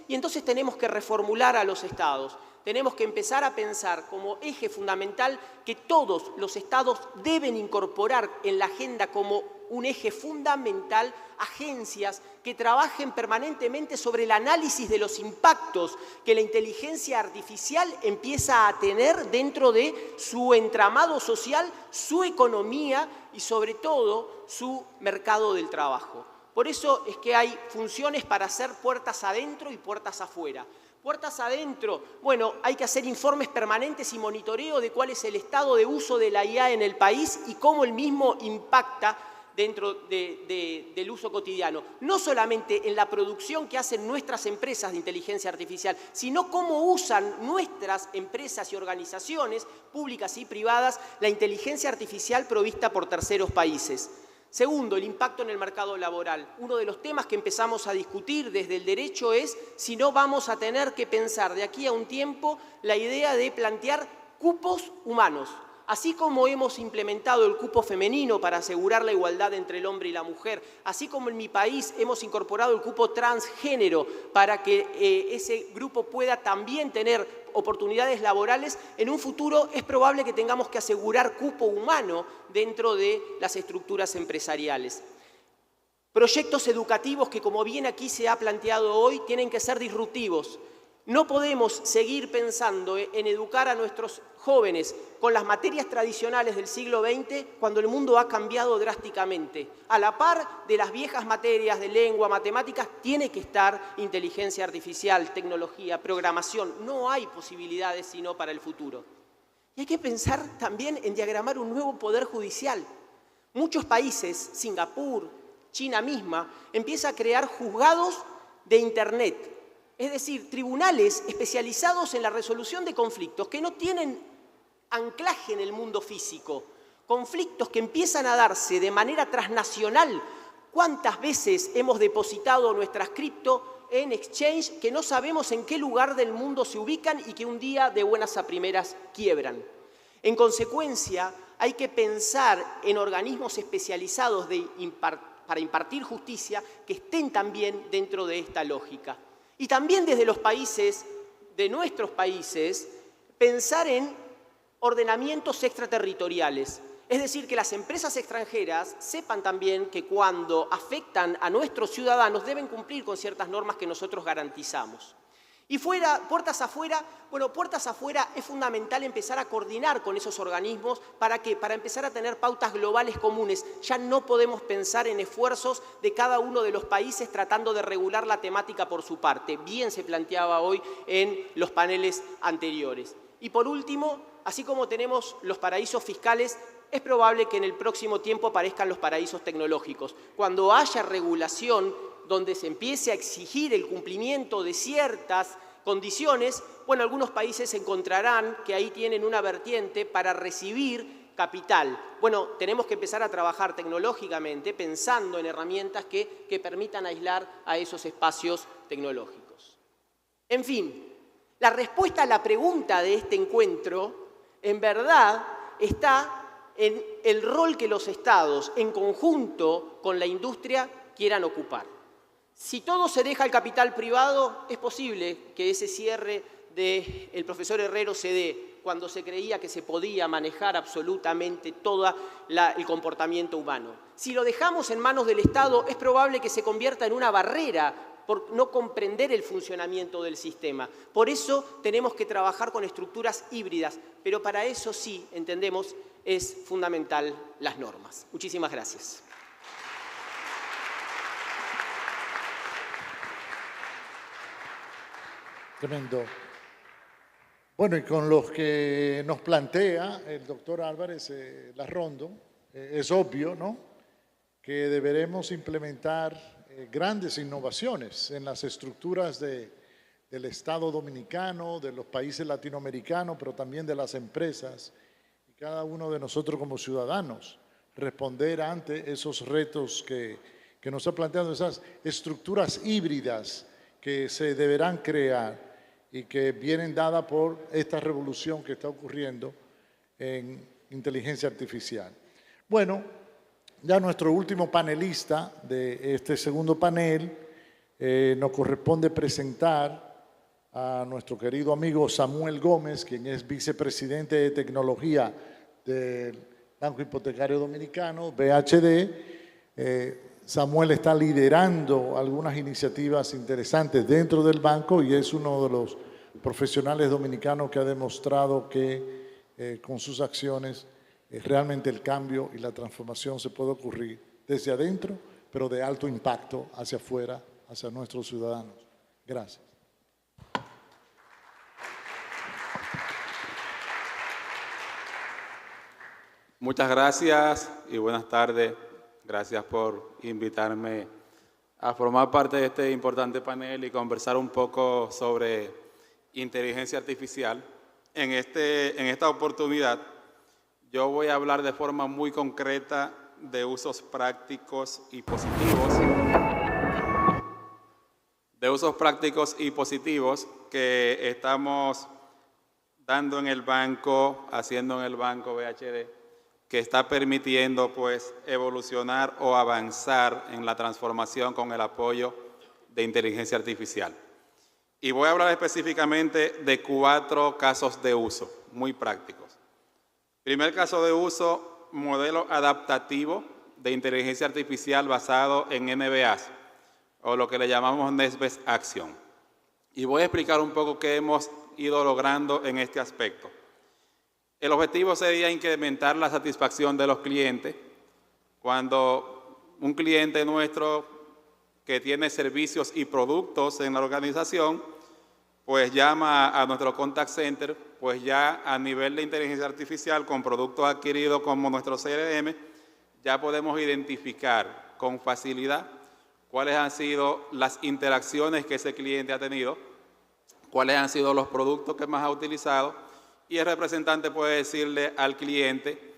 tenemos que reformular a los estados. Tenemos que empezar a pensar como eje fundamental que todos los estados deben incorporar en la agenda como un eje fundamental agencias que trabajen permanentemente sobre el análisis de los impactos que la inteligencia artificial empieza a tener dentro de su entramado social, su economía y sobre todo su mercado del trabajo. Por eso es que hay funciones para hacer puertas adentro y puertas afuera. Puertas adentro, bueno, hay que hacer informes permanentes y monitoreo de cuál es el estado de uso de la IA en el país y cómo el mismo impacta dentro del uso cotidiano. No solamente en la producción que hacen nuestras empresas de inteligencia artificial, sino cómo usan nuestras empresas y organizaciones públicas y privadas la inteligencia artificial provista por terceros países. Segundo, el impacto en el mercado laboral. Uno de los temas que empezamos a discutir desde el derecho es si no vamos a tener que pensar de aquí a un tiempo la idea de plantear cupos humanos. Así como hemos implementado el cupo femenino para asegurar la igualdad entre el hombre y la mujer, así como en mi país hemos incorporado el cupo transgénero para que ese grupo pueda también tener oportunidades laborales, en un futuro es probable que tengamos que asegurar cupo humano dentro de las estructuras empresariales. Proyectos educativos que, como bien aquí se ha planteado hoy, tienen que ser disruptivos. No podemos seguir pensando en educar a nuestros jóvenes con las materias tradicionales del siglo XX cuando el mundo ha cambiado drásticamente. A la par de las viejas materias de lengua, matemáticas, tiene que estar inteligencia artificial, tecnología, programación. No hay posibilidades sino para el futuro. Y hay que pensar también en diagramar un nuevo poder judicial. Muchos países, Singapur, China misma, empieza a crear juzgados de Internet. Es decir, tribunales especializados en la resolución de conflictos que no tienen anclaje en el mundo físico, conflictos que empiezan a darse de manera transnacional. ¿Cuántas veces hemos depositado nuestras cripto en exchange que no sabemos en qué lugar del mundo se ubican y que un día de buenas a primeras quiebran? En consecuencia, hay que pensar en organismos especializados para impartir justicia que estén también dentro de esta lógica. Y también desde los países, de nuestros países, pensar en ordenamientos extraterritoriales. Es decir, que las empresas extranjeras sepan también que cuando afectan a nuestros ciudadanos deben cumplir con ciertas normas que nosotros garantizamos. Y puertas afuera, bueno, puertas afuera es fundamental empezar a coordinar con esos organismos. ¿Para qué? Para empezar a tener pautas globales comunes. Ya no podemos pensar en esfuerzos de cada uno de los países tratando de regular la temática por su parte. Bien se planteaba hoy en los paneles anteriores. Y por último, así como tenemos los paraísos fiscales, es probable que en el próximo tiempo aparezcan los paraísos tecnológicos. Cuando haya regulación donde se empiece a exigir el cumplimiento de ciertas condiciones, bueno, algunos países encontrarán que ahí tienen una vertiente para recibir capital. Bueno, tenemos que empezar a trabajar tecnológicamente pensando en herramientas que permitan aislar a esos espacios tecnológicos. En fin, la respuesta a la pregunta de este encuentro, en verdad, está en el rol que los estados, en conjunto con la industria, quieran ocupar. Si todo se deja al capital privado, es posible que ese cierre del profesor Herrero se dé cuando se creía que se podía manejar absolutamente todo el comportamiento humano. Si lo dejamos en manos del Estado, es probable que se convierta en una barrera por no comprender el funcionamiento del sistema. Por eso tenemos que trabajar con estructuras híbridas, pero para eso sí, entendemos, es fundamental las normas. Muchísimas gracias. Tremendo. Bueno, y con los que nos plantea el doctor Álvarez Larrondo, es obvio, ¿no?, que deberemos implementar grandes innovaciones en las estructuras del Estado dominicano, de los países latinoamericanos, pero también de las empresas, y cada uno de nosotros como ciudadanos, responder ante esos retos que nos ha planteado, esas estructuras híbridas que se deberán crear y que vienen dadas por esta revolución que está ocurriendo en inteligencia artificial. Bueno, ya nuestro último panelista de este segundo panel, nos corresponde presentar a nuestro querido amigo Samuel Gómez, quien es vicepresidente de tecnología del Banco Hipotecario Dominicano, BHD. Samuel está liderando algunas iniciativas interesantes dentro del banco y es uno de los profesionales dominicanos que ha demostrado que con sus acciones realmente el cambio y la transformación se puede ocurrir desde adentro, pero de alto impacto hacia afuera, hacia nuestros ciudadanos. Gracias. Muchas gracias y buenas tardes. Gracias por invitarme a formar parte de este importante panel y conversar un poco sobre inteligencia artificial. En esta oportunidad yo voy a hablar de forma muy concreta de usos prácticos y positivos. De usos prácticos y positivos que estamos dando en el banco, haciendo en el banco BHD, que está permitiendo pues evolucionar o avanzar en la transformación con el apoyo de inteligencia artificial. Y voy a hablar específicamente de 4 casos de uso muy prácticos. Primer caso de uso, modelo adaptativo de inteligencia artificial basado en NBAs, o lo que le llamamos Next Best Action. Y voy a explicar un poco qué hemos ido logrando en este aspecto. El objetivo sería incrementar la satisfacción de los clientes. Cuando un cliente nuestro que tiene servicios y productos en la organización, pues llama a nuestro contact center, pues ya a nivel de inteligencia artificial, con productos adquiridos como nuestro CRM, ya podemos identificar con facilidad cuáles han sido las interacciones que ese cliente ha tenido, cuáles han sido los productos que más ha utilizado, y el representante puede decirle al cliente,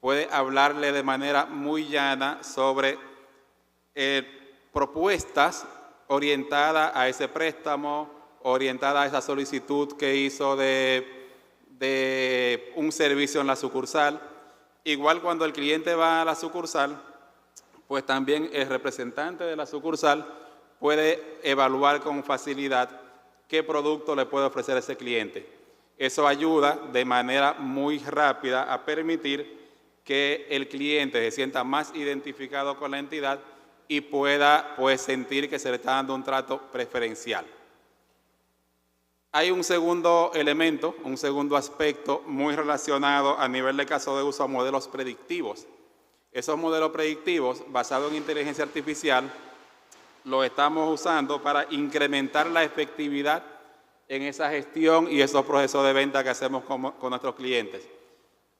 puede hablarle de manera muy llana sobre propuestas orientadas a ese préstamo, orientadas a esa solicitud que hizo de un servicio en la sucursal. Igual cuando el cliente va a la sucursal, pues también el representante de la sucursal puede evaluar con facilidad qué producto le puede ofrecer a ese cliente. Eso ayuda de manera muy rápida a permitir que el cliente se sienta más identificado con la entidad y pueda pues sentir que se le está dando un trato preferencial. Hay un segundo elemento, un segundo aspecto muy relacionado a nivel de caso de uso a modelos predictivos. Esos modelos predictivos basados en inteligencia artificial los estamos usando para incrementar la efectividad en esa gestión y esos procesos de venta que hacemos con nuestros clientes.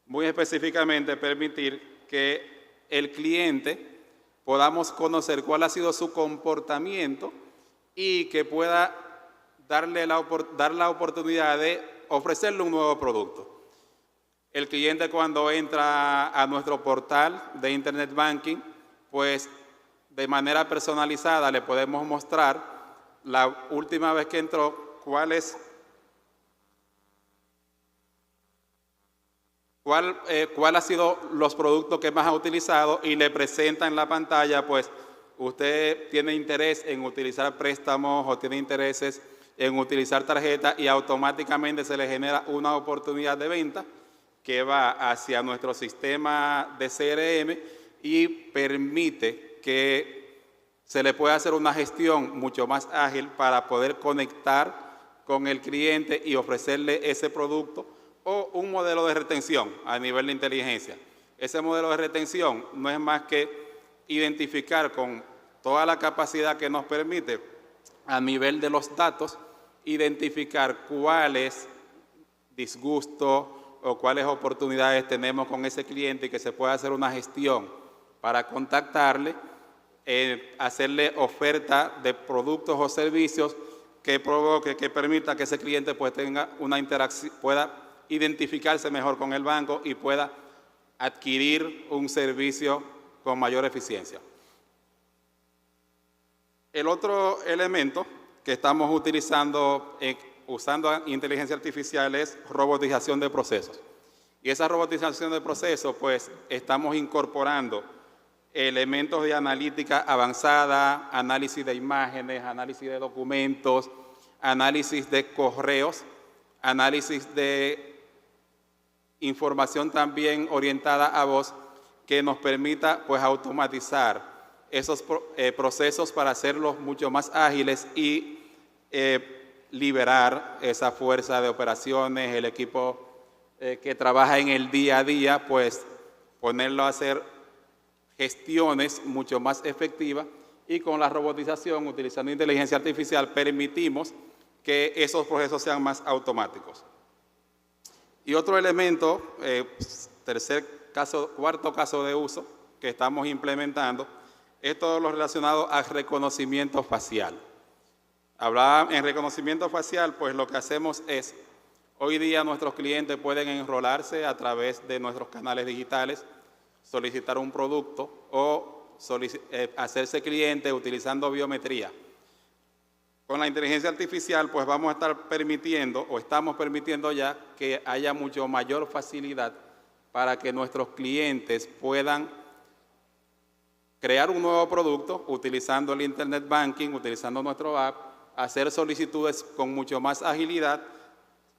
Muy específicamente, permitir que el cliente podamos conocer cuál ha sido su comportamiento y que pueda dar la oportunidad de ofrecerle un nuevo producto. El cliente cuando entra a nuestro portal de Internet Banking, pues de manera personalizada le podemos mostrar la última vez que entró cuál ha sido los productos que más ha utilizado y le presenta en la pantalla, pues usted tiene interés en utilizar préstamos o tiene intereses en utilizar tarjeta y automáticamente se le genera una oportunidad de venta que va hacia nuestro sistema de CRM y permite que se le pueda hacer una gestión mucho más ágil para poder conectar con el cliente y ofrecerle ese producto o un modelo de retención a nivel de inteligencia. Ese modelo de retención no es más que identificar con toda la capacidad que nos permite a nivel de los datos, identificar cuáles disgustos o cuáles oportunidades tenemos con ese cliente y que se pueda hacer una gestión para contactarle, hacerle oferta de productos o servicios que provoque, que permita que ese cliente pues tenga una interacción, pueda identificarse mejor con el banco y pueda adquirir un servicio con mayor eficiencia. El otro elemento que estamos utilizando, usando inteligencia artificial, es robotización de procesos. Y esa robotización de procesos, pues estamos incorporando elementos de analítica avanzada, análisis de imágenes, análisis de documentos, análisis de correos, análisis de información también orientada a voz, que nos permita pues automatizar esos procesos para hacerlos mucho más ágiles y liberar esa fuerza de operaciones, el equipo que trabaja en el día a día, pues ponerlo a hacer gestiones mucho más efectivas, y con la robotización, utilizando inteligencia artificial, permitimos que esos procesos sean más automáticos. Y otro elemento, cuarto caso de uso que estamos implementando, es todo lo relacionado al reconocimiento facial. Hablaba en reconocimiento facial, pues lo que hacemos es, hoy día nuestros clientes pueden enrolarse a través de nuestros canales digitales, solicitar un producto o hacerse cliente utilizando biometría. Con la inteligencia artificial, pues vamos a estar permitiendo, o estamos permitiendo ya, que haya mucho mayor facilidad para que nuestros clientes puedan crear un nuevo producto utilizando el Internet Banking, utilizando nuestro app, hacer solicitudes con mucho más agilidad,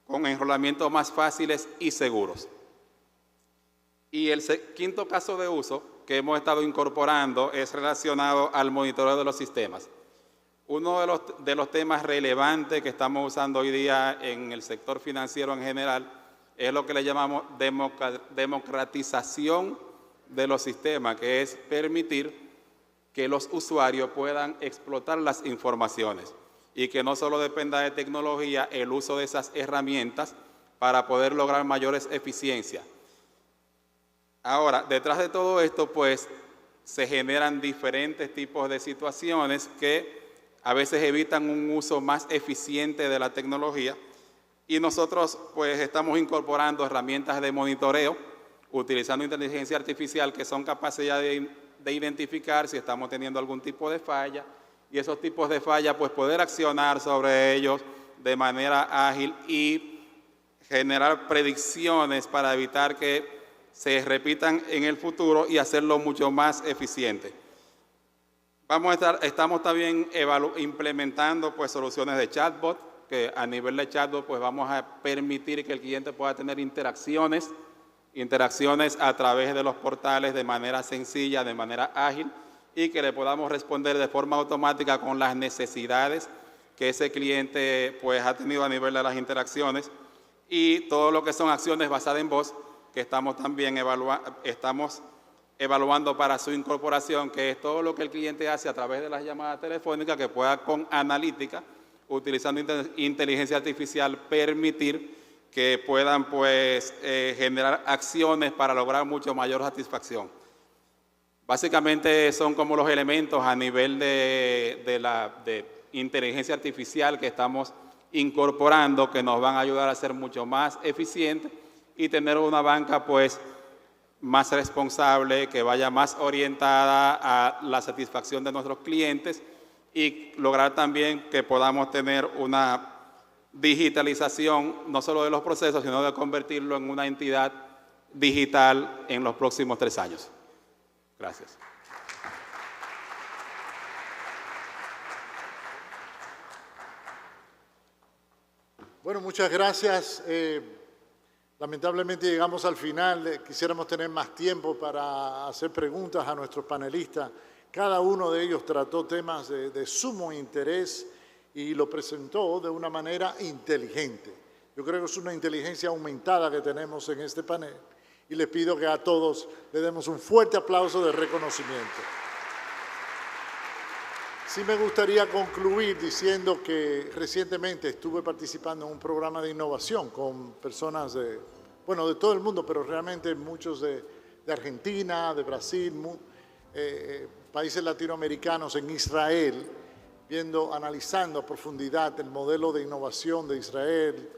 con enrolamientos más fáciles y seguros. Y el quinto caso de uso que hemos estado incorporando es relacionado al monitoreo de los sistemas. Uno de los temas relevantes que estamos usando hoy día en el sector financiero en general es lo que le llamamos democratización de los sistemas, que es permitir que los usuarios puedan explotar las informaciones y que no solo dependa de tecnología el uso de esas herramientas para poder lograr mayores eficiencias. Ahora, detrás de todo esto, pues, se generan diferentes tipos de situaciones que a veces evitan un uso más eficiente de la tecnología, y nosotros pues estamos incorporando herramientas de monitoreo utilizando inteligencia artificial que son capaces ya de identificar si estamos teniendo algún tipo de falla, y esos tipos de falla pues poder accionar sobre ellos de manera ágil y generar predicciones para evitar que se repitan en el futuro y hacerlo mucho más eficiente. Estamos también implementando pues soluciones de chatbot, que a nivel de chatbot pues vamos a permitir que el cliente pueda tener interacciones a través de los portales de manera sencilla, de manera ágil, y que le podamos responder de forma automática con las necesidades que ese cliente pues ha tenido a nivel de las interacciones, y todo lo que son acciones basadas en voz que estamos también evaluando para su incorporación, que es todo lo que el cliente hace a través de las llamadas telefónicas, que pueda con analítica, utilizando inteligencia artificial, permitir que puedan pues generar acciones para lograr mucho mayor satisfacción. Básicamente son como los elementos a nivel de inteligencia artificial que estamos incorporando, que nos van a ayudar a ser mucho más eficientes y tener una banca pues más responsable, que vaya más orientada a la satisfacción de nuestros clientes y lograr también que podamos tener una digitalización no solo de los procesos, sino de convertirlo en una entidad digital en los próximos 3 años. Gracias. Bueno, muchas gracias. Lamentablemente llegamos al final. Quisiéramos tener más tiempo para hacer preguntas a nuestros panelistas. Cada uno de ellos trató temas de sumo interés y lo presentó de una manera inteligente. Yo creo que es una inteligencia aumentada que tenemos en este panel y les pido que a todos le demos un fuerte aplauso de reconocimiento. Sí me gustaría concluir diciendo que recientemente estuve participando en un programa de innovación con personas de todo el mundo, pero realmente muchos de Argentina, de Brasil, países latinoamericanos, en Israel, analizando a profundidad el modelo de innovación de Israel,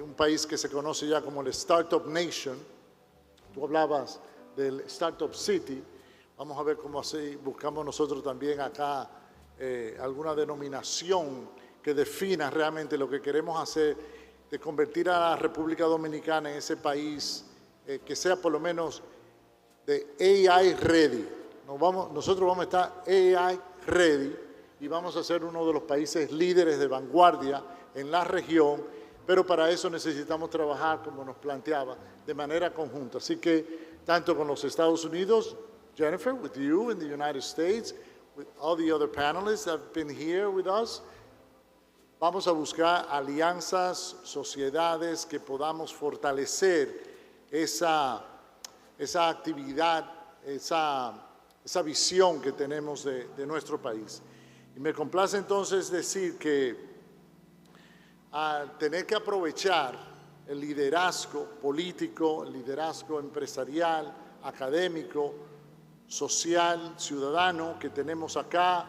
un país que se conoce ya como el Startup Nation. Tú hablabas del Startup City. Vamos a ver cómo así buscamos nosotros también acá alguna denominación que defina realmente lo que queremos hacer, de convertir a la República Dominicana en ese país que sea por lo menos de AI ready. Nosotros vamos a estar AI ready y vamos a ser uno de los países líderes de vanguardia en la región, pero para eso necesitamos trabajar, como nos planteaba, de manera conjunta. Así que tanto con los Estados Unidos, Jennifer, with you in the United States, with all the other panelists that have been here with us, vamos a buscar alianzas, sociedades que podamos fortalecer esa actividad, esa visión que tenemos de nuestro país. Y me complace entonces decir que al tener que aprovechar el liderazgo político, el liderazgo empresarial, académico, social, ciudadano que tenemos acá,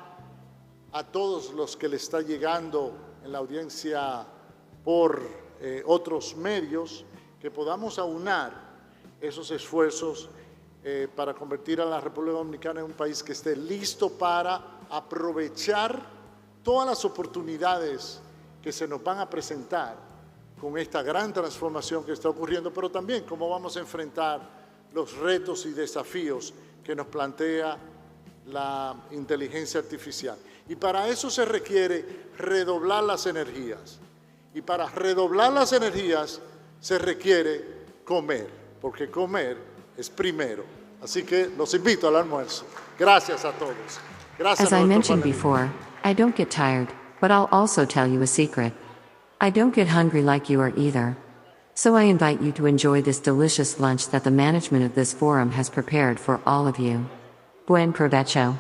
a todos los que le está llegando en la audiencia por otros medios, que podamos aunar esos esfuerzos para convertir a la República Dominicana en un país que esté listo para aprovechar todas las oportunidades que se nos van a presentar con esta gran transformación que está ocurriendo, pero también cómo vamos a enfrentar los retos y desafíos que nos plantea la inteligencia artificial. Y para eso se requiere redoblar las energías. Y para redoblar las energías se requiere comer, porque comer es primero. Así que los invito al almuerzo. Gracias a todos. Gracias. As I mentioned before, I don't get tired, but I'll also tell you a secret. I don't get hungry like you are either. So I invite you to enjoy this delicious lunch that the management of this forum has prepared for all of you. Buen provecho.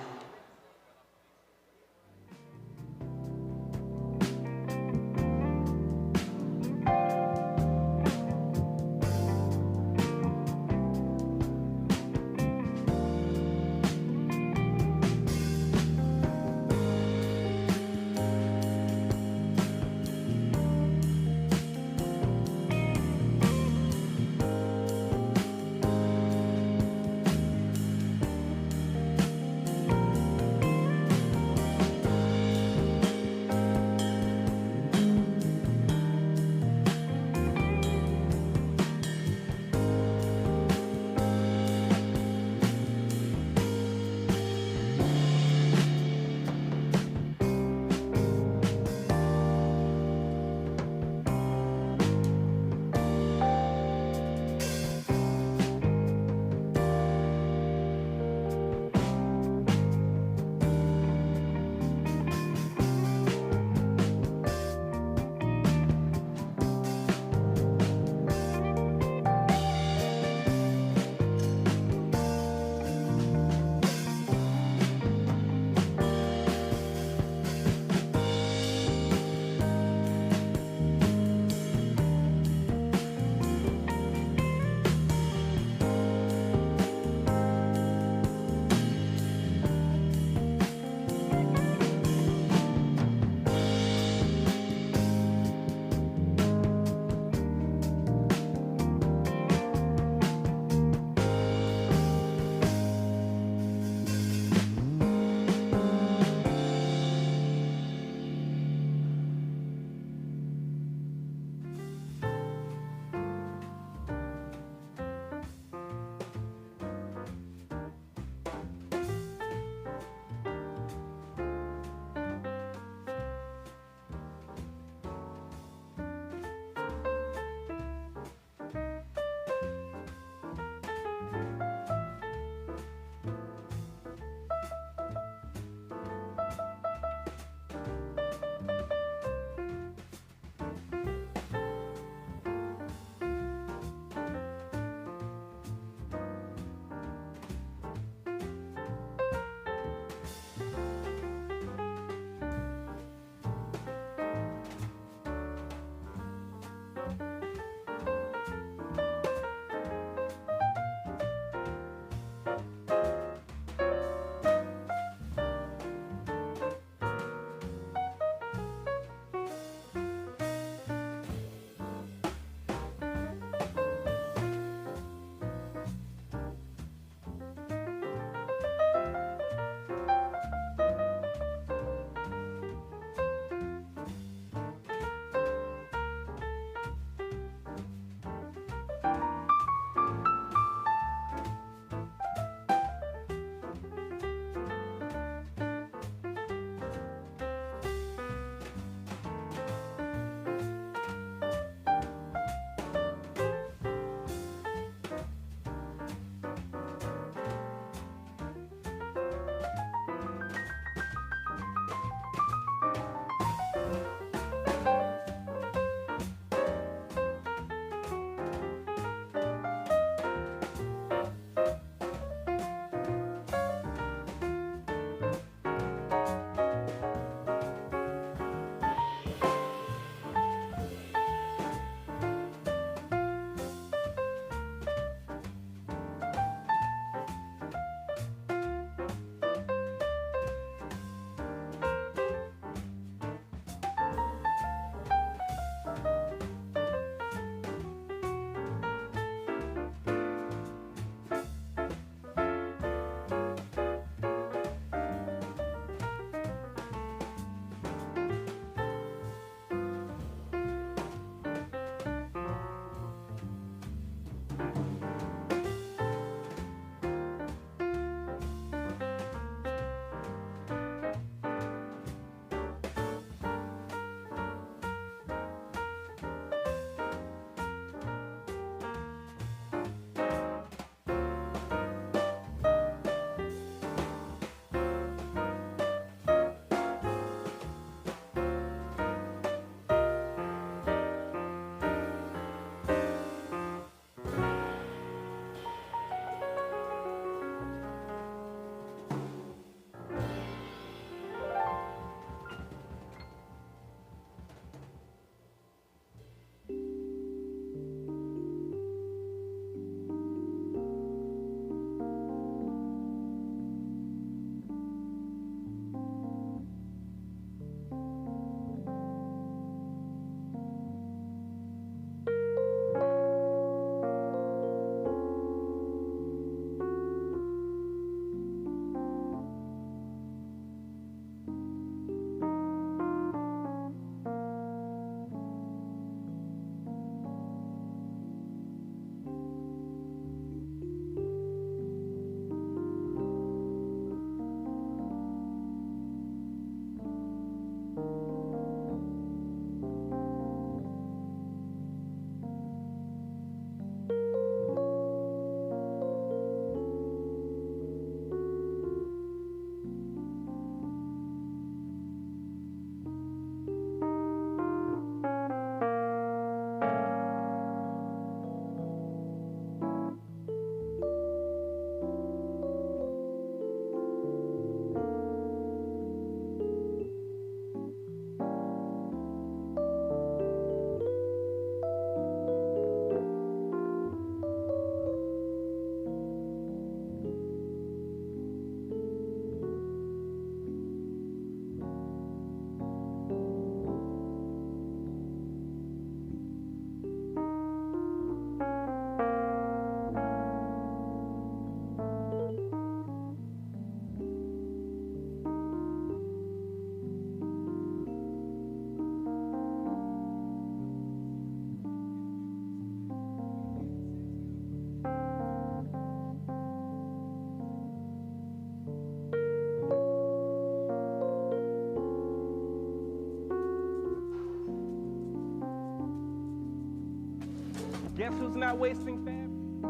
Guess who's not wasting fabric?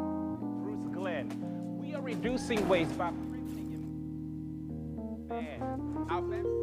Bruce Glenn. We are reducing waste by printing and man. Our fabric.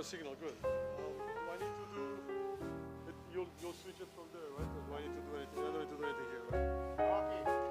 a signal, good. Do I need to do it? You'll switch it from there, right? Or do I need to do anything? I don't need to do anything here, right? Okay.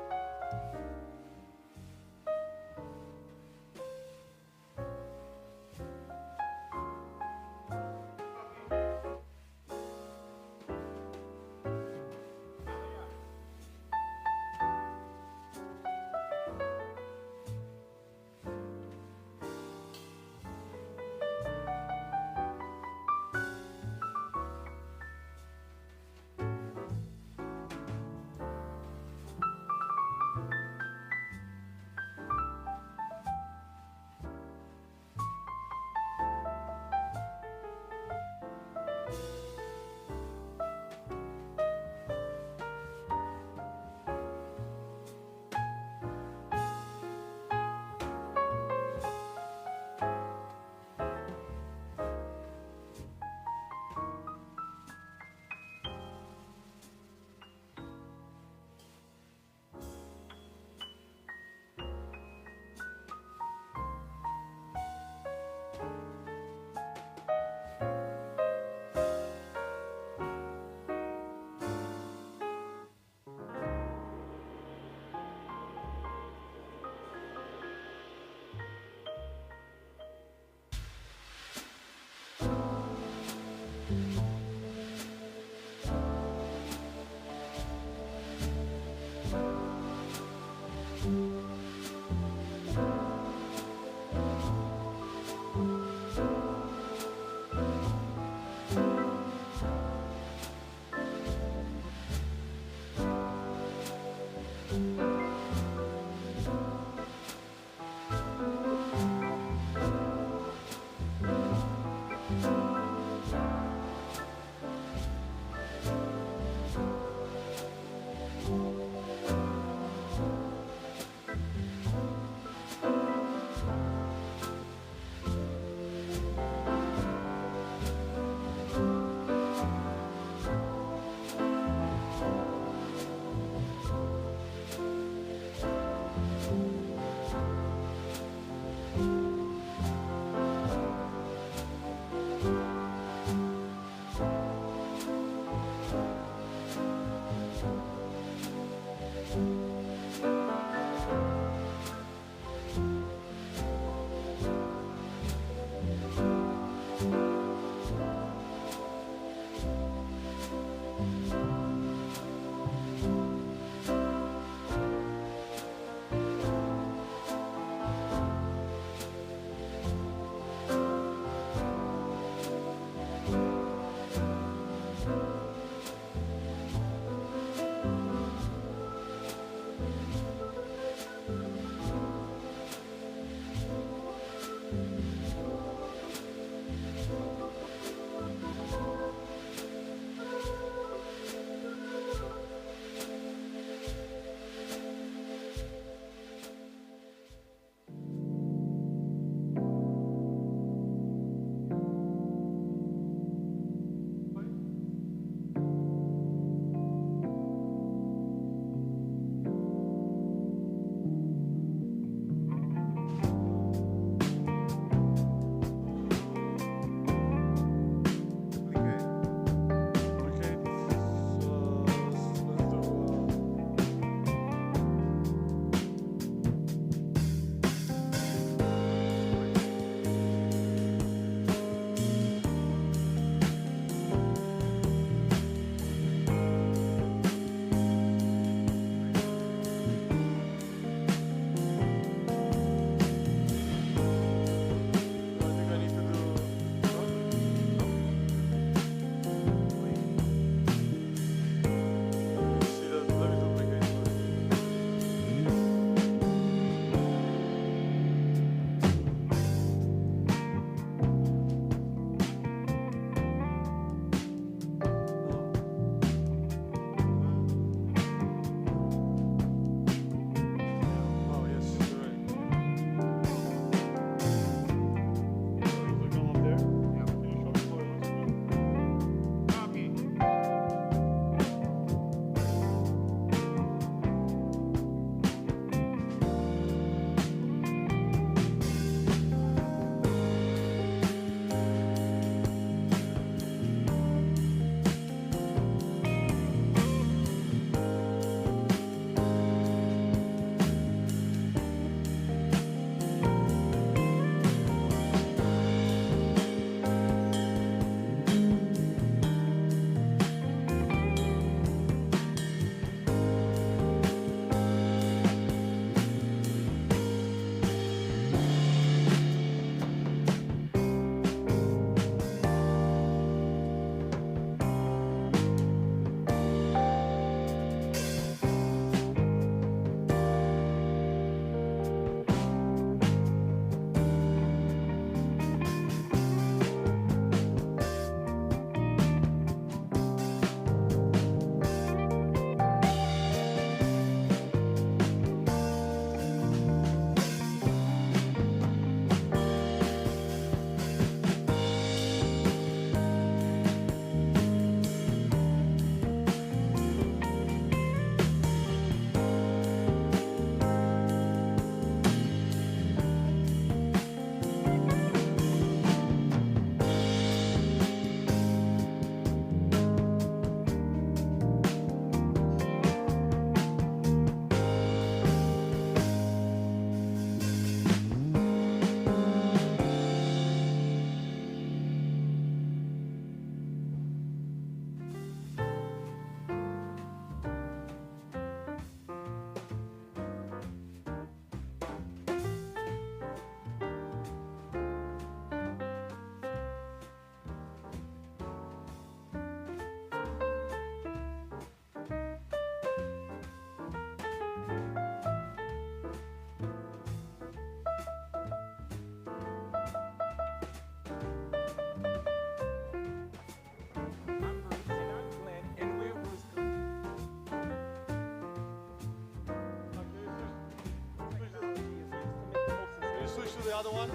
switch to the other one.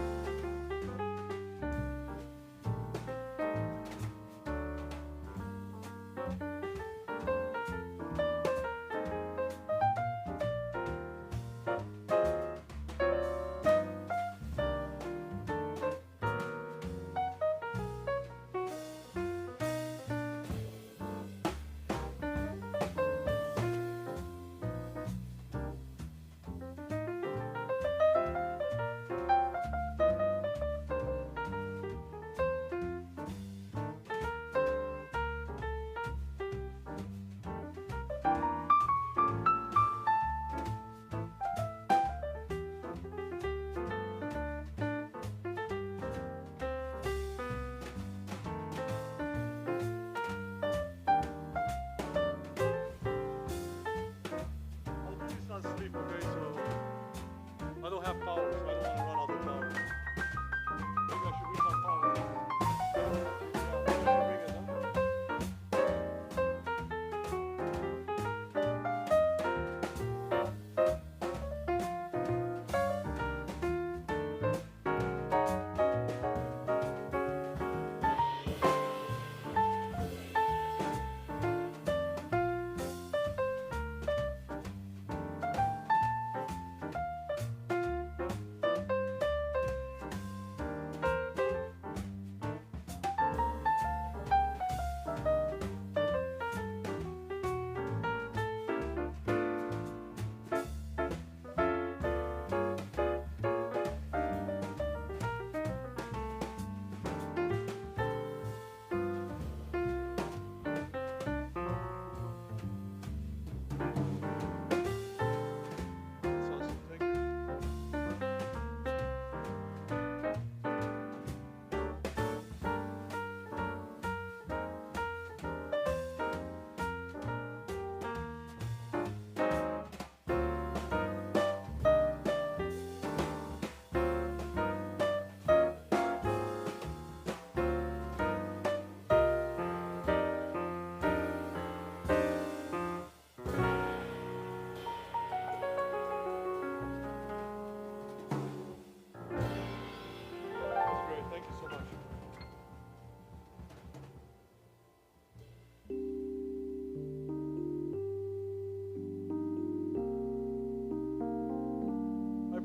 Sleep, okay, so I don't have power, so I don't want to run out of power. Maybe I should bring some power.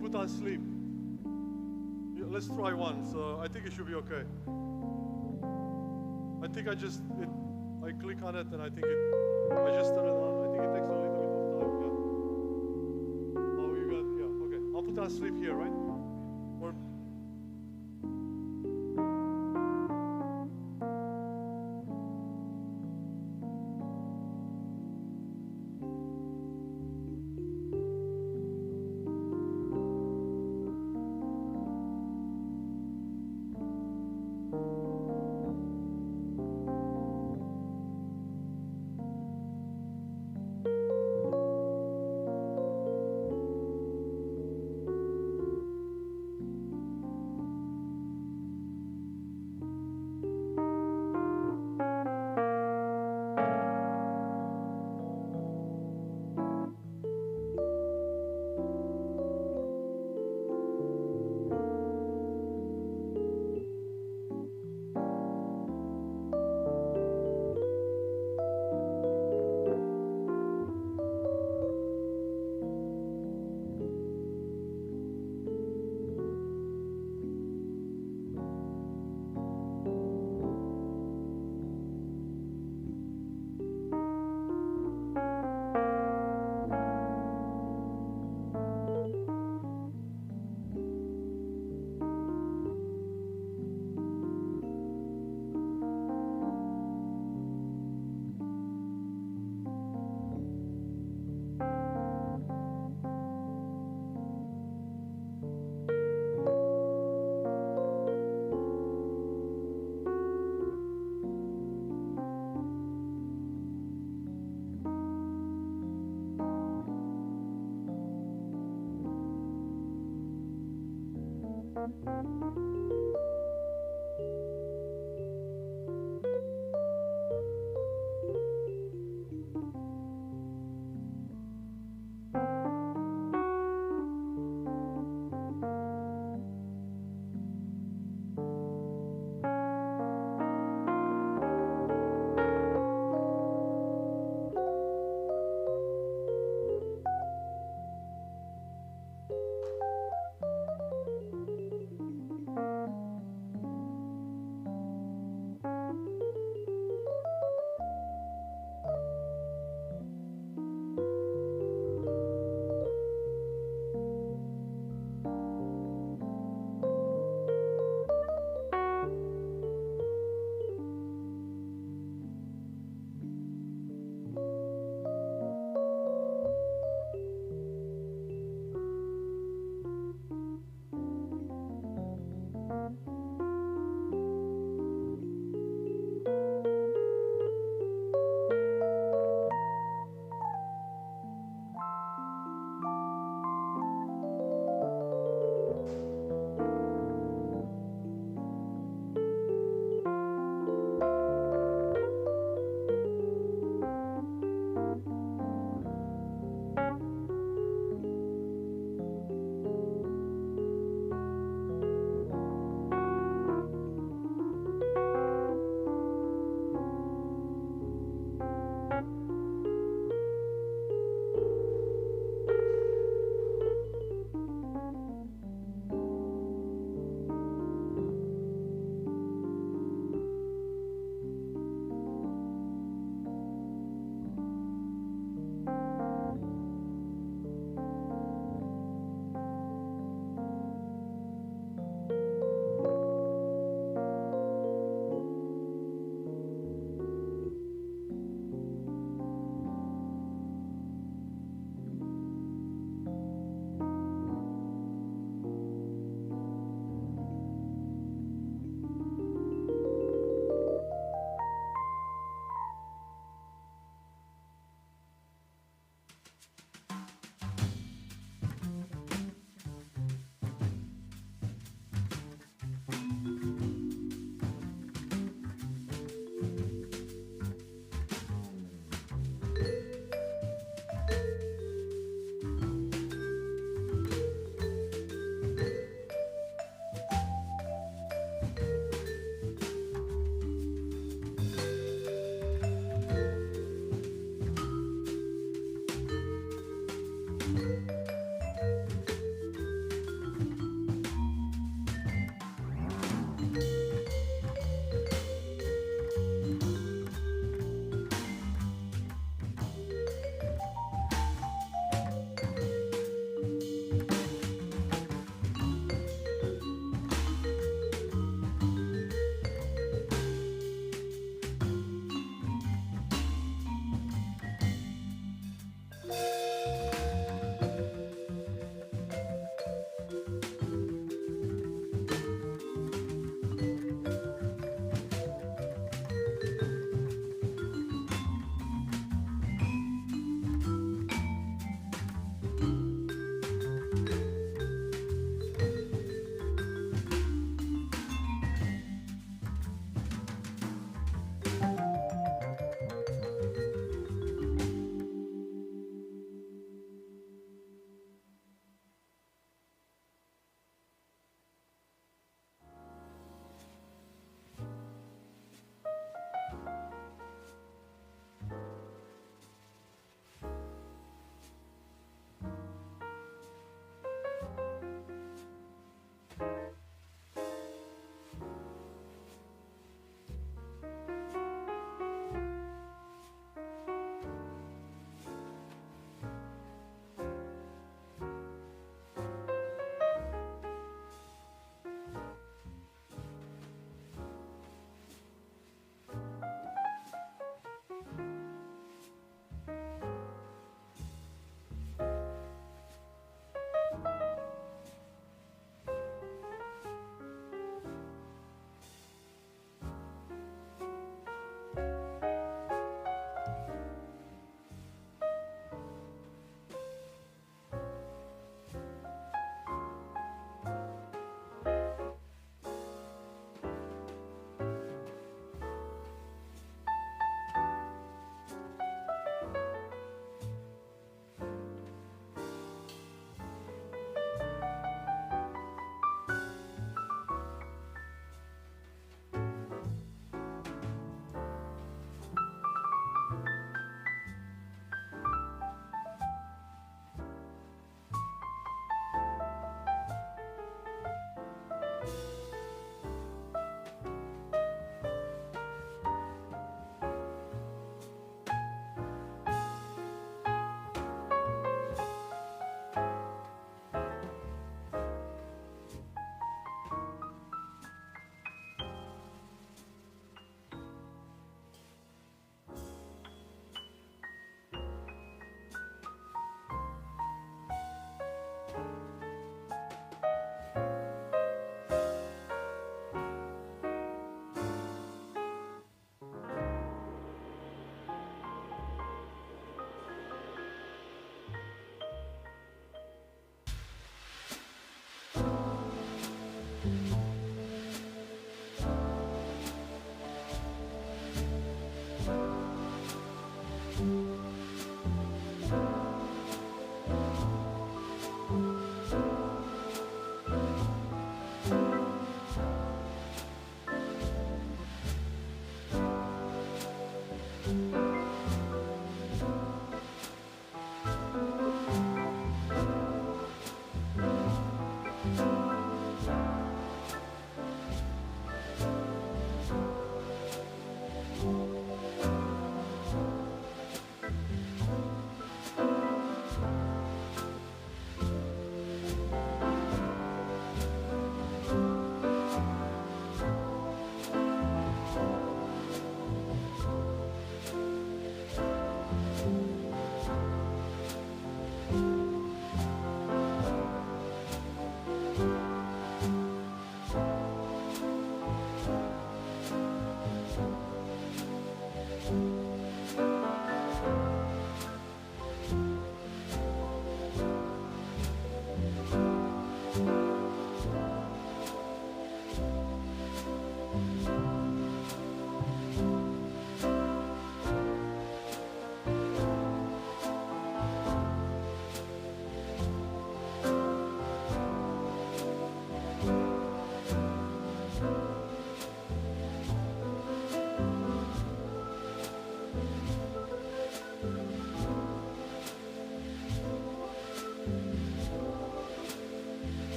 Put on sleep. Yeah, let's try one. So I think it should be okay. I think I click on it and I just turn it on. I think it takes a little bit of time. Yeah. Oh, you got, yeah, okay. I'll put on sleep here, right? Or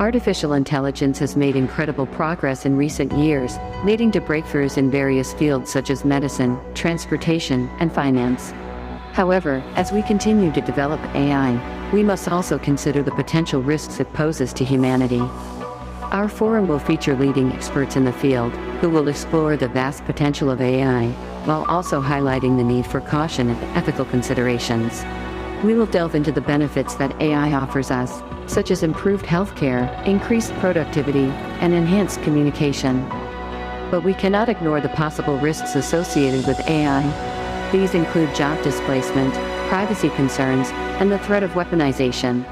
Artificial intelligence has made incredible progress in recent years, leading to breakthroughs in various fields such as medicine, transportation, and finance. However, as we continue to develop AI, we must also consider the potential risks it poses to humanity. Our forum will feature leading experts in the field, who will explore the vast potential of AI, while also highlighting the need for caution and ethical considerations. We will delve into the benefits that AI offers us, such as improved healthcare, increased productivity, and enhanced communication. But we cannot ignore the possible risks associated with AI. These include job displacement, privacy concerns, and the threat of weaponization.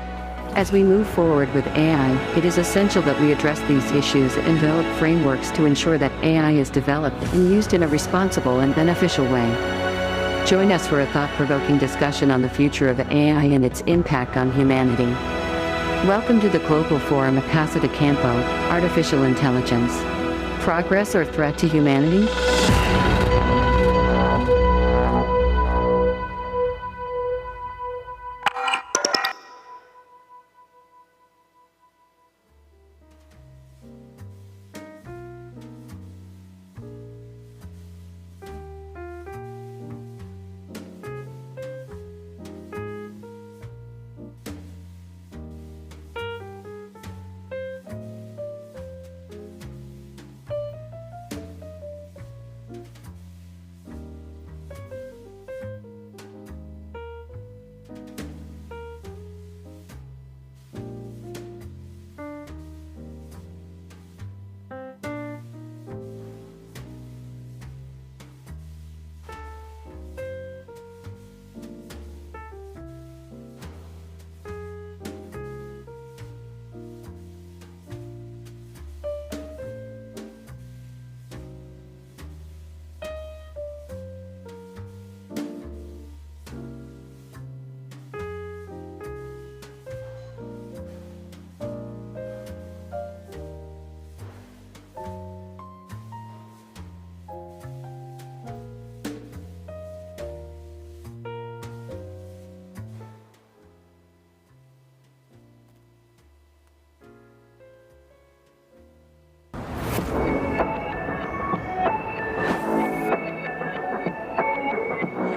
As we move forward with AI, it is essential that we address these issues and develop frameworks to ensure that AI is developed and used in a responsible and beneficial way. Join us for a thought-provoking discussion on the future of AI and its impact on humanity. Welcome to the Global Forum at Casa de Campo, Artificial Intelligence. Progress or threat to humanity?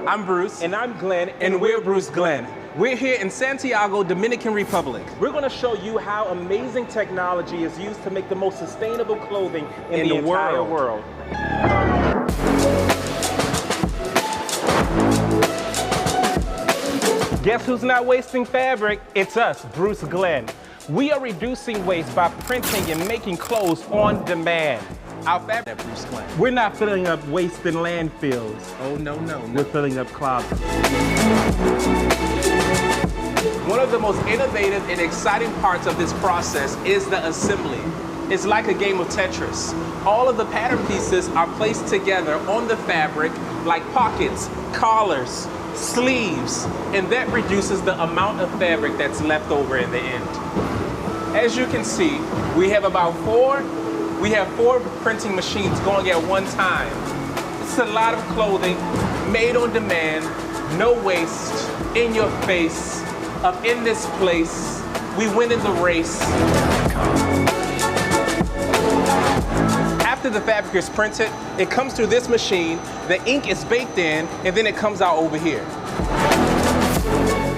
I'm Bruce. And I'm Glenn. And we're Bruce Glenn. We're here in Santiago, Dominican Republic. We're going to show you how amazing technology is used to make the most sustainable clothing in the entire world. Guess who's not wasting fabric? It's us, Bruce Glenn. We are reducing waste by printing and making clothes on demand. Our fabric, Bruce Glenn. We're not filling up waste in landfills. Oh, no. We're filling up closets. One of the most innovative and exciting parts of this process is the assembly. It's like a game of Tetris. All of the pattern pieces are placed together on the fabric like pockets, collars, sleeves, and that reduces the amount of fabric that's left over in the end. As you can see, we have four printing machines going at one time. It's a lot of clothing made on demand, no waste, in your face, up in this place. We win in the race. After the fabric is printed, it comes through this machine, the ink is baked in, and then it comes out over here.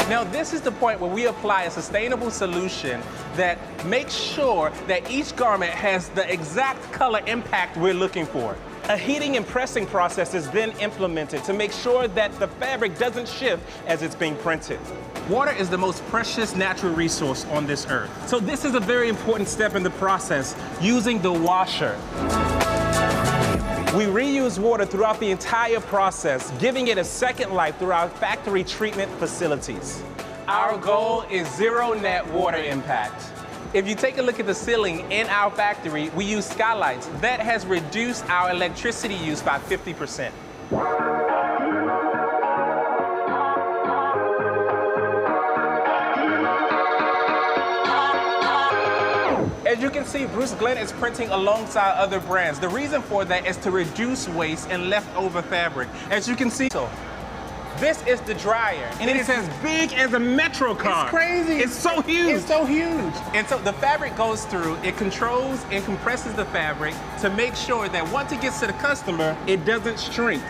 Now, this is the point where we apply a sustainable solution that makes sure that each garment has the exact color impact we're looking for. A heating and pressing process is then implemented to make sure that the fabric doesn't shift as it's being printed. Water is the most precious natural resource on this earth. So this is a very important step in the process, using the washer. We reuse water throughout the entire process, giving it a second life through our factory treatment facilities. Our goal is zero net water impact. If you take a look at the ceiling in our factory, we use skylights. That has reduced our electricity use by 50%. As you can see, Bruce Glenn is printing alongside other brands. The reason for that is to reduce waste and leftover fabric. As you can see, This is the dryer, and it is as big as a Metro car. It's crazy. It's so huge. It's so huge. And so the fabric goes through, it controls and compresses the fabric to make sure that once it gets to the customer, it doesn't shrink.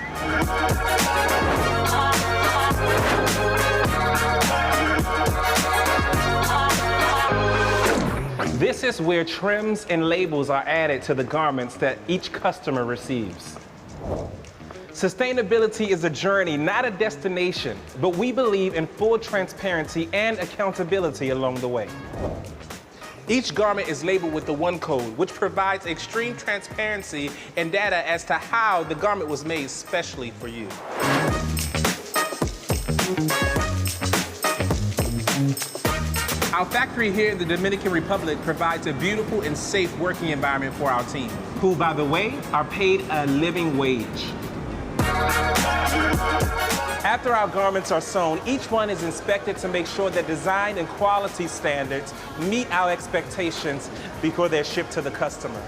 This is where trims and labels are added to the garments that each customer receives. Sustainability is a journey, not a destination, but we believe in full transparency and accountability along the way. Each garment is labeled with the one code, which provides extreme transparency and data as to how the garment was made specially for you. Our factory here in the Dominican Republic provides a beautiful and safe working environment for our team, who, by the way, are paid a living wage. After our garments are sewn, each one is inspected to make sure that design and quality standards meet our expectations before they're shipped to the customer.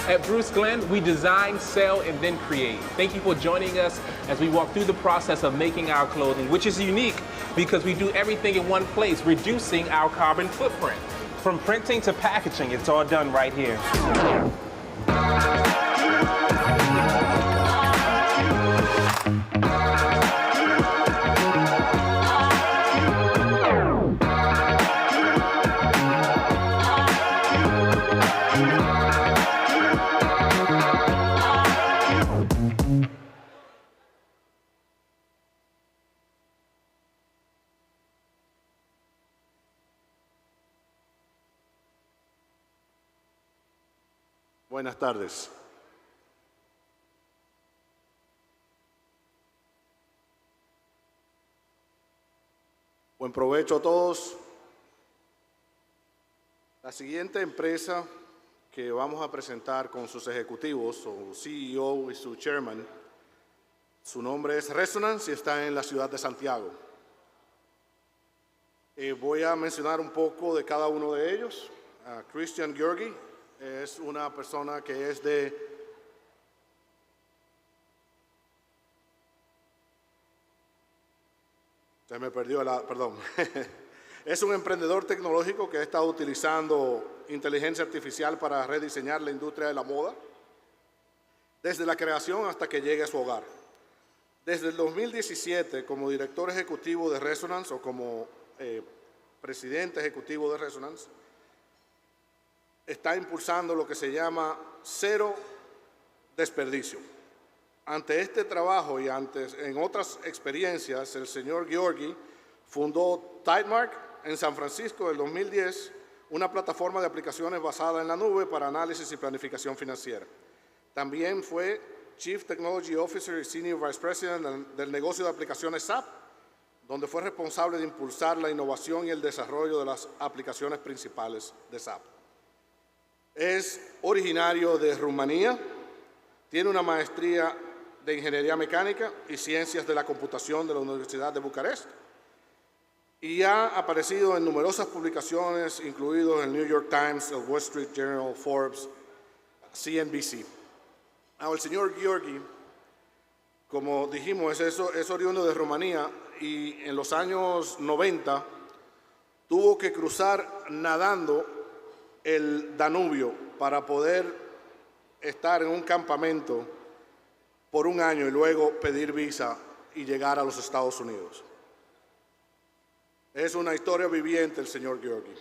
At Bruce Glenn, we design, sell, and then create. Thank you for joining us as we walk through the process of making our clothing, which is unique because we do everything in one place, reducing our carbon footprint. From printing to packaging, it's all done right here. Buenas tardes. Buen provecho a todos. La siguiente empresa que vamos a presentar con sus ejecutivos, su CEO y su chairman, su nombre es Resonance y está en la ciudad de Santiago. Voy a mencionar un poco de cada uno de ellos. Christian Georgi es una persona que es de se me perdió perdón. Es un emprendedor tecnológico que ha estado utilizando inteligencia artificial para rediseñar la industria de la moda desde la creación hasta que llegue a su hogar. Desde el 2017, como director ejecutivo de Resonance o como presidente ejecutivo de Resonance, está impulsando lo que se llama cero desperdicio. Ante este trabajo y en otras experiencias, el señor Georgi fundó Tightmark en San Francisco en el 2010, una plataforma de aplicaciones basada en la nube para análisis y planificación financiera. También fue Chief Technology Officer y Senior Vice President del negocio de aplicaciones SAP, donde fue responsable de impulsar la innovación y el desarrollo de las aplicaciones principales de SAP. Es originario de Rumanía, tiene una maestría de Ingeniería Mecánica y Ciencias de la Computación de la Universidad de Bucarest y ha aparecido en numerosas publicaciones, incluidos el New York Times, el Wall Street Journal, Forbes, CNBC. Ahora, el señor Georgi, como dijimos, es oriundo de Rumanía y en los años 90 tuvo que cruzar nadando el Danubio para poder estar en un campamento por un año y luego pedir visa y llegar a los Estados Unidos. Es una historia viviente el señor Georgi.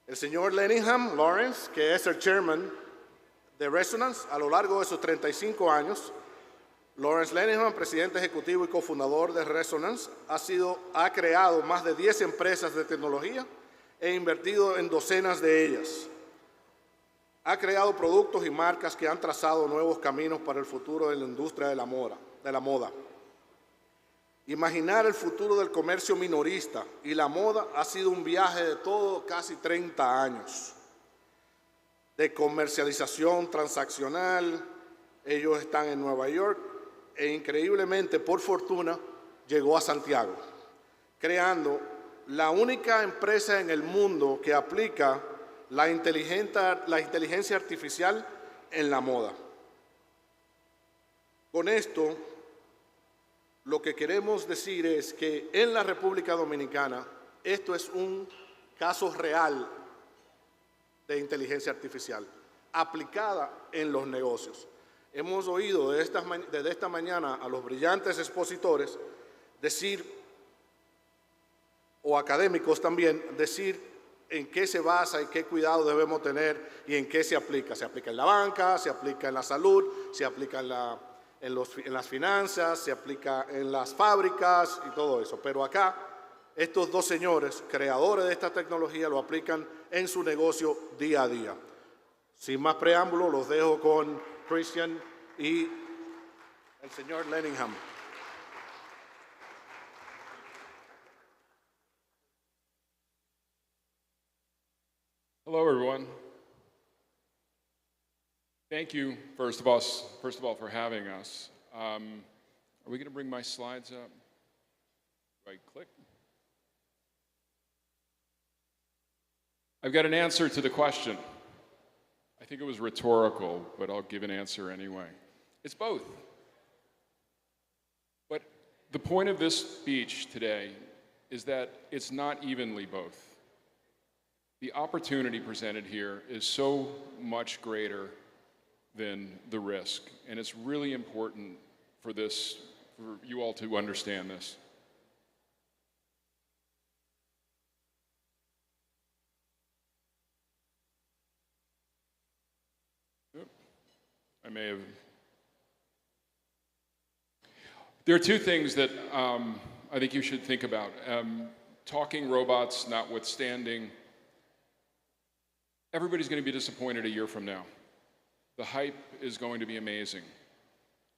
El señor Leningham Lawrence, que es el chairman de Resonance, a lo largo de sus 35 años, Lawrence Leningham, presidente ejecutivo y cofundador de Resonance, ha creado más de 10 empresas de tecnología e invertido en docenas de ellas. Ha creado productos y marcas que han trazado nuevos caminos para el futuro de la industria de la moda. Imaginar el futuro del comercio minorista y la moda ha sido un viaje de todo casi 30 años. De comercialización transaccional, ellos están en Nueva York e increíblemente, por fortuna, llegó a Santiago, creando la única empresa en el mundo que aplica la inteligencia artificial en la moda. Con esto, lo que queremos decir es que en la República Dominicana, esto es un caso real de inteligencia artificial aplicada en los negocios. Hemos oído desde esta mañana a los brillantes expositores decir, o académicos también, decir en qué se basa y qué cuidado debemos tener y en qué se aplica. Se aplica en la banca, se aplica en la salud, se aplica en las finanzas, se aplica en las fábricas y todo eso. Pero acá, estos dos señores, creadores de esta tecnología, lo aplican en su negocio día a día. Sin más preámbulo, los dejo con Christian y el señor Lenningham. Hello, everyone. Thank you, first of all, for having us. Are we going to bring my slides up? Do I click? I've got an answer to the question. I think it was rhetorical, but I'll give an answer anyway. It's both. But the point of this speech today is that it's not evenly both. The opportunity presented here is so much greater than the risk, and it's really important for you all to understand this. There are two things that I think you should think about. Talking robots notwithstanding, everybody's going to be disappointed a year from now. The hype is going to be amazing.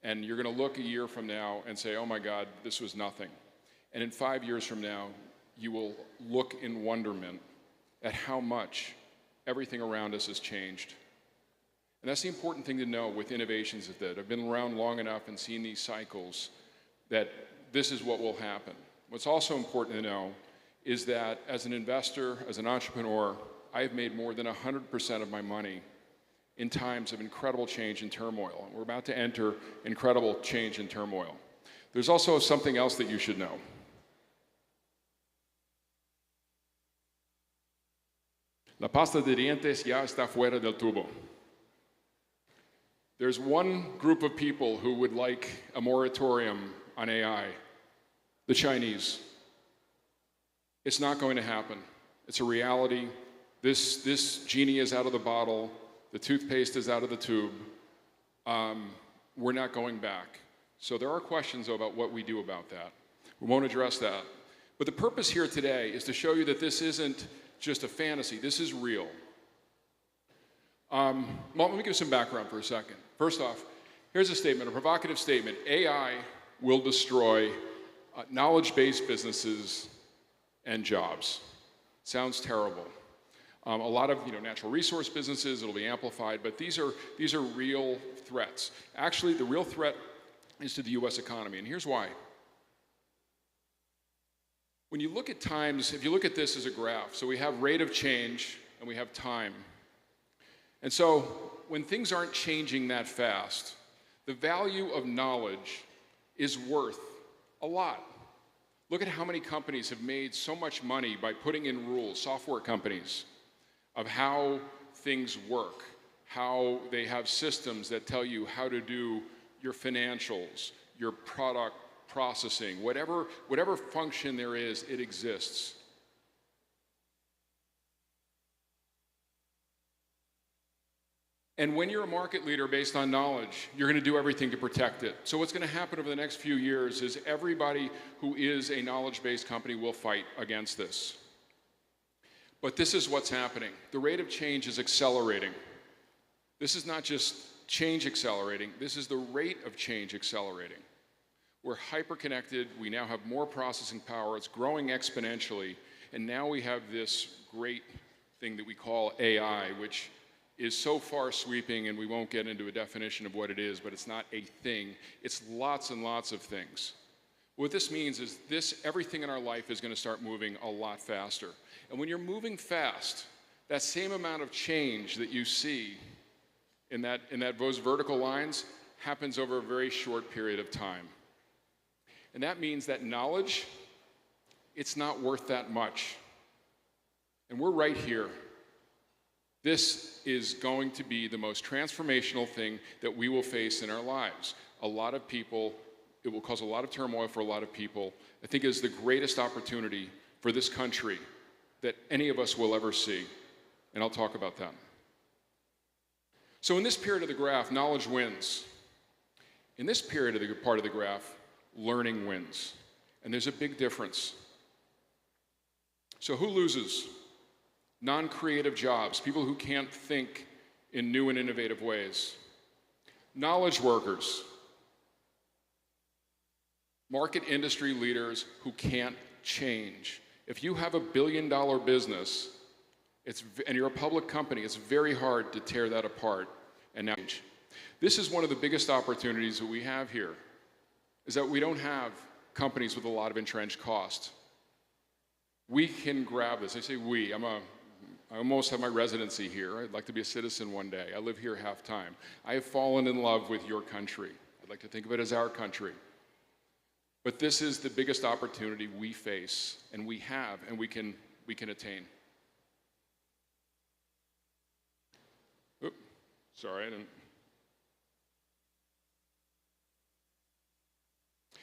And you're going to look a year from now and say, oh my God, this was nothing. And in 5 years from now, you will look in wonderment at how much everything around us has changed. And that's the important thing to know with innovations is that I've been around long enough and seen these cycles that this is what will happen. What's also important to know is that as an investor, as an entrepreneur, I've made more than 100% of my money in times of incredible change and turmoil. And we're about to enter incredible change and turmoil. There's also something else that you should know. La pasta de dientes ya está fuera del tubo. There's one group of people who would like a moratorium on AI, the Chinese. It's not going to happen. It's a reality. This genie is out of the bottle. The toothpaste is out of the tube. We're not going back. So there are questions about what we do about that. We won't address that. But the purpose here today is to show you that this isn't just a fantasy. This is real. Well, let me give some background for a second. First off, here's a statement, a provocative statement. AI will destroy knowledge-based businesses and jobs. Sounds terrible. A lot of natural resource businesses, it'll be amplified, but these are real threats. Actually, the real threat is to the US economy, and here's why. When you look at times, if you look at this as a graph, so we have rate of change and we have time. And so when things aren't changing that fast, the value of knowledge is worth a lot. Look at how many companies have made so much money by putting in rules, software companies, of how things work, how they have systems that tell you how to do your financials, your product processing, whatever function there is, it exists. And when you're a market leader based on knowledge, you're going to do everything to protect it. So what's going to happen over the next few years is everybody who is a knowledge-based company will fight against this. But this is what's happening. The rate of change is accelerating. This is not just change accelerating, this is the rate of change accelerating. We're hyper-connected, we now have more processing power, it's growing exponentially, and now we have this great thing that we call AI, which is so far sweeping, and we won't get into a definition of what it is, but it's not a thing, it's lots and lots of things. What this means is everything in our life is going to start moving a lot faster. And when you're moving fast, that same amount of change that you see in those vertical lines happens over a very short period of time. And that means that knowledge, it's not worth that much. And we're right here. This is going to be the most transformational thing that we will face in our lives. A lot of people, it will cause a lot of turmoil for a lot of people. I think it is the greatest opportunity for this country that any of us will ever see. And I'll talk about that. So in this period of the graph, knowledge wins. In this period of the part of the graph, learning wins. And there's a big difference. So who loses? Non-creative jobs, people who can't think in new and innovative ways. Knowledge workers. Market industry leaders who can't change. If you have $1 billion business, and you're a public company, it's very hard to tear that apart and now change. This is one of the biggest opportunities that we have here, is that we don't have companies with a lot of entrenched cost. We can grab this. I say we. I almost have my residency here. I'd like to be a citizen one day. I live here half time. I have fallen in love with your country. I'd like to think of it as our country. But this is the biggest opportunity we face, and we have, and we can attain. Oops, sorry, I didn't.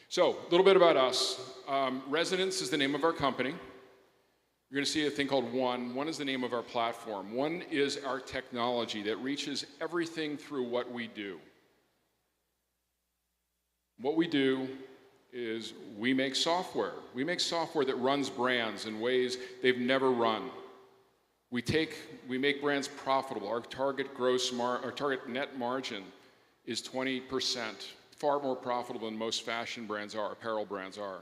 So, a little bit about us. Resonance is the name of our company. You're going to see a thing called One. One is the name of our platform. One is our technology that reaches everything through what we do. What we do is we make software. We make software that runs brands in ways they've never run. We make brands profitable. Our target net margin is 20%, far more profitable than most fashion brands are, apparel brands are.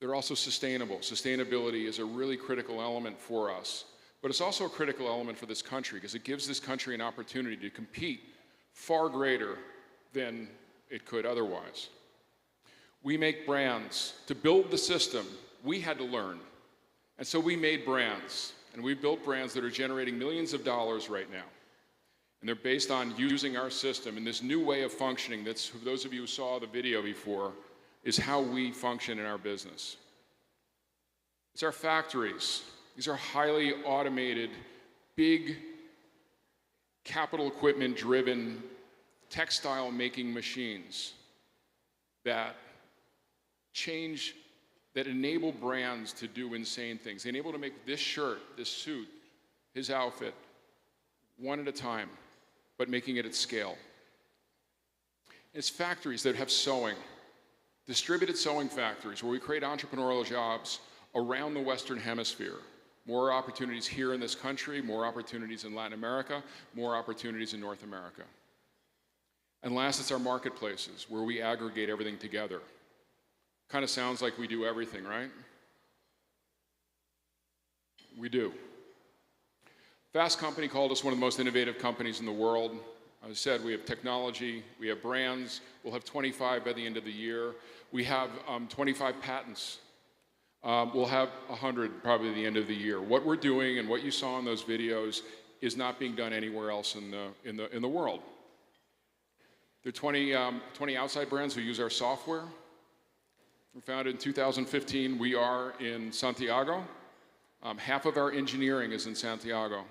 They're also sustainable. Sustainability is a really critical element for us, but it's also a critical element for this country because it gives this country an opportunity to compete far greater than it could otherwise. We make brands. To build the system, we had to learn. And so we made brands, and we built brands that are generating millions of dollars right now. And they're based on using our system and this new way of functioning that's, for those of you who saw the video before, is how we function in our business. It's our factories. These are highly automated, big, capital equipment driven, textile making machines that enable brands to do insane things. They enable to make this shirt, this suit, his outfit, one at a time, but making it at scale. It's factories that have sewing, distributed sewing factories where we create entrepreneurial jobs around the Western Hemisphere. More opportunities here in this country, more opportunities in Latin America, more opportunities in North America. And last, it's our marketplaces where we aggregate everything together. Kind of sounds like we do everything, right? We do. Fast Company called us one of the most innovative companies in the world. As I said, we have technology, we have brands. We'll have 25 by the end of the year. We have 25 patents. We'll have 100 probably at the end of the year. What we're doing and what you saw in those videos is not being done anywhere else in the world. There are 20 outside brands who use our software. We were founded in 2015. We are in Santiago. Half of our engineering is in Santiago.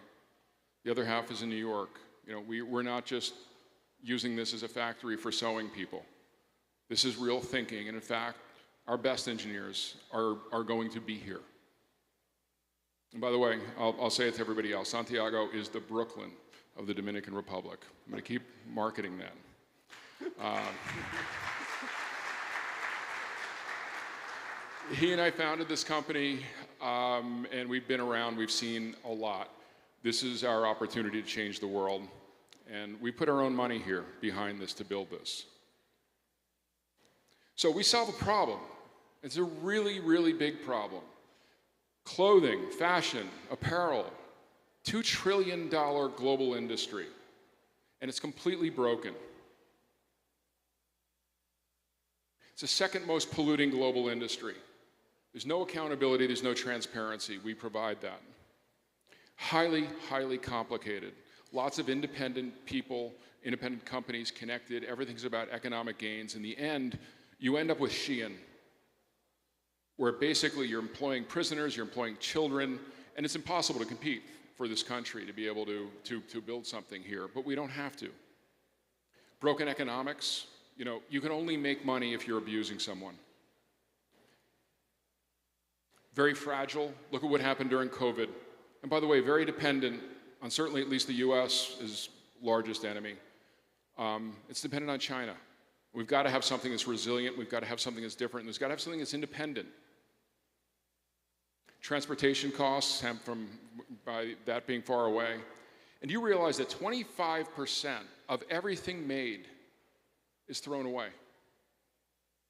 The other half is in New York. You know, we're not just using this as a factory for sewing people. This is real thinking, and in fact, our best engineers are going to be here. And by the way, I'll say it to everybody else, Santiago is the Brooklyn of the Dominican Republic. I'm going to keep marketing that. He and I founded this company, and we've been around, we've seen a lot. This is our opportunity to change the world, and we put our own money here behind this to build this. So we solve a problem. It's a really, really big problem. Clothing, fashion, apparel, $2 trillion global industry, and it's completely broken. It's the second most polluting global industry. There's no accountability, there's no transparency. We provide that. Highly, highly complicated. Lots of independent people, independent companies connected. Everything's about economic gains. In the end, you end up with Xi'an, where basically you're employing prisoners, you're employing children, and it's impossible to compete for this country to be able to build something here, but we don't have to. Broken economics, you know, you can only make money if you're abusing someone. Very fragile. Look at what happened during COVID. And by the way, very dependent on certainly at least the US is largest enemy. It's dependent on China. We've got to have something that's resilient. We've got to have something that's different. And there's got to have something that's independent. Transportation costs have by that being far away. And you realize that 25% of everything made is thrown away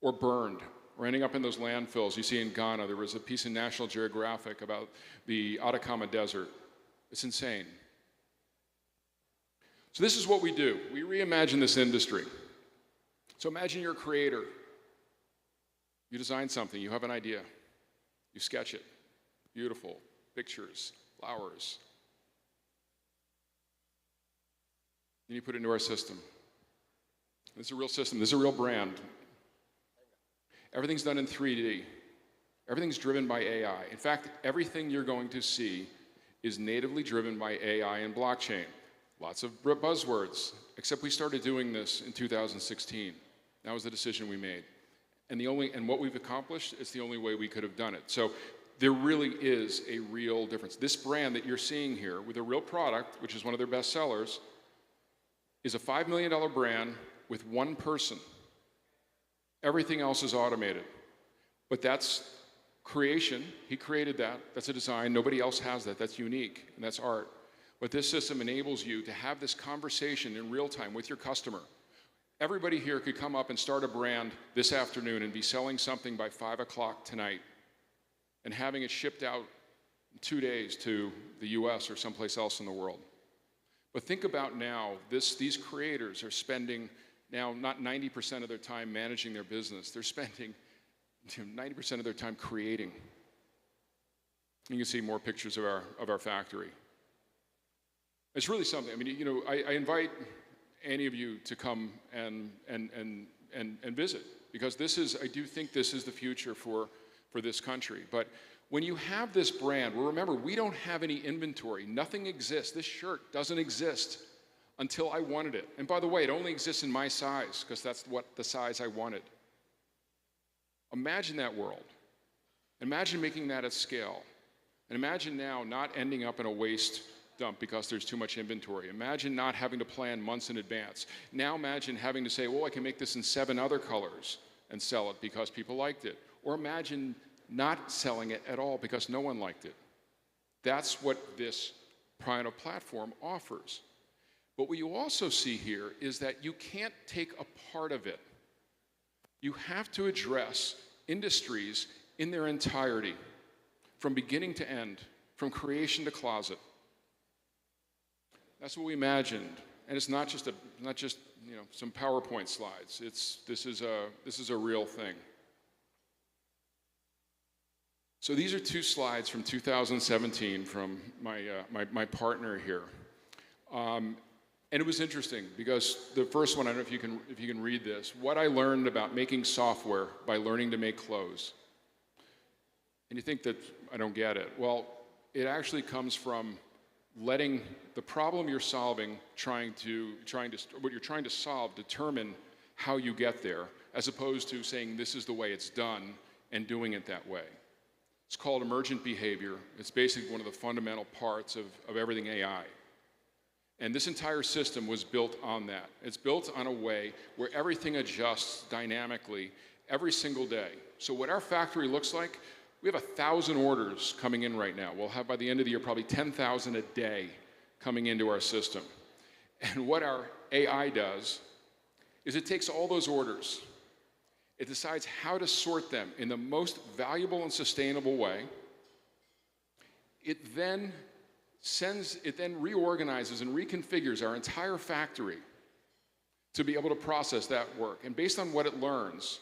or burned or ending up in those landfills. You see in Ghana, there was a piece in National Geographic about the Atacama Desert. It's insane. So this is what we do. We reimagine this industry. So imagine you're a creator. You design something, you have an idea, you sketch it. Beautiful pictures, flowers. Then you put it into our system. This is a real system, this is a real brand. Everything's done in 3D. Everything's driven by AI. In fact, everything you're going to see is natively driven by AI and blockchain. Lots of buzzwords, except we started doing this in 2016. That was the decision we made. And what we've accomplished, it's the only way we could have done it. So there really is a real difference. This brand that you're seeing here with a real product, which is one of their best sellers, is a $5 million brand with one person. Everything else is automated. But that's creation. He created that. That's a design. Nobody else has that. That's unique, and that's art. But this system enables you to have this conversation in real time with your customer. Everybody here could come up and start a brand this afternoon and be selling something by 5 o'clock tonight and having it shipped out in 2 days to the US or someplace else in the world. But think about now, these creators are spending now not 90% of their time managing their business. They're spending 90% of their time creating. You can see more pictures of our factory. It's really something. I mean, you know, I invite any of you to come and visit, because I do think this is the future for this country. But when you have this brand, well, remember, we don't have any inventory. Nothing exists. This shirt doesn't exist until I wanted it. And by the way, it only exists in my size, because that's the size I wanted. Imagine that world. Imagine making that at scale. And imagine now not ending up in a waste dump because there's too much inventory. Imagine not having to plan months in advance. Now imagine having to say, well, I can make this in 7 other colors and sell it because people liked it. Or imagine not selling it at all because no one liked it. That's what this kind of platform offers. But what you also see here is that you can't take a part of it. You have to address industries in their entirety, from beginning to end, from creation to closet. That's what we imagined, and it's not just some PowerPoint slides. This is a real thing. So these are 2 slides from 2017 from my partner here, and it was interesting because the first one, I don't know if you can read this. What I learned about making software by learning to make clothes. And you think that I don't get it. Well, it actually comes from letting the problem you're solving, what you're trying to solve, determine how you get there, as opposed to saying this is the way it's done and doing it that way. It's called emergent behavior. It's basically one of the fundamental parts of everything AI. And this entire system was built on that. It's built on a way where everything adjusts dynamically every single day. So what our factory looks like, we have 1,000 orders coming in right now. We'll have by the end of the year probably 10,000 a day coming into our system. And what our AI does is it takes all those orders, it decides how to sort them in the most valuable and sustainable way. It then reorganizes and reconfigures our entire factory to be able to process that work. And based on what it learns,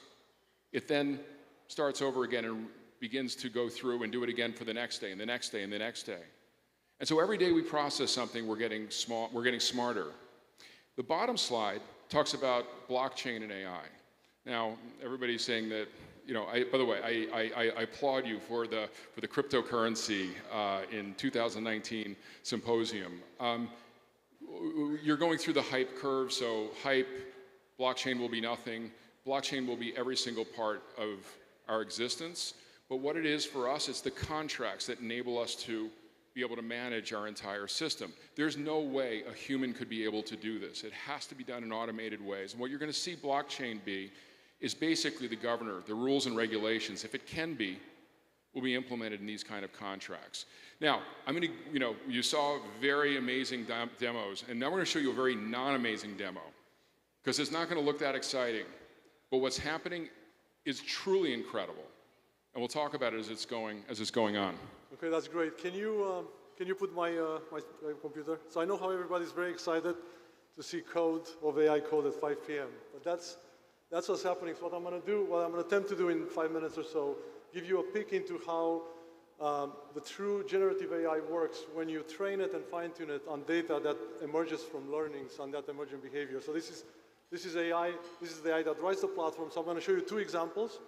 it then starts over again and begins to go through and do it again for the next day and the next day and the next day. And so every day we process something, we're getting smarter. The bottom slide talks about blockchain and AI. Now, everybody's saying that, you know, by the way, I applaud you for the cryptocurrency in 2019 symposium. You're going through the hype curve, so hype, blockchain will be nothing. Blockchain will be every single part of our existence. But what it is for us, it's the contracts that enable us to be able to manage our entire system. There's no way a human could be able to do this. It has to be done in automated ways. And what you're going to see blockchain be is basically the governor, the rules and regulations, if it can be, will be implemented in these kind of contracts. Now, I'm going to, you know, you saw very amazing demos, and now we're going to show you a very non-amazing demo, because it's not going to look that exciting. But what's happening is truly incredible. And we'll talk about it as it's going on. Okay, that's great. Can you put my computer? So I know how everybody's very excited to see code of AI code at 5 p.m. But that's what's happening. So what I'm going to attempt to do in 5 minutes or so, give you a peek into how the true generative AI works when you train it and fine-tune it on data that emerges from learnings on that emergent behavior. So this is AI. This is the AI that drives the platform. So I'm going to show you two examples.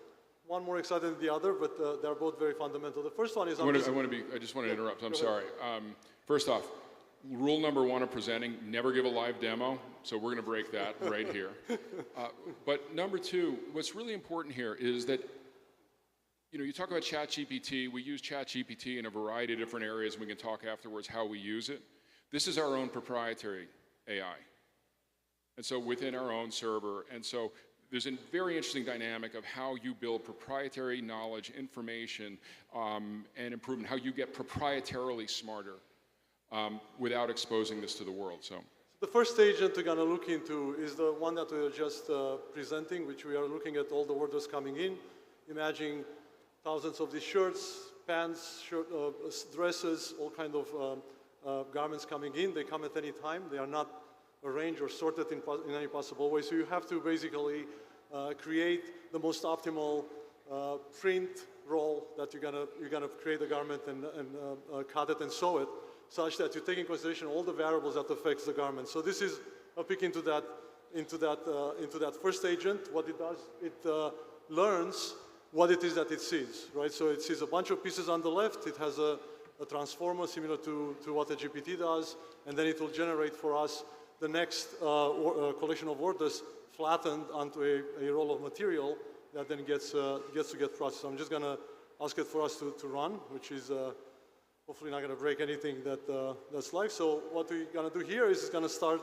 One more exciting than the other, but they're both very fundamental. The first one is... I just want to interrupt. I'm sorry. First off, rule number one of presenting, never give a live demo. So we're going to break that right here. But number two, what's really important here is that, you know, you talk about ChatGPT. We use ChatGPT in a variety of different areas. We can talk afterwards how we use it. This is our own proprietary AI. And so within our own server. And so there's a very interesting dynamic of how you build proprietary knowledge, information, and improvement, how you get proprietarily smarter without exposing this to the world. So the first agent we're going to look into is the one that we were just presenting, which we are looking at all the orders coming in. Imagine thousands of these shirts, pants, dresses, all kind of garments coming in. They come at any time. They are not arranged or sorted in any possible way. So you have to basically create the most optimal print roll that you're gonna create a garment and cut it and sew it, such that you take in consideration all the variables that affects the garment. So this is a peek into that first agent. What it does, it learns what it is that it sees, right? So it sees a bunch of pieces on the left. It has a transformer similar to what a GPT does, and then it will generate for us the next collection of orders flattened onto a roll of material that then gets to get processed. So I'm just going to ask it for us to run, which is hopefully not going to break anything that's live. So what we're going to do here is it's going to start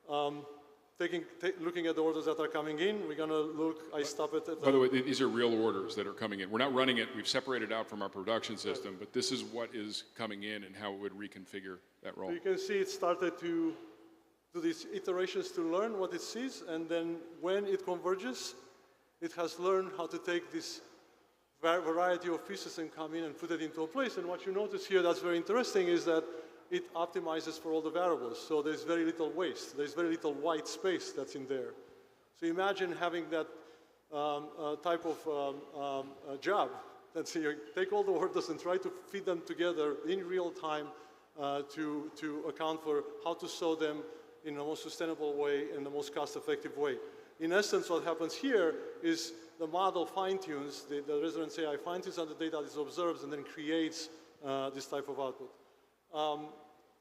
looking at the orders that are coming in. We're going to look, I stop it. By the way, these are real orders that are coming in. We're not running it. We've separated out from our production system, but this is what is coming in and how it would reconfigure that role. So you can see it started to do these iterations to learn what it sees, and then when it converges, it has learned how to take this variety of pieces and come in and put it into a place. And what you notice here that's very interesting is that it optimizes for all the variables. So there's very little waste. There's very little white space that's in there. So imagine having that type of job. Let's say you take all the orders and try to feed them together in real time to account for how to sew them in the most sustainable way and the most cost-effective way. In essence, what happens here is the model fine-tunes, the resonance AI fine-tunes on the data it observes and then creates this type of output.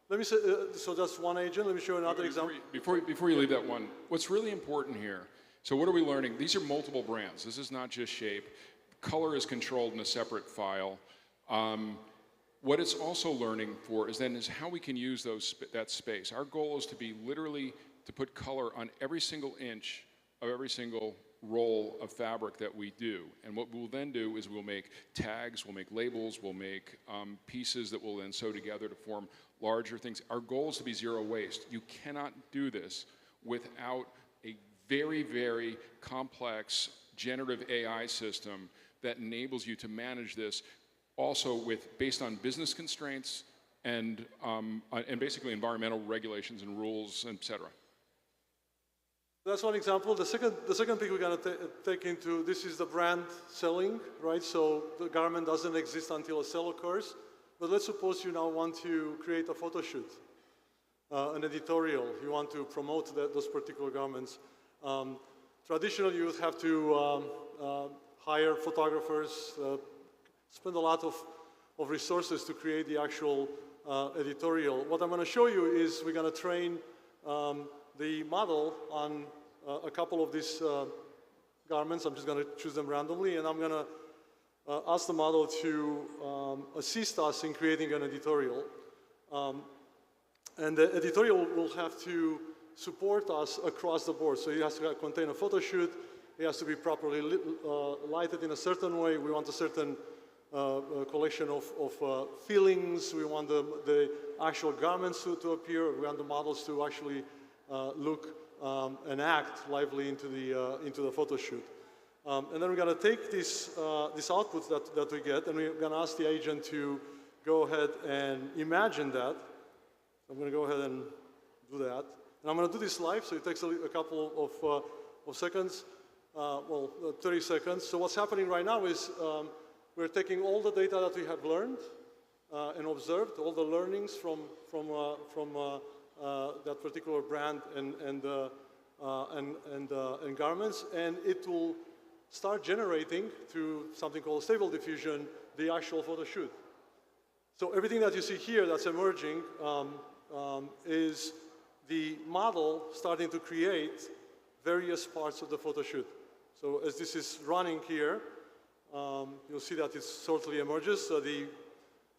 Let me say, so that's one agent. Let me show you another example. Before you leave that one, what's really important here, so what are we learning? These are multiple brands. This is not just shape. Color is controlled in a separate file. What it's also learning for is how we can use that space. Our goal is to be literally to put color on every single inch of every single roll of fabric that we do. And what we'll then do is we'll make tags, we'll make labels, we'll make pieces that we'll then sew together to form larger things. Our goal is to be zero waste. You cannot do this without a very, very complex generative AI system that enables you to manage this also based on business constraints and basically environmental regulations and rules, et cetera. That's one example. The second thing we're going to take into, this is the brand selling, right? So the garment doesn't exist until a sale occurs. But let's suppose you now want to create a photo shoot, an editorial. You want to promote those particular garments. Traditionally, you would have to hire photographers, spend a lot of resources to create the actual editorial. What I'm going to show you is we're going to train the model on a couple of these garments. I'm just going to choose them randomly, and I'm going to ask the model to assist us in creating an editorial. And the editorial will have to support us across the board. So it has to contain a photo shoot. It has to be properly lighted in a certain way. We want a certain collection of feelings. We want the actual garments to appear. We want the models to actually look and act lively into the photo shoot. And then we're going to take this output that we get, and we're going to ask the agent to go ahead and imagine that. I'm going to go ahead and do that. And I'm going to do this live, so it takes a couple of seconds, 30 seconds. So what's happening right now is we're taking all the data that we have learned and observed, all the learnings from that particular brand and garments, and it will start generating through something called stable diffusion the actual photo shoot. So everything that you see here that's emerging is the model starting to create various parts of the photo shoot. So as this is running here, you'll see that it shortly emerges. The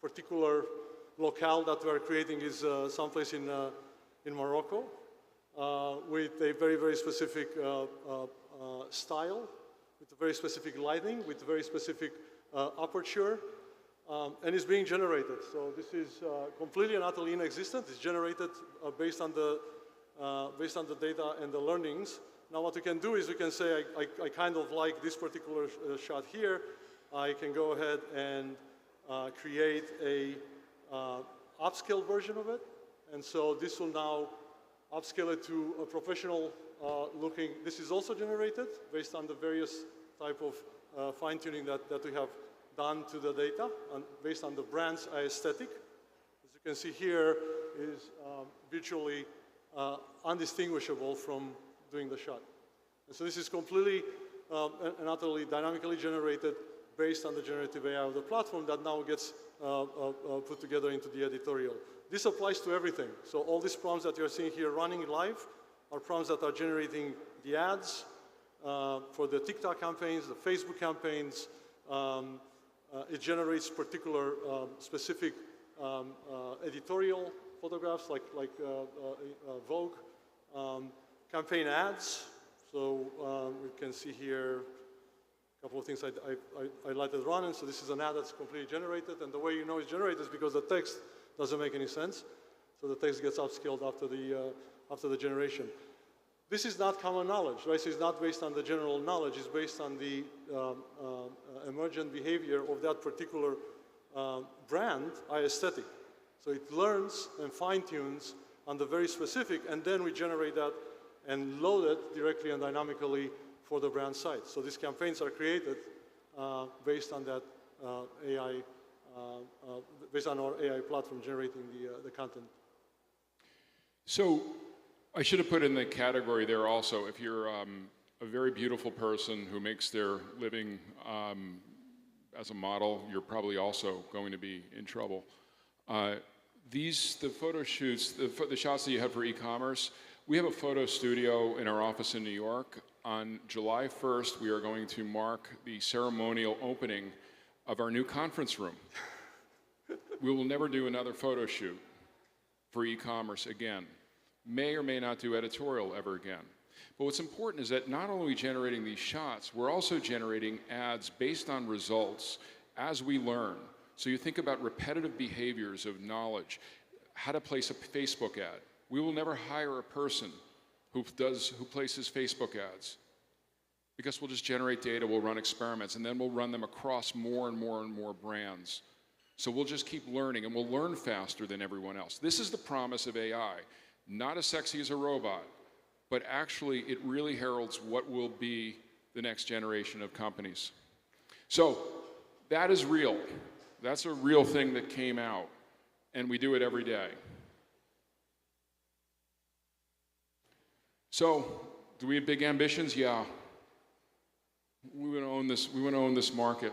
particular locale that we're creating is someplace in Morocco with a very, very specific style, with a very specific lighting, with very specific aperture, and it's being generated. So this is completely and utterly inexistent. It's generated based on the data and the learnings. Now what we can do is we can say, I kind of like this particular shot here. I can go ahead and create a upscale version of it. And so this will now upscale it to a professional looking. This is also generated based on the various type of fine-tuning that we have done to the data and based on the brand's aesthetic. As you can see here is virtually undistinguishable from doing the shot. And so this is completely and utterly dynamically generated based on the generative AI of the platform that now gets put together into the editorial. This applies to everything. So all these prompts that you're seeing here running live are prompts that are generating the ads for the TikTok campaigns, the Facebook campaigns. It generates particular specific editorial photographs like Vogue, campaign ads. So we can see here a couple of things I lighted running. So this is an ad that's completely generated, and the way you know it's generated is because the text doesn't make any sense. So the text gets upscaled after the generation. This is not common knowledge, right? So it's not based on the general knowledge. It's based on the emergent behavior of that particular brand aesthetic. So it learns and fine-tunes on the very specific, and then we generate that and load it directly and dynamically for the brand site. So these campaigns are created based on that AI, based on our AI platform generating the content. So I should have put in the category there also, if you're a very beautiful person who makes their living as a model, you're probably also going to be in trouble. The photo shoots, the shots that you have for e-commerce, we have a photo studio in our office in New York. On July 1st, we are going to mark the ceremonial opening of our new conference room. We will never do another photo shoot for e-commerce again. May or may not do editorial ever again. But what's important is that not only are we generating these shots, we're also generating ads based on results as we learn. So you think about repetitive behaviors of knowledge, how to place a Facebook ad. We will never hire a person who places Facebook ads because we'll just generate data, we'll run experiments, and then we'll run them across more and more and more brands. So we'll just keep learning, and we'll learn faster than everyone else. This is the promise of AI. Not as sexy as a robot, but actually it really heralds what will be the next generation of companies. So that is real. That's a real thing that came out, and we do it every day. So, do we have big ambitions? Yeah. We want to own this. We want to own this market.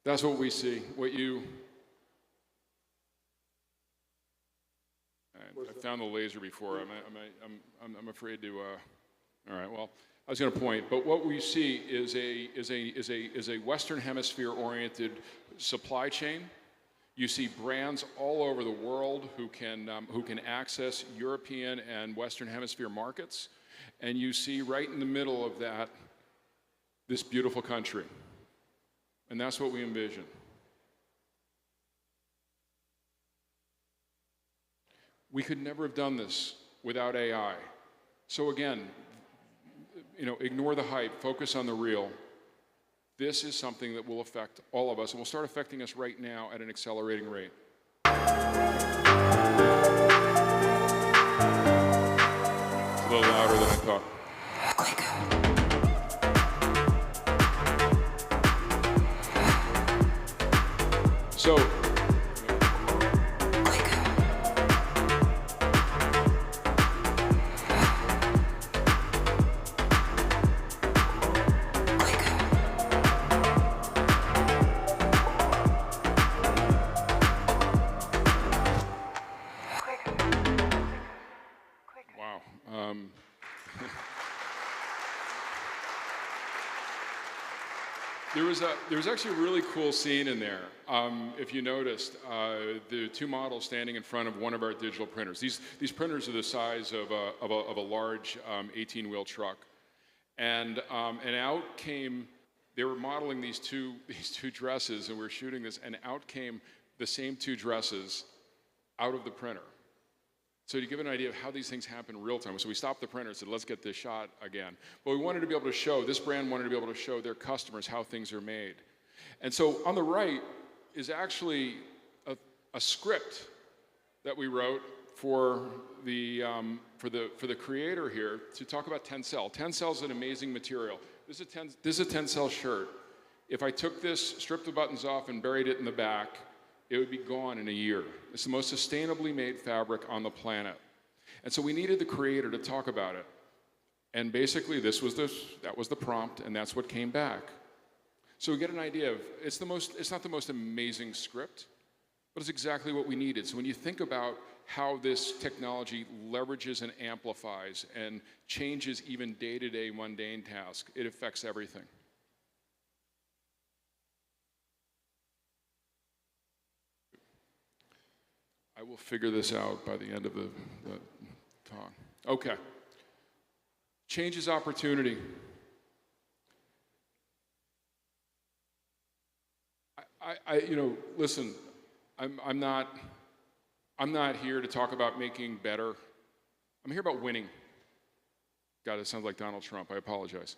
That's what we see. I found the laser before. I'm afraid to. All right. Well, I was going to point, but what we see is a Western Hemisphere-oriented supply chain. You see brands all over the world who can access European and Western Hemisphere markets, and you see right in the middle of that this beautiful country, and that's what we envision. We could never have done this without AI. So again, ignore the hype, focus on the real. This is something that will affect all of us, and will start affecting us right now at an accelerating rate. It's a little louder than I thought. So, there was actually a really cool scene in there. If you noticed, the two models standing in front of one of our digital printers. These printers are the size of a large 18-wheel truck, and out came. They were modeling these two dresses, and we were shooting this, and out came the same two dresses out of the printer. So to give an idea of how these things happen in real time, so we stopped the printer and said, let's get this shot again. But we wanted to be able to show, this brand wanted to be able to show their customers how things are made. And so on the right is actually a script that we wrote for the creator here to talk about Tencel. Tencel is an amazing material. This is a Tencel shirt. If I took this, stripped the buttons off, and buried it in the back, it would be gone in a year. It's the most sustainably made fabric on the planet. And so we needed the creator to talk about it. And basically that was the prompt, and that's what came back. So we get an idea of, it's not the most amazing script, but it's exactly what we needed. So when you think about how this technology leverages and amplifies and changes even day-to-day mundane tasks, it affects everything. I will figure this out by the end of the talk. Okay. Change is opportunity. Listen, I'm not here to talk about making better. I'm here about winning. God, it sounds like Donald Trump. I apologize.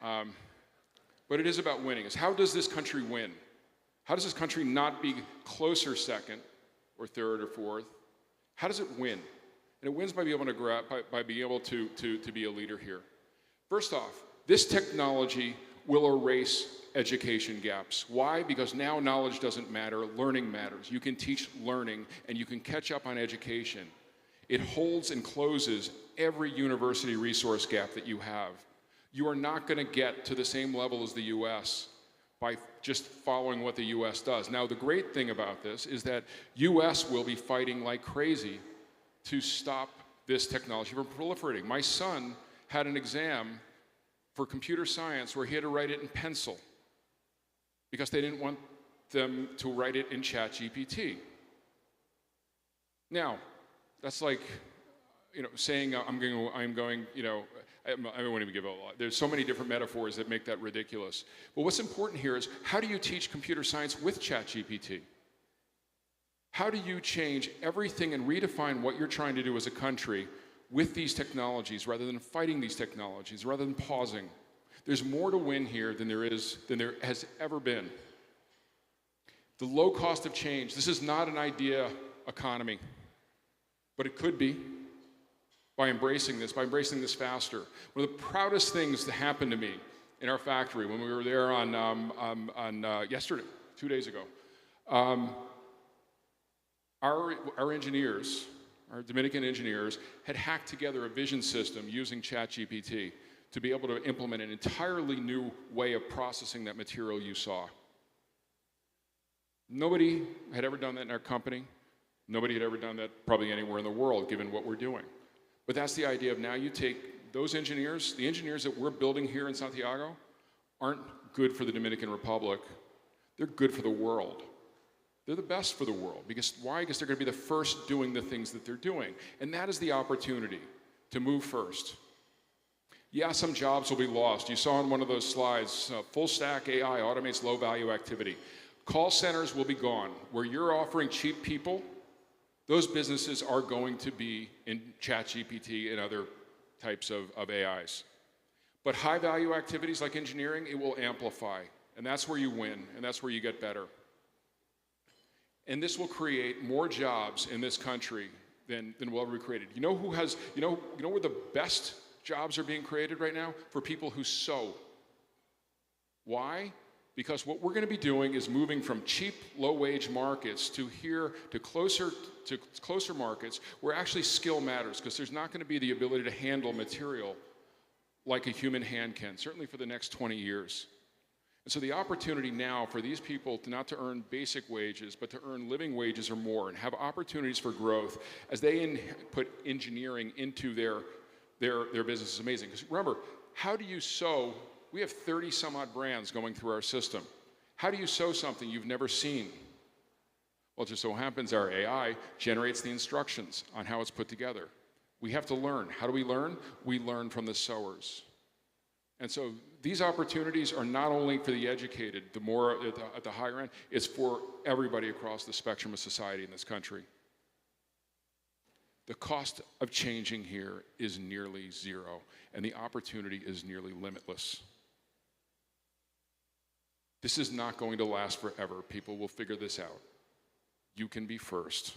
But it is about winning. It's how does this country win? How does this country not be closer second, or third or fourth? How does it win? And it wins by being able to be a leader here. First off, this technology will erase education gaps. Why? Because now knowledge doesn't matter, learning matters. You can teach learning and you can catch up on education. It holds and closes every university resource gap that you have. You are not going to get to the same level as the US by just following what the US does. Now, the great thing about this is that US will be fighting like crazy to stop this technology from proliferating. My son had an exam for computer science where he had to write it in pencil because they didn't want them to write it in ChatGPT. Now, that's like, saying I won't even give a lot. There's so many different metaphors that make that ridiculous. But what's important here is, how do you teach computer science with ChatGPT? How do you change everything and redefine what you're trying to do as a country with these technologies rather than fighting these technologies, rather than pausing? There's more to win here than there has ever been. The low cost of change. This is not an idea economy, but it could be. By embracing this faster. One of the proudest things that happened to me in our factory when we were there on yesterday, 2 days ago, Our engineers, our Dominican engineers, had hacked together a vision system using ChatGPT to be able to implement an entirely new way of processing that material you saw. Nobody had ever done that in our company. Nobody had ever done that probably anywhere in the world, given what we're doing. But that's the idea of now you take those engineers, the engineers that we're building here in Santiago aren't good for the Dominican Republic. They're good for the world. They're the best for the world. Because why? Because they're going to be the first doing the things that they're doing. And that is the opportunity to move first. Yeah, some jobs will be lost. You saw in one of those slides, full stack AI automates low value activity. Call centers will be gone. Where you're offering cheap people, those businesses are going to be in ChatGPT and other types of AIs. But high value activities like engineering, it will amplify. And that's where you win, and that's where you get better. And this will create more jobs in this country than will ever be created. You know who has, you know where the best jobs are being created right now? For people who sew. Why? Because what we're going to be doing is moving from cheap, low-wage markets to closer markets where actually skill matters, because there's not going to be the ability to handle material like a human hand can, certainly for the next 20 years. And so the opportunity now for these people not to earn basic wages, but to earn living wages or more and have opportunities for growth as they put engineering into their business is amazing. Because remember, how do you sew? We have 30 some odd brands going through our system. How do you sew something you've never seen? Well, it just so happens our AI generates the instructions on how it's put together. We have to learn. How do we learn? We learn from the sewers. And so these opportunities are not only for the educated, the more at the higher end, it's for everybody across the spectrum of society in this country. The cost of changing here is nearly zero, and the opportunity is nearly limitless. This is not going to last forever. People will figure this out. You can be first.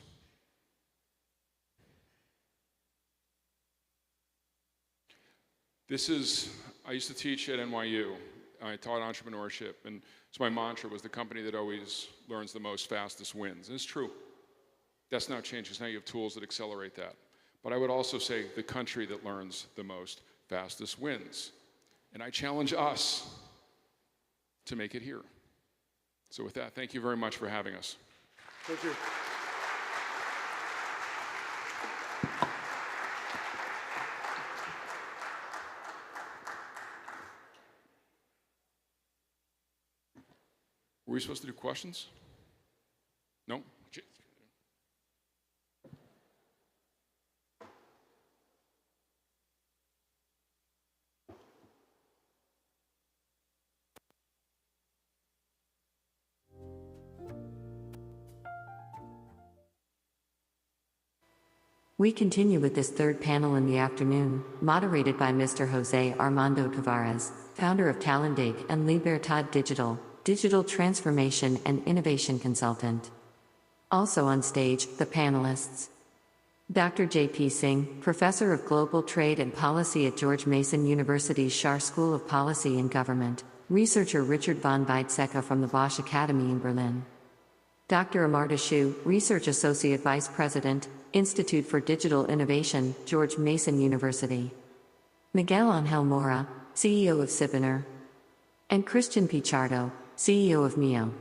I used to teach at NYU. I taught entrepreneurship, and so my mantra was the company that always learns the most fastest wins. And it's true. That's now changed, because now you have tools that accelerate that. But I would also say the country that learns the most fastest wins. And I challenge us to make it here. So with that, thank you very much for having us. Thank you. Were we supposed to do questions? No? We continue with this third panel in the afternoon, moderated by Mr. Jose Armando Tavares, founder of Talendig and Libertad Digital, digital transformation and innovation consultant. Also on stage, the panelists. Dr. J.P. Singh, Professor of Global Trade and Policy at George Mason University's Schar School of Policy and Government, researcher Richard von Weizsäcker from the Bosch Academy in Berlin. Dr. Amartya Shu, Research Associate Vice President, Institute for Digital Innovation, George Mason University. Miguel Ángel Mora, CEO of Sibiner. And Christian Pichardo, CEO of MIO.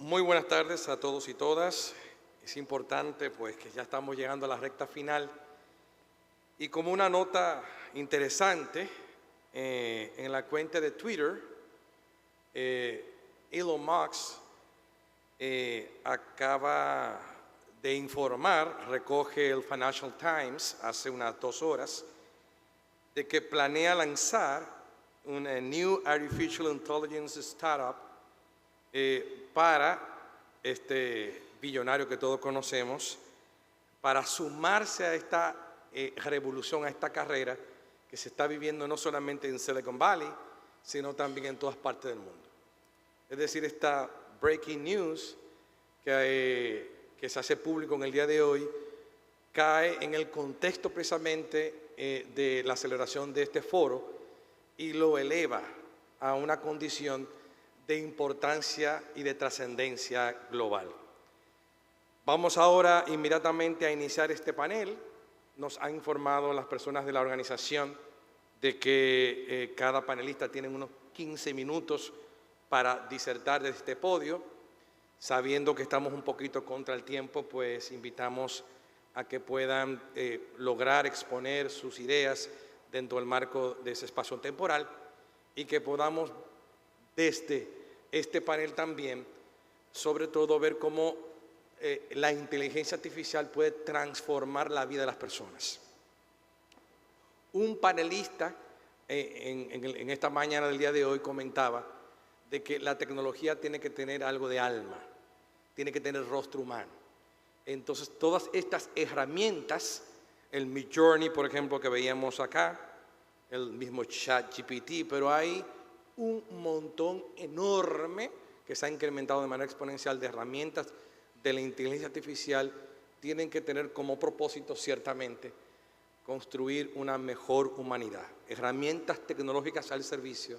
Muy buenas tardes a todos y todas. Es importante pues que ya estamos llegando a la recta final y como una nota interesante en la cuenta de Twitter, Elon Musk acaba de informar, recoge el Financial Times hace unas 2 horas, de que planea lanzar una New Artificial Intelligence Startup para billonario que todos conocemos, para sumarse a esta revolución, a esta carrera que se está viviendo no solamente en Silicon Valley, sino también en todas partes del mundo. Es decir, esta breaking news que se hace público en el día de hoy cae en el contexto precisamente de la celebración de este foro y lo eleva a una condición de importancia y de trascendencia global. Vamos ahora inmediatamente a iniciar este panel. Nos han informado las personas de la organización de que cada panelista tiene unos 15 minutos para disertar desde este podio. Sabiendo que estamos un poquito contra el tiempo, pues invitamos a que puedan lograr exponer sus ideas dentro del marco de ese espacio temporal y que podamos desde este panel también, sobre todo, ver cómo la inteligencia artificial puede transformar la vida de las personas. Un panelista en esta mañana del día de hoy comentaba de que la tecnología tiene que tener algo de alma, tiene que tener rostro humano. Entonces, todas estas herramientas, el Midjourney, por ejemplo, que veíamos acá, el mismo ChatGPT, pero hay un montón enorme que se ha incrementado de manera exponencial de herramientas de la inteligencia artificial, tienen que tener como propósito, ciertamente, construir una mejor humanidad. Herramientas tecnológicas al servicio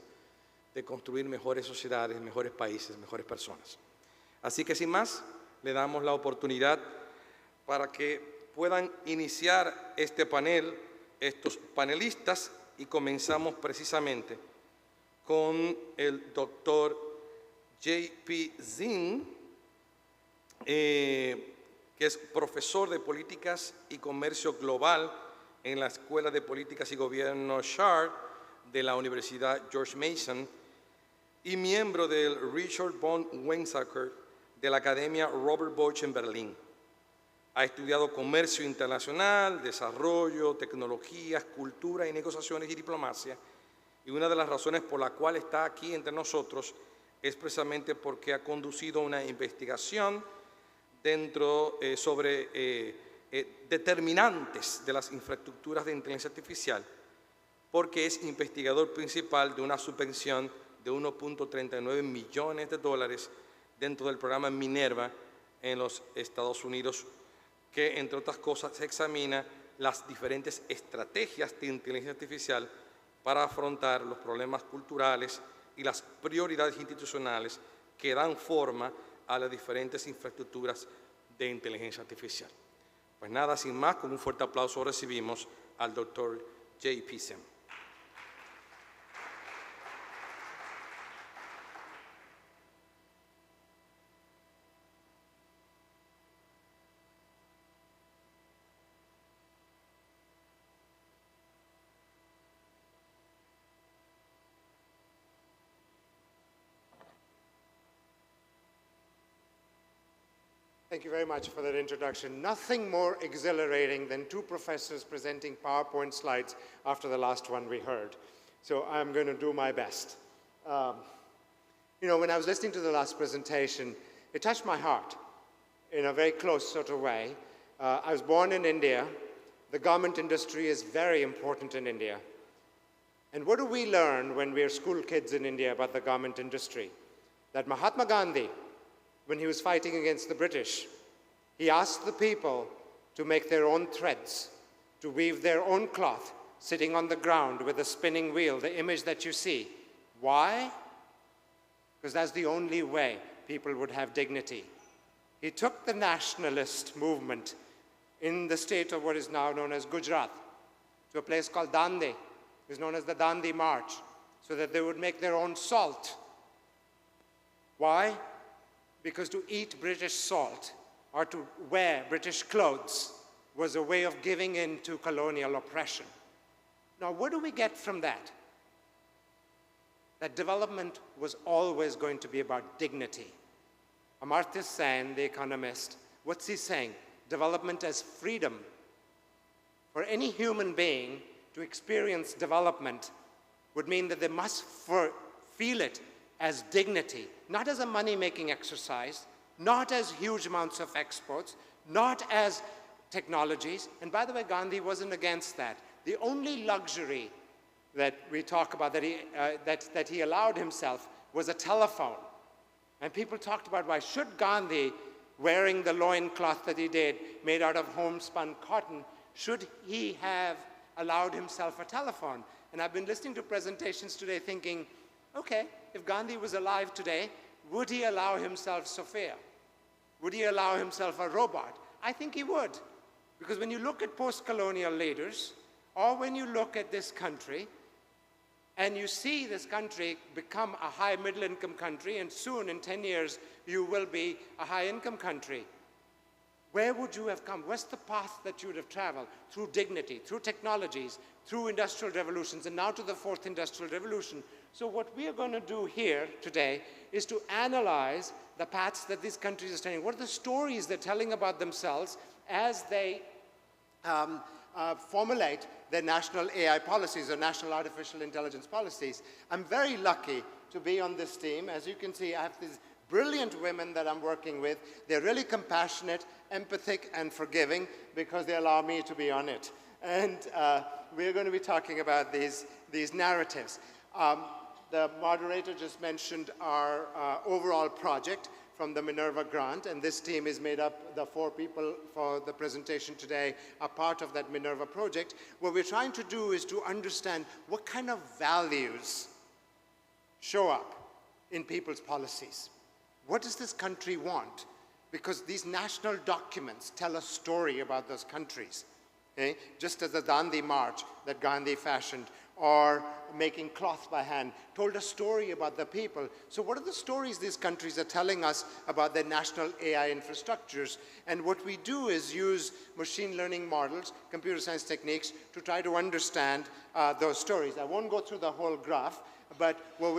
de construir mejores sociedades, mejores países, mejores personas. Así que, sin más, le damos la oportunidad para que puedan iniciar este panel, estos panelistas, y comenzamos precisamente con el doctor J.P. Zinn, que es profesor de Políticas y Comercio Global en la Escuela de Políticas y Gobierno Shard de la Universidad George Mason y miembro del Richard von Weizsäcker de la Academia Robert Bosch en Berlín. Ha estudiado comercio internacional, desarrollo, tecnologías, cultura y negociaciones y diplomacia. Y una de las razones por la cual está aquí entre nosotros es precisamente porque ha conducido una investigación sobre determinantes de las infraestructuras de inteligencia artificial, porque es investigador principal de una subvención de 1.39 millones de dólares dentro del programa Minerva en los Estados Unidos, que, entre otras cosas, examina las diferentes estrategias de inteligencia artificial para afrontar los problemas culturales y las prioridades institucionales que dan forma a las diferentes infraestructuras de inteligencia artificial. Pues nada, sin más, con un fuerte aplauso recibimos al doctor J.P. Zinn. Thank you very much for that introduction. Nothing more exhilarating than two professors presenting PowerPoint slides after the last one we heard. So I'm going to do my best. You know, when I was listening to the last presentation, it touched my heart in a very close sort of way. I was born in India. The garment industry is very important in India. And what do we learn when we're school kids in India about the garment industry? That Mahatma Gandhi, when he was fighting against the British, he asked the people to make their own threads, to weave their own cloth, sitting on the ground with a spinning wheel, the image that you see. Why? Because that's the only way people would have dignity. He took the nationalist movement in the state of what is now known as Gujarat to a place called Dandi. It's known as the Dandi March, so that they would make their own salt. Why? Because to eat British salt or to wear British clothes was a way of giving in to colonial oppression. Now, what do we get from that? That development was always going to be about dignity. Amartya Sen, the economist, what's he saying? Development as freedom. For any human being to experience development would mean that they must feel it as dignity, not as a money-making exercise, not as huge amounts of exports, not as technologies. And by the way, Gandhi wasn't against that. The only luxury that we talk about that he allowed himself was a telephone. And people talked about why should Gandhi, wearing the loincloth that he did, made out of homespun cotton, should he have allowed himself a telephone? And I've been listening to presentations today thinking, okay, if Gandhi was alive today, would he allow himself Sophia? Would he allow himself a robot? I think he would. Because when you look at post-colonial leaders, or when you look at this country, and you see this country become a high middle-income country, and soon, in 10 years, you will be a high-income country, where would you have come? What's the path that you would have traveled? Through dignity, through technologies, through industrial revolutions, and now to the fourth industrial revolution. So what we are going to do here today is to analyze the paths that these countries are taking. What are the stories they're telling about themselves as they formulate their national AI policies or national artificial intelligence policies? I'm very lucky to be on this team. As you can see, I have these brilliant women that I'm working with. They're really compassionate, empathic, and forgiving because they allow me to be on it. And we're going to be talking about these narratives. The moderator just mentioned our overall project from the Minerva grant, and this team is made up, the 4 people for the presentation today are part of that Minerva project. What we're trying to do is to understand what kind of values show up in people's policies. What does this country want? Because these national documents tell a story about those countries. Okay? Just as the Dandi March that Gandhi fashioned, or making cloth by hand, told a story about the people. So what are the stories these countries are telling us about their national AI infrastructures? And what we do is use machine learning models, computer science techniques, to try to understand those stories. I won't go through the whole graph, but what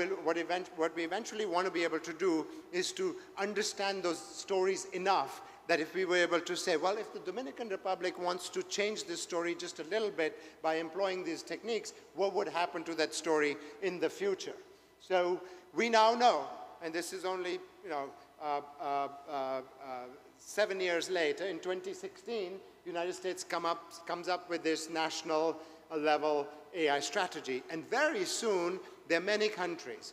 we eventually want to be able to do is to understand those stories enough that if we were able to say, well, if the Dominican Republic wants to change this story just a little bit by employing these techniques, what would happen to that story in the future? So we now know, and this is only 7 years later, in 2016, the United States comes up with this national level AI strategy. And very soon, there are many countries.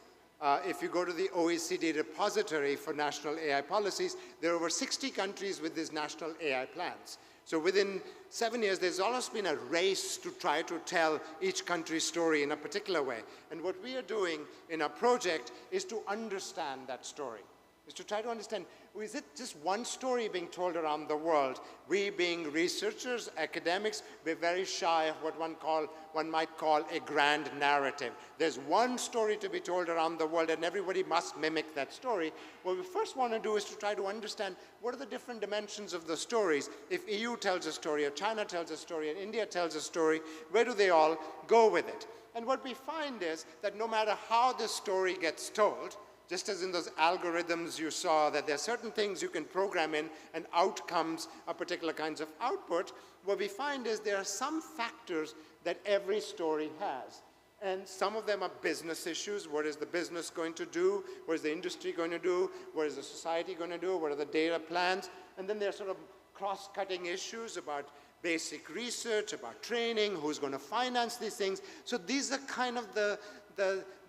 If you go to the OECD repository for national AI policies, there are over 60 countries with these national AI plans. So within 7 years, there's always been a race to try to tell each country's story in a particular way. And what we are doing in our project is to understand that story, is to try to understand, is it just one story being told around the world? We being researchers, academics, we're very shy of what one might call a grand narrative. There's one story to be told around the world and everybody must mimic that story. What we first want to do is to try to understand what are the different dimensions of the stories. If EU tells a story, or China tells a story, and India tells a story, where do they all go with it? And what we find is that no matter how the story gets told, just as in those algorithms you saw that there are certain things you can program in and outcomes are particular kinds of output, what we find is there are some factors that every story has. And some of them are business issues. What is the business going to do? What is the industry going to do? What is the society going to do? What are the data plans? And then there are sort of cross-cutting issues about basic research, about training, who's going to finance these things. So these are kind of the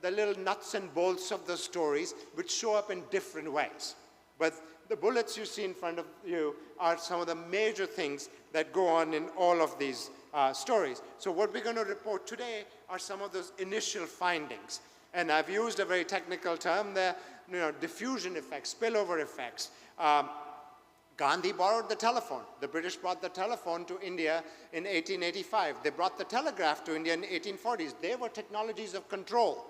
little nuts and bolts of the stories which show up in different ways. But the bullets you see in front of you are some of the major things that go on in all of these stories. So what we're going to report today are some of those initial findings. And I've used a very technical term there, diffusion effects, spillover effects. Gandhi borrowed the telephone. The British brought the telephone to India in 1885. They brought the telegraph to India in the 1840s. They were technologies of control.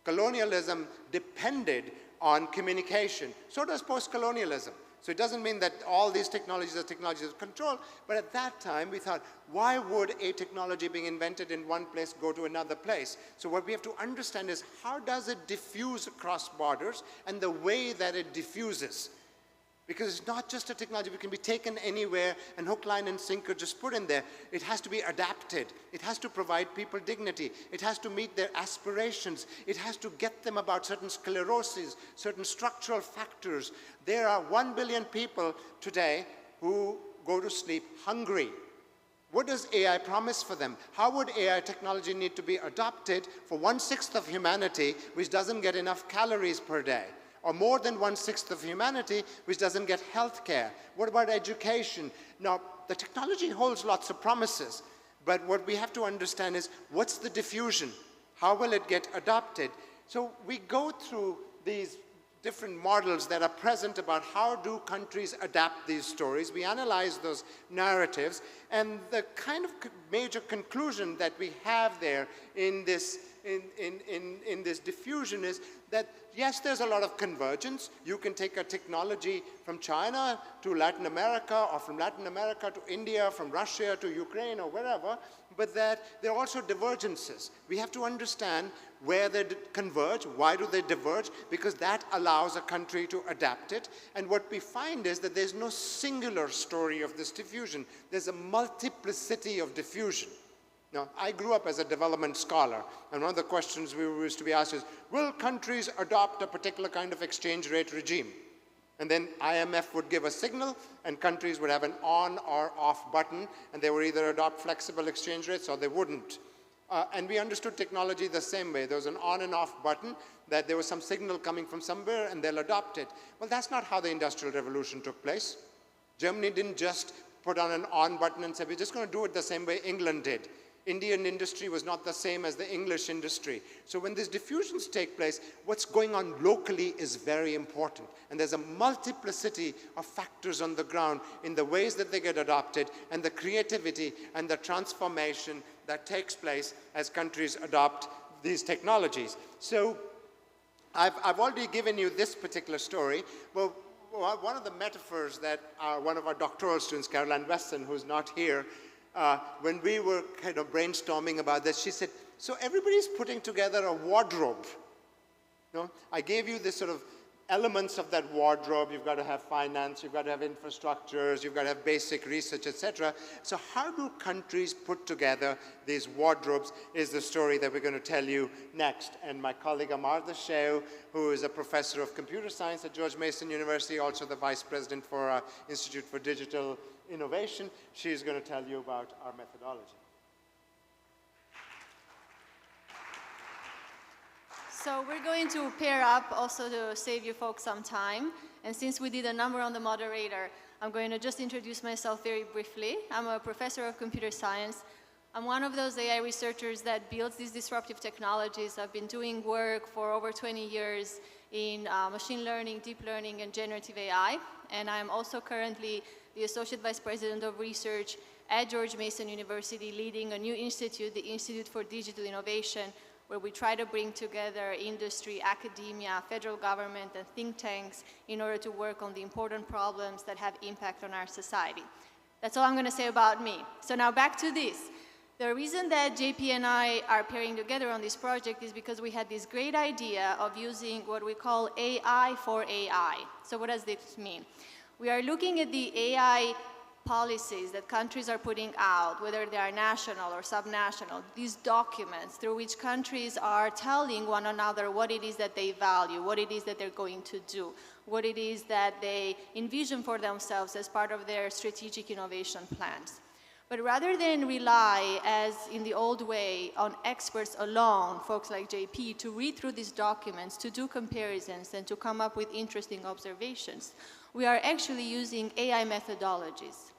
Colonialism depended on communication. So does post-colonialism. So it doesn't mean that all these technologies are technologies of control, but at that time we thought, why would a technology being invented in one place go to another place? So what we have to understand is how does it diffuse across borders and the way that it diffuses. Because it's not just a technology that can be taken anywhere and hook, line, and sinker just put in there. It has to be adapted. It has to provide people dignity. It has to meet their aspirations. It has to get them about certain scleroses, certain structural factors. There are 1 billion people today who go to sleep hungry. What does AI promise for them? How would AI technology need to be adopted for 1/6 of humanity, which doesn't get enough calories per day? Or more than 1/6 of humanity, which doesn't get health care? What about education? Now, the technology holds lots of promises, but what we have to understand is, what's the diffusion? How will it get adopted? So we go through these different models that are present about how do countries adapt these stories. We analyze those narratives, and the kind of major conclusion that we have there in this diffusion is that, yes, there's a lot of convergence. You can take a technology from China to Latin America, or from Latin America to India, from Russia to Ukraine, or wherever, but that there are also divergences. We have to understand where they converge, why do they diverge, because that allows a country to adapt it. And what we find is that there's no singular story of this diffusion. There's a multiplicity of diffusion. Now, I grew up as a development scholar, and one of the questions we used to be asked is, will countries adopt a particular kind of exchange rate regime? And then IMF would give a signal, and countries would have an on or off button, and they would either adopt flexible exchange rates or they wouldn't. And we understood technology the same way. There was an on and off button, that there was some signal coming from somewhere, and they'll adopt it. Well, that's not how the Industrial Revolution took place. Germany didn't just put on an on button and say, we're just going to do it the same way England did. Indian industry was not the same as the English industry. So when these diffusions take place, what's going on locally is very important. And there's a multiplicity of factors on the ground in the ways that they get adopted, and the creativity and the transformation that takes place as countries adopt these technologies. So I've already given you this particular story. Well, one of the metaphors that one of our doctoral students, Caroline Weston, who's not here, when we were kind of brainstorming about this, she said, so everybody's putting together a wardrobe. You know, I gave you this sort of elements of that wardrobe. You've got to have finance, you've got to have infrastructures, you've got to have basic research, etc. So how do countries put together these wardrobes is the story that we're going to tell you next. And my colleague Amar Dashew, who is a professor of computer science at George Mason University, also the vice president for Institute for Digital Innovation, she's going to tell you about our methodology. So we're going to pair up also to save you folks some time. And since we did a number on the moderator, I'm going to just introduce myself very briefly. I'm a professor of computer science. I'm one of those AI researchers that builds these disruptive technologies. I've been doing work for over 20 years in machine learning, deep learning, and generative AI. And I'm also currently the Associate Vice President of Research at George Mason University, leading a new institute, the Institute for Digital Innovation, where we try to bring together industry, academia, federal government, and think tanks in order to work on the important problems that have impact on our society. That's all I'm going to say about me. So now back to this. The reason that JP and I are pairing together on this project is because we had this great idea of using what we call AI for AI. So what does this mean? We are looking at the AI policies that countries are putting out, whether they are national or subnational, these documents through which countries are telling one another what it is that they value, what it is that they're going to do, what it is that they envision for themselves as part of their strategic innovation plans. But rather than rely, as in the old way, on experts alone, folks like JP, to read through these documents, to do comparisons, and to come up with interesting observations, we are actually using AI methodologies.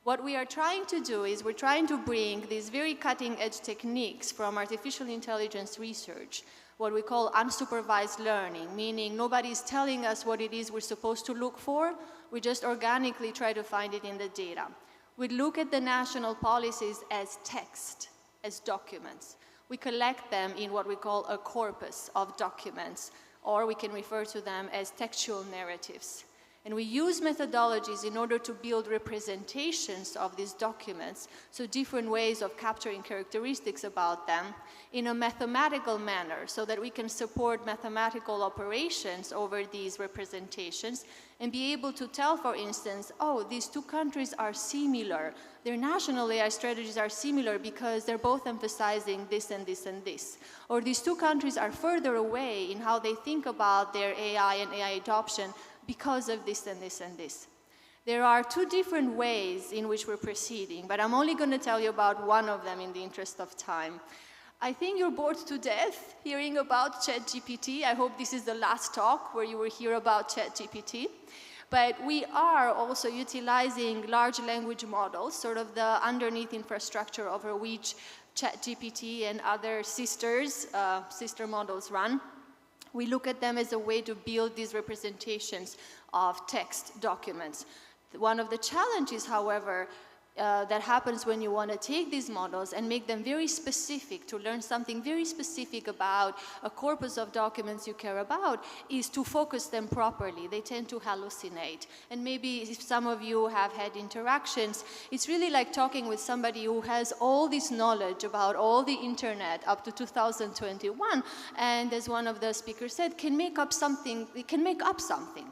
What we are trying to do is we're trying to bring these very cutting-edge techniques from artificial intelligence research, what we call unsupervised learning, meaning nobody's telling us what it is we're supposed to look for, we just organically try to find it in the data. We look at the national policies as text, as documents. We collect them in what we call a corpus of documents, or we can refer to them as textual narratives. And we use methodologies in order to build representations of these documents, so different ways of capturing characteristics about them in a mathematical manner, so that we can support mathematical operations over these representations and be able to tell, for instance, oh, these two countries are similar. Their national AI strategies are similar because they're both emphasizing this and this and this. Or these two countries are further away in how they think about their AI and AI adoption because of this and this and this. There are two different ways in which we're proceeding, but I'm only going to tell you about one of them in the interest of time. I think you're bored to death hearing about ChatGPT. I hope this is the last talk where you will hear about ChatGPT. But we are also utilizing large language models, sort of the underneath infrastructure over which ChatGPT and other sister models run. We look at them as a way to build these representations of text documents. One of the challenges, however, that happens when you want to take these models and make them very specific, to learn something very specific about a corpus of documents you care about, is to focus them properly. They tend to hallucinate. And maybe if some of you have had interactions, it's really like talking with somebody who has all this knowledge about all the internet up to 2021, and as one of the speakers said, can make up something,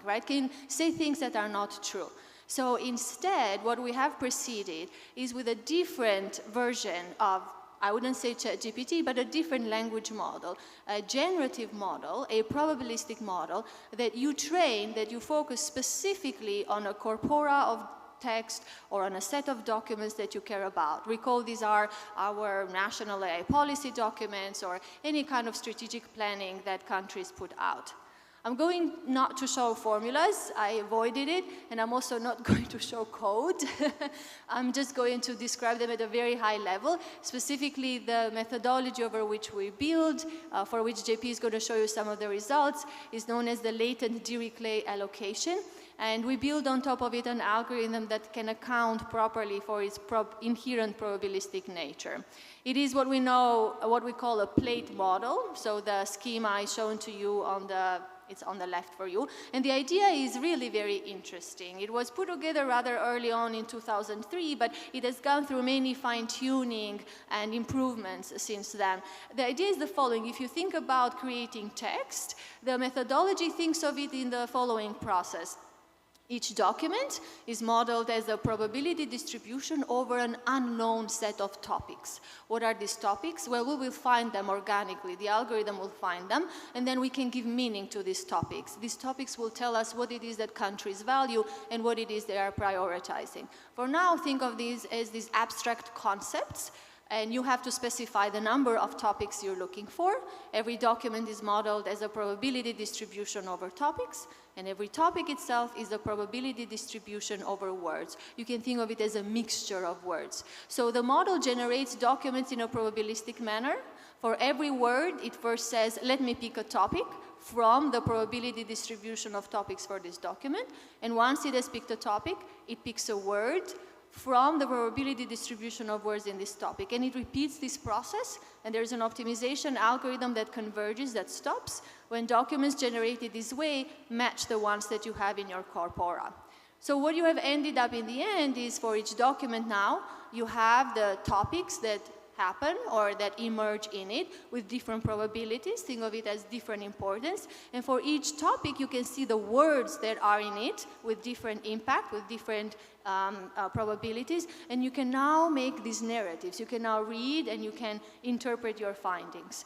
right? Can say things that are not true. So instead, what we have proceeded is with a different version of, I wouldn't say ChatGPT, but a different language model, a generative model, a probabilistic model that you train, that you focus specifically on a corpora of text or on a set of documents that you care about. Recall, these are our national AI policy documents or any kind of strategic planning that countries put out. I'm going not to show formulas, I avoided it, and I'm also not going to show code. I'm just going to describe them at a very high level, specifically the methodology over which we build, for which JP is going to show you some of the results, is known as the latent Dirichlet allocation. And we build on top of it an algorithm that can account properly for its inherent probabilistic nature. It is what we know, what we call a plate model. So the schema is shown to you on it's on the left for you. And the idea is really very interesting. It was put together rather early on in 2003, but it has gone through many fine-tuning and improvements since then. The idea is the following. If you think about creating text, the methodology thinks of it in the following process. Each document is modeled as a probability distribution over an unknown set of topics. What are these topics? Well, we will find them organically. The algorithm will find them, and then we can give meaning to these topics. These topics will tell us what it is that countries value and what it is they are prioritizing. For now, think of these as these abstract concepts, and you have to specify the number of topics you're looking for. Every document is modeled as a probability distribution over topics, and every topic itself is a probability distribution over words. You can think of it as a mixture of words. So the model generates documents in a probabilistic manner. For every word, it first says, let me pick a topic from the probability distribution of topics for this document. And once it has picked a topic, it picks a word from the probability distribution of words in this topic. And it repeats this process, and there's an optimization algorithm that converges, that stops, when documents generated this way match the ones that you have in your corpora. So what you have ended up in the end is, for each document now, you have the topics that happen or that emerge in it with different probabilities. Think of it as different importance. And for each topic, you can see the words that are in it with different impact, with different probabilities. And you can now make these narratives. You can now read and you can interpret your findings.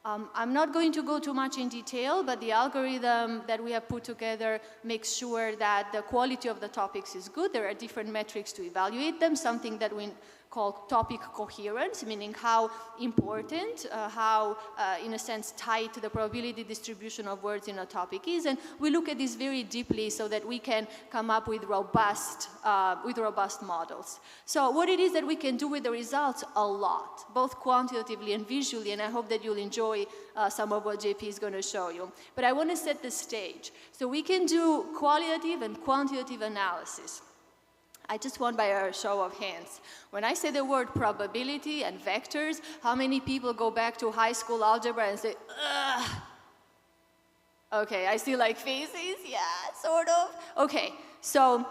I'm not going to go too much in detail, but the algorithm that we have put together makes sure that the quality of the topics is good. There are different metrics to evaluate them, something that we call topic coherence, meaning how important, in a sense, tight the probability distribution of words in a topic is. And we look at this very deeply so that we can come up with robust models. So what it is that we can do with the results? A lot, both quantitatively and visually, and I hope that you'll enjoy some of what JP is going to show you. But I want to set the stage. So we can do qualitative and quantitative analysis. I just want by a show of hands. When I say the word probability and vectors, how many people go back to high school algebra and say, ugh? Okay, I see like faces, yeah, sort of. Okay, so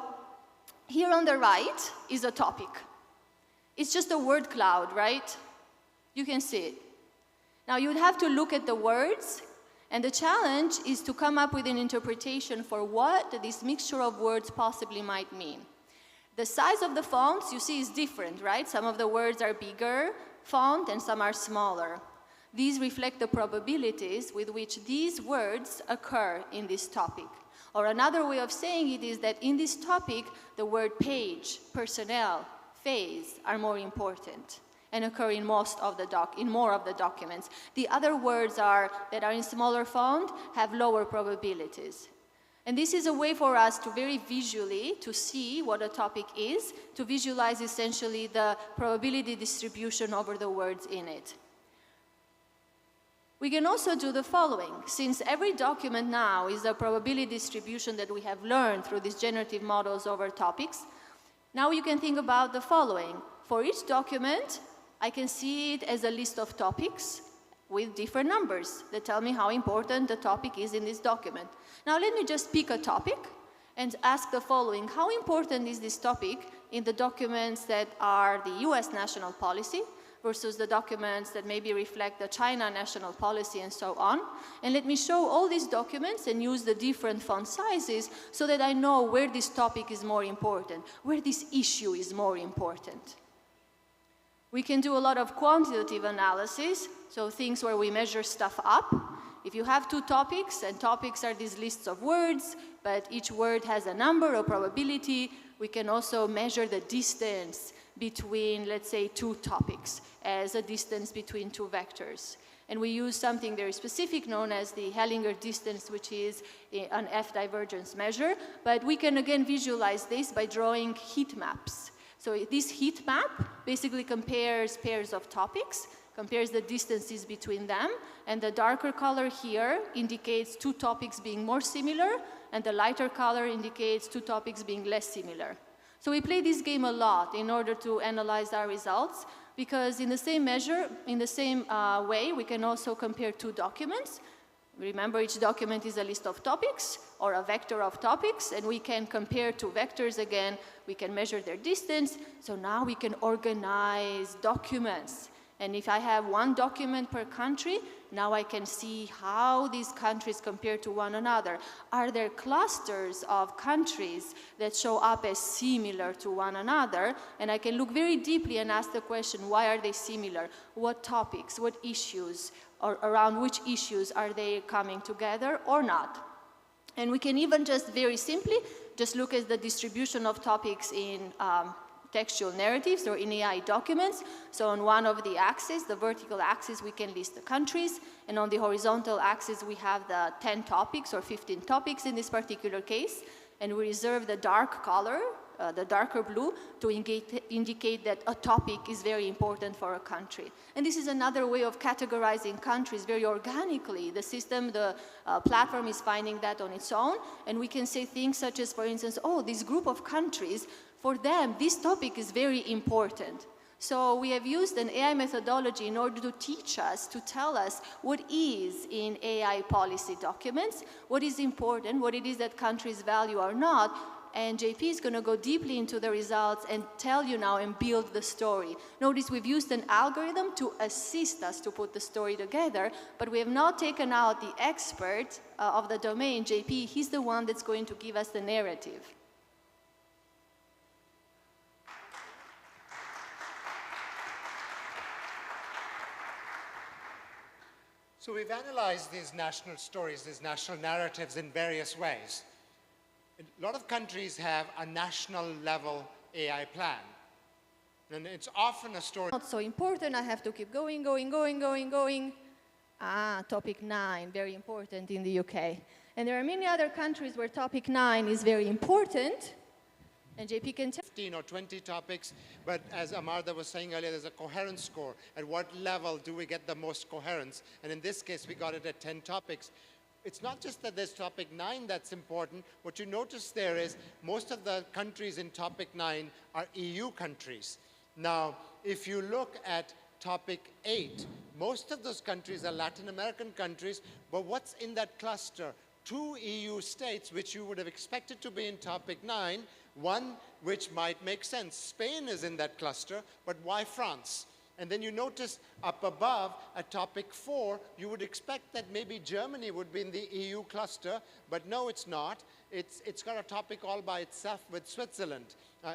here on the right is a topic. It's just a word cloud, right? You can see it. Now you would have to look at the words, and the challenge is to come up with an interpretation for what this mixture of words possibly might mean. The size of the fonts, you see, is different, right? Some of the words are bigger font and some are smaller. These reflect the probabilities with which these words occur in this topic. Or another way of saying it is that in this topic, the word page, personnel, phase are more important and occur in more of the documents. The other words that are in smaller font have lower probabilities. And this is a way for us to very visually to see what a topic is, to visualize essentially the probability distribution over the words in it. We can also do the following. Since every document now is a probability distribution that we have learned through these generative models over topics, now you can think about the following. For each document, I can see it as a list of topics with different numbers that tell me how important the topic is in this document. Now let me just pick a topic and ask the following. How important is this topic in the documents that are the US national policy versus the documents that maybe reflect the China national policy and so on? And let me show all these documents and use the different font sizes so that I know where this topic is more important, where this issue is more important. We can do a lot of quantitative analysis, so things where we measure stuff up. If you have two topics, and topics are these lists of words, but each word has a number or probability, we can also measure the distance between, let's say, two topics as a distance between two vectors. And we use something very specific known as the Hellinger distance, which is an F divergence measure. But we can again visualize this by drawing heat maps. So this heat map basically compares pairs of topics, compares the distances between them, and the darker color here indicates two topics being more similar, and the lighter color indicates two topics being less similar. So we play this game a lot in order to analyze our results, because in the same measure, in the same way, we can also compare two documents. Remember, each document is a list of topics or a vector of topics, and we can compare two vectors again. We can measure their distance. So now we can organize documents. And if I have one document per country, now I can see how these countries compare to one another. Are there clusters of countries that show up as similar to one another? And I can look very deeply and ask the question, why are they similar? What topics, what issues, or around which issues are they coming together or not? And we can even just very simply just look at the distribution of topics in textual narratives or in AI documents. So on one of the axes, the vertical axis, we can list the countries, and on the horizontal axis, we have the 10 topics or 15 topics in this particular case, and we reserve the dark color, the darker blue, to indicate that a topic is very important for a country. And this is another way of categorizing countries very organically. The system, the platform is finding that on its own, and we can say things such as, for instance, oh, this group of countries, for them, this topic is very important. So we have used an AI methodology in order to teach us, to tell us what is in AI policy documents, what is important, what it is that countries value or not, and JP is going to go deeply into the results and tell you now and build the story. Notice we've used an algorithm to assist us to put the story together, but we have not taken out the expert of the domain, JP. He's the one that's going to give us the narrative. So we've analyzed these national stories, these national narratives in various ways. A lot of countries have a national level AI plan. And it's often a story. Not so important, I have to keep going. Topic 9, very important in the UK. And there are many other countries where topic 9 is very important. And JP can tell 15 or 20 topics, but as Amarda was saying earlier, there's a coherence score. At what level do we get the most coherence? And in this case, we got it at 10 topics. It's not just that there's topic 9 that's important. What you notice there is most of the countries in topic 9 are EU countries. Now, if you look at topic 8, most of those countries are Latin American countries, but what's in that cluster? 2 EU states which you would have expected to be in topic 9, one which might make sense. Spain is in that cluster, but why France? And then you notice up above at topic 4, you would expect that maybe Germany would be in the EU cluster, but no, it's not. It's got a topic all by itself with Switzerland.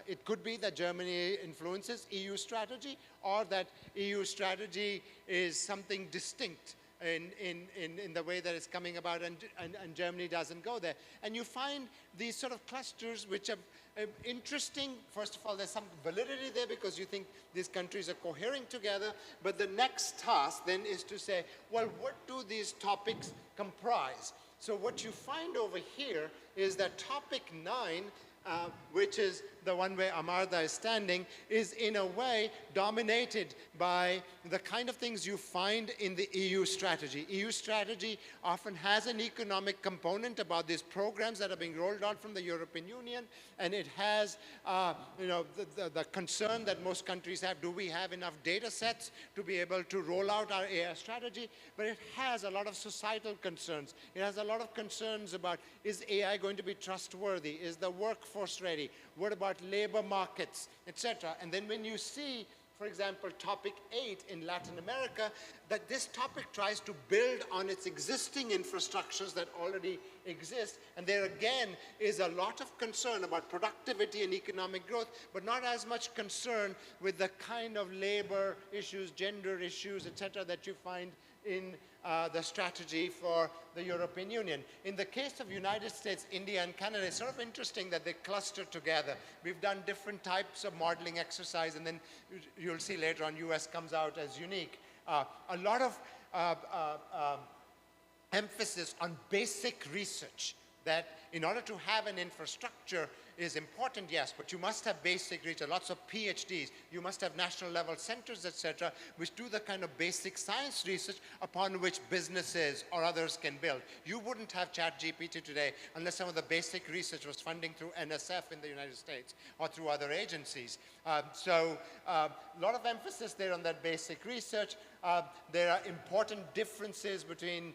It could be that Germany influences EU strategy, or that EU strategy is something distinct in the way that it's coming about, and Germany doesn't go there. And you find these sort of clusters which are interesting. First of all, there's some validity there because you think these countries are cohering together, but the next task then is to say, well, what do these topics comprise? So what you find over here is that topic 9, which is the one where Amartya is standing, is in a way dominated by the kind of things you find in the EU strategy. EU strategy often has an economic component about these programs that are being rolled out from the European Union, and it has the concern that most countries have, do we have enough data sets to be able to roll out our AI strategy? But it has a lot of societal concerns. It has a lot of concerns about, is AI going to be trustworthy? Is the workforce ready? What about labor markets, etc.? And then when you see, for example, topic 8 in Latin America, that this topic tries to build on its existing infrastructures that already exist. And there again is a lot of concern about productivity and economic growth, but not as much concern with the kind of labor issues, gender issues, etc., that you find in the strategy for the European Union. In the case of United States, India, and Canada, it's sort of interesting that they cluster together. We've done different types of modeling exercise, and then you'll see later on US comes out as unique. A lot of emphasis on basic research, that in order to have an infrastructure is important, yes, but you must have basic research, lots of PhDs, you must have national level centers, etc., which do the kind of basic science research upon which businesses or others can build. You wouldn't have ChatGPT today unless some of the basic research was funding through NSF in the United States or through other agencies. So a lot of emphasis there on that basic research. There are important differences between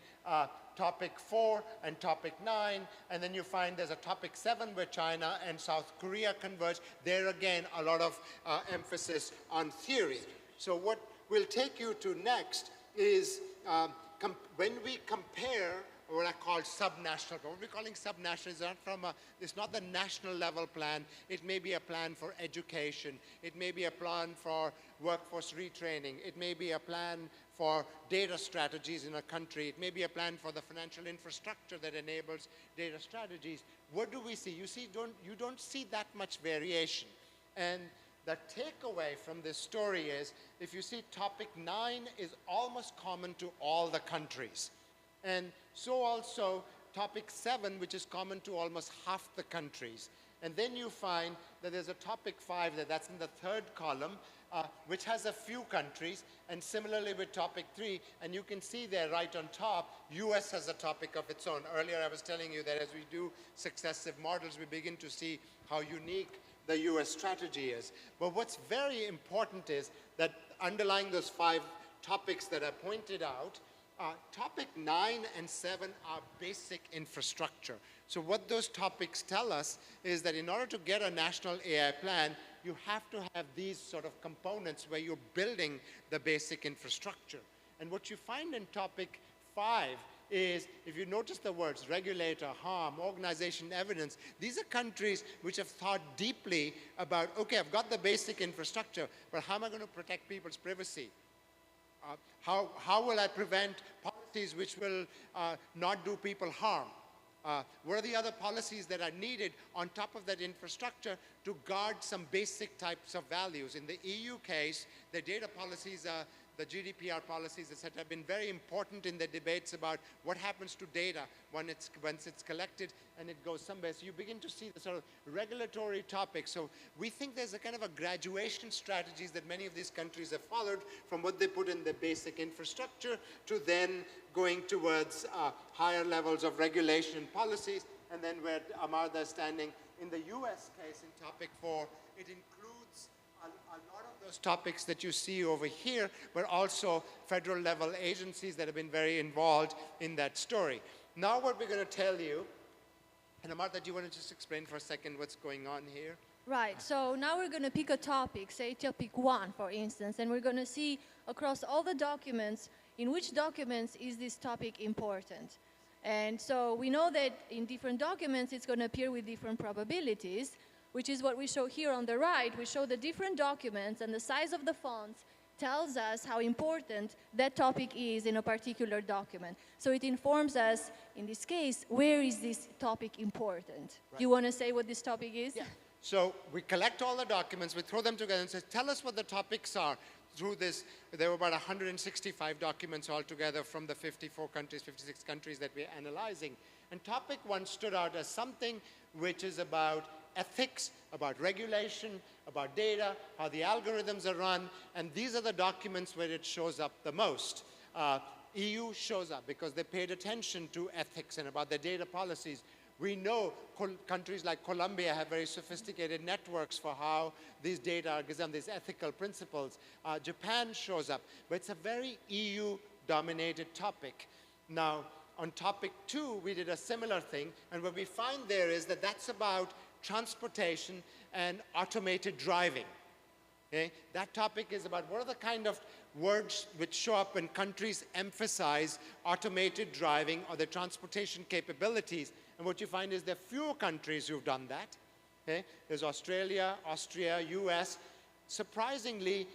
topic 4 and topic 9, and then you find there's a topic 7 where China and South Korea converge. There again, a lot of emphasis on theory. So what we'll take you to next is when we compare what I call subnational. But what we're calling subnational is not it's not the national level plan. It may be a plan for education. It may be a plan for workforce retraining. It may be a plan for data strategies in a country. It may be a plan for the financial infrastructure that enables data strategies. What do we see? You don't see that much variation. And the takeaway from this story is, if you see topic 9 is almost common to all the countries. And so also topic 7, which is common to almost half the countries. And then you find that there's a topic 5 that's in the third column, which has a few countries, and similarly with topic 3, and you can see there right on top, US has a topic of its own. Earlier I was telling you that as we do successive models, we begin to see how unique the US strategy is. But what's very important is that underlying those 5 topics that I pointed out, topic 9 and 7 are basic infrastructure. So what those topics tell us is that in order to get a national AI plan, you have to have these sort of components where you're building the basic infrastructure. And what you find in topic 5 is, if you notice the words regulator, harm, organization, evidence, these are countries which have thought deeply about, okay, I've got the basic infrastructure, but how am I going to protect people's privacy? How will I prevent policies which will not do people harm? What are the other policies that are needed on top of that infrastructure to guard some basic types of values? In the EU case, the data policies, the GDPR policies, etc., have been very important in the debates about what happens to data once it's collected and it goes somewhere. So you begin to see the sort of regulatory topics. So we think there's a kind of a graduation strategies that many of these countries have followed, from what they put in the basic infrastructure to then going towards higher levels of regulation and policies. And then where Amartya is standing, in the US case, in topic 4, it includes a lot of those topics that you see over here, but also federal level agencies that have been very involved in that story. Now what we're going to tell you, and Martha, do you want to just explain for a second what's going on here? Right, so now we're going to pick a topic, say topic 1, for instance, and we're going to see across all the documents, in which documents is this topic important. And so we know that in different documents, it's going to appear with different probabilities, which is what we show here on the right. We show the different documents, and the size of the fonts tells us how important that topic is in a particular document. So it informs us, in this case, where is this topic important? Right. Do you want to say what this topic is? Yeah. So we collect all the documents, we throw them together and say, tell us what the topics are. Through this, there were about 165 documents altogether from the 54 countries, 56 countries that we're analyzing. And topic 1 stood out as something which is about ethics, about regulation, about data, how the algorithms are run, and these are the documents where it shows up the most. EU shows up because they paid attention to ethics and about their data policies. We know countries like Colombia have very sophisticated networks for how these data are given, these ethical principles. Japan shows up, but it's a very EU-dominated topic. Now, on topic 2, we did a similar thing, and what we find there is that that's about transportation and automated driving. Okay? That topic is about what are the kind of words which show up when countries emphasize automated driving or the transportation capabilities. And what you find is there are fewer countries who've done that. Okay? There's Australia, Austria, US. Surprisingly,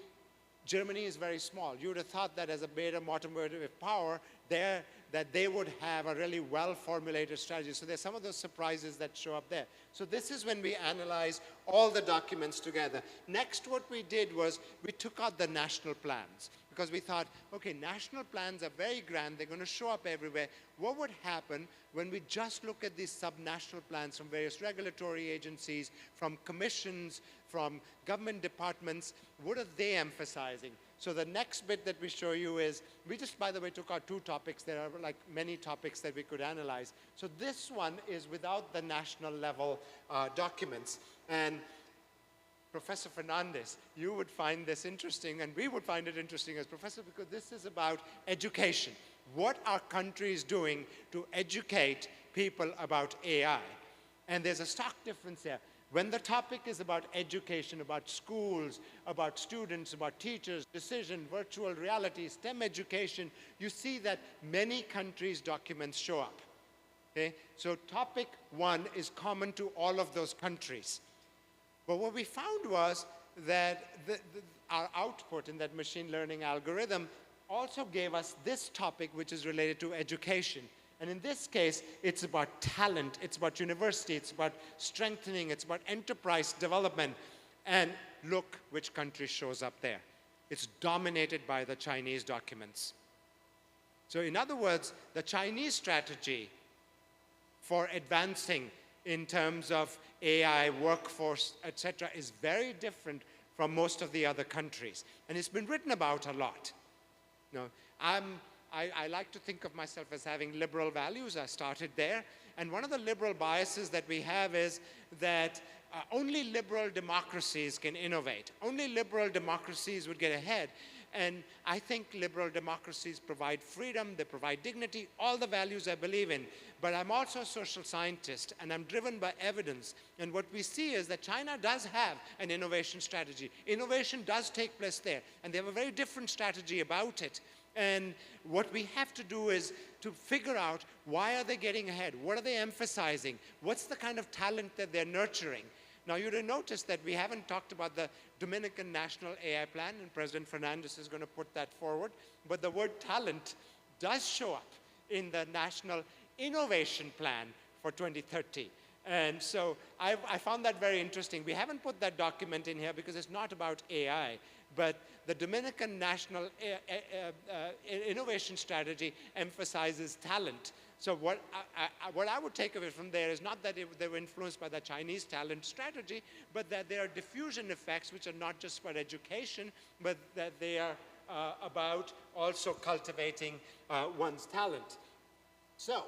Germany is very small. You would have thought that as a major automotive power, that they would have a really well-formulated strategy. So there's some of those surprises that show up there. So this is when we analyze all the documents together. Next, what we did was we took out the national plans because we thought, okay, national plans are very grand. They're going to show up everywhere. What would happen when we just look at these sub-national plans from various regulatory agencies, from commissions, from government departments? What are they emphasizing? So the next bit that we show you is, we just, by the way, took out 2 topics. There are like many topics that we could analyze. So this one is without the national level documents. And Professor Fernandez, you would find this interesting, and we would find it interesting as professor, because this is about education. What are countries doing to educate people about AI? And there's a stark difference there. When the topic is about education, about schools, about students, about teachers, decision, virtual reality, STEM education, you see that many countries' documents show up. Okay? So topic 1 is common to all of those countries. But what we found was that our output in that machine learning algorithm also gave us this topic, which is related to education. And in this case, it's about talent, it's about university, it's about strengthening, it's about enterprise development. And look which country shows up there. It's dominated by the Chinese documents. So in other words, the Chinese strategy for advancing in terms of AI, workforce, etc., is very different from most of the other countries. And it's been written about a lot. You know, I like to think of myself as having liberal values. I started there. And one of the liberal biases that we have is that only liberal democracies can innovate. Only liberal democracies would get ahead. And I think liberal democracies provide freedom, they provide dignity, all the values I believe in. But I'm also a social scientist, and I'm driven by evidence. And what we see is that China does have an innovation strategy. Innovation does take place there, and they have a very different strategy about it. And what we have to do is to figure out, why are they getting ahead? What are they emphasizing? What's the kind of talent that they're nurturing? Now, you'd have noticed that we haven't talked about the Dominican National AI Plan, and President Fernandez is going to put that forward. But the word talent does show up in the National Innovation Plan for 2030. And so I found that very interesting. We haven't put that document in here because it's not about AI, but the Dominican National Innovation Strategy emphasizes talent. So what I would take away from there is not that they were influenced by the Chinese talent strategy, but that there are diffusion effects which are not just about education, but that they are about also cultivating one's talent. So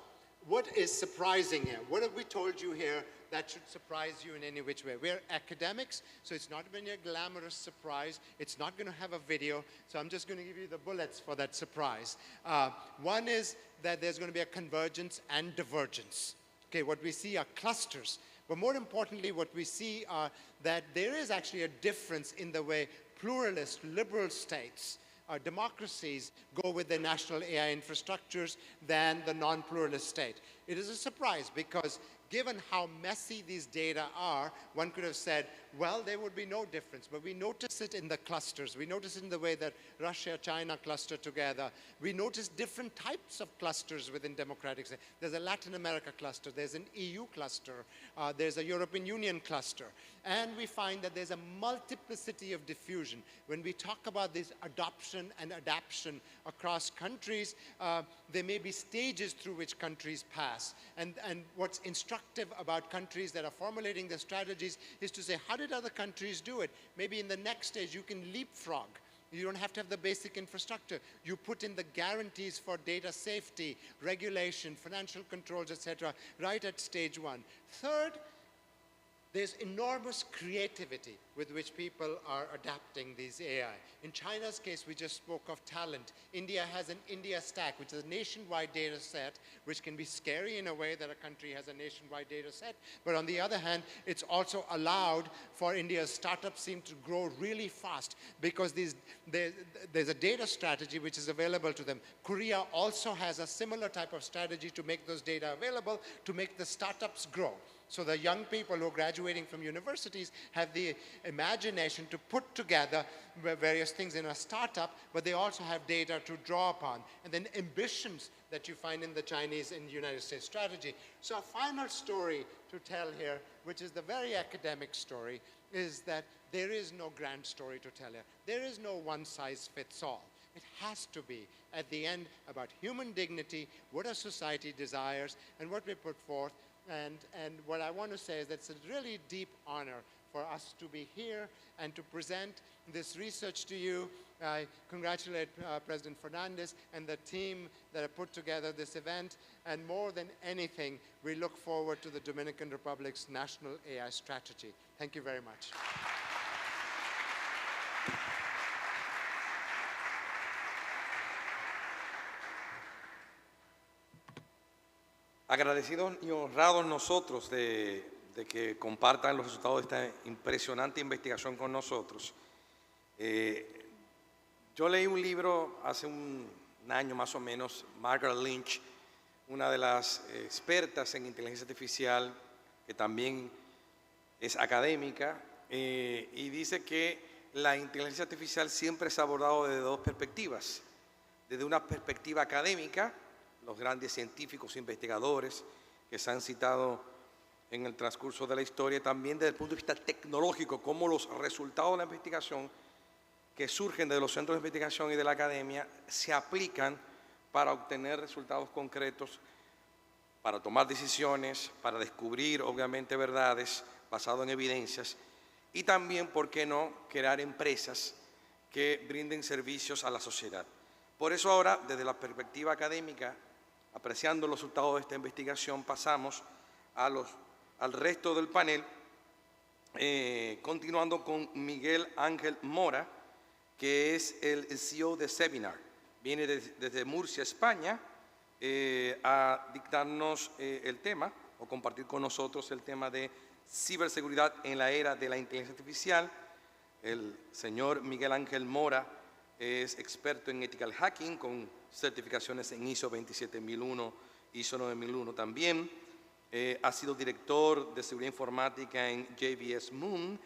What is surprising here? What have we told you here that should surprise you in any which way? We're academics, so it's not going to be a glamorous surprise. It's not going to have a video, so I'm just going to give you the bullets for that surprise. One is that there's going to be a convergence and divergence. Okay, what we see are clusters, but more importantly, what we see are that there is actually a difference in the way pluralist, liberal states, democracies go with their national AI infrastructures than the non-pluralist state. It is a surprise because given how messy these data are, one could have said, well, there would be no difference. But we notice it in the clusters. We notice it in the way that Russia, China cluster together. We notice different types of clusters within democratic states. There's a Latin America cluster. There's an EU cluster. There's a European Union cluster. And we find that there's a multiplicity of diffusion. When we talk about this adoption and adaptation across countries, there may be stages through which countries pass. And what's instructive about countries that are formulating their strategies is to say, how did other countries do it? Maybe in the next stage you can leapfrog. You don't have to have the basic infrastructure. You put in the guarantees for data safety, regulation, financial controls, etc., right at stage one. Third, there's enormous creativity with which people are adapting these AI. In China's case, we just spoke of talent. India has an India Stack, which is a nationwide data set, which can be scary in a way that a country has a nationwide data set. But on the other hand, it's also allowed for India's startups seem to grow really fast because there's a data strategy which is available to them. Korea also has a similar type of strategy to make those data available, to make the startups grow. So the young people who are graduating from universities have the imagination to put together various things in a startup, but they also have data to draw upon. And then ambitions that you find in the Chinese and United States strategy. So a final story to tell here, which is the very academic story, is that there is no grand story to tell here. There is no one size fits all. It has to be, at the end, about human dignity, what a society desires, and what we put forth. And what I want to say is that it's a really deep honor for us to be here and to present this research to you. I congratulate President Fernandez and the team that have put together this event. And more than anything, we look forward to the Dominican Republic's national AI strategy. Thank you very much. Agradecidos y honrados nosotros de que compartan los resultados de esta impresionante investigación con nosotros. Yo leí un libro hace un año más o menos, Margaret Lynch, una de las expertas en inteligencia artificial, que también es académica, y dice que la inteligencia artificial siempre se ha abordado desde dos perspectivas. Desde una perspectiva académica, los grandes científicos, investigadores que se han citado en el transcurso de la historia, también desde el punto de vista tecnológico, cómo los resultados de la investigación que surgen de los centros de investigación y de la academia se aplican para obtener resultados concretos, para tomar decisiones, para descubrir, obviamente, verdades basadas en evidencias y también, ¿por qué no?, crear empresas que brinden servicios a la sociedad. Por eso ahora, desde la perspectiva académica, apreciando los resultados de esta investigación, pasamos al resto del panel, continuando con Miguel Ángel Mora, que es el CEO de Seminar. Viene desde Murcia, España, a dictarnos el tema, o compartir con nosotros el tema de ciberseguridad en la era de la inteligencia artificial. El señor Miguel Ángel Mora es experto en ethical hacking con certificaciones en ISO 27001, ISO 9001 también. Ha sido director de seguridad informática en JBS Moon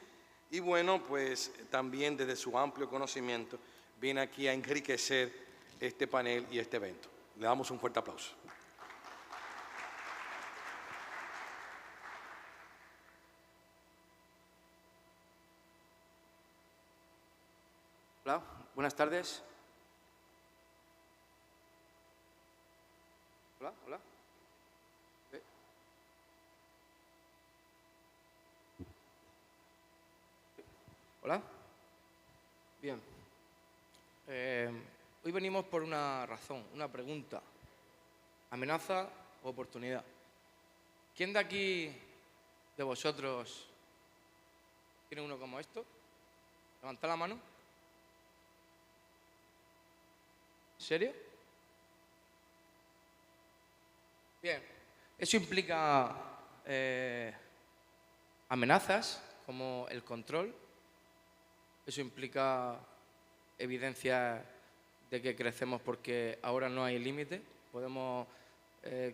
y bueno, pues también desde su amplio conocimiento viene aquí a enriquecer este panel y este evento. Le damos un fuerte aplauso. Hola, buenas tardes. Hola, hola. Hola. Bien. Hoy venimos por una razón, una pregunta. Amenaza o oportunidad. ¿Quién de aquí, de vosotros, tiene uno como esto? Levantad la mano. ¿En serio? Bien, eso implica amenazas como el control, eso implica evidencia de que crecemos porque ahora no hay límite, podemos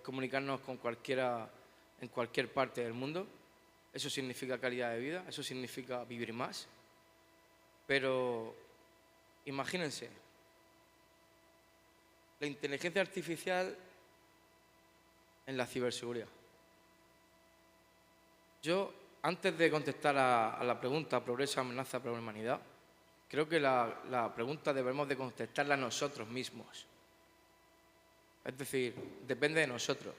comunicarnos con cualquiera en cualquier parte del mundo, eso significa calidad de vida, eso significa vivir más, pero imagínense, la inteligencia artificial en la ciberseguridad. Yo, antes de contestar a la pregunta Progreso, amenaza para la humanidad, creo que la pregunta debemos de contestarla nosotros mismos. Es decir, depende de nosotros.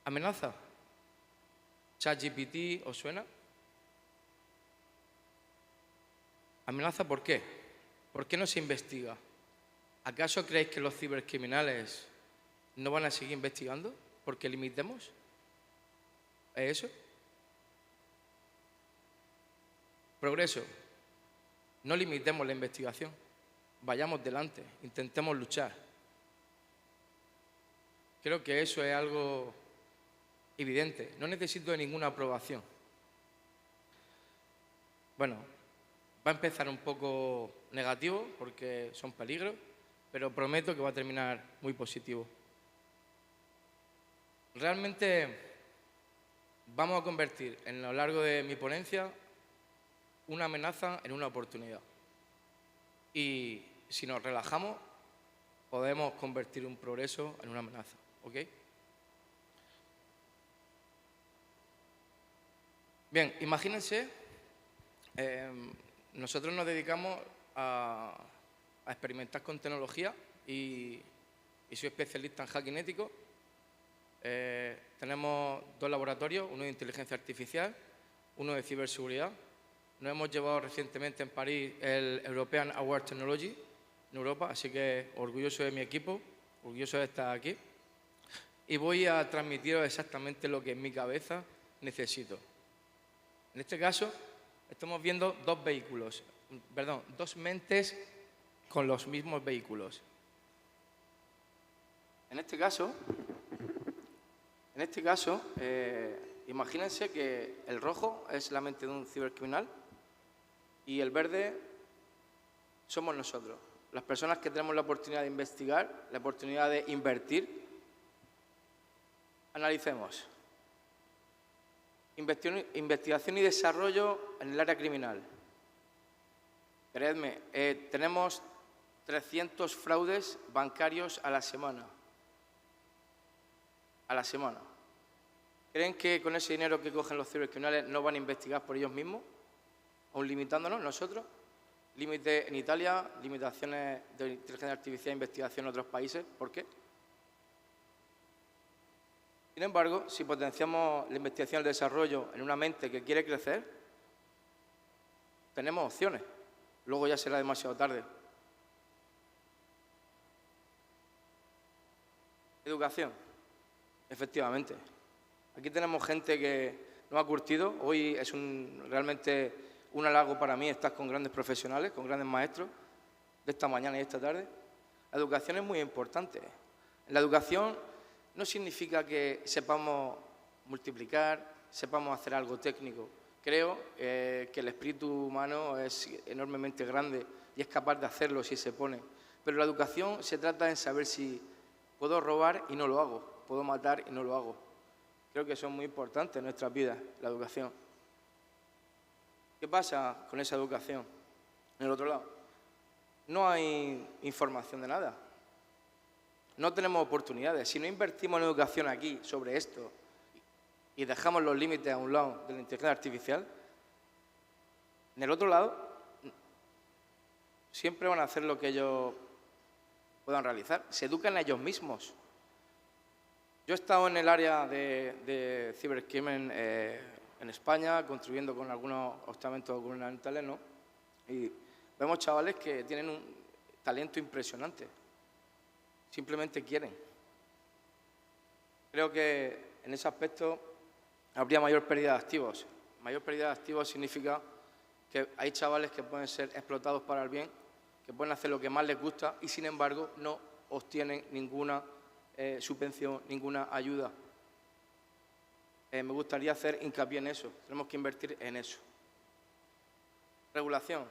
¿Amenaza? ¿ChatGPT os suena? ¿Amenaza por qué? ¿Por qué no se investiga? ¿Acaso creéis que los cibercriminales no van a seguir investigando porque limitemos? ¿Es eso? Progreso. No limitemos la investigación. Vayamos delante, intentemos luchar. Creo que eso es algo evidente. No necesito de ninguna aprobación. Bueno, va a empezar un poco negativo porque son peligros, pero prometo que va a terminar muy positivo. Realmente vamos a convertir a lo largo de mi ponencia una amenaza en una oportunidad. Y si nos relajamos, podemos convertir un progreso en una amenaza. ¿Ok? Bien, imagínense, nosotros nos dedicamos a experimentar con tecnología y soy especialista en hacking ético. Tenemos 2 laboratorios, uno de inteligencia artificial, uno de ciberseguridad. Nos hemos llevado recientemente en París el European Award Technology en Europa, así que orgulloso de mi equipo, orgulloso de estar aquí. Y voy a transmitiros exactamente lo que en mi cabeza necesito. En este caso, estamos viendo 2 mentes con los mismos vehículos. En este caso, imagínense que el rojo es la mente de un cibercriminal y el verde somos nosotros, las personas que tenemos la oportunidad de investigar, la oportunidad de invertir. Analicemos. Investigación y desarrollo en el área criminal. Creedme, tenemos 300 fraudes bancarios a la semana. ¿Creen que con ese dinero que cogen los cibercriminales no van a investigar por ellos mismos? ¿Aún limitándonos nosotros? Límite en Italia, limitaciones de inteligencia artificial e investigación en otros países. ¿Por qué? Sin embargo, si potenciamos la investigación y el desarrollo en una mente que quiere crecer, tenemos opciones. Luego ya será demasiado tarde. Educación. Efectivamente. Aquí tenemos gente que nos ha curtido. Hoy es realmente un halago para mí estar con grandes profesionales, con grandes maestros de esta mañana y esta tarde. La educación es muy importante. En la educación no significa que sepamos multiplicar, sepamos hacer algo técnico. Creo que el espíritu humano es enormemente grande y es capaz de hacerlo si se pone. Pero la educación se trata de saber si puedo robar y no lo hago, puedo matar y no lo hago. Creo que eso es muy importante en nuestras vidas, la educación. ¿Qué pasa con esa educación? En el otro lado, no hay información de nada. No tenemos oportunidades. Si no invertimos en educación aquí sobre esto y dejamos los límites a un lado de la inteligencia artificial, en el otro lado siempre van a hacer lo que ellos puedan realizar. Se educan a ellos mismos. Yo he estado en el área de cibercrimen en España, contribuyendo con algunos estamentos gubernamentales, ¿no? Y vemos chavales que tienen un talento impresionante. Simplemente quieren. creo que en ese aspecto habría mayor pérdida de activos. Mayor pérdida de activos significa que hay chavales que pueden ser explotados para el bien, que pueden hacer lo que más les gusta y, sin embargo, no obtienen ninguna subvención, ninguna ayuda. Me gustaría hacer hincapié en eso. Tenemos que invertir en eso. Regulación.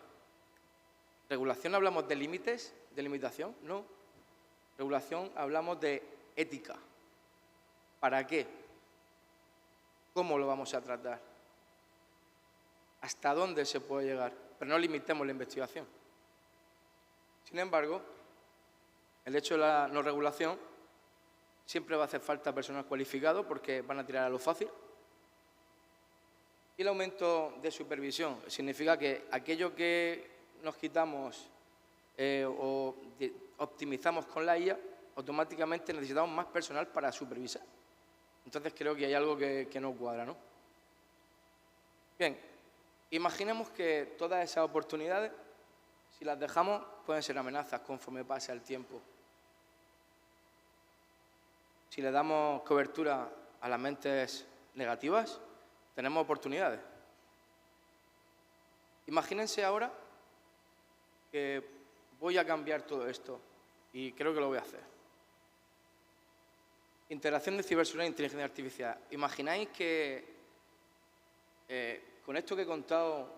¿Regulación hablamos de límites, de limitación? No. Regulación hablamos de ética. ¿Para qué? ¿Cómo lo vamos a tratar? ¿Hasta dónde se puede llegar? Pero no limitemos la investigación. Sin embargo, el hecho de la no regulación siempre va a hacer falta personal cualificado porque van a tirar a lo fácil. Y el aumento de supervisión significa que aquello que nos quitamos o optimizamos con la IA, automáticamente necesitamos más personal para supervisar. Entonces creo que hay algo que no cuadra, ¿no? Bien, imaginemos que todas esas oportunidades, si las dejamos, pueden ser amenazas conforme pase el tiempo. Si le damos cobertura a las mentes negativas, tenemos oportunidades. Imagínense ahora que voy a cambiar todo esto y creo que lo voy a hacer. Integración de ciberseguridad e inteligencia artificial. ¿Imagináis que con esto que he contado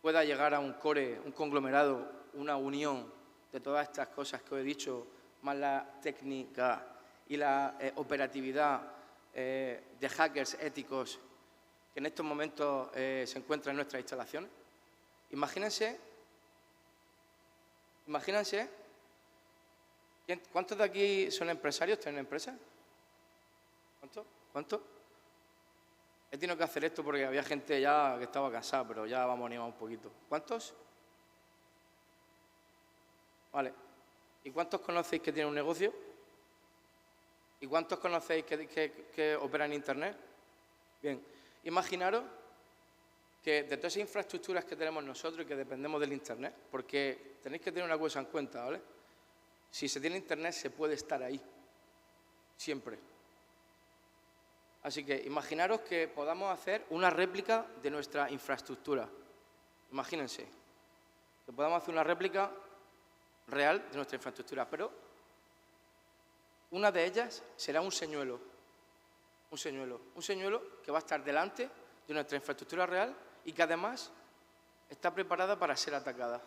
pueda llegar a un core, un conglomerado, una unión de todas estas cosas que os he dicho, más la técnica y la operatividad de hackers éticos que en estos momentos se encuentran en nuestras instalaciones? Imagínense, ¿cuántos de aquí son empresarios, tienen empresas? ¿Cuántos? He tenido que hacer esto porque había gente ya que estaba cansada, pero ya vamos a animar un poquito. ¿Cuántos? Vale. ¿Y cuántos conocéis que tienen un negocio? ¿Y cuántos conocéis que operan en Internet? Bien, imaginaros que de todas esas infraestructuras que tenemos nosotros y que dependemos del Internet, porque tenéis que tener una cosa en cuenta, ¿vale? Si se tiene Internet se puede estar ahí, siempre. Así que imaginaros que podamos hacer una réplica de nuestra infraestructura. Imagínense, que podamos hacer una réplica real de nuestra infraestructura, pero una de ellas será un señuelo que va a estar delante de nuestra infraestructura real y que además está preparada para ser atacada.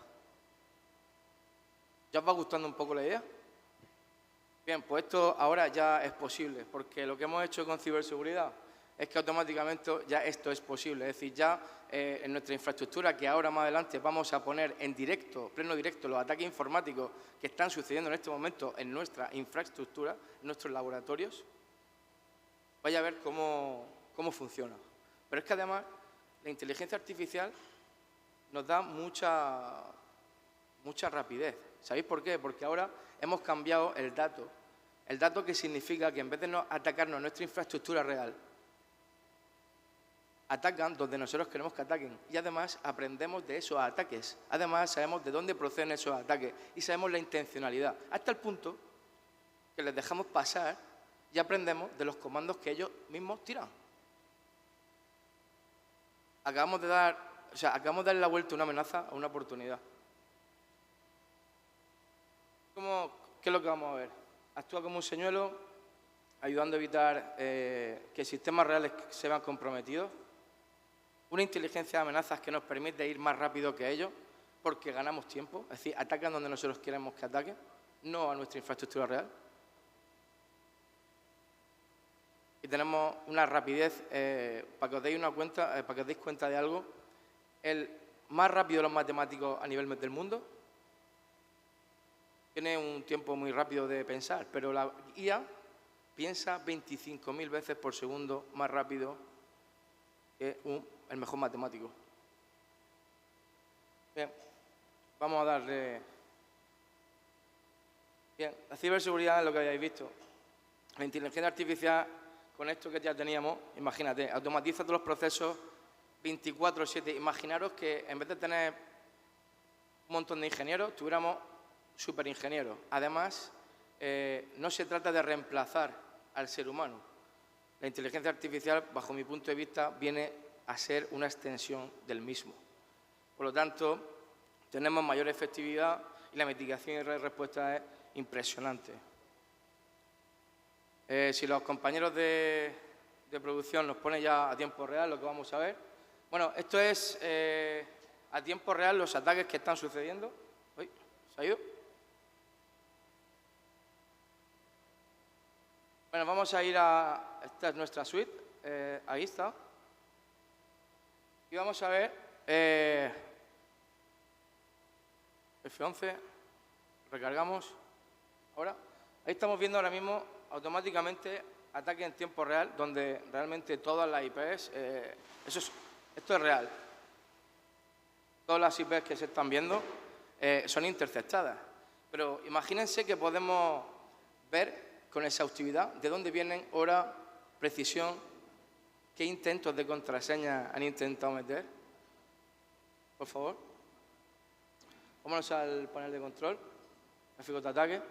¿Ya os va gustando un poco la idea? Bien, pues esto ahora ya es posible, porque lo que hemos hecho con ciberseguridad es que automáticamente ya esto es posible. Es decir, ya en nuestra infraestructura, que ahora más adelante vamos a poner en directo, pleno directo, los ataques informáticos que están sucediendo en este momento en nuestra infraestructura, en nuestros laboratorios, vaya a ver cómo funciona. Pero es que además la inteligencia artificial nos da mucha rapidez. ¿Sabéis por qué? Porque ahora hemos cambiado el dato. El dato que significa que en vez de no atacarnos nuestra infraestructura real, atacan donde nosotros queremos que ataquen. Y además aprendemos de esos ataques. Además sabemos de dónde proceden esos ataques y sabemos la intencionalidad. Hasta el punto que les dejamos pasar y aprendemos de los comandos que ellos mismos tiran. Acabamos de darle la vuelta a una amenaza a una oportunidad. ¿Qué es lo que vamos a ver? Actúa como un señuelo, ayudando a evitar que sistemas reales se vean comprometidos. Una inteligencia de amenazas que nos permite ir más rápido que ellos, porque ganamos tiempo. Es decir, atacan donde nosotros queremos que ataquen, no a nuestra infraestructura real. Y tenemos una rapidez, para que os deis cuenta de algo, el más rápido de los matemáticos a nivel del mundo. Tiene un tiempo muy rápido de pensar, pero la IA piensa 25.000 veces por segundo más rápido que el mejor matemático. Bien, vamos a darle... Bien, la ciberseguridad es lo que habéis visto. La inteligencia artificial, con esto que ya teníamos, imagínate, automatiza todos los procesos 24/7. Imaginaros que en vez de tener un montón de ingenieros, tuviéramos superingenieros. Además, no se trata de reemplazar al ser humano. La inteligencia artificial, bajo mi punto de vista, viene a ser una extensión del mismo. Por lo tanto, tenemos mayor efectividad y la mitigación y respuesta es impresionante. Si los compañeros de producción nos ponen ya a tiempo real lo que vamos a ver. Bueno, esto es a tiempo real los ataques que están sucediendo. Uy, ¿se ha ido? Bueno, vamos a ir a... Esta es nuestra suite. Ahí está. Y vamos a ver... F11. Recargamos. Ahora. Ahí estamos viendo ahora mismo automáticamente ataque en tiempo real, donde realmente todas las IPs... esto es real. Todas las IPs que se están viendo son interceptadas. Pero imagínense que podemos ver con exhaustividad de dónde vienen, hora, precisión, qué intentos de contraseña han intentado meter. Por favor. Vámonos al panel de control, gráficos de ataque.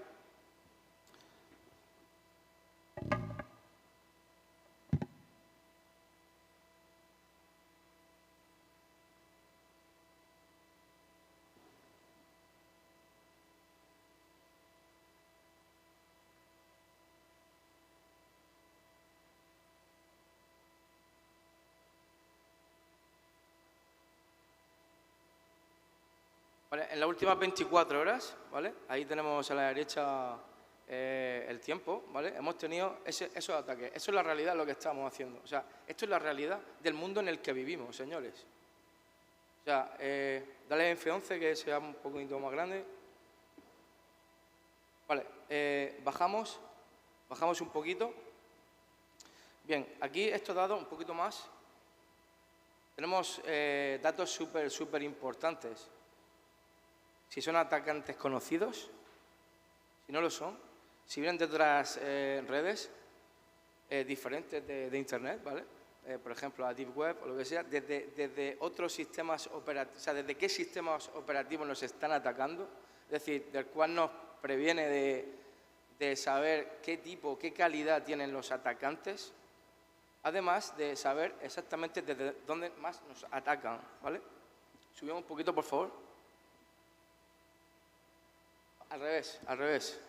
Vale, en las últimas 24 horas, ¿vale? Ahí tenemos a la derecha el tiempo, ¿vale? Hemos tenido esos ataques. Eso es la realidad de lo que estamos haciendo. O sea, esto es la realidad del mundo en el que vivimos, señores. O sea, dale F11 que sea un poquito más grande. Vale, bajamos un poquito. Bien, aquí estos datos un poquito más. Tenemos datos súper importantes. Si son atacantes conocidos, si no lo son, si vienen de otras redes diferentes de Internet, ¿vale? Por ejemplo, la Deep Web o lo que sea, desde otros sistemas operativos, o sea, desde qué sistemas operativos nos están atacando, es decir, del cual nos previene de saber qué tipo, qué calidad tienen los atacantes, además de saber exactamente desde dónde más nos atacan, ¿vale? Subimos un poquito, por favor. Al revés.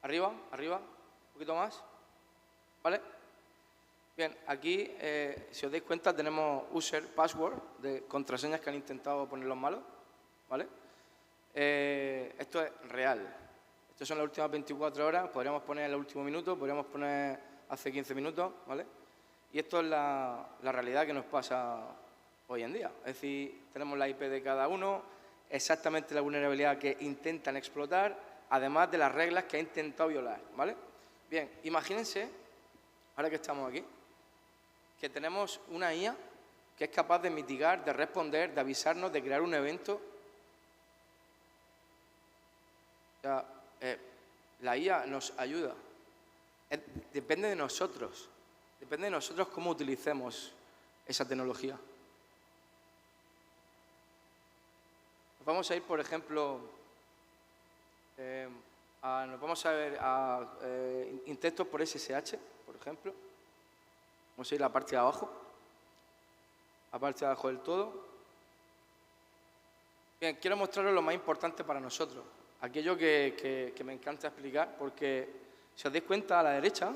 Arriba, un poquito más. ¿Vale? Bien, aquí, si os dais cuenta, tenemos user, password, de contraseñas que han intentado poner los malos. ¿Vale? Esto es real. Estas son las últimas 24 horas. Podríamos poner el último minuto, podríamos poner hace 15 minutos. ¿Vale? Y esto es la realidad que nos pasa hoy en día. Es decir, tenemos la IP de cada uno, exactamente la vulnerabilidad que intentan explotar, además de las reglas que ha intentado violar, ¿vale? Bien, imagínense, ahora que estamos aquí, que tenemos una IA que es capaz de mitigar, de responder, de avisarnos, de crear un evento. O sea, la IA nos ayuda. Depende de nosotros cómo utilicemos esa tecnología. Vamos a ir, por ejemplo, nos vamos a ver a intentos por SSH, por ejemplo. Vamos a ir a la parte de abajo, del todo. Bien, quiero mostraros lo más importante para nosotros, aquello que me encanta explicar, porque si os dais cuenta a la derecha,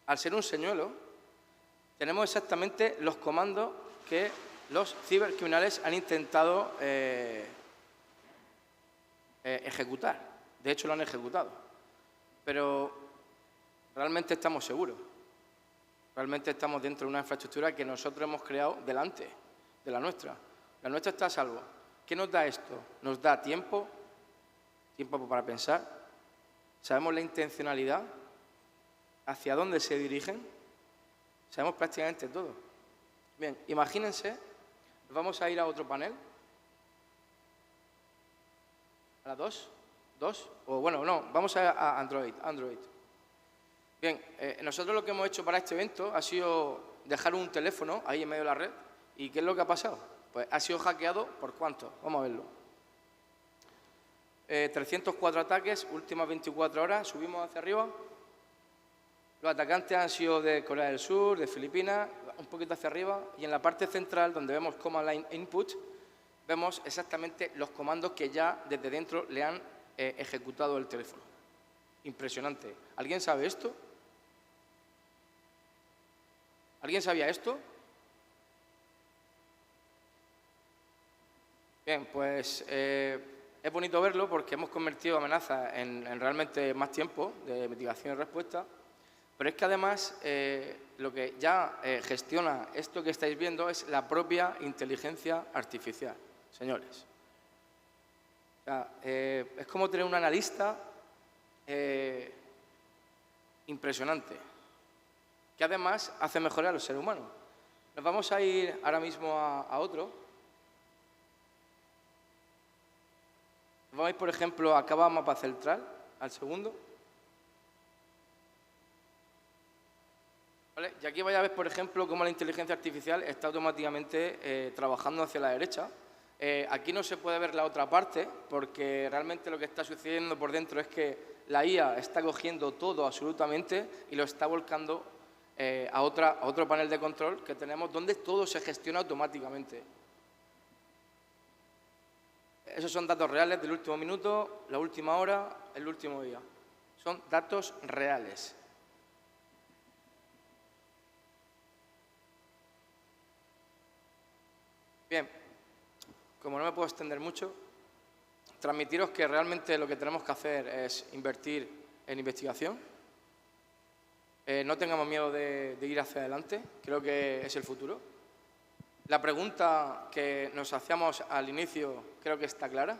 al ser un señuelo, tenemos exactamente los comandos que los cibercriminales han intentado ejecutar. De hecho, lo han ejecutado. Pero realmente estamos seguros. Realmente estamos dentro de una infraestructura que nosotros hemos creado delante de la nuestra. La nuestra está a salvo. ¿Qué nos da esto? Nos da tiempo para pensar. Sabemos la intencionalidad, hacia dónde se dirigen. Sabemos prácticamente todo. Bien, imagínense. Vamos a ir a otro panel. ¿A la 2? O bueno, no, vamos a Android. Bien, nosotros lo que hemos hecho para este evento ha sido dejar un teléfono ahí en medio de la red. ¿Y qué es lo que ha pasado? Pues ha sido hackeado ¿por cuánto? Vamos a verlo. 304 ataques, últimas 24 horas, subimos hacia arriba. Los atacantes han sido de Corea del Sur, de Filipinas, un poquito hacia arriba, y en la parte central, donde vemos Command Line Input, vemos exactamente los comandos que ya desde dentro le han ejecutado el teléfono. Impresionante. ¿Alguien sabe esto? ¿Alguien sabía esto? Bien, pues es bonito verlo porque hemos convertido Amenaza en realmente más tiempo de mitigación y respuesta, pero es que además lo que ya gestiona esto que estáis viendo es la propia inteligencia artificial, señores. O sea, es como tener un analista impresionante, que además hace mejorar a los seres humanos. Nos vamos a ir ahora mismo a otro. Vamos a ir, por ejemplo, a Cava Mapa Central, al segundo. ¿Vale? Y aquí vais a ver, por ejemplo, cómo la inteligencia artificial está automáticamente trabajando hacia la derecha. Aquí no se puede ver la otra parte, porque realmente lo que está sucediendo por dentro es que la IA está cogiendo todo absolutamente y lo está volcando a otro panel de control que tenemos, donde todo se gestiona automáticamente. Esos son datos reales del último minuto, la última hora, el último día. Son datos reales. Bien, como no me puedo extender mucho, transmitiros que realmente lo que tenemos que hacer es invertir en investigación. No tengamos miedo de ir hacia adelante, creo que es el futuro. La pregunta que nos hacíamos al inicio creo que está clara,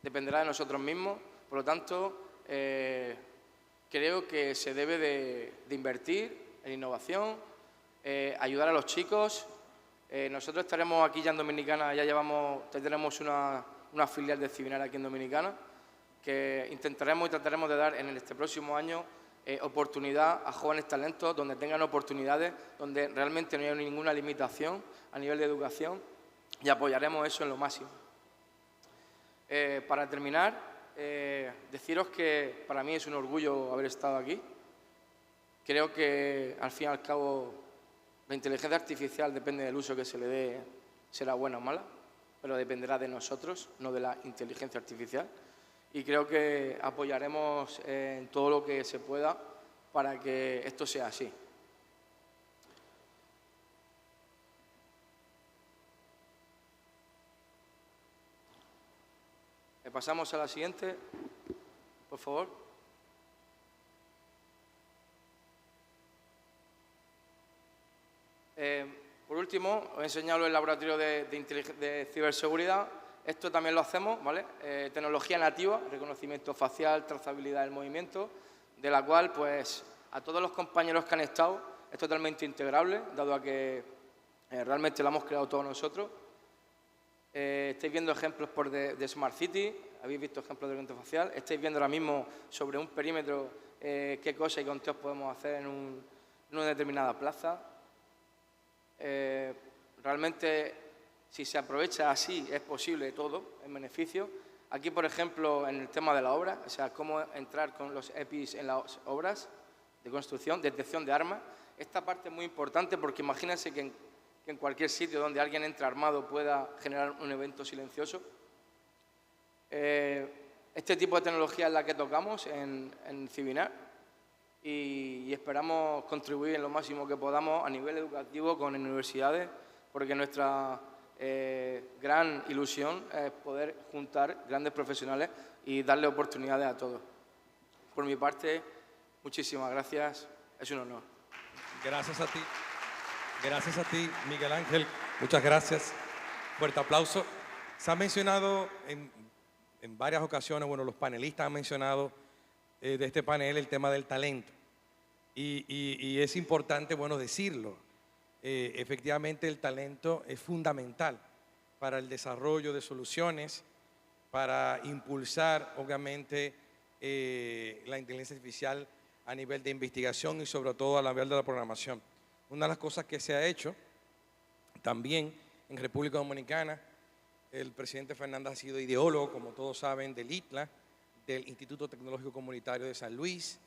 dependerá de nosotros mismos, por lo tanto, creo que se debe de invertir en innovación, ayudar a los chicos. Nosotros estaremos aquí ya en Dominicana, ya tenemos una filial de Civinar aquí en Dominicana, que intentaremos y trataremos de dar en este próximo año oportunidad a jóvenes talentos, donde tengan oportunidades, donde realmente no haya ninguna limitación a nivel de educación, y apoyaremos eso en lo máximo. Para terminar, deciros que para mí es un orgullo haber estado aquí. Creo que al fin y al cabo la inteligencia artificial depende del uso que se le dé, será buena o mala, pero dependerá de nosotros, no de la inteligencia artificial. Y creo que apoyaremos en todo lo que se pueda para que esto sea así. Pasamos a la siguiente, por favor. Por último, os he enseñado el laboratorio de ciberseguridad. Esto también lo hacemos, ¿vale? Tecnología nativa, reconocimiento facial, trazabilidad del movimiento, de la cual, pues, a todos los compañeros que han estado, es totalmente integrable, dado a que realmente lo hemos creado todos nosotros. Estáis viendo ejemplos de Smart City, habéis visto ejemplos de reconocimiento facial, estáis viendo ahora mismo sobre un perímetro qué cosas y conteos podemos hacer en una determinada plaza. Realmente, si se aprovecha así, es posible todo en beneficio. Aquí, por ejemplo, en el tema de la obra, o sea, cómo entrar con los EPIs en las obras de construcción, detección de armas. Esta parte es muy importante porque imagínense que en cualquier sitio donde alguien entra armado pueda generar un evento silencioso. Este tipo de tecnología es la que tocamos en Civinar y esperamos contribuir en lo máximo que podamos a nivel educativo con universidades, porque nuestra gran ilusión es poder juntar grandes profesionales y darle oportunidades a todos. Por mi parte, muchísimas gracias, es un honor. Gracias a ti, Miguel Ángel, muchas gracias. Fuerte aplauso. Se ha mencionado en varias ocasiones, bueno, los panelistas han mencionado de este panel el tema del talento. Y es importante, bueno, decirlo. Efectivamente, el talento es fundamental para el desarrollo de soluciones, para impulsar, obviamente, la inteligencia artificial a nivel de investigación y sobre todo a nivel de la programación. Una de las cosas que se ha hecho también en República Dominicana, el presidente Fernández ha sido ideólogo, como todos saben, del ITLA, del Instituto Tecnológico Comunitario de San Luis,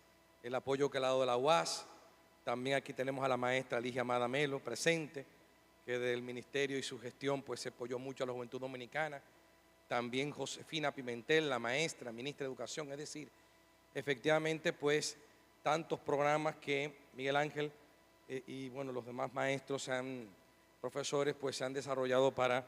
el apoyo que le ha dado de la UAS, También aquí tenemos a la maestra Ligia Madamelo presente, que del ministerio y su gestión pues se apoyó mucho a la juventud dominicana. También Josefina Pimentel, la maestra, ministra de Educación. Es decir, efectivamente pues tantos programas que Miguel Ángel y bueno, los demás maestros, profesores, pues se han desarrollado para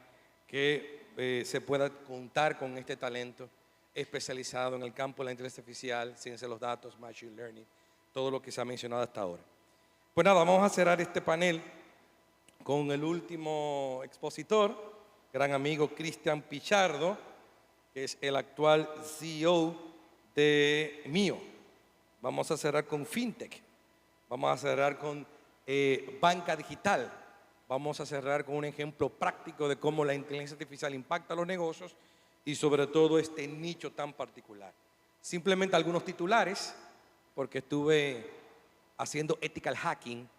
que se pueda contar con este talento especializado en el campo de la inteligencia artificial, ciencia de los datos, machine learning, todo lo que se ha mencionado hasta ahora. Pues nada, vamos a cerrar este panel con el último expositor, gran amigo Cristian Pichardo, que es el actual CEO de Mío. Vamos a cerrar con FinTech, vamos a cerrar con banca digital, vamos a cerrar con un ejemplo práctico de cómo la inteligencia artificial impacta a los negocios y sobre todo este nicho tan particular. Simplemente algunos titulares, porque estuve haciendo ethical hacking,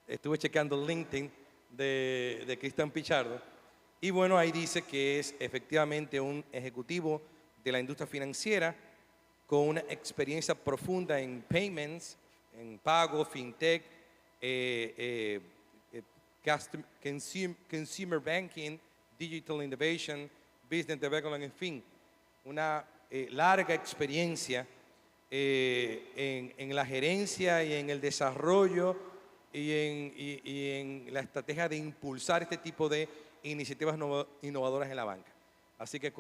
estuve chequeando el LinkedIn de Cristian Pichardo y bueno, ahí dice que es efectivamente un ejecutivo de la industria financiera con una experiencia profunda en payments, en pago, fintech, consumer banking, digital innovation, business development, en fin, una larga experiencia en la gerencia y en el desarrollo y en la estrategia de impulsar este tipo de iniciativas innovadoras en la banca. Así que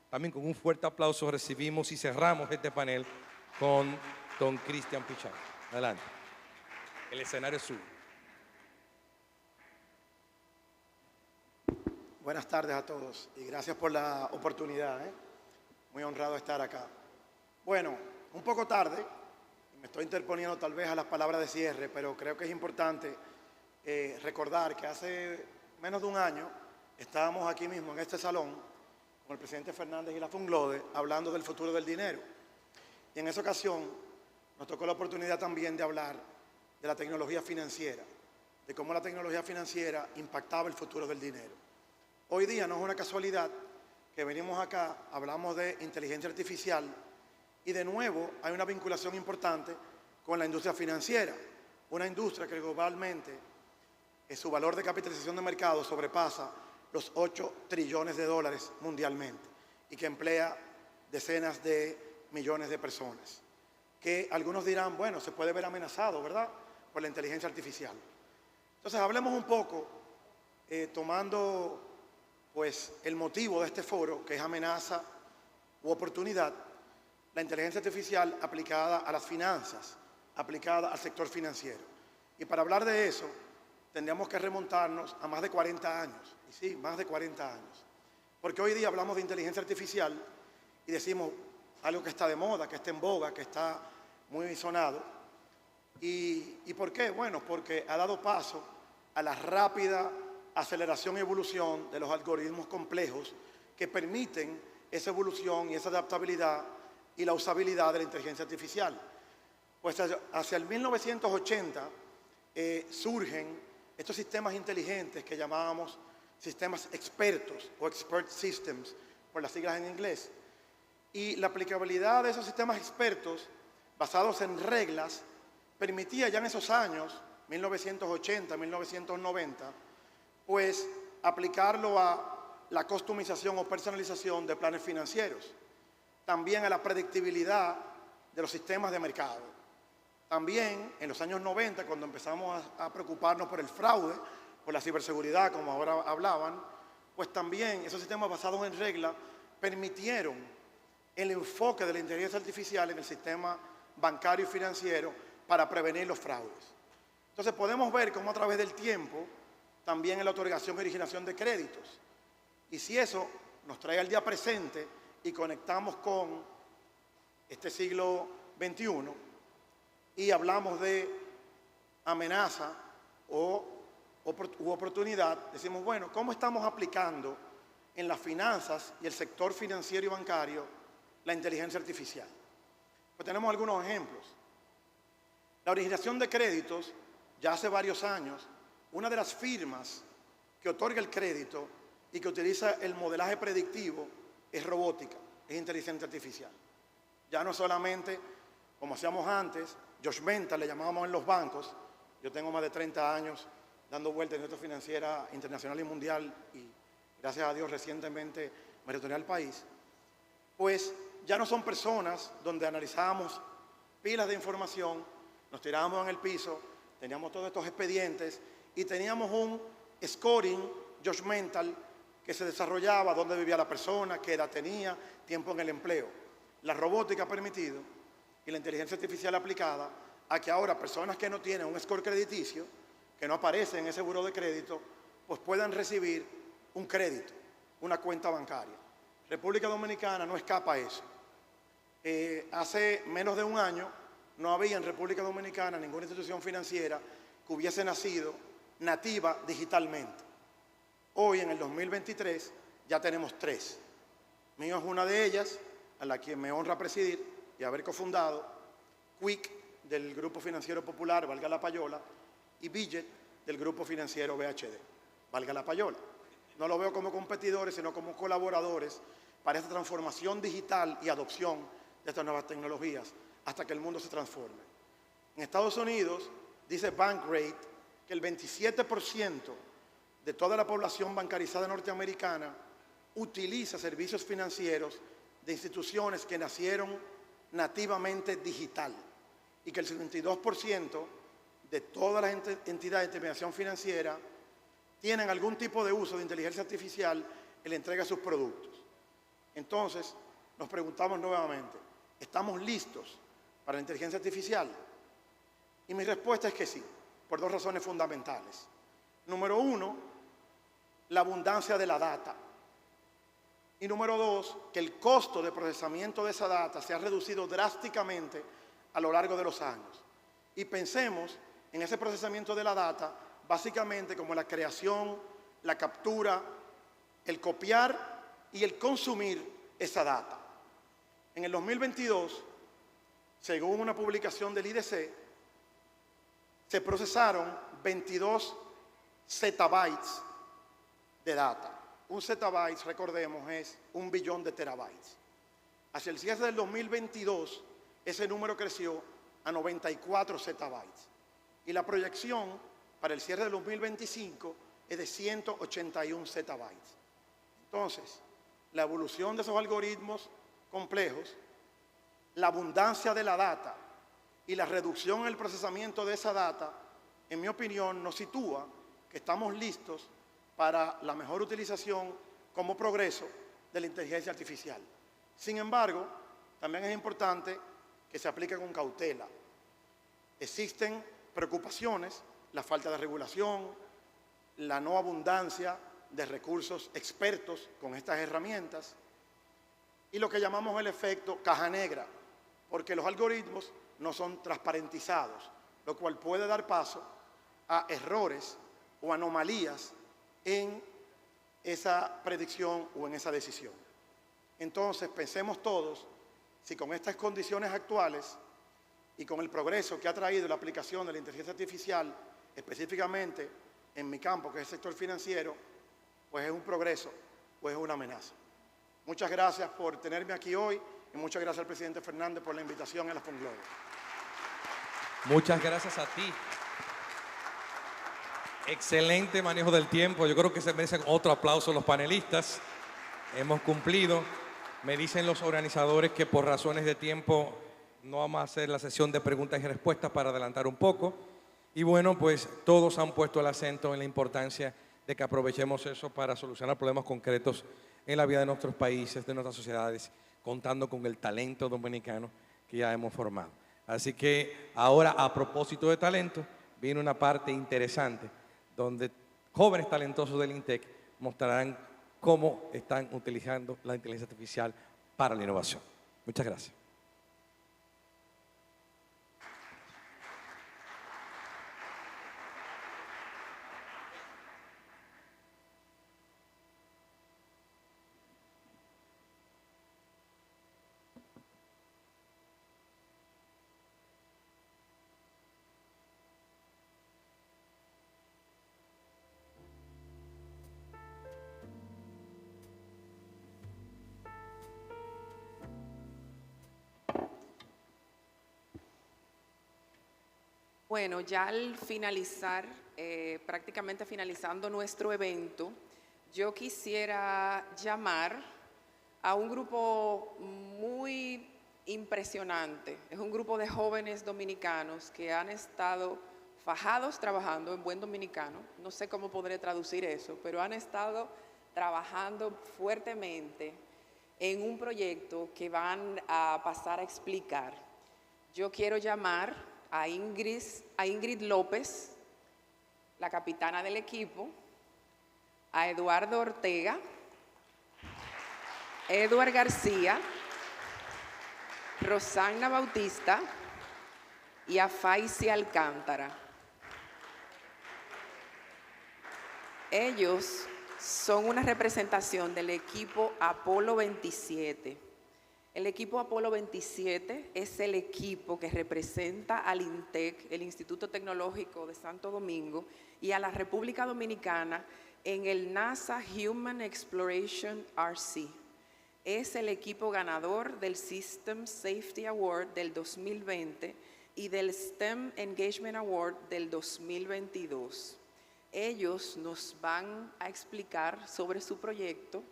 también con un fuerte aplauso recibimos y cerramos este panel con don Cristian Pichardo. Adelante. El escenario es suyo. Buenas tardes a todos y gracias por la oportunidad. Muy honrado de estar acá. Bueno, un poco tarde, me estoy interponiendo tal vez a las palabras de cierre, pero creo que es importante recordar que hace menos de un año estábamos aquí mismo en este salón con el presidente Fernández y la Funglode hablando del futuro del dinero. Y en esa ocasión nos tocó la oportunidad también de hablar de la tecnología financiera, de cómo la tecnología financiera impactaba el futuro del dinero. Hoy día no es una casualidad que venimos acá, hablamos de inteligencia artificial y de nuevo hay una vinculación importante con la industria financiera, una industria que globalmente su valor de capitalización de mercado sobrepasa los 8 trillones de dólares mundialmente y que emplea decenas de millones de personas, que algunos dirán, bueno, se puede ver amenazado, ¿verdad?, por la inteligencia artificial. Entonces, hablemos un poco, tomando pues el motivo de este foro, que es amenaza u oportunidad, la inteligencia artificial aplicada a las finanzas, aplicada al sector financiero. Y para hablar de eso, tendríamos que remontarnos a más de 40 años, y sí, más de 40 años. Porque hoy día hablamos de inteligencia artificial y decimos algo que está de moda, que está en boga, que está muy sonado. ¿Y por qué? Bueno, porque ha dado paso a la rápida aceleración y evolución de los algoritmos complejos que permiten esa evolución y esa adaptabilidad y la usabilidad de la inteligencia artificial. Pues hacia el 1980 surgen estos sistemas inteligentes que llamábamos sistemas expertos o expert systems, por las siglas en inglés. Y la aplicabilidad de esos sistemas expertos basados en reglas permitía ya en esos años, 1980, 1990, pues aplicarlo a la customización o personalización de planes financieros, también a la predictibilidad de los sistemas de mercado. También en los años 90, cuando empezamos a preocuparnos por el fraude, por la ciberseguridad, como ahora hablaban, pues también esos sistemas basados en reglas permitieron el enfoque de la inteligencia artificial en el sistema bancario y financiero para prevenir los fraudes. Entonces podemos ver cómo a través del tiempo también en la otorgación y originación de créditos. Y si eso nos trae al día presente y conectamos con este siglo XXI y hablamos de amenaza u oportunidad, decimos, bueno, ¿cómo estamos aplicando en las finanzas y el sector financiero y bancario la inteligencia artificial? Pues tenemos algunos ejemplos. La originación de créditos, ya hace varios años, una de las firmas que otorga el crédito y que utiliza el modelaje predictivo es robótica, es inteligencia artificial. Ya no solamente, como hacíamos antes, judgmental, le llamábamos en los bancos. Yo tengo más de 30 años dando vueltas en la industria financiera internacional y mundial y gracias a Dios recientemente me retorné al país. Pues ya no son personas donde analizábamos pilas de información, nos tirábamos en el piso, teníamos todos estos expedientes y teníamos un scoring judgmental que se desarrollaba, dónde vivía la persona, qué edad tenía, tiempo en el empleo. La robótica ha permitido y la inteligencia artificial aplicada a que ahora personas que no tienen un score crediticio, que no aparecen en ese buró de crédito, pues puedan recibir un crédito, una cuenta bancaria. República Dominicana no escapa a eso. Hace menos de un año no había en República Dominicana ninguna institución financiera que hubiese nacido nativa digitalmente. Hoy, en el 2023, ya tenemos 3. Mío es una de ellas, a la que me honra presidir y haber cofundado, Quick, del Grupo Financiero Popular, valga la payola, y Budget, del Grupo Financiero VHD, valga la payola. No lo veo como competidores, sino como colaboradores para esta transformación digital y adopción de estas nuevas tecnologías hasta que el mundo se transforme. En Estados Unidos, dice Bankrate, que el 27% de toda la población bancarizada norteamericana utiliza servicios financieros de instituciones que nacieron nativamente digital y que el 72% de todas las entidades de intermediación financiera tienen algún tipo de uso de inteligencia artificial en la entrega de sus productos. Entonces, nos preguntamos nuevamente, ¿estamos listos para la inteligencia artificial? Y mi respuesta es que sí, por 2 razones fundamentales. Número 1, la abundancia de la data. Y número 2, que el costo de procesamiento de esa data se ha reducido drásticamente a lo largo de los años. Y pensemos en ese procesamiento de la data básicamente como la creación, la captura, el copiar y el consumir esa data. En el 2022, según una publicación del IDC, se procesaron 22 zettabytes de data. Un zettabyte, recordemos, es 1 billón de terabytes. Hacia el cierre del 2022, ese número creció a 94 zettabytes. Y la proyección para el cierre del 2025 es de 181 zettabytes. Entonces, la evolución de esos algoritmos complejos, la abundancia de la data y la reducción en el procesamiento de esa data, en mi opinión, nos sitúa que estamos listos para la mejor utilización como progreso de la inteligencia artificial. Sin embargo, también es importante que se aplique con cautela. Existen preocupaciones, la falta de regulación, la no abundancia de recursos expertos con estas herramientas y lo que llamamos el efecto caja negra, porque los algoritmos no son transparentizados, lo cual puede dar paso a errores o anomalías en esa predicción o en esa decisión. Entonces, pensemos todos si con estas condiciones actuales y con el progreso que ha traído la aplicación de la inteligencia artificial, específicamente en mi campo, que es el sector financiero, pues es un progreso o es una amenaza. Muchas gracias por tenerme aquí hoy y muchas gracias al presidente Fernández por la invitación a la Funglode. Muchas gracias a ti. Excelente manejo del tiempo. Yo creo que se merecen otro aplauso los panelistas. Hemos cumplido. Me dicen los organizadores que por razones de tiempo no vamos a hacer la sesión de preguntas y respuestas para adelantar un poco. Y bueno, pues todos han puesto el acento en la importancia de que aprovechemos eso para solucionar problemas concretos en la vida de nuestros países, de nuestras sociedades, contando con el talento dominicano que ya hemos formado. Así que ahora, a propósito de talento, viene una parte interesante donde jóvenes talentosos del INTEC mostrarán cómo están utilizando la inteligencia artificial para la innovación. Muchas gracias. Bueno, ya al finalizar, prácticamente finalizando nuestro evento, yo quisiera llamar a un grupo muy impresionante. Es un grupo de jóvenes dominicanos que han estado fajados trabajando en buen dominicano. No sé cómo podré traducir eso, pero han estado trabajando fuertemente en un proyecto que van a pasar a explicar. Yo quiero llamar a Ingrid López, la capitana del equipo, a Eduardo Ortega, Edward García, Rosana Bautista y a Faisy Alcántara. Ellos son una representación del equipo Apolo 27. El equipo Apolo 27 es el equipo que representa al INTEC, el Instituto Tecnológico de Santo Domingo, y a la República Dominicana en el NASA Human Exploration RC. Es el equipo ganador del System Safety Award del 2020 y del STEM Engagement Award del 2022. Ellos nos van a explicar sobre su proyecto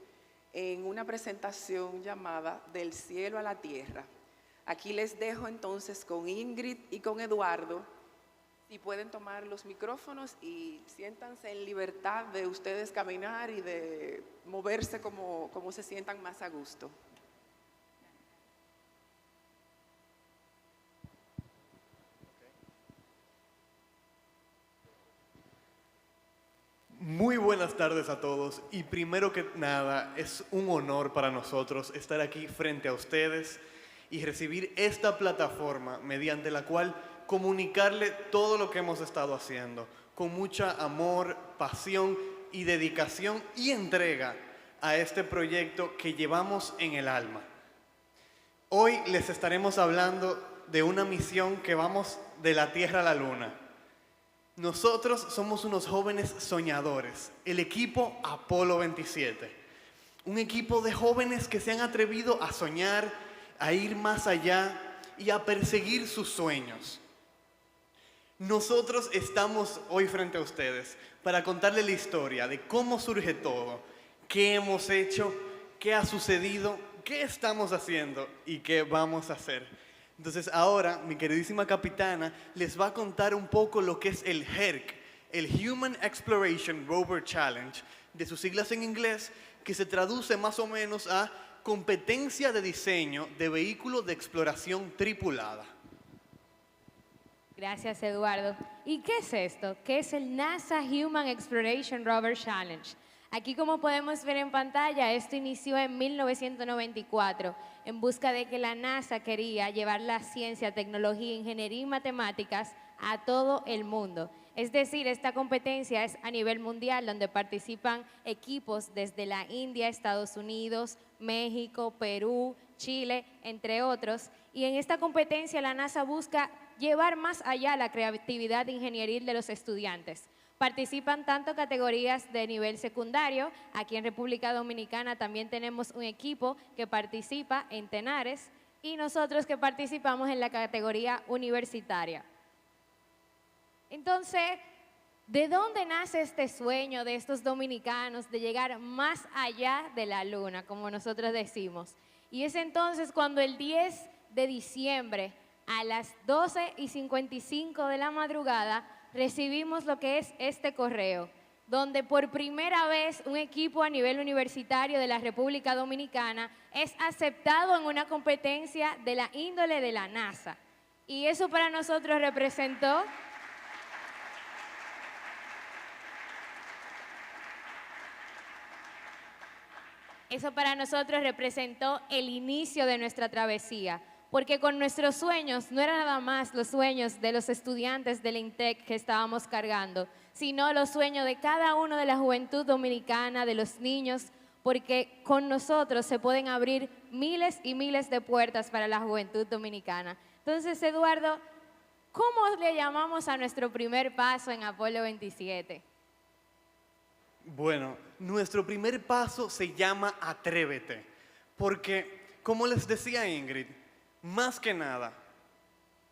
en una presentación llamada Del cielo a la tierra. Aquí les dejo entonces con Ingrid y con Eduardo. Si pueden tomar los micrófonos y siéntanse en libertad de ustedes caminar y de moverse como se sientan más a gusto. Muy buenas tardes a todos y primero que nada es un honor para nosotros estar aquí frente a ustedes y recibir esta plataforma mediante la cual comunicarle todo lo que hemos estado haciendo con mucha amor, pasión y dedicación y entrega a este proyecto que llevamos en el alma. Hoy les estaremos hablando de una misión que vamos de la Tierra a la Luna. Nosotros somos unos jóvenes soñadores, el equipo Apolo 27. Un equipo de jóvenes que se han atrevido a soñar, a ir más allá y a perseguir sus sueños. Nosotros estamos hoy frente a ustedes para contarles la historia de cómo surge todo, qué hemos hecho, qué ha sucedido, qué estamos haciendo y qué vamos a hacer. Entonces ahora mi queridísima capitana les va a contar un poco lo que es el HERC, el Human Exploration Rover Challenge, de sus siglas en inglés, que se traduce más o menos a competencia de diseño de vehículo de exploración tripulada. Gracias, Eduardo. ¿Y qué es esto? ¿Qué es el NASA Human Exploration Rover Challenge? Aquí, como podemos ver en pantalla, esto inició en 1994 en busca de que la NASA quería llevar la ciencia, tecnología, ingeniería y matemáticas a todo el mundo. Es decir, esta competencia es a nivel mundial donde participan equipos desde la India, Estados Unidos, México, Perú, Chile, entre otros. Y en esta competencia la NASA busca llevar más allá la creatividad ingenieril de los estudiantes. Participan tanto categorías de nivel secundario, aquí en República Dominicana también tenemos un equipo que participa en Tenares y nosotros que participamos en la categoría universitaria. Entonces, ¿de dónde nace este sueño de estos dominicanos de llegar más allá de la luna, como nosotros decimos? Y es entonces cuando el 10 de diciembre a las 12:55 de la madrugada recibimos lo que es este correo, donde por primera vez un equipo a nivel universitario de la República Dominicana es aceptado en una competencia de la índole de la NASA. Y eso para nosotros representó el inicio de nuestra travesía, porque con nuestros sueños no eran nada más los sueños de los estudiantes del INTEC que estábamos cargando, sino los sueños de cada uno de la juventud dominicana, de los niños, porque con nosotros se pueden abrir miles y miles de puertas para la juventud dominicana. Entonces, Eduardo, ¿cómo le llamamos a nuestro primer paso en Apolo 27? Bueno, nuestro primer paso se llama Atrévete, porque, como les decía Ingrid, más que nada,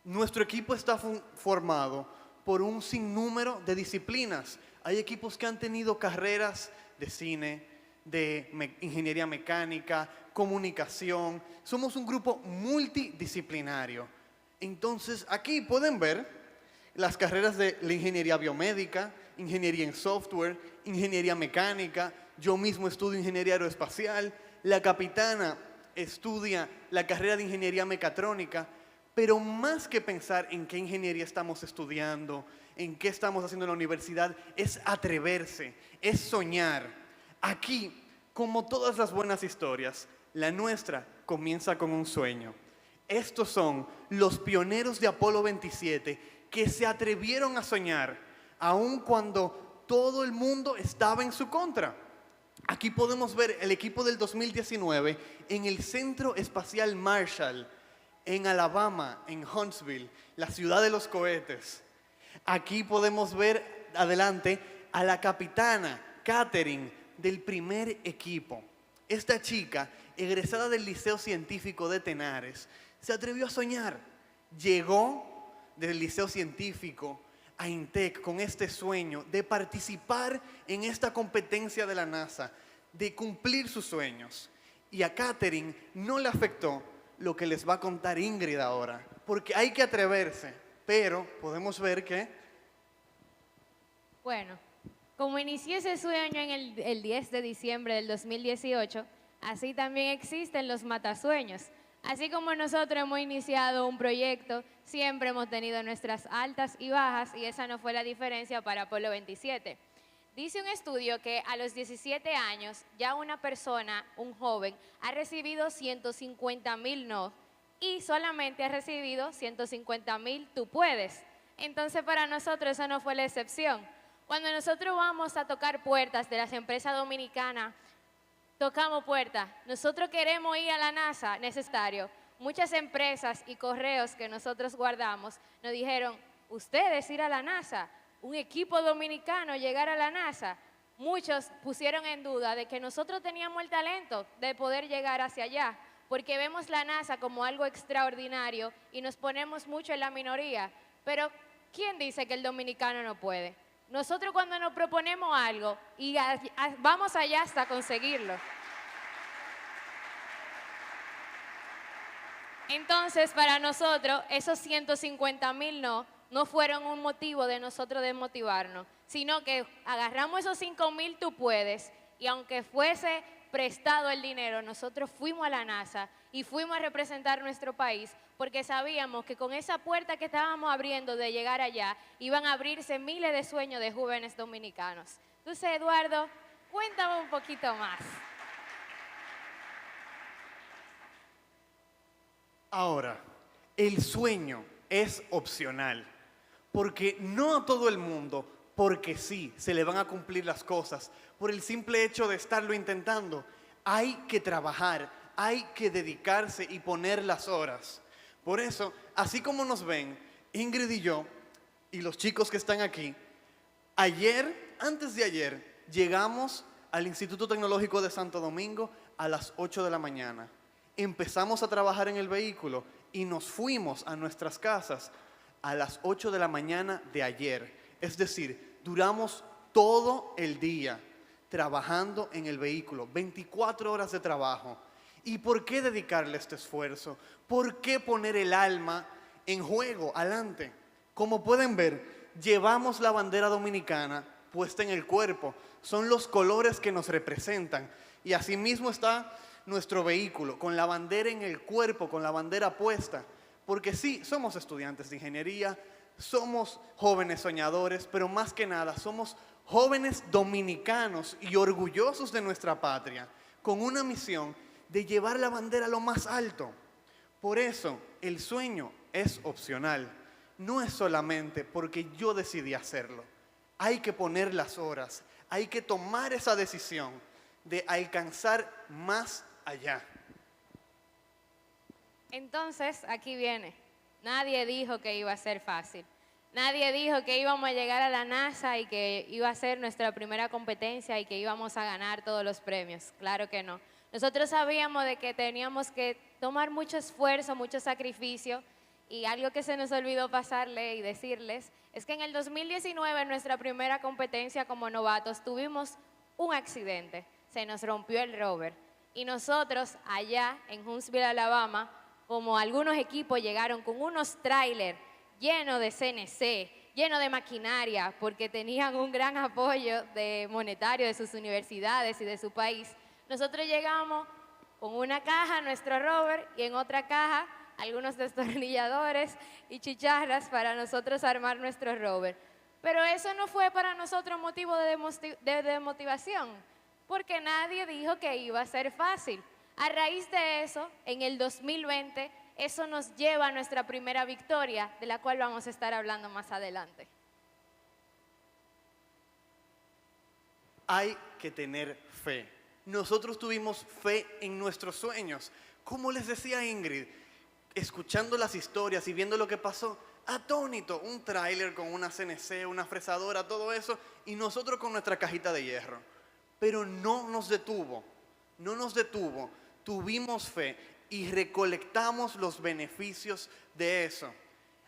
nuestro equipo está formado por un sinnúmero de disciplinas. Hay equipos que han tenido carreras de cine, de ingeniería mecánica, comunicación. Somos un grupo multidisciplinario. Entonces, aquí pueden ver las carreras de la ingeniería biomédica, ingeniería en software, ingeniería mecánica. Yo mismo estudio ingeniería aeroespacial. La capitana estudia la carrera de ingeniería mecatrónica. Pero más que pensar en qué ingeniería estamos estudiando, en qué estamos haciendo en la universidad, es atreverse, es soñar. Aquí, como todas las buenas historias, la nuestra comienza con un sueño. Estos son los pioneros de Apolo 27 que se atrevieron a soñar, aun cuando todo el mundo estaba en su contra. Aquí podemos ver el equipo del 2019 en el Centro Espacial Marshall, en Alabama, en Huntsville, la ciudad de los cohetes. Aquí podemos ver adelante a la capitana Catherine del primer equipo. Esta chica, egresada del Liceo Científico de Tenares, se atrevió a soñar. Llegó del Liceo Científico a INTEC con este sueño de participar en esta competencia de la NASA, de cumplir sus sueños. Y a Catherine no le afectó lo que les va a contar Ingrid ahora, porque hay que atreverse, pero podemos ver que... Bueno, como inicié ese sueño en el 10 de diciembre del 2018, así también existen los matasueños. Así como nosotros hemos iniciado un proyecto, siempre hemos tenido nuestras altas y bajas, y esa no fue la diferencia para Apolo 27. Dice un estudio que a los 17 años ya una persona, un joven, ha recibido 150,000 no y solamente ha recibido 150,000 tú puedes. Entonces para nosotros esa no fue la excepción. Cuando nosotros vamos a tocar puertas de las empresas dominicanas, tocamos puertas. Nosotros queremos ir a la NASA, necesario. Muchas empresas y correos que nosotros guardamos nos dijeron, ustedes ir a la NASA, un equipo dominicano llegar a la NASA. Muchos pusieron en duda de que nosotros teníamos el talento de poder llegar hacia allá, porque vemos la NASA como algo extraordinario y nos ponemos mucho en la minoría. Pero, ¿quién dice que el dominicano no puede? Nosotros cuando nos proponemos algo y vamos allá hasta conseguirlo. Entonces, para nosotros, esos 150,000 no fueron un motivo de nosotros desmotivarnos, sino que agarramos esos 5,000 tú puedes, y aunque fuese prestado el dinero, nosotros fuimos a la NASA y fuimos a representar nuestro país, porque sabíamos que con esa puerta que estábamos abriendo de llegar allá, iban a abrirse miles de sueños de jóvenes dominicanos. Entonces, Eduardo, cuéntame un poquito más. Ahora, el sueño es opcional, porque no a todo el mundo, porque sí, se le van a cumplir las cosas, por el simple hecho de estarlo intentando. Hay que trabajar, hay que dedicarse y poner las horas. Por eso, así como nos ven, Ingrid y yo, y los chicos que están aquí, antes de ayer, llegamos al Instituto Tecnológico de Santo Domingo a las 8 de la mañana. Empezamos a trabajar en el vehículo y nos fuimos a nuestras casas a las 8 de la mañana de ayer. Es decir, duramos todo el día trabajando en el vehículo, 24 horas de trabajo. ¿Y por qué dedicarle este esfuerzo? ¿Por qué poner el alma en juego adelante? Como pueden ver, llevamos la bandera dominicana puesta en el cuerpo. Son los colores que nos representan. Y asimismo está nuestro vehículo, con la bandera en el cuerpo, con la bandera puesta. Porque sí, somos estudiantes de ingeniería, somos jóvenes soñadores, pero más que nada somos jóvenes dominicanos y orgullosos de nuestra patria, con una misión de llevar la bandera a lo más alto. Por eso, el sueño es opcional. No es solamente porque yo decidí hacerlo. Hay que poner las horas, hay que tomar esa decisión de alcanzar más allá. Entonces, aquí viene. Nadie dijo que iba a ser fácil. Nadie dijo que íbamos a llegar a la NASA y que iba a ser nuestra primera competencia y que íbamos a ganar todos los premios. Claro que no. Nosotros sabíamos de que teníamos que tomar mucho esfuerzo, mucho sacrificio, Y algo que se nos olvidó pasarle y decirles es que en el 2019, en nuestra primera competencia como novatos, tuvimos un accidente. Se nos rompió el rover. Y nosotros allá en Huntsville, Alabama, como algunos equipos llegaron con unos trailers llenos de CNC, llenos de maquinaria, porque tenían un gran apoyo monetario de sus universidades y de su país. Nosotros llegamos con una caja, nuestro rover, y en otra caja, algunos destornilladores y chicharras para nosotros armar nuestro rover. Pero eso no fue para nosotros motivo de desmotivación, porque nadie dijo que iba a ser fácil. A raíz de eso, en el 2020, eso nos lleva a nuestra primera victoria, de la cual vamos a estar hablando más adelante. Hay que tener fe. Nosotros tuvimos fe en nuestros sueños. Como les decía Ingrid, escuchando las historias y viendo lo que pasó, atónito, un tráiler con una CNC, una fresadora, todo eso, y nosotros con nuestra cajita de hierro. Pero no nos detuvo, tuvimos fe y recolectamos los beneficios de eso.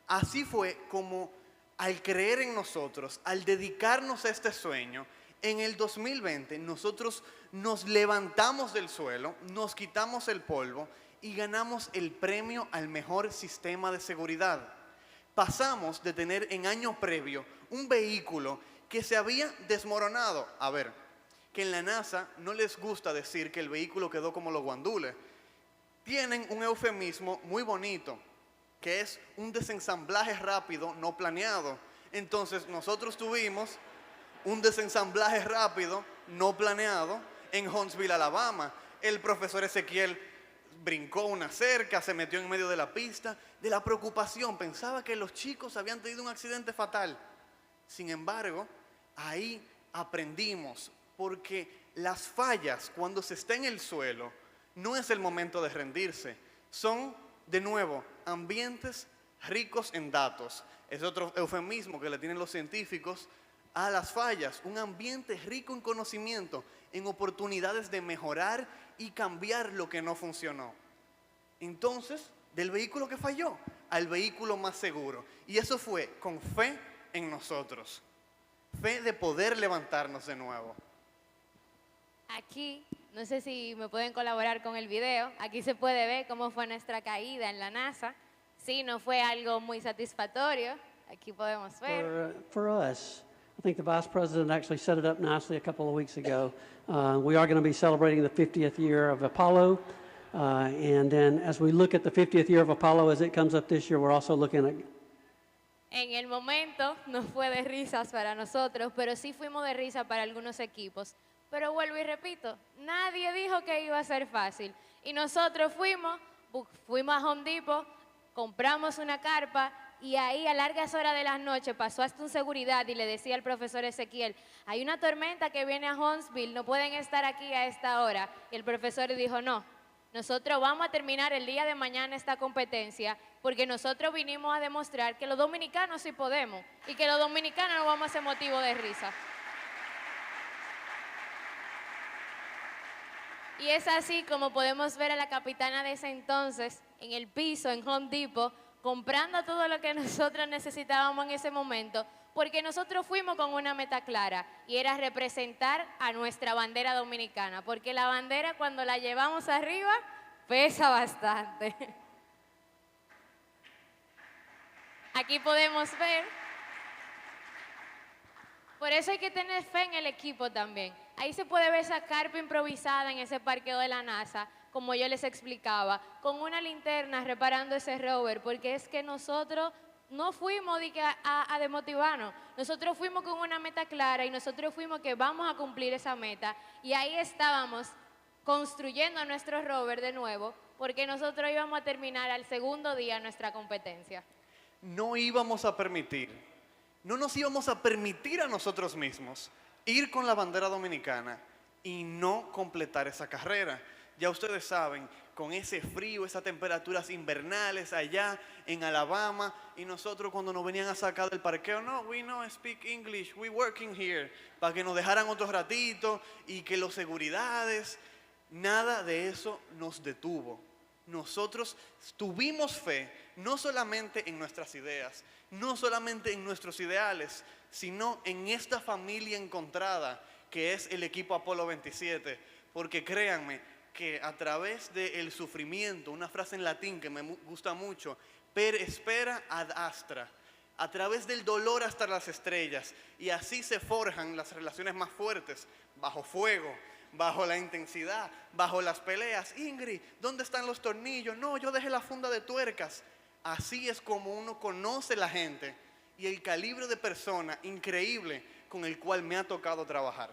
Así fue como al creer en nosotros, al dedicarnos a este sueño, en el 2020 nosotros nos levantamos del suelo, nos quitamos el polvo y ganamos el premio al mejor sistema de seguridad. Pasamos de tener en año previo un vehículo que se había desmoronado. A ver, que en la NASA no les gusta decir que el vehículo quedó como los guandules. Tienen un eufemismo muy bonito, que es un desensamblaje rápido no planeado. Entonces nosotros tuvimos un desensamblaje rápido no planeado en Huntsville, Alabama. El profesor Ezequiel brincó una cerca, se metió en medio de la pista, de la preocupación, pensaba que los chicos habían tenido un accidente fatal. Sin embargo, ahí aprendimos, porque las fallas cuando se está en el suelo no es el momento de rendirse, son, de nuevo, ambientes ricos en datos. Es otro eufemismo que le tienen los científicos a las fallas, un ambiente rico en conocimiento, en oportunidades de mejorar y cambiar lo que no funcionó. Entonces, del vehículo que falló al vehículo más seguro. Y eso fue con fe en nosotros. Fe de poder levantarnos de nuevo. Aquí, no sé si me pueden colaborar con el video, aquí se puede ver cómo fue nuestra caída en la NASA. Sí, no fue algo muy satisfactorio, aquí podemos ver. For us, I think the Vice President actually set it up nicely a couple of weeks ago. We are going to be celebrating the 50th year of Apollo. And then as we look at the 50th year of Apollo, as it comes up this year, we're also looking at... En el momento no fue de risas para nosotros, pero sí fuimos de risa para algunos equipos. Pero vuelvo y repito, nadie dijo que iba a ser fácil. Y nosotros fuimos a Home Depot, compramos una carpa y ahí a largas horas de la noche pasó hasta un seguridad y le decía al profesor Ezequiel, hay una tormenta que viene a Huntsville, no pueden estar aquí a esta hora. Y el profesor dijo, no, nosotros vamos a terminar el día de mañana esta competencia porque nosotros vinimos a demostrar que los dominicanos sí podemos y que los dominicanos no vamos a ser motivo de risa. Y es así como podemos ver a la capitana de ese entonces en el piso, en Home Depot, comprando todo lo que nosotros necesitábamos en ese momento, porque nosotros fuimos con una meta clara y era representar a nuestra bandera dominicana, porque la bandera cuando la llevamos arriba pesa bastante. Aquí podemos ver, por eso hay que tener fe en el equipo también. Ahí se puede ver esa carpa improvisada en ese parqueo de la NASA, como yo les explicaba, con una linterna reparando ese rover, porque es que nosotros no fuimos a desmotivarnos, nosotros fuimos con una meta clara y nosotros fuimos que vamos a cumplir esa meta y ahí estábamos construyendo nuestro rover de nuevo, porque nosotros íbamos a terminar al segundo día nuestra competencia. No íbamos a permitir, no nos íbamos a permitir a nosotros mismos ir con la bandera dominicana y no completar esa carrera. Ya ustedes saben, con ese frío, esas temperaturas invernales allá en Alabama, y nosotros cuando nos venían a sacar del parqueo, no, we no speak English, we working here, para que nos dejaran otro ratito y que los seguridades, nada de eso nos detuvo. nosotros tuvimos fe no solamente en nuestras ideas, no solamente en nuestros ideales, sino en esta familia encontrada que es el equipo Apolo 27, porque créanme que a través del sufrimiento, una frase en latín que me gusta mucho, per spera ad astra, a través del dolor hasta las estrellas, y así se forjan las relaciones más fuertes, bajo fuego, bajo la intensidad, bajo las peleas. Ingrid, ¿dónde están los tornillos? No, yo dejé la funda de tuercas. Así es como uno conoce la gente y el calibre de persona increíble con el cual me ha tocado trabajar.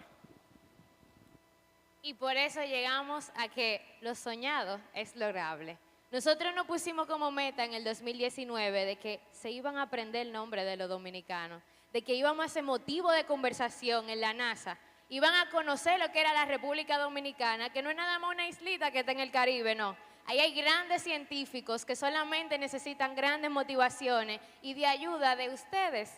Y por eso llegamos a que lo soñado es lograble. Nosotros nos pusimos como meta en el 2019 de que se iban a aprender el nombre de los dominicanos, de que íbamos a ser motivo de conversación en la NASA, iban a conocer lo que era la República Dominicana, que no es nada más una islita que está en el Caribe, no. Ahí hay grandes científicos que solamente necesitan grandes motivaciones y de ayuda de ustedes.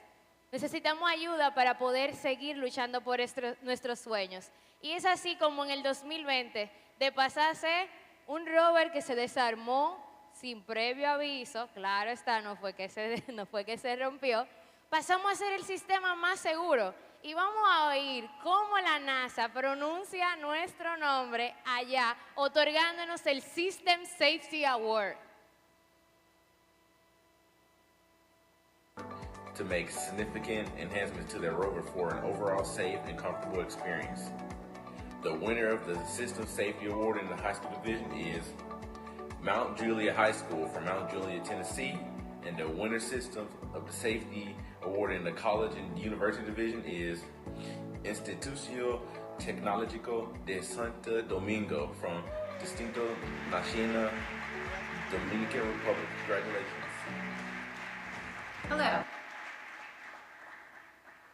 Necesitamos ayuda para poder seguir luchando por nuestros sueños. Y es así como en el 2020, de pasarse un rover que se desarmó sin previo aviso, claro está, no fue que se rompió, pasamos a ser el sistema más seguro. Y vamos a oír cómo la NASA pronuncia nuestro nombre allá, otorgándonos el System Safety Award. To make significant enhancements to their rover for an overall safe and comfortable experience. The winner of the System Safety Award in the high school division is Mount Juliet High School from Mount Juliet, Tennessee, and the winner system of the Safety Award in the college and university division is Instituto Tecnológico de Santo Domingo from Distrito Nacional, Dominican Republic. Congratulations. Hello.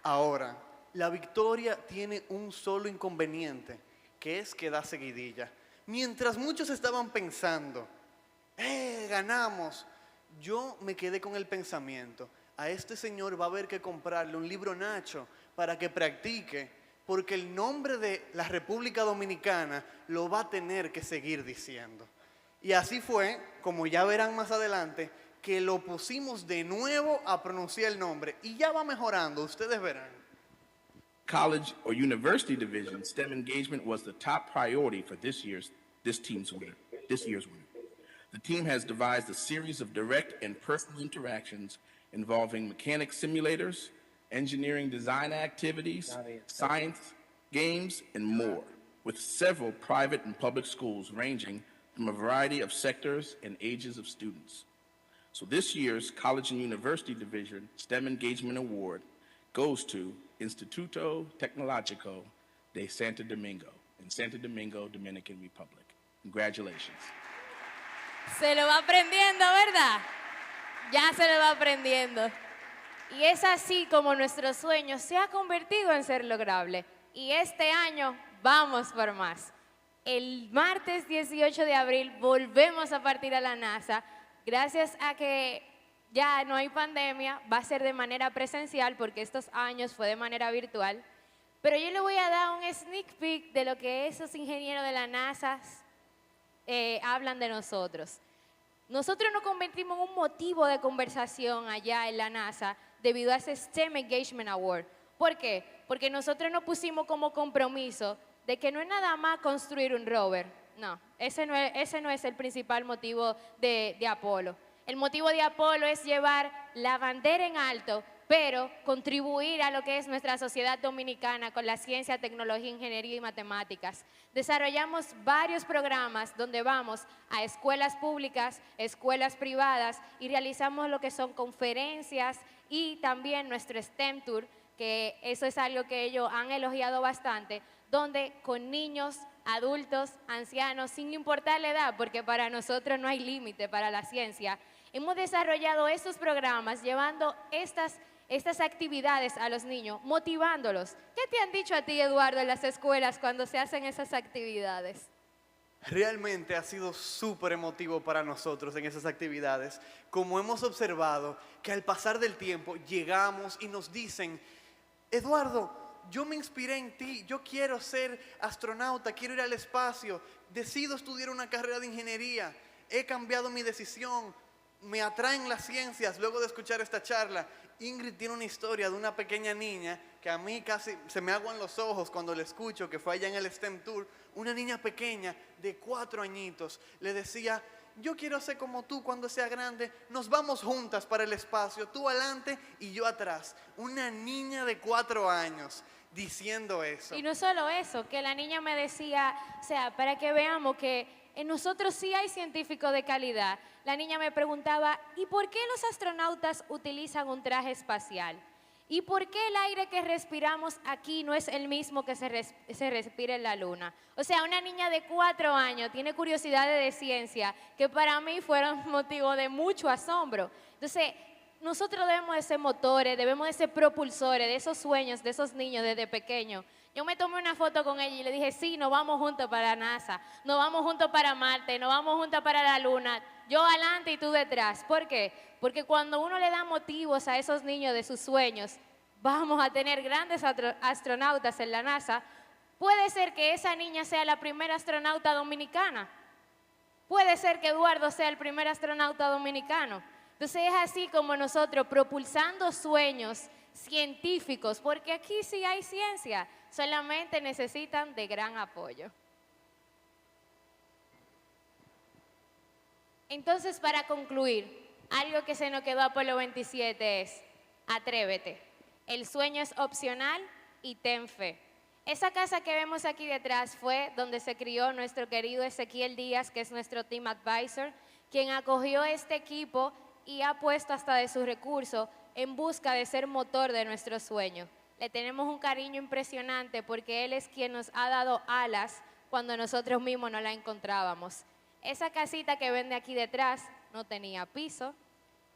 Ahora, la victoria tiene un solo inconveniente, que es que da seguidilla. Mientras muchos estaban pensando, ganamos, yo me quedé con el pensamiento, a este señor va a haber que comprarle un libro Nacho para que practique, porque el nombre de la República Dominicana lo va a tener que seguir diciendo. Y así fue, como ya verán más adelante, que lo pusimos de nuevo a pronunciar el nombre. Y ya va mejorando, ustedes verán. College or university division, STEM engagement was the top priority for this year's winner. The team has devised a series of direct and personal interactions involving mechanic simulators, engineering design activities, science, games, and more, with several private and public schools ranging from a variety of sectors and ages of students. So this year's College and University Division STEM Engagement Award goes to Instituto Tecnológico de Santo Domingo in Santo Domingo, Dominican Republic. Congratulations. Se lo va aprendiendo, ¿verdad? Ya se lo va aprendiendo. Y es así como nuestro sueño se ha convertido en ser lograble. Y este año vamos por más. El martes 18 de abril volvemos a partir a la NASA. Gracias a que ya no hay pandemia, va a ser de manera presencial porque estos años fue de manera virtual. Pero yo le voy a dar un sneak peek de lo que esos ingenieros de la NASA hablan de nosotros. Nosotros nos convertimos en un motivo de conversación allá en la NASA debido a ese STEM Engagement Award. ¿Por qué? Porque nosotros nos pusimos como compromiso de que no es nada más construir un rover. No, ese no es el principal motivo de Apolo. El motivo de Apolo es llevar la bandera en alto, pero contribuir a lo que es nuestra sociedad dominicana con la ciencia, tecnología, ingeniería y matemáticas. Desarrollamos varios programas donde vamos a escuelas públicas, escuelas privadas y realizamos lo que son conferencias y también nuestro STEM Tour, que eso es algo que ellos han elogiado bastante, donde con niños, adultos, ancianos, sin importar la edad, porque para nosotros no hay límite para la ciencia, hemos desarrollado estos programas llevando estas actividades a los niños, motivándolos. ¿Qué te han dicho a ti, Eduardo, en las escuelas cuando se hacen esas actividades? Realmente ha sido súper emotivo para nosotros en esas actividades, como hemos observado que al pasar del tiempo llegamos y nos dicen, Eduardo, yo me inspiré en ti, yo quiero ser astronauta, quiero ir al espacio, decido estudiar una carrera de ingeniería. he cambiado mi decisión, me atraen las ciencias luego de escuchar esta charla. Ingrid tiene una historia de una pequeña niña que a mí casi se me aguan los ojos cuando le escucho, que fue allá en el STEM Tour. Una niña pequeña de 4 añitos le decía: yo quiero ser como tú cuando sea grande, nos vamos juntas para el espacio, tú adelante y yo atrás. Una niña de 4 años diciendo eso. Y no solo eso, que la niña me decía, o sea, para que veamos que en nosotros sí hay científicos de calidad. La niña me preguntaba, ¿y por qué los astronautas utilizan un traje espacial? ¿Y por qué el aire que respiramos aquí no es el mismo que se respira en la luna? O sea, una niña de 4 años tiene curiosidades de ciencia que para mí fueron motivo de mucho asombro. Entonces, nosotros debemos de ser motores, debemos de ser propulsores de esos sueños de esos niños desde pequeños. Yo me tomé una foto con ella y le dije, sí, nos vamos juntos para NASA, nos vamos juntos para Marte, nos vamos juntos para la Luna. Yo adelante y tú detrás. ¿Por qué? Porque cuando uno le da motivos a esos niños de sus sueños, vamos a tener grandes astronautas en la NASA. Puede ser que esa niña sea la primera astronauta dominicana. Puede ser que Eduardo sea el primer astronauta dominicano. Entonces es así como nosotros propulsando sueños científicos, porque aquí sí hay ciencia, solamente necesitan de gran apoyo. Entonces, para concluir, algo que se nos quedó a Apolo 27 es, atrévete. El sueño es opcional y ten fe. Esa casa que vemos aquí detrás fue donde se crió nuestro querido Ezequiel Díaz, que es nuestro Team Advisor, quien acogió este equipo y ha puesto hasta de sus recursos en busca de ser motor de nuestro sueño. Le tenemos un cariño impresionante porque él es quien nos ha dado alas cuando nosotros mismos no la encontrábamos. Esa casita que ven de aquí detrás no tenía piso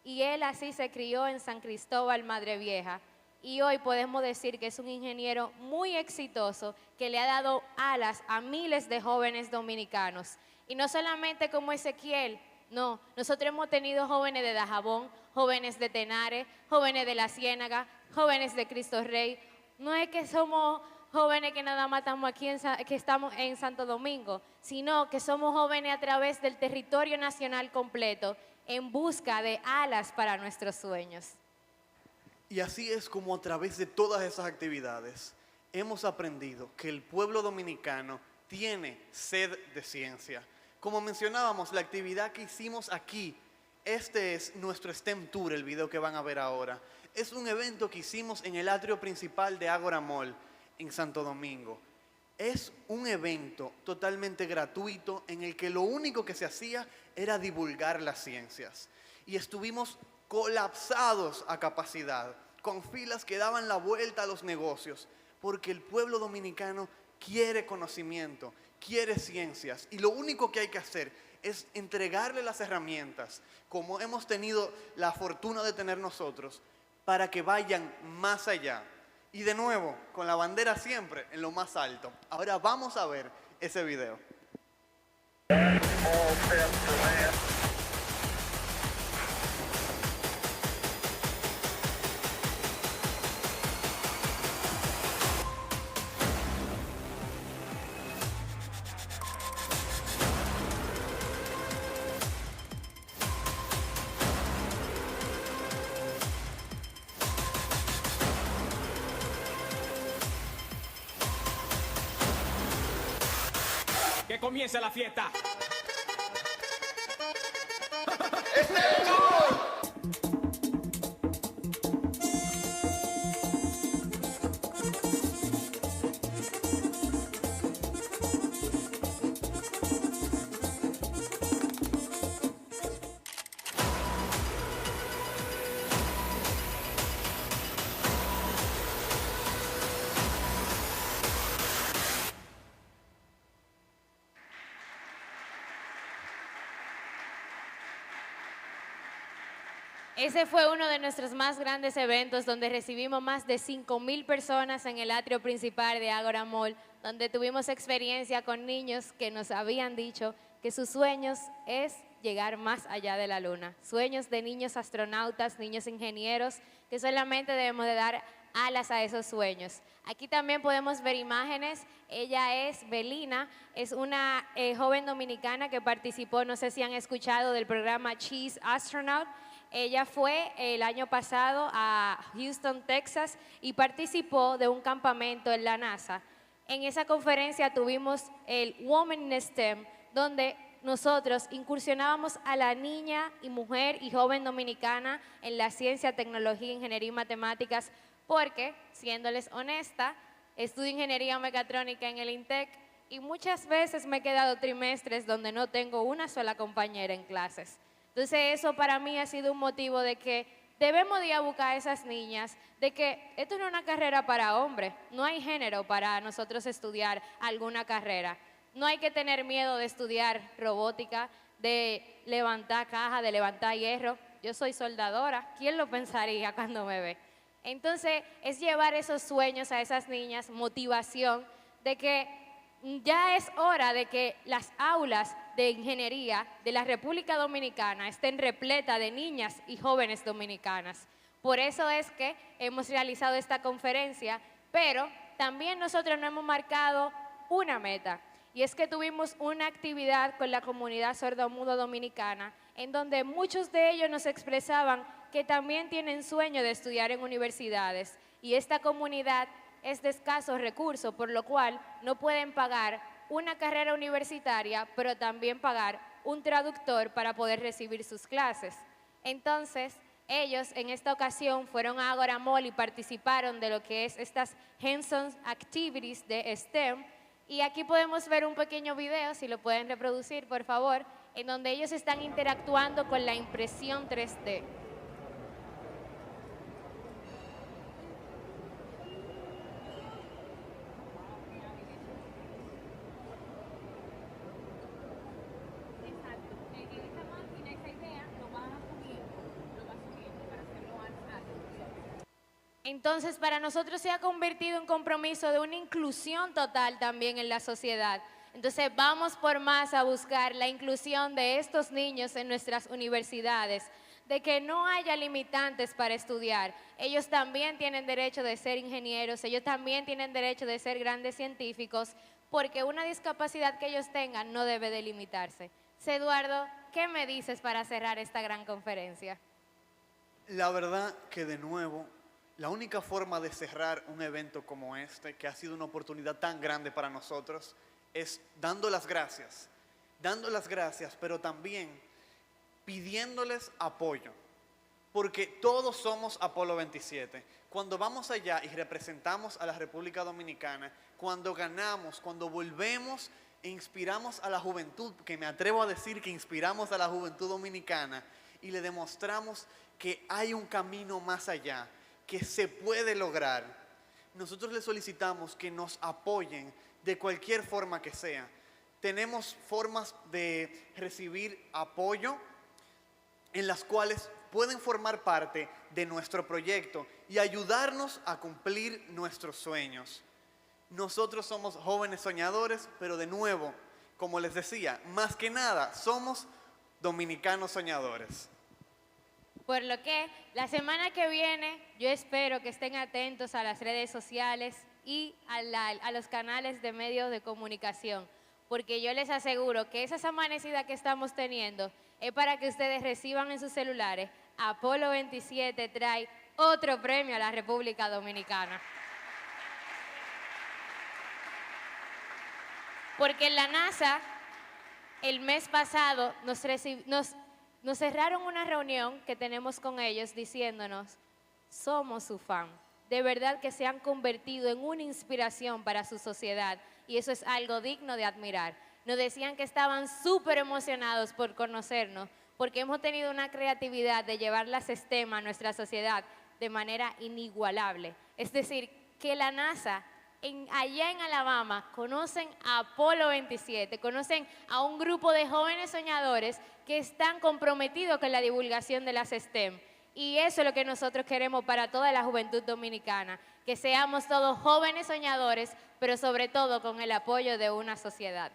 y él así se crió en San Cristóbal, Madre Vieja. Y hoy podemos decir que es un ingeniero muy exitoso que le ha dado alas a miles de jóvenes dominicanos. Y no solamente como Ezequiel, no, nosotros hemos tenido jóvenes de Dajabón, jóvenes de Tenares, jóvenes de La Ciénaga, jóvenes de Cristo Rey. No es que somos jóvenes que nada más estamos aquí, que estamos en Santo Domingo, sino que somos jóvenes a través del territorio nacional completo en busca de alas para nuestros sueños. Y así es como a través de todas esas actividades hemos aprendido que el pueblo dominicano tiene sed de ciencia. Como mencionábamos, la actividad que hicimos aquí, este es nuestro STEM Tour, el video que van a ver ahora. Es un evento que hicimos en el atrio principal de Ágora Mall, en Santo Domingo. Es un evento totalmente gratuito en el que lo único que se hacía era divulgar las ciencias. Y estuvimos colapsados a capacidad, con filas que daban la vuelta a los negocios, porque el pueblo dominicano quiere conocimiento, quiere ciencias, y lo único que hay que hacer es entregarle las herramientas, como hemos tenido la fortuna de tener nosotros, para que vayan más allá. Y de nuevo, con la bandera siempre en lo más alto. Ahora vamos a ver ese video. Que comience la fiesta. Ese fue uno de nuestros más grandes eventos donde recibimos más de 5,000 personas en el atrio principal de Ágora Mall, donde tuvimos experiencia con niños que nos habían dicho que sus sueños es llegar más allá de la luna. Sueños de niños astronautas, niños ingenieros, que solamente debemos de dar alas a esos sueños. Aquí también podemos ver imágenes. Ella es Belina, es una joven dominicana que participó, no sé si han escuchado, del programa Cheese Astronaut. Ella fue el año pasado a Houston, Texas, y participó de un campamento en la NASA. En esa conferencia tuvimos el Women in STEM, donde nosotros incursionábamos a la niña y mujer y joven dominicana en la ciencia, tecnología, ingeniería y matemáticas, porque, siéndoles honesta, estudio ingeniería mecatrónica en el INTEC y muchas veces me he quedado trimestres donde no tengo una sola compañera en clases. Entonces eso para mí ha sido un motivo de que debemos de buscar a esas niñas, de que esto no es una carrera para hombres, no hay género para nosotros estudiar alguna carrera. No hay que tener miedo de estudiar robótica, de levantar caja, de levantar hierro. Yo soy soldadora, ¿quién lo pensaría cuando me ve? Entonces es llevar esos sueños a esas niñas, motivación de que ya es hora de que las aulas de ingeniería de la República Dominicana estén repletas de niñas y jóvenes dominicanas. Por eso es que hemos realizado esta conferencia, pero también nosotros nos hemos marcado una meta, y es que tuvimos una actividad con la comunidad sordomudo dominicana, en donde muchos de ellos nos expresaban que también tienen sueño de estudiar en universidades, y esta comunidad es de escasos recursos, por lo cual no pueden pagar una carrera universitaria, pero también pagar un traductor para poder recibir sus clases. Entonces, ellos en esta ocasión fueron a Agora Mall y participaron de lo que es estas hands-on activities de STEM, y aquí podemos ver un pequeño video, si lo pueden reproducir, por favor, en donde ellos están interactuando con la impresión 3D. Entonces, para nosotros se ha convertido en compromiso de una inclusión total también en la sociedad. Entonces, vamos por más a buscar la inclusión de estos niños en nuestras universidades, de que no haya limitantes para estudiar. Ellos también tienen derecho de ser ingenieros, ellos también tienen derecho de ser grandes científicos, porque una discapacidad que ellos tengan no debe de limitarse. Eduardo, ¿qué me dices para cerrar esta gran conferencia? La verdad que de nuevo, la única forma de cerrar un evento como este, que ha sido una oportunidad tan grande para nosotros, es dando las gracias, pero también pidiéndoles apoyo, porque todos somos Apolo 27. Cuando vamos allá y representamos a la República Dominicana, cuando ganamos, cuando volvemos e inspiramos a la juventud, que me atrevo a decir que inspiramos a la juventud dominicana, y le demostramos que hay un camino más allá, que se puede lograr, nosotros les solicitamos que nos apoyen de cualquier forma que sea. Tenemos formas de recibir apoyo en las cuales pueden formar parte de nuestro proyecto y ayudarnos a cumplir nuestros sueños. Nosotros somos jóvenes soñadores, pero de nuevo, como les decía, más que nada somos dominicanos soñadores. Por lo que la semana que viene yo espero que estén atentos a las redes sociales y a los canales de medios de comunicación, porque yo les aseguro que esas amanecidas que estamos teniendo es para que ustedes reciban en sus celulares. Apolo 27 trae otro premio a la República Dominicana. Porque en la NASA, el mes pasado, nos cerraron una reunión que tenemos con ellos diciéndonos, somos su fan. De verdad que se han convertido en una inspiración para su sociedad y eso es algo digno de admirar. Nos decían que estaban súper emocionados por conocernos porque hemos tenido una creatividad de llevar las STEM a nuestra sociedad de manera inigualable. Es decir, que la NASA allá en Alabama conocen a Apolo 27, conocen a un grupo de jóvenes soñadores que están comprometidos con la divulgación de las STEM. Y eso es lo que nosotros queremos para toda la juventud dominicana, que seamos todos jóvenes soñadores, pero sobre todo con el apoyo de una sociedad.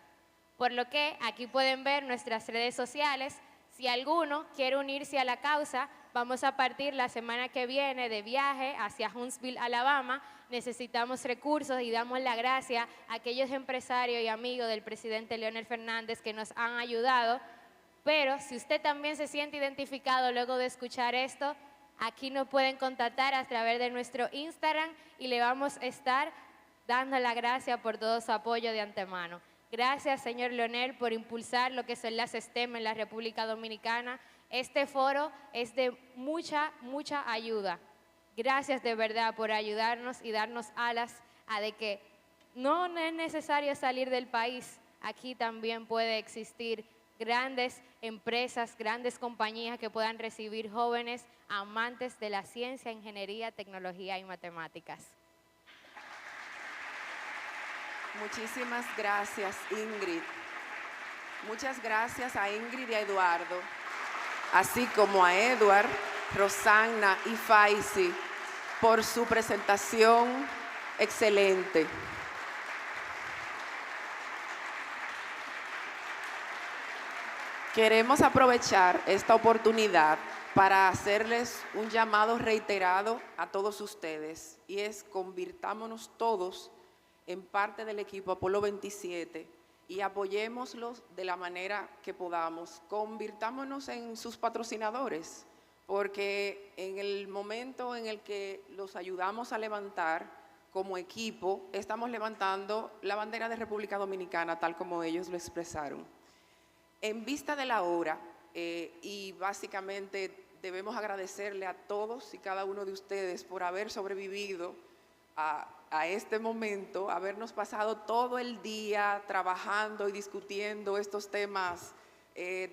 Por lo que aquí pueden ver nuestras redes sociales. Si alguno quiere unirse a la causa, vamos a partir la semana que viene de viaje hacia Huntsville, Alabama. Necesitamos recursos y damos la gracia a aquellos empresarios y amigos del presidente Leonel Fernández que nos han ayudado. Pero si usted también se siente identificado luego de escuchar esto, aquí nos pueden contactar a través de nuestro Instagram y le vamos a estar dando la gracia por todo su apoyo de antemano. Gracias, señor Leonel, por impulsar lo que son las STEM en la República Dominicana. Este foro es de mucha ayuda. Gracias de verdad por ayudarnos y darnos alas a de que no es necesario salir del país. Aquí también puede existir grandes empresas, grandes compañías que puedan recibir jóvenes amantes de la ciencia, ingeniería, tecnología y matemáticas. Muchísimas gracias, Ingrid. Muchas gracias a Ingrid y a Eduardo, así como a Edward, Rosanna y Faisy por su presentación excelente. Queremos aprovechar esta oportunidad para hacerles un llamado reiterado a todos ustedes, y es: convirtámonos todos en parte del equipo Apolo 27 y apoyémoslos de la manera que podamos. Convirtámonos en sus patrocinadores, porque en el momento en el que los ayudamos a levantar como equipo, estamos levantando la bandera de República Dominicana, tal como ellos lo expresaron. En vista de la hora, y básicamente debemos agradecerle a todos y cada uno de ustedes por haber sobrevivido a este momento, habernos pasado todo el día trabajando y discutiendo estos temas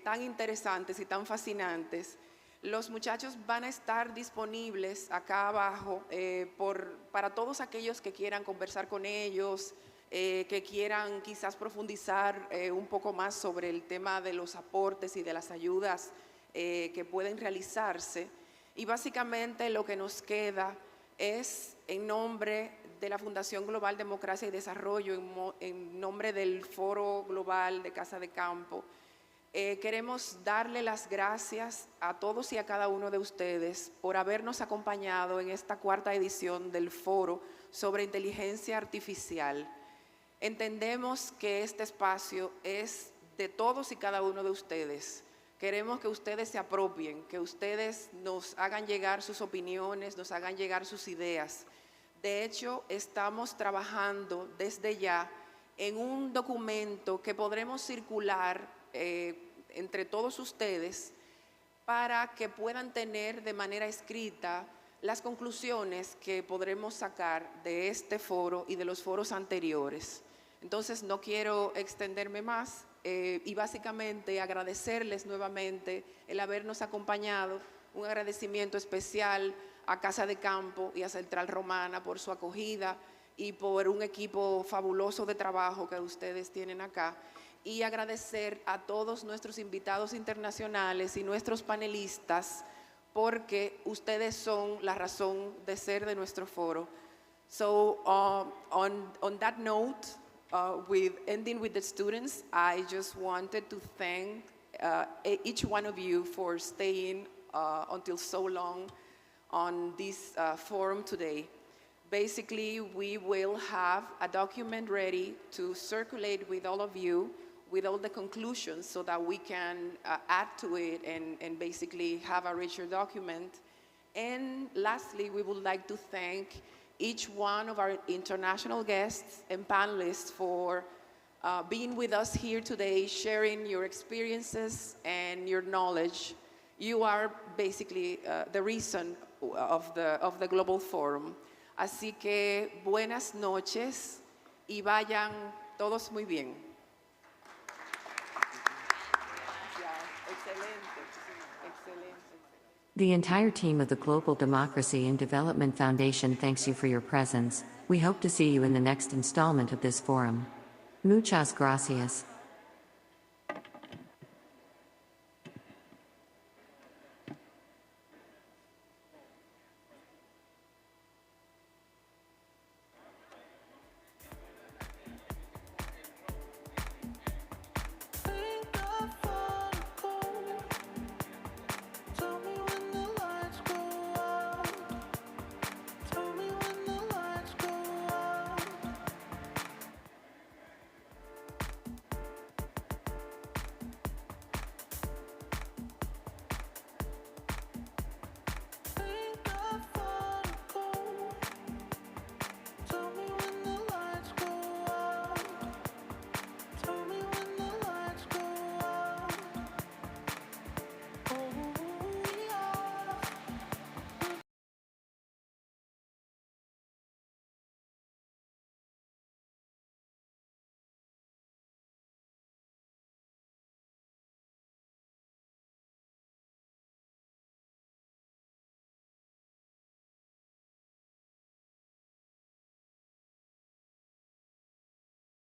tan interesantes y tan fascinantes. Los muchachos van a estar disponibles acá abajo para todos aquellos que quieran conversar con ellos, que quieran quizás profundizar un poco más sobre el tema de los aportes y de las ayudas que pueden realizarse. Y básicamente lo que nos queda es, en nombre de la Fundación Global Democracia y Desarrollo, en nombre del Foro Global de Casa de Campo, queremos darle las gracias a todos y a cada uno de ustedes por habernos acompañado en esta cuarta edición del Foro sobre Inteligencia Artificial. Entendemos que este espacio es de todos y cada uno de ustedes. Queremos que ustedes se apropien, que ustedes nos hagan llegar sus opiniones, nos hagan llegar sus ideas. De hecho, estamos trabajando desde ya en un documento que podremos circular entre todos ustedes para que puedan tener de manera escrita las conclusiones que podremos sacar de este foro y de los foros anteriores. Entonces, no quiero extenderme más y básicamente agradecerles nuevamente el habernos acompañado. Un agradecimiento especial a Casa de Campo y a Central Romana por su acogida y por un equipo fabuloso de trabajo que ustedes tienen acá. Y agradecer a todos nuestros invitados internacionales y nuestros panelistas, porque ustedes son la razón de ser de nuestro foro. So on that note, ending with the students, I just wanted to thank each one of you for staying until so long on this forum today. Basically, we will have a document ready to circulate with all of you with all the conclusions so that we can add to it and basically have a richer document. And lastly, we would like to thank each one of our international guests and panelists for being with us here today, sharing your experiences and your knowledge. You are basically the reason of the Global Forum. Así que buenas noches y vayan todos muy bien. The entire team of the Global Democracy and Development Foundation thanks you for your presence. We hope to see you in the next installment of this forum. Muchas gracias.